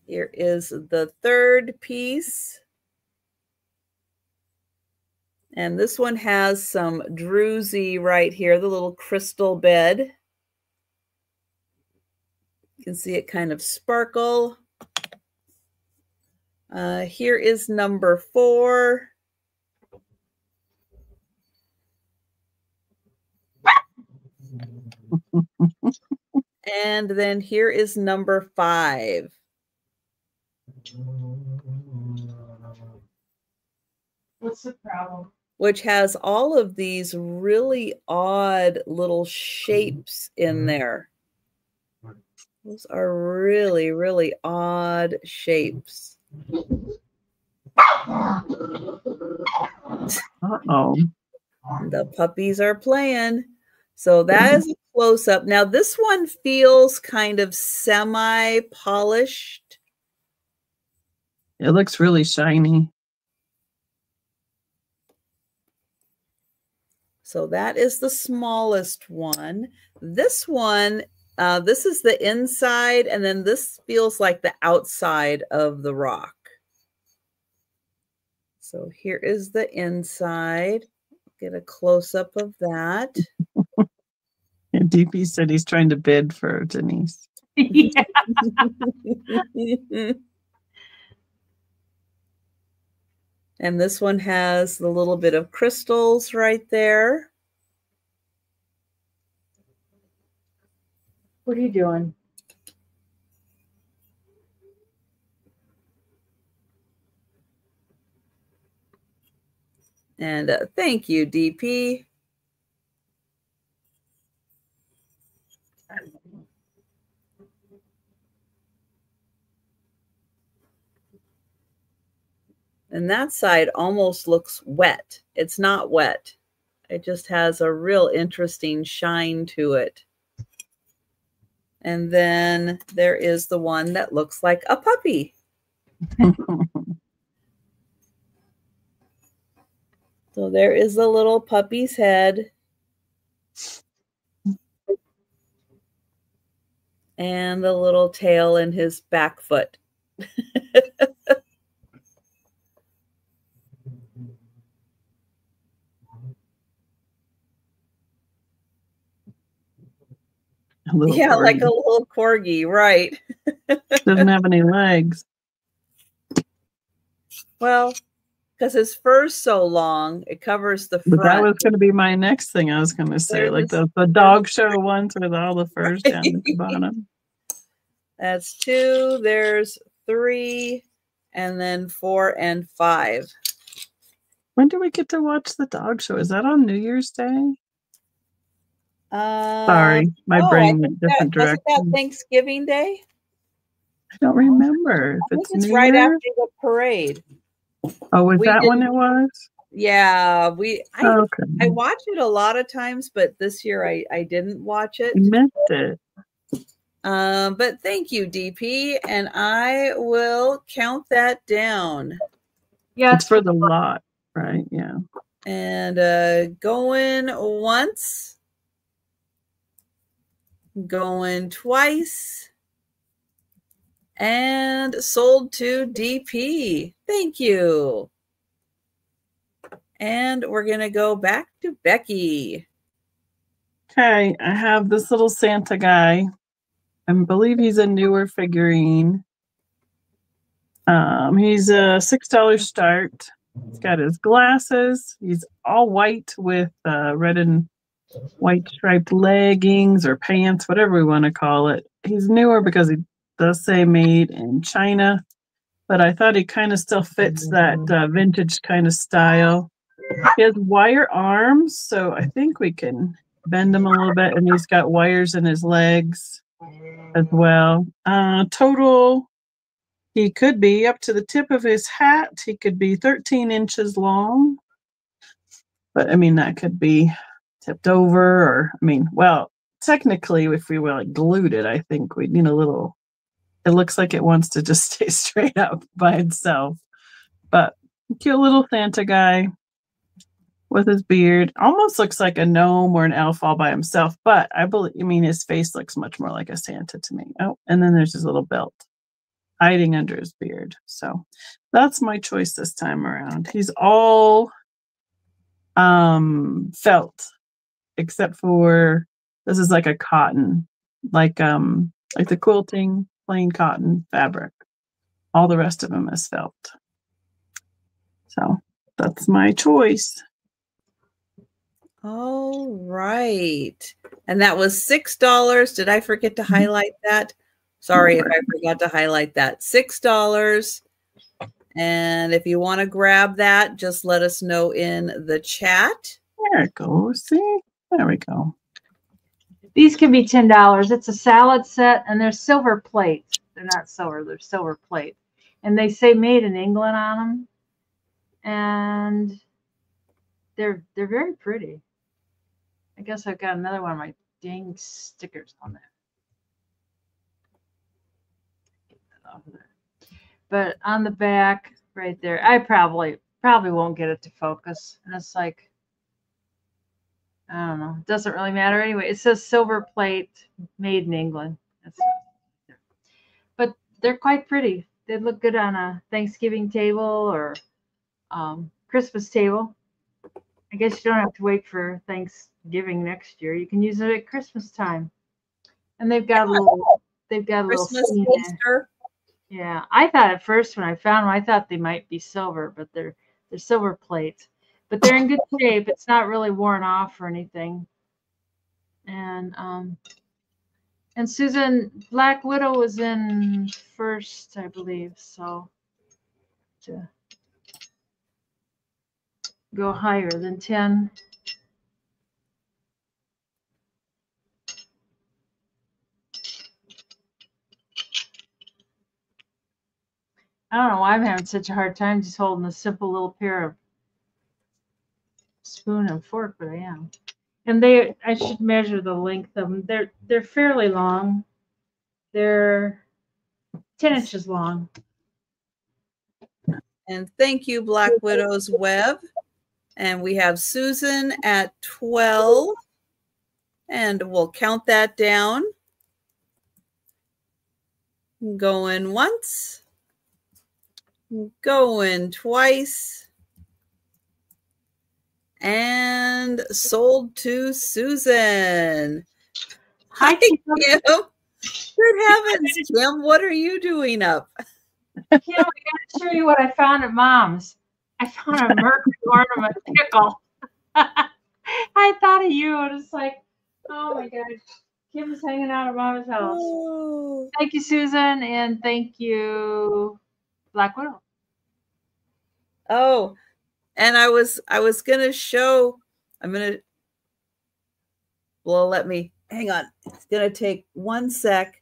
Speaker 1: Here is the third piece. And this one has some druzy right here, the little crystal bed. You can see it kind of sparkle. Here is number 4. And then here is number 5.
Speaker 2: What's the problem?
Speaker 1: Which has all of these really odd little shapes in there. Those are really, really odd shapes.
Speaker 3: Uh-oh.
Speaker 1: The puppies are playing. So that is a close-up. Now this one feels kind of semi-polished.
Speaker 3: It looks really shiny.
Speaker 1: So that is the smallest one. This one, this is the inside, and then this feels like the outside of the rock. So here is the inside. Get a close-up of that.
Speaker 3: And DP said he's trying to bid for Denise.
Speaker 2: Yeah.
Speaker 1: And this one has the little bit of crystals right there.
Speaker 2: What are you doing?
Speaker 1: And thank you, DP. And that side almost looks wet. It's not wet. It just has a real interesting shine to it. And then there is the one that looks like a puppy. So there is the little puppy's head. And the little tail and his back foot. Yeah,
Speaker 3: corgi.
Speaker 1: like a little corgi, right?
Speaker 3: Doesn't have any legs.
Speaker 1: Well, because his fur's so long, it covers the front.
Speaker 3: But that was going to be my next thing I was going to say. Like the dog show ones with all the furs down at the bottom.
Speaker 1: That's 2. There's 3. And then 4 and 5.
Speaker 3: When do we get to watch the dog show? Is that on New Year's Day? Sorry, my brain went different direction.
Speaker 1: Wasn't that Thanksgiving Day?
Speaker 3: I don't remember.
Speaker 1: I think it's right after the parade.
Speaker 3: Oh, was that when it was?
Speaker 1: Yeah, I watch it a lot of times, but this year I didn't watch it.
Speaker 3: You missed it.
Speaker 1: But thank you, DP, and I will count that down.
Speaker 2: Yeah,
Speaker 3: it's for the lot, right? Yeah.
Speaker 1: And going once. Going twice. And sold to DP. Thank you. And we're going to go back to Becky.
Speaker 3: Okay, I have this little Santa guy. I believe he's a newer figurine. He's a $6 start. He's got his glasses. He's all white with red and white striped leggings or pants, whatever we want to call it. He's newer because he does say made in China, but I thought he kind of still fits that vintage kind of style. He has wire arms, so I think we can bend him a little bit, and he's got wires in his legs as well. Total, he could be up to the tip of his hat. He could be 13 inches long, but I mean, that could be tipped over, or I mean, well, technically, if we were like glued it, I think we'd need a little. It looks like it wants to just stay straight up by itself, but cute little Santa guy with his beard. Almost looks like a gnome or an elf all by himself, but I mean, his face looks much more like a Santa to me. Oh, and then there's his little belt hiding under his beard. So that's my choice this time around. He's all felt, except for this is like a cotton, like the quilting, plain cotton fabric. All the rest of him is felt. So that's my choice.
Speaker 1: All right. And that was $6. Did I forget to highlight that? Sorry if I forgot to highlight that. $6. And if you want to grab that, just let us know in the chat.
Speaker 3: There it goes. See? There we go.
Speaker 2: These can be $10. It's a salad set, and they're silver plate. They're not silver, they're silver plate. And they say made in England on them. And they're very pretty. I guess I've got another one of my dang stickers on there. Get that off of there. But on the back, right there, I probably won't get it to focus. And it's like, I don't know. It doesn't really matter anyway. It says silver plate, made in England. But they're quite pretty. They look good on a Thanksgiving table or Christmas table. I guess you don't have to wait for Thanksgiving next year. You can use it at Christmas time. And they've got a little
Speaker 1: Christmas
Speaker 2: scene
Speaker 1: poster.
Speaker 2: Yeah, I thought at first when I found them, I thought they might be silver, but they're silver plate. But they're in good shape. It's not really worn off or anything. And Susan, Black Widow was in first, I believe. So to go higher than 10. I don't know why I'm having such a hard time just holding a simple little pair of spoon and fork, but I am. And I should measure the length of them. They're fairly long. They're 10 inches long.
Speaker 1: And thank you, Black Widow's Web. And we have Susan at 12. And we'll count that down. Going once. Going twice. And sold to Susan. Hi, Kim. Good heavens, Kim. What are you doing up?
Speaker 2: Kim, I got to show you what I found at Mom's. I found a Mercury ornament pickle. I thought of you. And it's like, oh my gosh. Kim is hanging out at Mama's house. Oh. Thank you, Susan. And thank you, Black Widow.
Speaker 1: Oh, and I was gonna show. Let me hang on. It's gonna take one sec.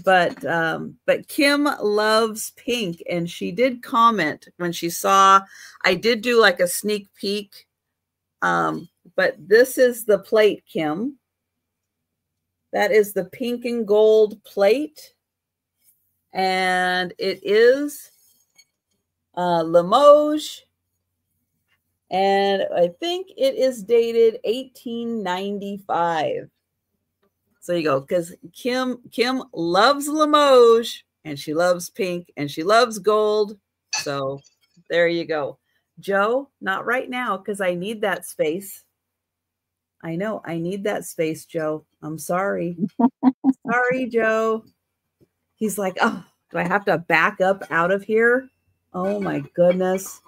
Speaker 1: But Kim loves pink, and she did comment when she saw. I did do like a sneak peek. But this is the plate, Kim. That is the pink and gold plate, and it is Limoges, and I think it is dated 1895. So you go, because Kim loves Limoges, and she loves pink, and she loves gold. So there you go. Joe, not right now, because I need that space. I know, I need that space, Joe. I'm sorry. Sorry, Joe. He's like, oh, do I have to back up out of here? Oh my goodness.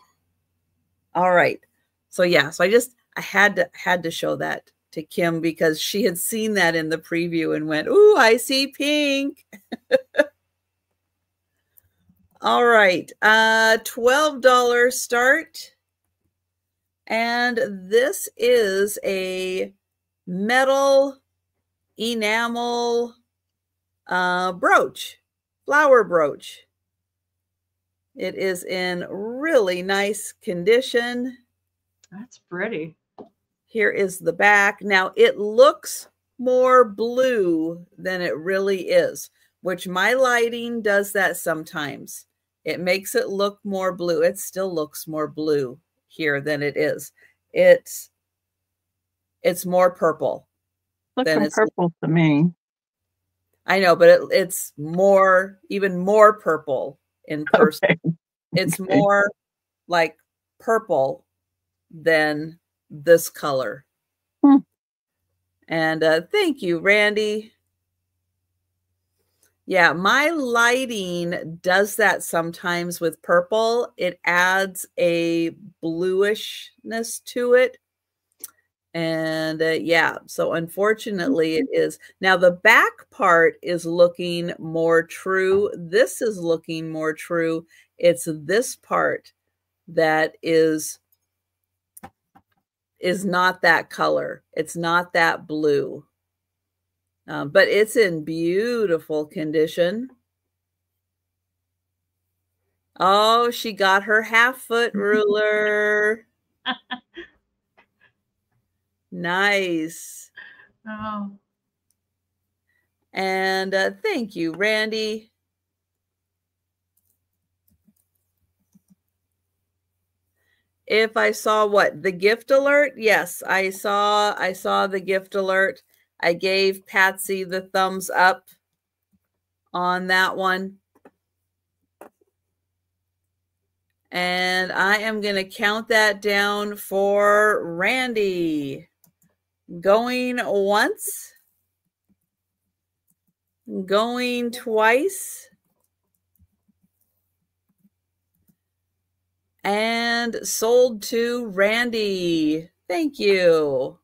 Speaker 1: All right. So yeah, so I had to show that to Kim because she had seen that in the preview and went, ooh, I see pink. All right. $12 start. And this is a metal enamel brooch, flower brooch. It is in really nice condition.
Speaker 2: That's pretty.
Speaker 1: Here is the back. Now it looks more blue than it really is, which my lighting does that sometimes. It makes it look more blue. It still looks more blue here than it is. It's more purple.
Speaker 3: Looking purple to me.
Speaker 1: I know, but it's even more purple in person. Okay. It's more like purple than this color. And thank you, Randy. Yeah, my lighting does that sometimes with purple. It adds a bluishness to it. And yeah, so unfortunately it is. Now the back part is looking more true. This is looking more true. It's this part that is not that color. It's not that blue. But it's in beautiful condition. Oh, she got her 1/2-foot ruler. Nice.
Speaker 2: Oh.
Speaker 1: And thank you, Randy. If I saw what? The gift alert? Yes, I saw the gift alert. I gave Patsy the thumbs up on that one. And I am going to count that down for Randy. Going once. Going twice. And sold to Randy. Thank you.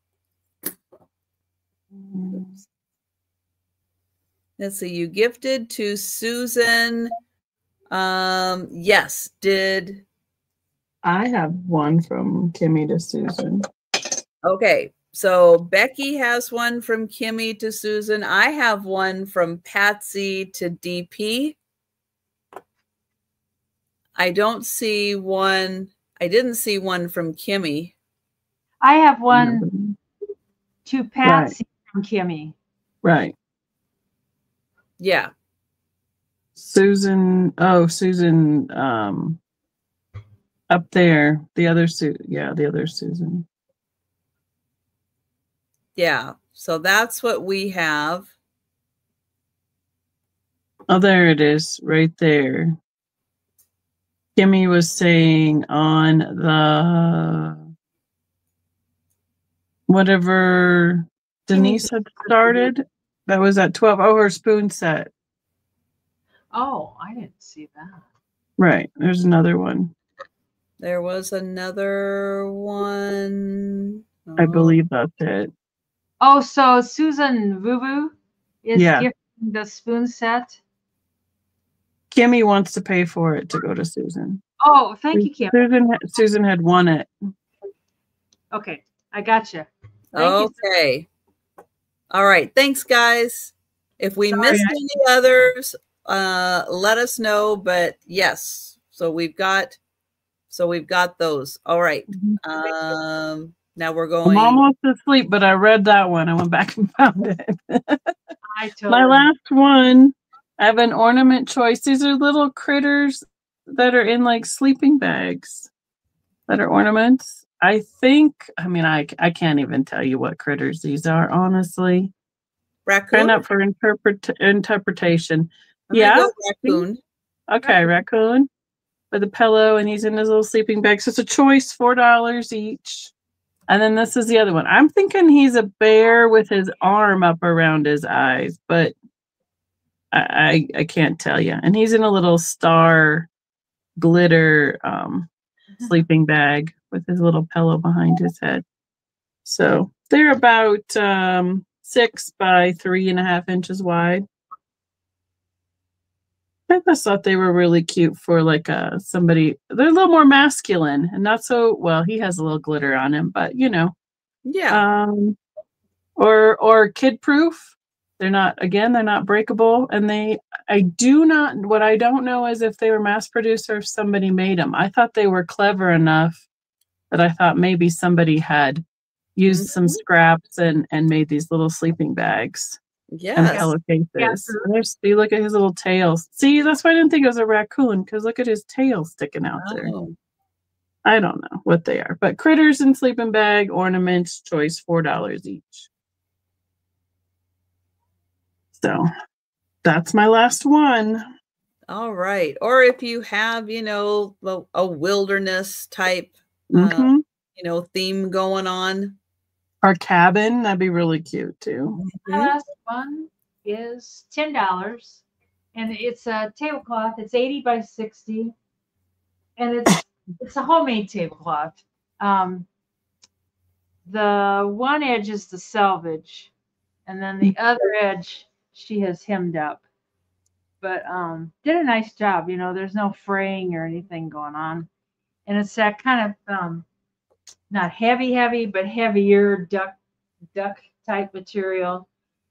Speaker 1: Let's see. You gifted to Susan. Yes, did.
Speaker 3: I have one from Kimmy to Susan.
Speaker 1: Okay. So Becky has one from Kimmy to Susan. I have one from Patsy to DP. I don't see one. I didn't see one from Kimmy.
Speaker 2: I have one to Patsy from Kimmy.
Speaker 3: Right.
Speaker 1: Yeah.
Speaker 3: Susan. Oh, Susan. Up there. The other the other Susan.
Speaker 1: Yeah. So that's what we have.
Speaker 3: Oh, there it is, right there. Kimmy was saying on the whatever Denise had started, that was at 12. Oh, her spoon set.
Speaker 2: Oh, I didn't see that.
Speaker 3: Right. There's another one.
Speaker 1: There was another one. Oh.
Speaker 3: I believe that's it.
Speaker 2: Oh, so Susan Vuvu is gifting the spoon set.
Speaker 3: Kimmy wants to pay for it to go to Susan.
Speaker 2: Oh, thank you, Kimmy.
Speaker 3: Susan had won it.
Speaker 2: Okay, I gotcha.
Speaker 1: Okay. All right. Thanks, guys. If we missed any others, let us know. But yes, so we've got those. All right. Now we're going.
Speaker 3: I'm almost asleep, but I read that one. I went back and found it. My last one. I have an ornament choice. These are little critters that are in like sleeping bags that are ornaments. I can't even tell you what critters these are, honestly.
Speaker 1: Raccoon?
Speaker 3: Kind up for interpretation.
Speaker 1: Go raccoon.
Speaker 3: Okay, raccoon with a pillow, and he's in his little sleeping bag. So it's a choice, $4 each. And then this is the other one. I'm thinking he's a bear with his arm up around his eyes, but I can't tell you. And he's in a little star glitter sleeping bag with his little pillow behind his head. So they're about 6 by 3.5 inches wide. I just thought they were really cute for like somebody. They're a little more masculine and not so well. He has a little glitter on him, but you know,
Speaker 1: yeah.
Speaker 3: Or kid proof. They're not breakable, and what I don't know is if they were mass produced or if somebody made them. I thought they were clever enough that I thought maybe somebody had used some scraps and made these little sleeping bags.
Speaker 1: Yes.
Speaker 3: And pillowcases. You look at his little tails. See, that's why I didn't think it was a raccoon, because look at his tail sticking out there. I don't know what they are, but critters and sleeping bag ornaments, choice $4 each. So that's my last one.
Speaker 1: All right. Or if you have, a wilderness type, theme going on.
Speaker 3: Our cabin, that'd be really cute too.
Speaker 2: The last one is $10, and it's a tablecloth. It's 80 by 60, and it's a homemade tablecloth. The one edge is the selvage, and then the other edge she has hemmed up. But did a nice job. There's no fraying or anything going on, and it's that kind of not heavy, but heavier duck type material.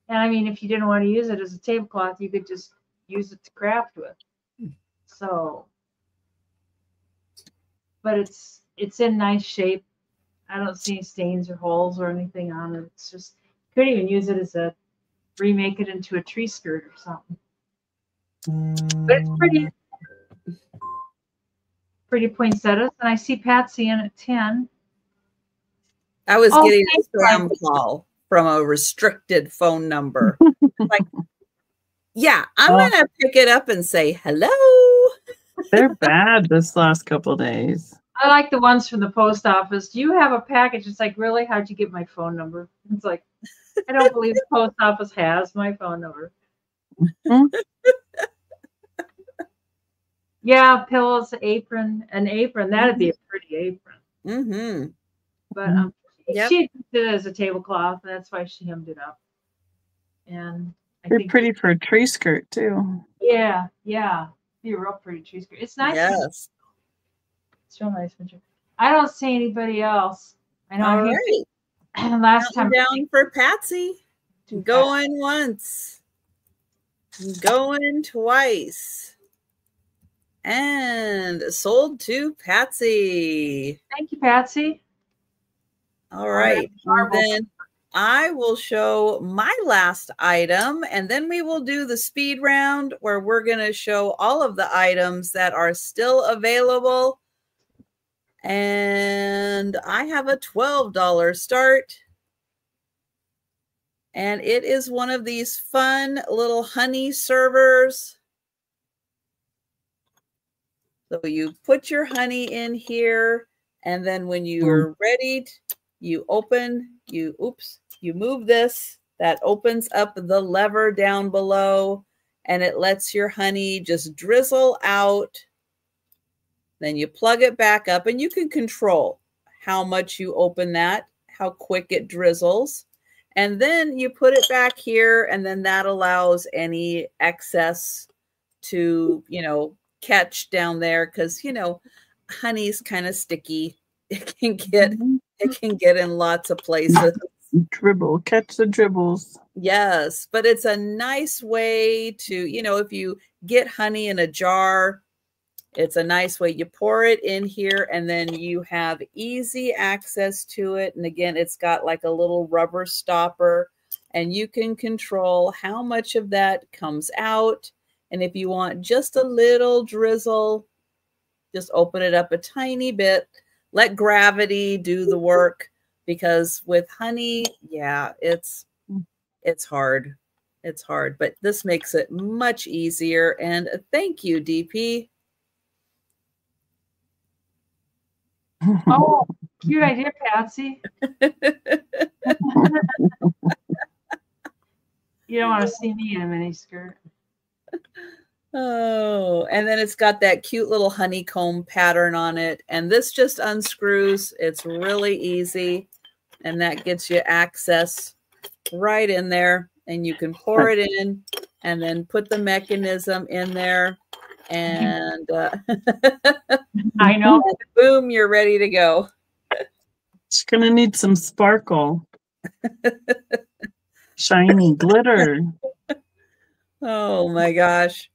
Speaker 2: And I mean, if you didn't want to use it as a tablecloth, you could just use it to craft with. So, but it's in nice shape. I don't see any stains or holes or anything on it. It's just, you could even use it as a, remake it into a tree skirt or something. But it's pretty poinsettias. And I see Patsy in at 10.
Speaker 1: I was getting a spam call from a restricted phone number. Like, yeah, I'm gonna pick it up and say hello.
Speaker 3: They're bad this last couple of days.
Speaker 2: I like the ones from the post office. Do you have a package? It's like, really? How'd you get my phone number? It's like, I don't believe the post office has my phone number. Yeah, pillows, apron, an apron. That'd be a pretty apron. But she did it as a tablecloth. That's why she hemmed it up. And
Speaker 3: they're pretty for a tree skirt too.
Speaker 2: Yeah, yeah. Be a real pretty tree skirt. It's nice.
Speaker 1: Yes.
Speaker 2: It's real nice. I don't see anybody else. I know.
Speaker 1: All right.
Speaker 2: Last time
Speaker 1: down for Patsy. Going once. Going twice. And sold to Patsy.
Speaker 2: Thank you, Patsy.
Speaker 1: All right. And then I will show my last item, and then we will do the speed round where we're going to show all of the items that are still available. And I have a $12 start. And it is one of these fun little honey servers. So you put your honey in here, and then when you're ready, you open, you move this, that opens up the lever down below, and it lets your honey just drizzle out. Then you plug it back up, and you can control how much you open that, how quick it drizzles. And then you put it back here, and then that allows any excess to, catch down there, because, honey's kind of sticky. It can get in lots of places.
Speaker 3: Catch the dribbles.
Speaker 1: Yes, but it's a nice way to, if you get honey in a jar, it's a nice way. You pour it in here, and then you have easy access to it. And again, it's got like a little rubber stopper, and you can control how much of that comes out. And if you want just a little drizzle, just open it up a tiny bit. Let gravity do the work, because with honey, yeah, it's hard. It's hard, but this makes it much easier. And thank you, DP.
Speaker 2: Oh, cute idea, Patsy. You don't want to see me in a mini skirt.
Speaker 1: Oh, and then it's got that cute little honeycomb pattern on it. And this just unscrews. It's really easy. And that gets you access right in there. And you can pour it in and then put the mechanism in there. And
Speaker 2: I know.
Speaker 1: And boom, you're ready to go.
Speaker 3: It's going to need some sparkle. Shiny glitter.
Speaker 1: Oh my gosh.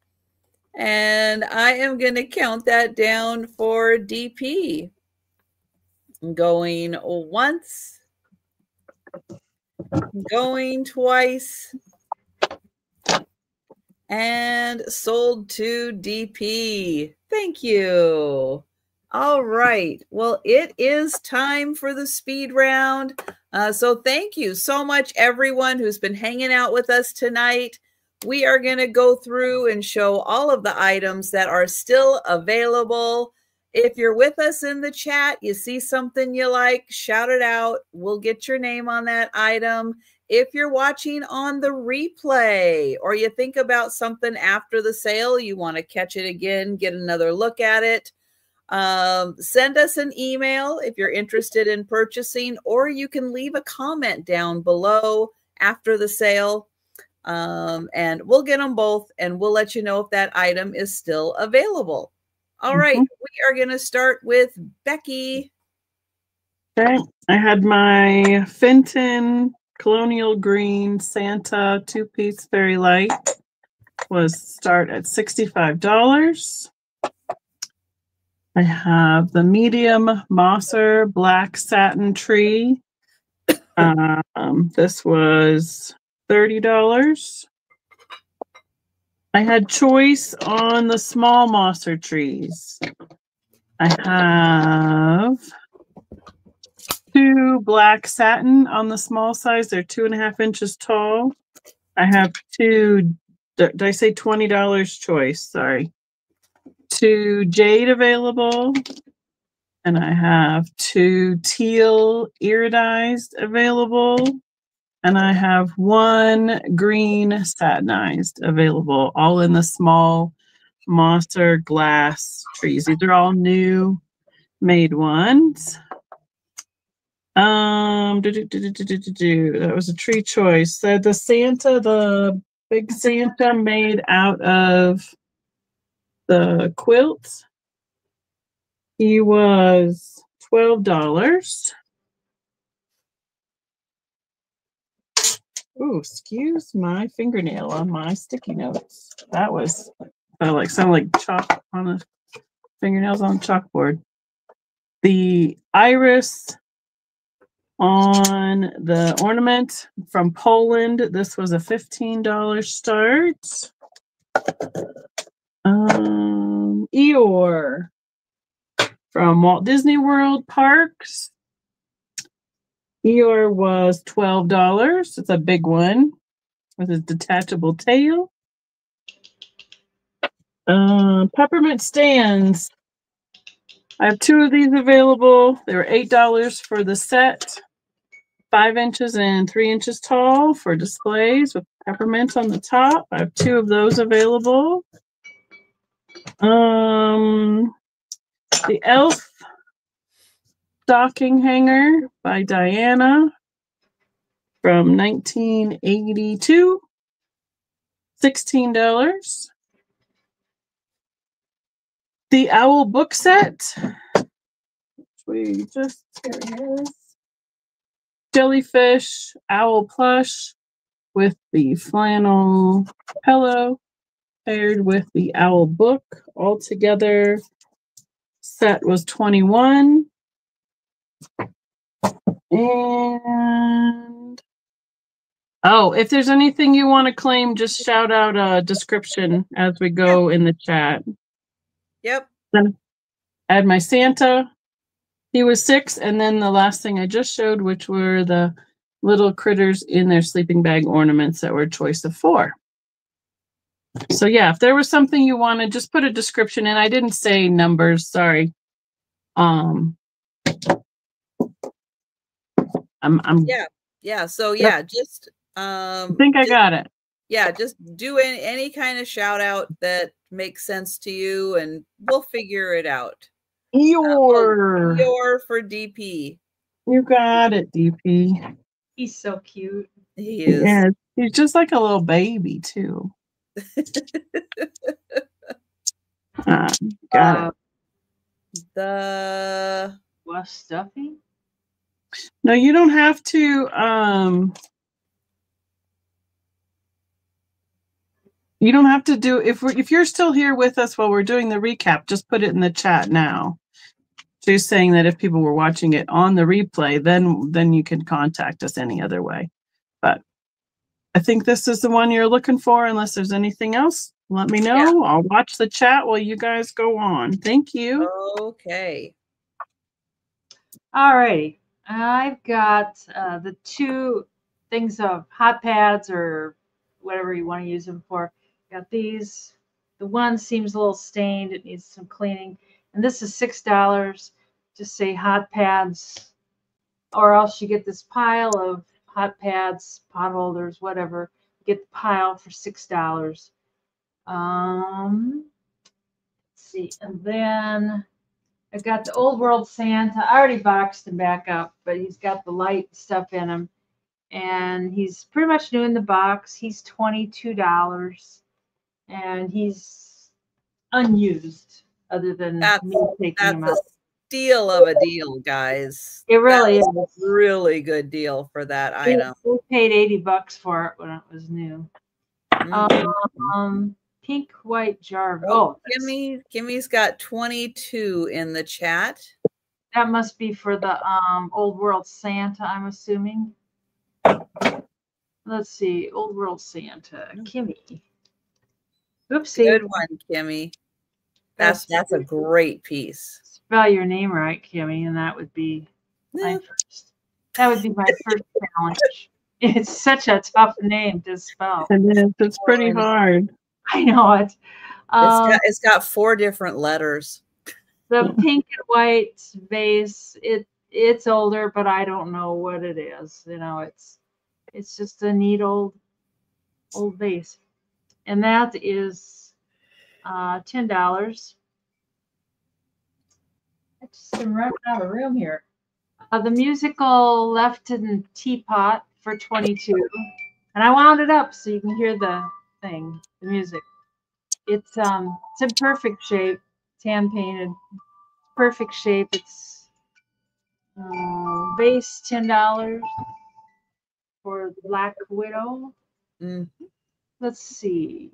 Speaker 1: And I am going to count that down for DP. Going once. Going twice. And sold to DP. Thank you. All right. Well, it is time for the speed round. So thank you so much, everyone who's been hanging out with us tonight. We are going to go through and show all of the items that are still available. If you're with us in the chat, you see something you like, shout it out. We'll get your name on that item. If you're watching on the replay, or you think about something after the sale, you want to catch it again, get another look at it, send us an email if you're interested in purchasing, or you can leave a comment down below after the sale. And we'll get them both, and we'll let you know if that item is still available. All right, we are going to start with Becky.
Speaker 3: Okay, I had my Fenton colonial green Santa 2-piece very light was start at $65. I have the medium Mosser black satin tree. This was $30. I had choice on the small Mosser trees. I have 2 black satin on the small size. They're 2.5 inches tall. I have 2, did I say $20 choice? Sorry. 2 jade available. And I have 2 teal iridized available. And I have 1 green satinized available, all in the small Mosser glass trees. These are all new made ones. That was a tree choice. The Santa, the big Santa made out of the quilt. He was $12. Ooh, excuse my fingernail on my sticky notes. That was sounded like chalk on a fingernails on a chalkboard. The iris on the ornament from Poland. This was a $15 start. Eeyore from Walt Disney World Parks. Eeyore was $12. It's a big one with his detachable tail. Peppermint stands. I have 2 of these available. They were $8 for the set. 5 inches and 3 inches tall for displays with peppermint on the top. I have 2 of those available. The Elf stocking hanger by Diana from 1982. $16. The Owl book set. We just, here it is. Jellyfish owl plush with the flannel pillow paired with the owl book. Altogether, set was $21. And oh, if there's anything you want to claim, just shout out a description as we go in the chat.
Speaker 1: Yep.
Speaker 3: Then add my Santa. He was 6, and then the last thing I just showed, which were the little critters in their sleeping bag ornaments that were a choice of 4. So yeah, if there was something you wanted, just put a description in. I didn't say numbers, sorry.
Speaker 1: Yeah. So yeah, just
Speaker 3: I think I got it.
Speaker 1: Yeah, just do any kind of shout out that makes sense to you, and we'll figure it out.
Speaker 3: Eeyore
Speaker 1: for DP.
Speaker 3: You got it, DP.
Speaker 2: He's so cute.
Speaker 1: He is.
Speaker 3: Yeah, he's just like a little baby too. Got it.
Speaker 1: The
Speaker 2: was stuffing?
Speaker 3: No, you don't have to. You don't have to do if you're still here with us while we're doing the recap. Just put it in the chat now. She's saying that if people were watching it on the replay, then you can contact us any other way. But I think this is the one you're looking for. Unless there's anything else, let me know. Yeah. I'll watch the chat while you guys go on. Thank you.
Speaker 1: Okay.
Speaker 2: All righty. I've got the 2 things of hot pads or whatever you want to use them for. Got these. The one seems a little stained. It needs some cleaning. And this is $6. Just say hot pads, or else you get this pile of hot pads, pot holders, whatever. Get the pile for $6. Let's see. And then I've got the Old World Santa. I already boxed him back up, but he's got the light stuff in him. And he's pretty much new in the box. He's $22. And he's unused, other than me taking him out.
Speaker 1: steal of a deal, guys.
Speaker 2: It really is.
Speaker 1: A really good deal for that item.
Speaker 2: We paid $80 for it when it was new. Pink white jar.
Speaker 1: Kimmy's got 22 in the chat.
Speaker 2: That must be for the Old World Santa, I'm assuming. Let's see, Old World Santa, Kimmy. Oopsie.
Speaker 1: Good one, Kimmy. That's a great piece.
Speaker 2: Spell your name right, Kimmy, and that would be my first. That would be my first challenge. It's such a tough name to spell.
Speaker 3: It is. It's pretty hard.
Speaker 2: I know it.
Speaker 1: It's got 4 different letters.
Speaker 2: The pink and white vase. It's older, but I don't know what it is. You know, it's just a neat old vase, and that is $10. I just am running out of room here. The musical Lefton teapot for $22, and I wound it up so you can hear the thing, the music. It's in perfect shape. It's hand painted, perfect shape. It's base $10 for the Black Widow. Let's see,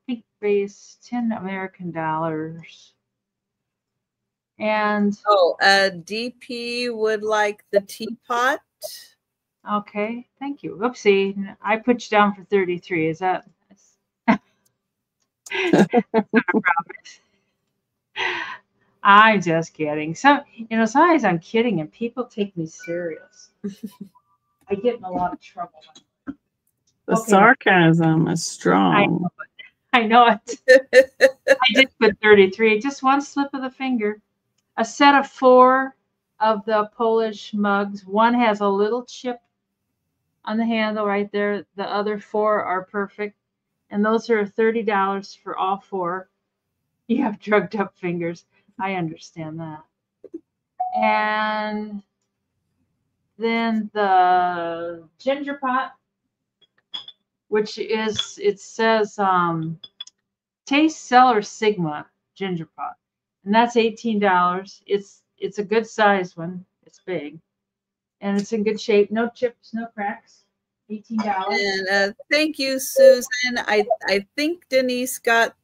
Speaker 2: pink base, 10 American dollars. And
Speaker 1: DP would like the teapot.
Speaker 2: Okay, thank you. Oopsie, I put you down for 33. Is that? I'm just kidding. Sometimes I'm kidding and people take me serious. I get in a lot of trouble.
Speaker 3: The sarcasm is strong.
Speaker 2: I know it. I did put 33. Just one slip of the finger. A set of 4 of the Polish mugs. One has a little chip on the handle right there. The other 4 are perfect. And those are $30 for all 4. You have drugged up fingers. I understand that. And then the ginger pot, which is, it says Taste Cellar Sigma ginger pot. And that's $18. It's a good sized one. It's big. And it's in good shape. No chips, no cracks. $18.
Speaker 1: And thank you, Susan. I think Denise got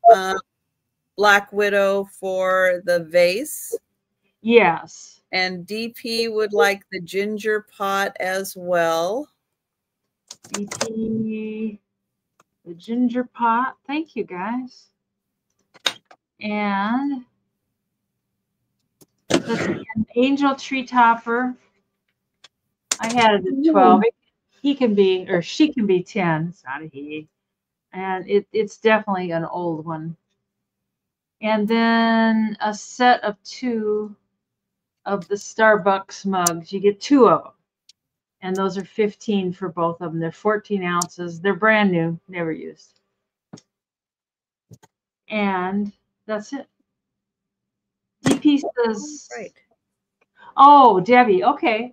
Speaker 1: Black Widow for the vase.
Speaker 2: Yes.
Speaker 1: And DP would like the ginger pot as well.
Speaker 2: DP, the ginger pot. Thank you, guys. And an angel tree topper. I had it at 12. He can be, or she can be 10. It's not a he. And it's definitely an old one. And then a set of 2 of the Starbucks mugs. You get 2 of them. And those are 15 for both of them. They're 14 ounces. They're brand new, never used. And that's it. DP says,
Speaker 1: right.
Speaker 2: Oh, Debbie, okay.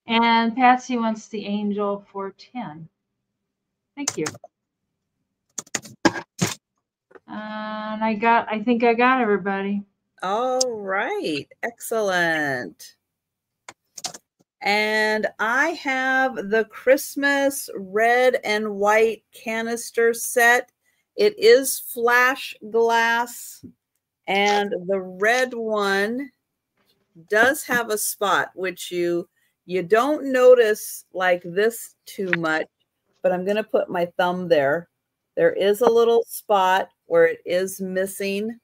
Speaker 2: And Patsy wants the angel for 10. Thank you. And I think I got everybody.
Speaker 1: All right. Excellent. And I have the Christmas red and white canister set. It is flash glass, and the red one does have a spot, which you don't notice like this too much, but I'm going to put my thumb there. There is a little spot where it is missing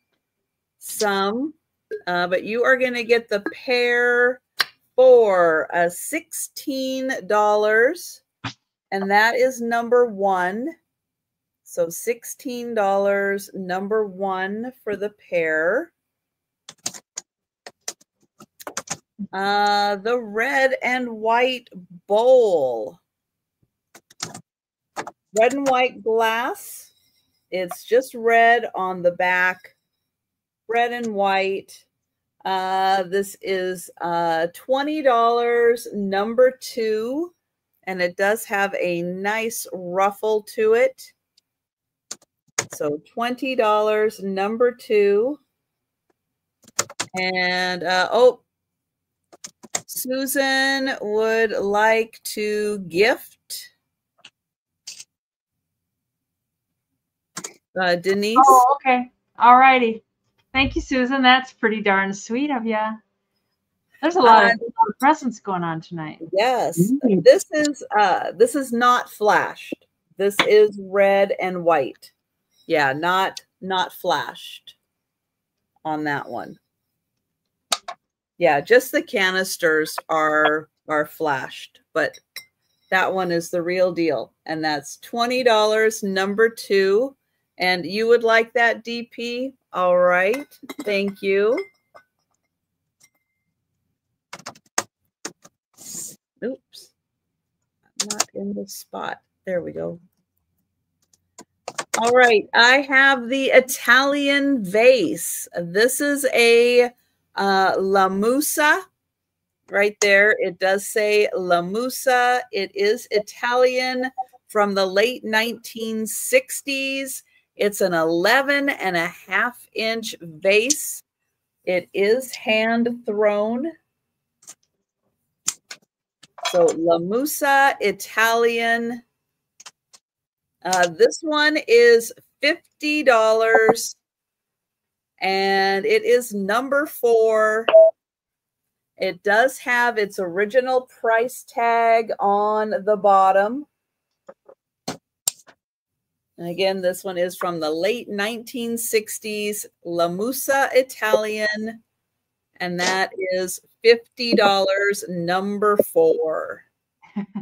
Speaker 1: some, but you are going to get the pair for $16, and that is number 1. So $16, number 1 for the pair. The red and white bowl. Red and white glass. It's just red on the back. Red and white. This is $20, number 2. And it does have a nice ruffle to it. So $20, number 2. And oh, Susan would like to gift Denise.
Speaker 2: Oh, okay. All righty. Thank you, Susan. That's pretty darn sweet of you. There's a lot of presents going on tonight.
Speaker 1: Yes. This is not flashed. This is red and white. Yeah, not flashed on that one. Yeah, just the canisters are flashed, but that one is the real deal. And that's $20, number 2. And you would like that, DP? All right. Thank you. Oops. I'm not in the spot. There we go. All right. I have the Italian vase. This is a La Musa. Right there, it does say La Musa. It is Italian from the late 1960s. It's an 11.5-inch vase. It is hand thrown. So La Musa Italian. This one is $50, and it is number 4. It does have its original price tag on the bottom. And again, this one is from the late 1960s, La Musa Italian, and that is $50, number 4.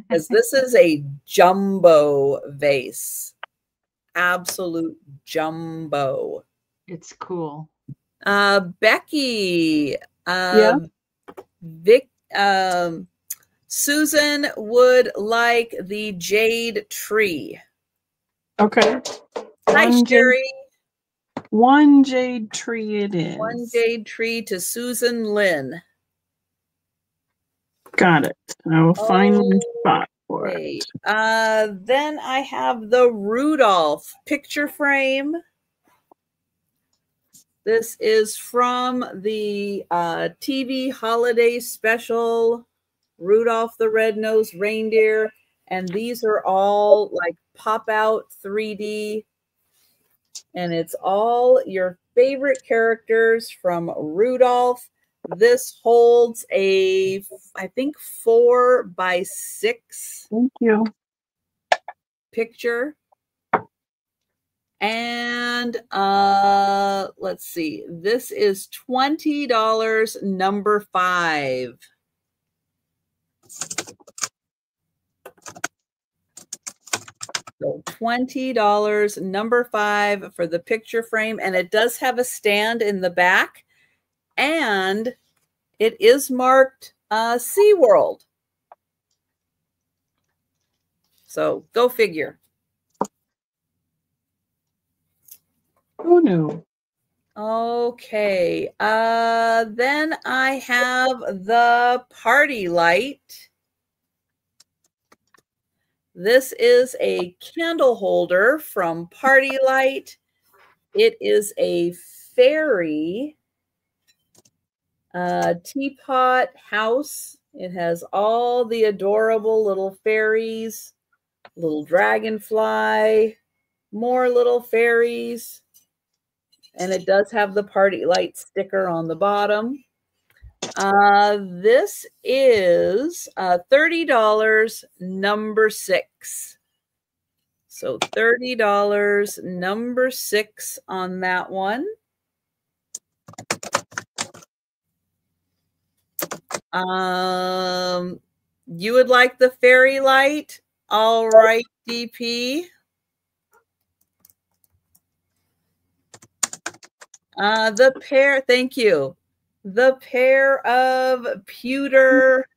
Speaker 1: Because this is a jumbo vase. Absolute jumbo.
Speaker 2: It's cool.
Speaker 1: Becky.
Speaker 3: Yeah.
Speaker 1: Susan would like the jade tree.
Speaker 3: Okay.
Speaker 1: Hi, Sherry.
Speaker 3: One jade tree it is.
Speaker 1: One jade tree to Susan Lynn.
Speaker 3: Got it. I will find the spot for it.
Speaker 1: Then I have the Rudolph picture frame. This is from the TV holiday special, Rudolph the Red-Nosed Reindeer. And these are all like pop-out 3D. And it's all your favorite characters from Rudolph. This holds a, I think, 4x6
Speaker 3: Thank you.
Speaker 1: picture. And let's see, this is $20, number 5. So $20, number 5 for the picture frame. And it does have a stand in the back. And it is marked SeaWorld. So go figure.
Speaker 3: Who knew?
Speaker 1: Okay. Then I have the party light. This is a candle holder from Party Light. It is a fairy teapot house. It has all the adorable little fairies, little dragonfly, more little fairies. And it does have the Party Light sticker on the bottom. This is $30, number 6. So $30, number 6 on that one. You would like the fairy light? All right, DP. The pair, thank you. The pair of pewter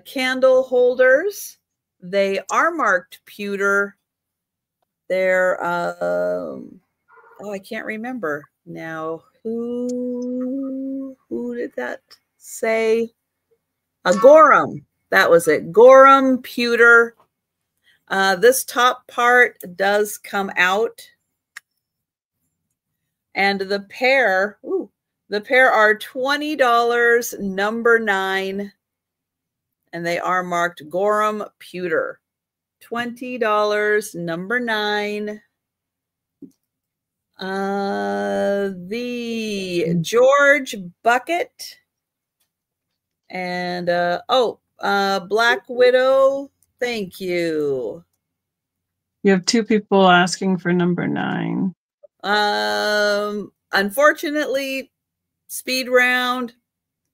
Speaker 1: candle holders. They are marked pewter. They're, oh, I can't remember now. Who did that say? Gorham. That was it. Gorham pewter. This top part does come out. And the pair, The pair are $20, number 9, and they are marked Gorham Pewter. $20, number 9. The George bucket and Black Widow. Thank you.
Speaker 3: You have 2 people asking for number 9.
Speaker 1: Unfortunately, speed round,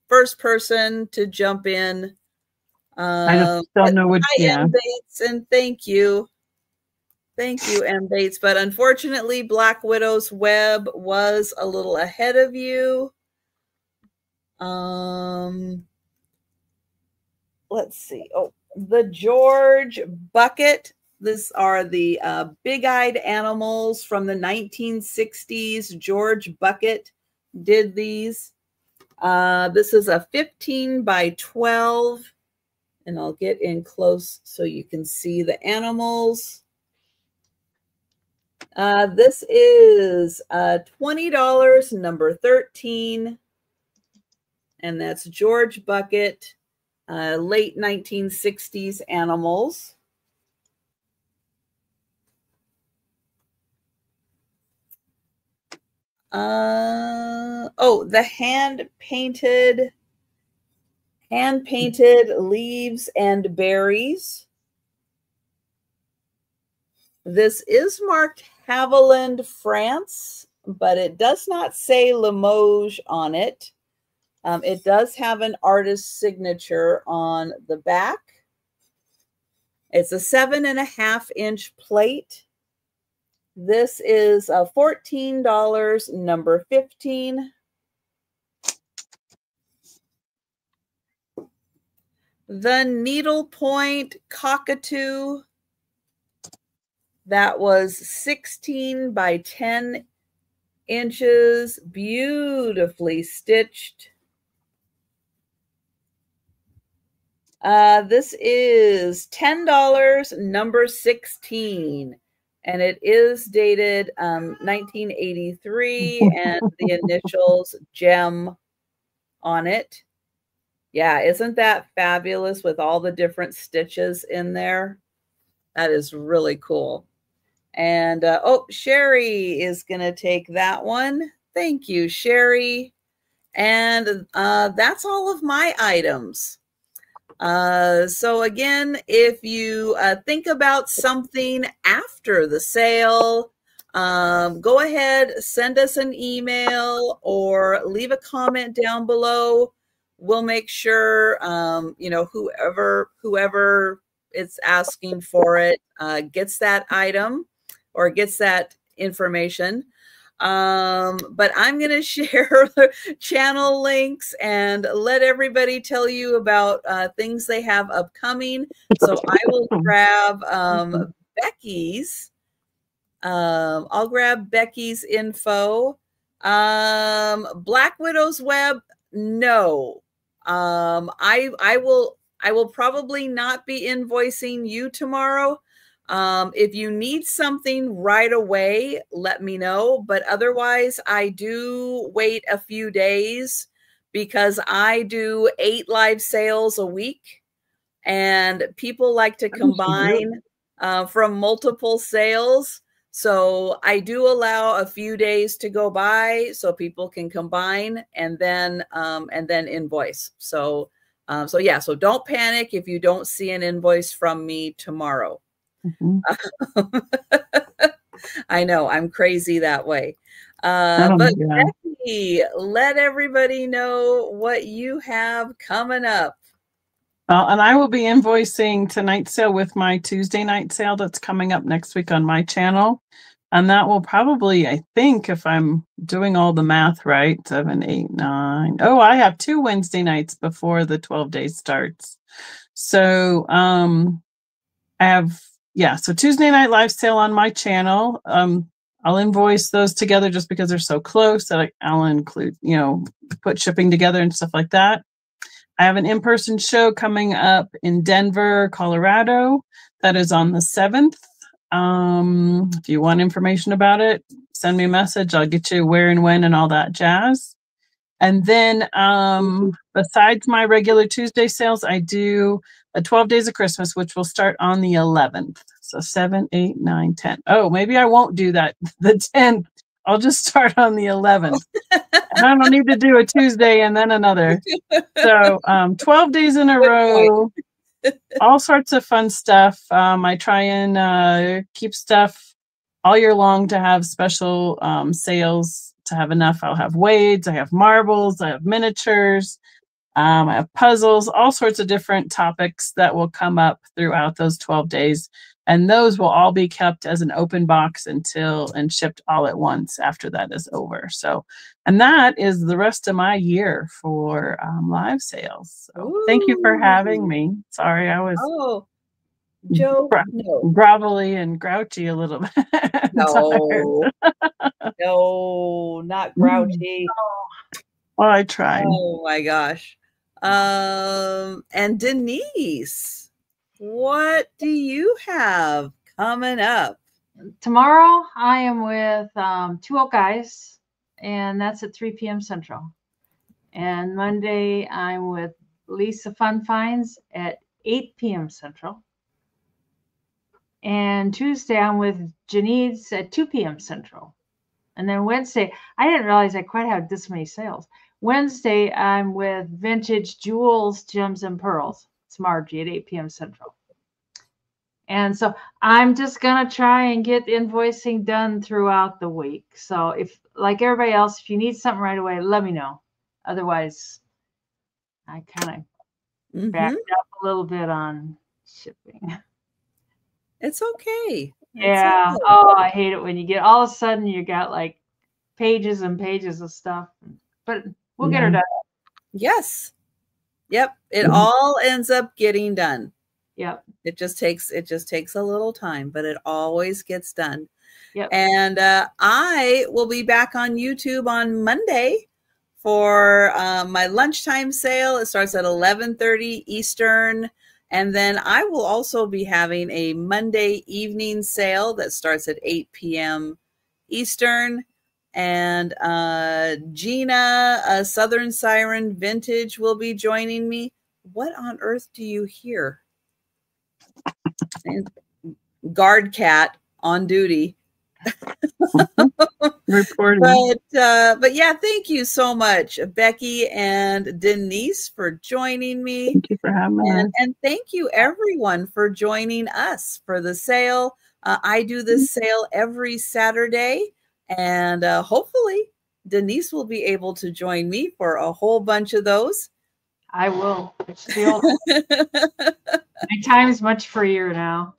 Speaker 1: first person to jump in.
Speaker 3: I don't know what.
Speaker 1: Yeah. Bates, and thank you. Thank you, M. Bates. But unfortunately, Black Widow's web was a little ahead of you. Let's see. Oh, the George bucket. These are the big-eyed animals from the 1960s. George Bucket did these. This is a 15 by 12. And I'll get in close so you can see the animals. This is $20, number 13. And that's George Bucket, late 1960s animals. The hand-painted leaves and berries. This is marked Haviland, France, but it does not say Limoges on it. It does have an artist's signature on the back. It's a 7.5-inch plate. This is $14, number 15. The needlepoint cockatoo, that was 16 by 10 inches, beautifully stitched. This is $10, number 16, and it is dated 1983, and the initials Gem on it. Yeah, isn't that fabulous with all the different stitches in there? That is really cool. And, Sherry is going to take that one. Thank you, Sherry. And that's all of my items. So again, if you think about something after the sale, go ahead, send us an email or leave a comment down below. We'll make sure, whoever is asking for it gets that item or gets that information. But I'm going to share the channel links and let everybody tell you about things they have upcoming. So I will grab Becky's. I'll grab Becky's info. Black Widow's web, no. I will probably not be invoicing you tomorrow. If you need something right away, let me know. But otherwise, I do wait a few days because I do 8 live sales a week, and people like to combine from multiple sales. So I do allow a few days to go by so people can combine and then invoice. So so don't panic if you don't see an invoice from me tomorrow. Mm-hmm. I know I'm crazy that way. But Becky, let everybody know what you have coming up.
Speaker 3: Well, and I will be invoicing tonight's sale with my Tuesday night sale that's coming up next week on my channel. And that will probably, I think, if I'm doing all the math right, 7, 8, 9. Oh, I have 2 Wednesday nights before the 12 days starts. So I have, so Tuesday night live sale on my channel. I'll invoice those together just because they're so close that I'll include, put shipping together and stuff like that. I have an in-person show coming up in Denver, Colorado. That is on the 7th. If you want information about it, send me a message. I'll get you where and when and all that jazz. And then besides my regular Tuesday sales, I do a 12 days of Christmas, which will start on the 11th. So 7, 8, 9, 10. Oh, maybe I won't do that the 10th. I'll just start on the 11th. And I don't need to do a Tuesday and then another. So 12 days in a row, all sorts of fun stuff. I try and keep stuff all year long to have special sales, to have enough. I'll have wades, I have marbles, I have miniatures, I have puzzles, all sorts of different topics that will come up throughout those 12 days. And those will all be kept as an open box until and shipped all at once after that is over. So, and that is the rest of my year for live sales. So thank you for having me. Sorry, I was
Speaker 1: Joe, no.
Speaker 3: grovelly and grouchy a little bit.
Speaker 1: No, no, not grouchy.
Speaker 3: Well, I tried.
Speaker 1: Oh my gosh. And Denise, what do you have coming up?
Speaker 2: Tomorrow I am with Two Oak Guys, and that's at 3 p.m. Central. And Monday I'm with Lisa Fun Finds at 8 p.m. Central. And Tuesday I'm with Janine's at 2 p.m. Central. And then Wednesday, I didn't realize I quite had this many sales. Wednesday, I'm with Vintage Jewels, Gems, and Pearls. It's Margie at 8 p.m. Central. And so I'm just going to try and get invoicing done throughout the week. So if, like everybody else, if you need something right away, let me know. Otherwise, I kind of backed up a little bit on shipping.
Speaker 1: It's okay.
Speaker 2: Yeah.
Speaker 1: Okay.
Speaker 2: Oh, I hate it when you get all of a sudden you got like pages and pages of stuff. But we'll get her done.
Speaker 1: Yes. Yep. It all ends up getting done.
Speaker 2: Yep.
Speaker 1: It just takes a little time, but it always gets done.
Speaker 2: Yep.
Speaker 1: And I will be back on YouTube on Monday for my lunchtime sale. It starts at 11:30 Eastern. And then I will also be having a Monday evening sale that starts at 8 p.m. Eastern. And Gina, Southern Siren Vintage, will be joining me. What on earth do you hear? And guard cat on duty.
Speaker 3: Reporting.
Speaker 1: But yeah, thank you so much, Becky and Denise, for joining me.
Speaker 3: Thank you for having me.
Speaker 1: And thank you everyone for joining us for the sale. I do this sale every Saturday, and hopefully Denise will be able to join me for a whole bunch of those.
Speaker 2: I will. My time's much freer now.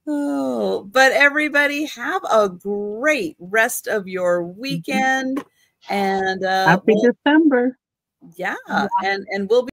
Speaker 1: Oh, but everybody have a great rest of your weekend, and
Speaker 3: happy December.
Speaker 1: Yeah, and we'll be